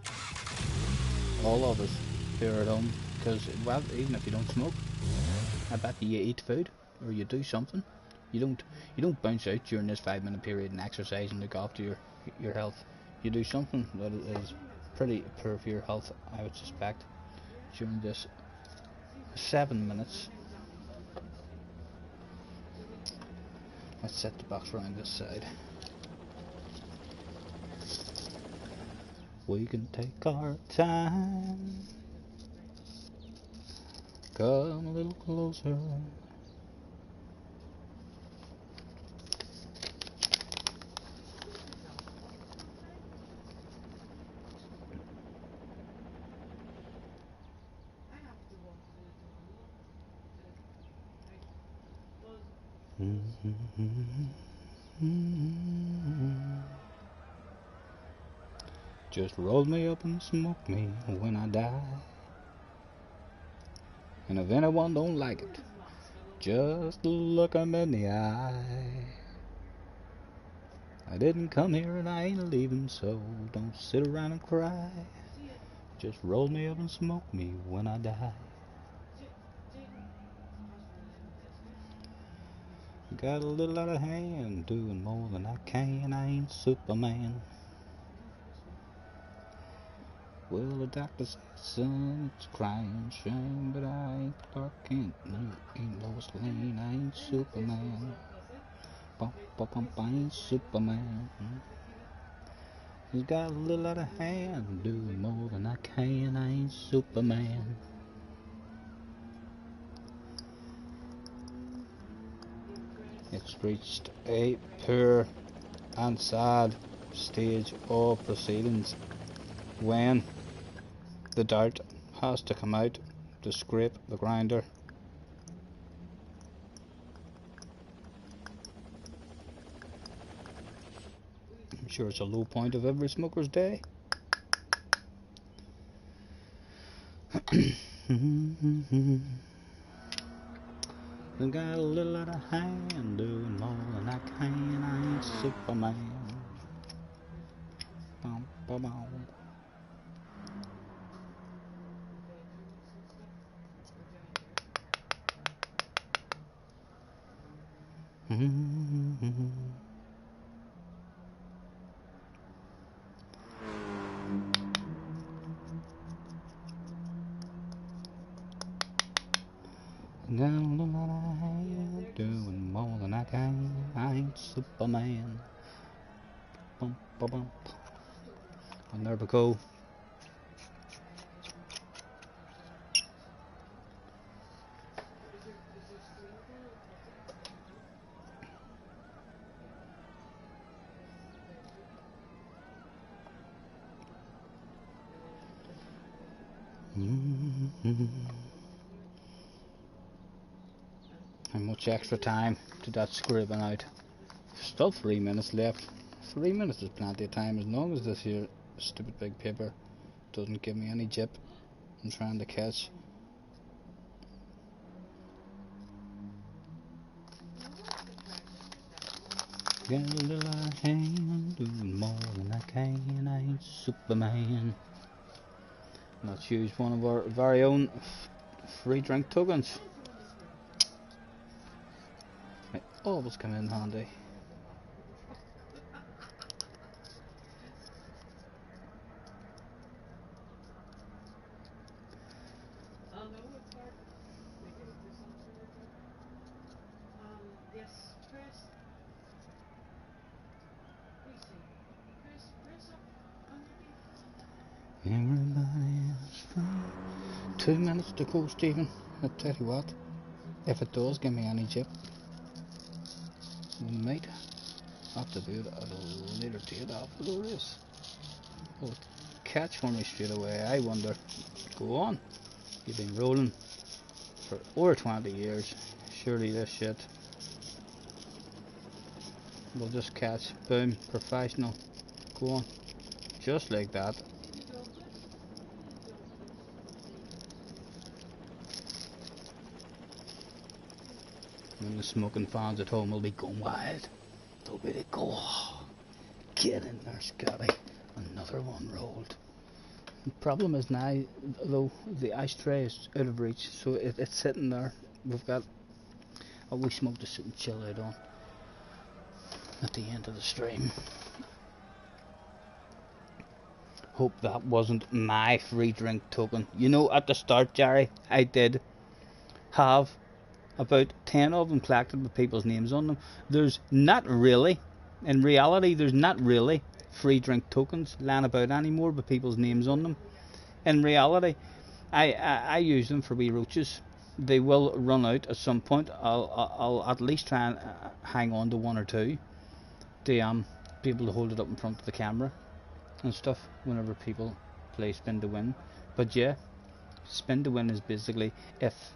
all of us here at home. Because, well, even if you don't smoke, I bet you eat food or you do something. You don't bounce out during this 5-minute period and exercise and look after your health. You do something that is pretty poor for your health, I would suspect, during this 7 minutes. Let's set the box around this side. We can take our time. Come a little closer. Just roll me up and smoke me when I die. And if anyone don't like it, just look 'em in the eye. I didn't come here and I ain't leaving, so don't sit around and cry. Just roll me up and smoke me when I die. Got a little out of hand, doing more than I can. I ain't Superman. Well, the doctor says, son, it's a crying shame, but I ain't Clark Kent, no, ain't Lois Lane, I ain't Superman. I ain't Superman. He's got a little out of hand, doing more than I can. I ain't Superman. It's reached a poor and sad stage of proceedings when the dirt has to come out to scrape the grinder. I'm sure it's a low point of every smoker's day. I got a little out of hand, doing more than I can. I ain't Superman. Bum, bum, bum. Got a little out of hand, doing more than I can. I ain't Superman. Bum, bum, bum. And there we go. How much extra time did that scribbling out? Still 3 minutes left. 3 minutes is plenty of time as long as this here stupid big paper doesn't give me any jip I'm trying to catch. Got a little out of hand, doing more than I can. I ain't Superman. Let's use one of our very own free drink tokens. They always come in handy. Yes, press. Press up underneath. Everybody else free. 2 minutes to go, Stephen. I'll tell you what, if it does give me any jip, we might have to do it at a later date after the race. Will it catch for me straight away? I wonder. Go on. You've been rolling for over 20 years. Surely this shit will just catch. Boom. Professional. Go on. Just like that. And the smoking fans at home will be going wild. They'll be like, oh, get in there, Scotty. Another one rolled. The problem is now, though, the ashtray is out of reach, so it's sitting there. We've got a wee smoke to sit and chill out on at the end of the stream. Hope that wasn't my free drink token. You know, at the start, Jerry, I did have about 10 of them collected with people's names on them. There's not really, in reality, there's not really free drink tokens lying about anymore with people's names on them. In reality, I use them for wee roaches. They will run out at some point. I'll at least try and hang on to one or two to be able to hold it up in front of the camera and stuff whenever people play spin to win. But yeah, spin to win is basically if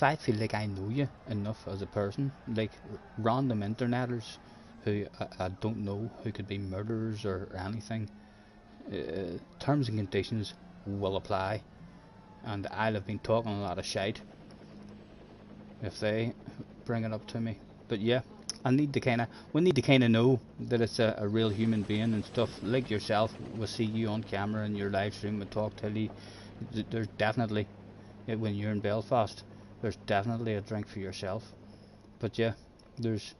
I feel like I know you enough as a person, like random interneters who I don't know, who could be murderers or anything, terms and conditions will apply, and I'll have been talking a lot of shite if they bring it up to me. But yeah, we need to kind of know that it's a real human being and stuff like yourself. We'll see you on camera in your live stream and talk till you. There's definitely, when you're in Belfast, there's definitely a drink for yourself. But yeah, there's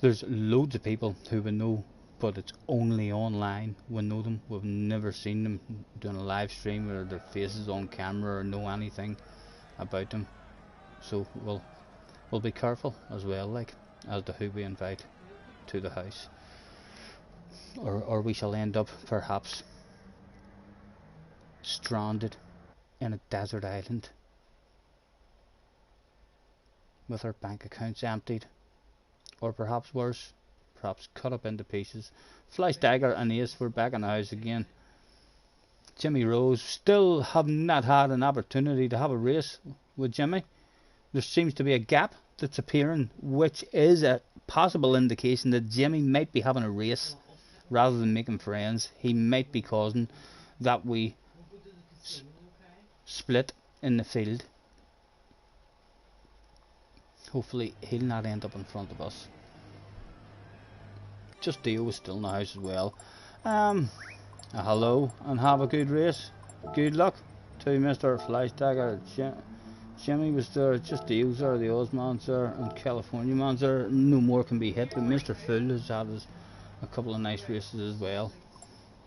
loads of people who we know, but it's only online. We know them, we've never seen them doing a live stream or their faces on camera or know anything about them. So we'll be careful as well, like, as to who we invite to the house, or we shall end up perhaps stranded in a desert island with our bank accounts emptied, or perhaps worse, perhaps cut up into pieces. Flash Dagger and Ace were back in the house again. Jimmy Rose still have not had an opportunity to have a race with Jimmy. There seems to be a gap that's appearing, which is a possible indication that Jimmy might be having a race rather than making friends. He might be causing that wee split in the field. Hopefully he'll not end up in front of us. Just Dio is still in the house as well. Hello and have a good race. Good luck to Mr. Fleischtagger. Jimmy was there, just Dio's there, the Ozman's there, and California man's there. No more can be hit, but Mr. Full has had a couple of nice races as well.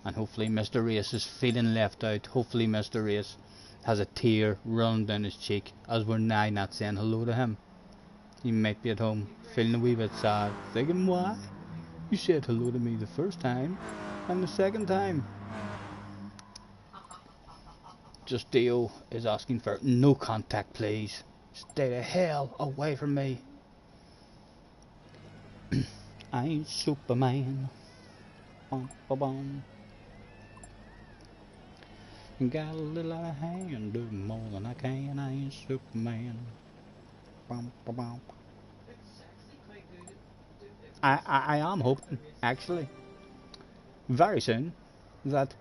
And hopefully Mr. Race is feeling left out. Hopefully Mr. Race has a tear running down his cheek as we're now not saying hello to him. He might be at home feeling a wee bit sad, thinking, why? You said hello to me the first time and the second time. Just Dio is asking for no contact, please. Stay the hell away from me. I ain't Superman. Bum, ba, bum. Got a little hand, do more than I can. I ain't Superman. Bum, ba, bum. I am hoping, actually, very soon, that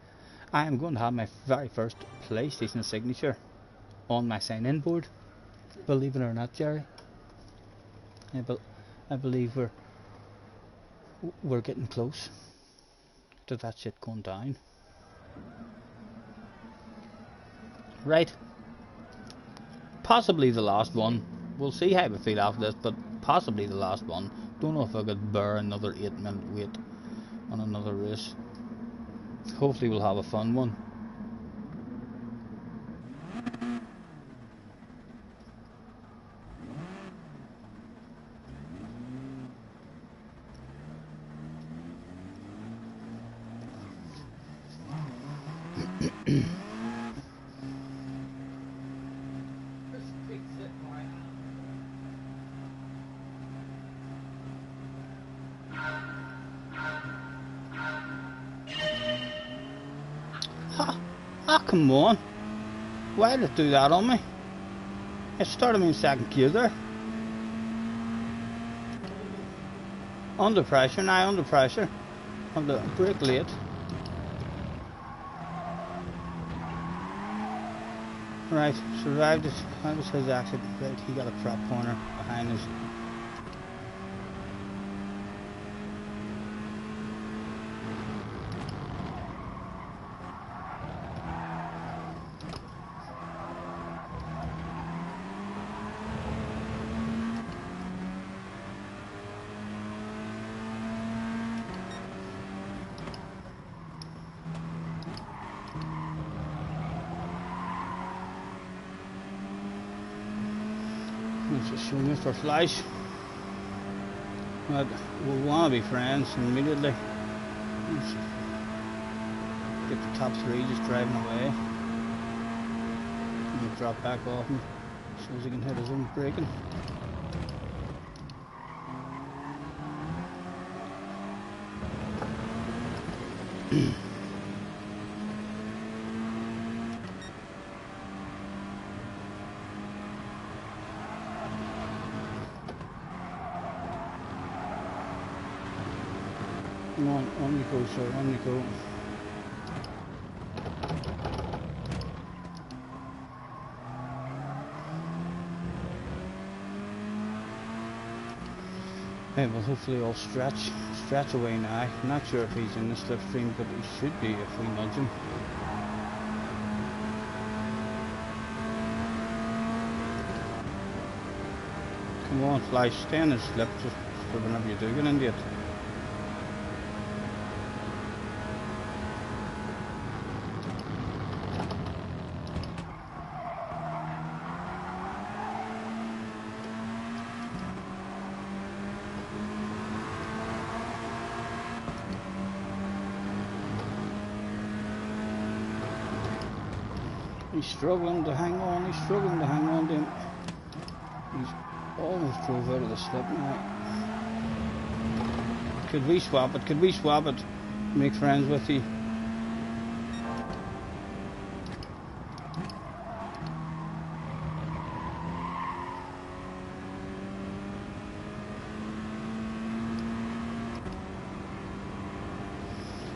I am going to have my very first PlayStation signature on my sign-in board. Believe it or not, Jerry. I believe we're getting close to that shit going down. Right. Possibly the last one. We'll see how we feel after this, but possibly the last one. Don't know if I could bear another 8-minute wait on another race. Hopefully we'll have a fun one. Come on. Why did it do that on me? It started me in second gear there. Under pressure, now under pressure. On the brake late. Right, survived it. That was his accident. Right, he got a prop corner behind us. Just show Mr. Fleisch that we want to be friends immediately. Get the top three just driving away. And drop back off him so as he can hit his own braking. Come on you go, sir, on you go. Hey, well hopefully I'll stretch away now. I'm not sure if he's in the slipstream, but he should be if we nudge him. Come on, Fleisch, stay in the slip just for whenever you do get into it. He's struggling to hang on, to him. He's almost drove out of the slip now. Could we swap it? Make friends with you.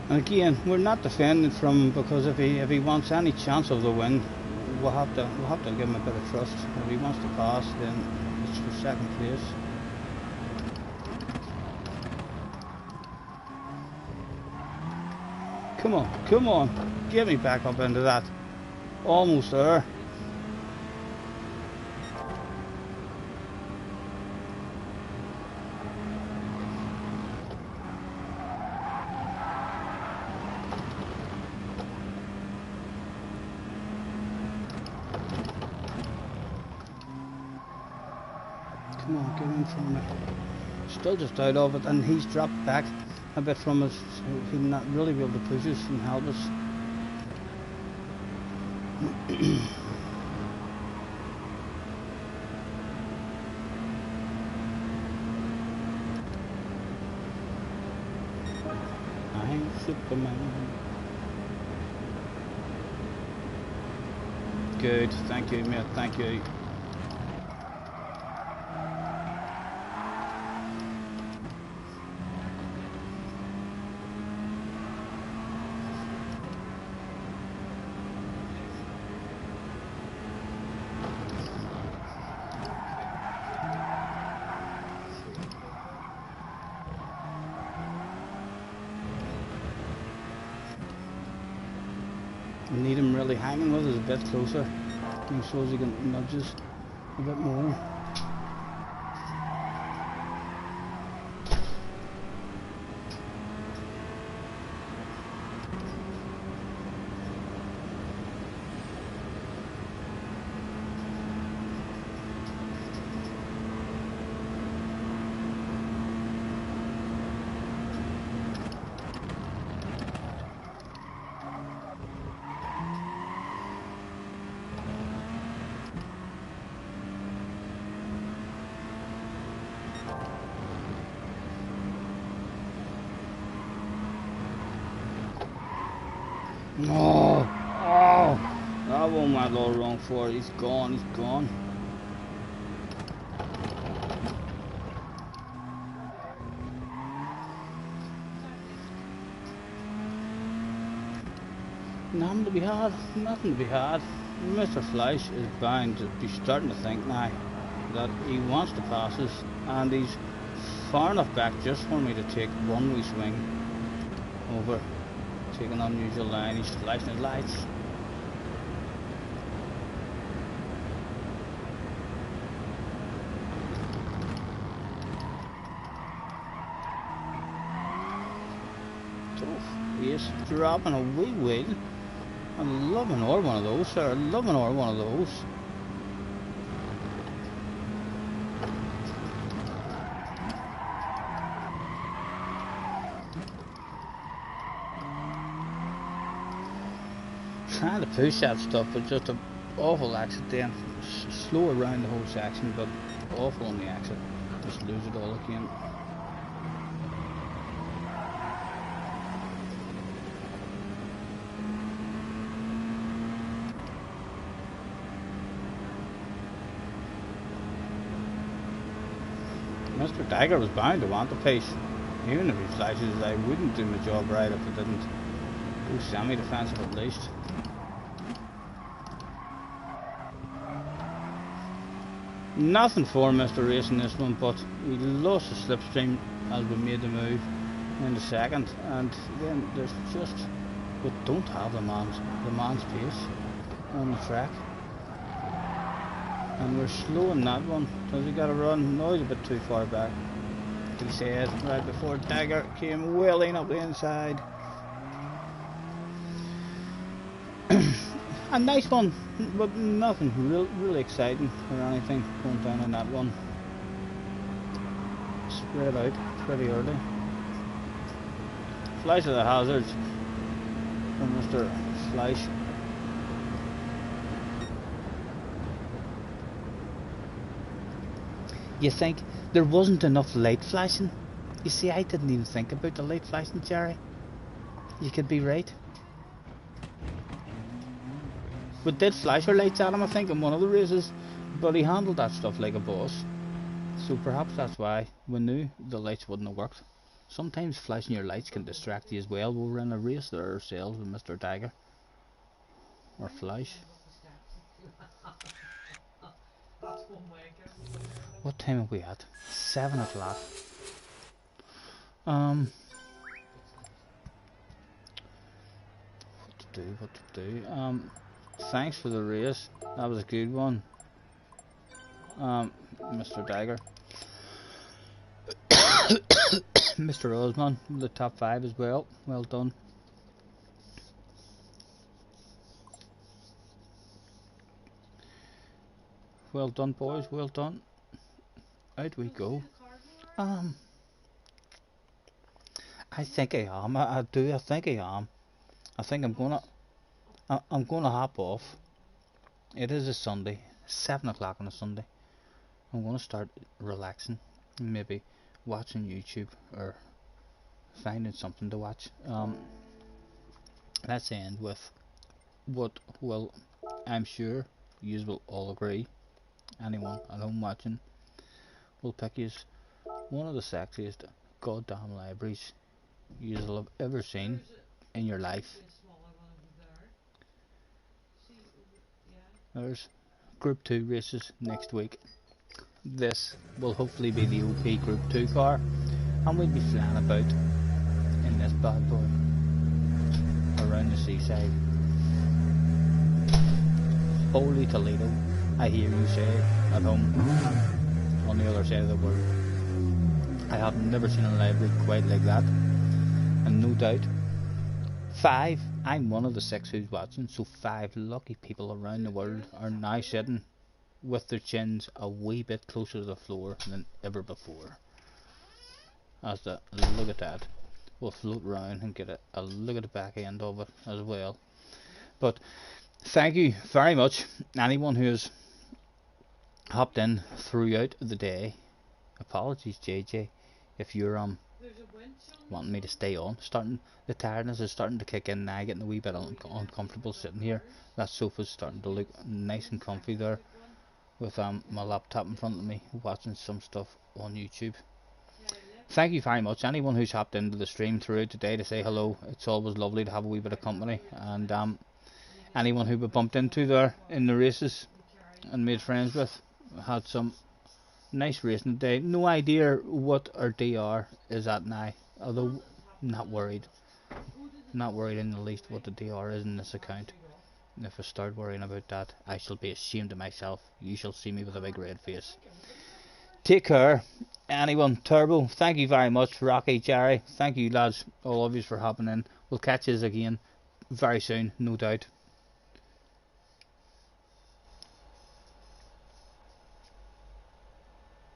And again, we're not defending from him because if he wants any chance of the win, we'll have to give him a bit of trust. If he wants to pass, then it's for second place. Come on, get me back up into that. Almost there. Come on, get in from it. Still just out of it, and he's dropped back a bit from us, so he'll not really be able to push us and help us. I'm Superman. Good, thank you, mate, thank you. We need him really hanging with us a bit closer. He shows he can nudge us a bit more. Oh, that one went all wrong for it. He's gone, he's gone. Nothing to be had, nothing to be had. Mr. Fleisch is bound to be starting to think now that he wants to pass us, and he's far enough back just for me to take one wee swing over. Take an unusual line, he's flashing his lights. Tough. He is dropping a wee wheel. I'm loving or one of those, sir. Loving or one of those. Trying to push that stuff, but just an awful exit then. Slow around the whole section, but awful on the exit. Just lose it all again. Mr. Dagger was bound to want the pace. Even if he flashes, I wouldn't do my job right if it didn't go semi-defensive at least. Nothing for Mr. Race in this one, but we lost the slipstream as we made the move in the second, and then there's just, we don't have the man's pace on the track, and we're slowing that one. Does he got to run? No, he's a bit too far back. He said right before Dagger came wheeling up the inside. A nice one, but nothing really exciting or anything going down on that one. Spread out pretty early. Fleisch of the hazards from Mr. Fleisch. You think there wasn't enough light flashing? You see, I didn't even think about the light flashing, Jerry. You could be right. We did flash our lights at him, I think, in one of the races, but he handled that stuff like a boss. So perhaps that's why we knew the lights wouldn't have worked. Sometimes flashing your lights can distract you as well. We were in a race there ourselves with Mr. Dagger. Or Flash. What time are we at? 7 o'clock. What to do? Thanks for the race. That was a good one. Mr. Dagger. Mr. Osman, the top 5 as well. Well done. Well done, boys. Well done. Out we go. I think I am. I do. I think I am. I think I'm gonna hop off. It is a Sunday, 7 o'clock on a Sunday. I'm gonna start relaxing, maybe watching YouTube or finding something to watch. Let's end with what will, I'm sure you will all agree, anyone at home watching will pick is one of the sexiest goddamn libraries you will have ever seen in your life. There's Group 2 races next week. This will hopefully be the OP Group 2 car, and we'll be flying about in this bad boy around the seaside. Holy Toledo, I hear you say at home on the other side of the world. I have never seen a library quite like that, and no doubt 5, I'm one of the 6 who's watching, so 5 lucky people around the world are now sitting with their chins a wee bit closer to the floor than ever before. As the look at that, we'll float around and get a look at the back end of it as well. But thank you very much, anyone who has hopped in throughout the day. Apologies, JJ, if you're wanting me to stay on. The tiredness is starting to kick in now, getting a wee bit uncomfortable sitting here. That sofa's starting to look nice and comfy there, with my laptop in front of me, watching some stuff on YouTube. Thank you very much, anyone who's hopped into the stream throughout today to say hello. It's always lovely to have a wee bit of company, and anyone who we bumped into there in the races and made friends with, had some nice racing today. No idea what our DR is at now, although not worried in the least what the DR is in this account. If I start worrying about that, I shall be ashamed of myself. You shall see me with a big red face. Take care, anyone. Turbo, thank you very much. Rocky, Jerry, thank you lads, all of you, for hopping in. We'll catch you again very soon, no doubt.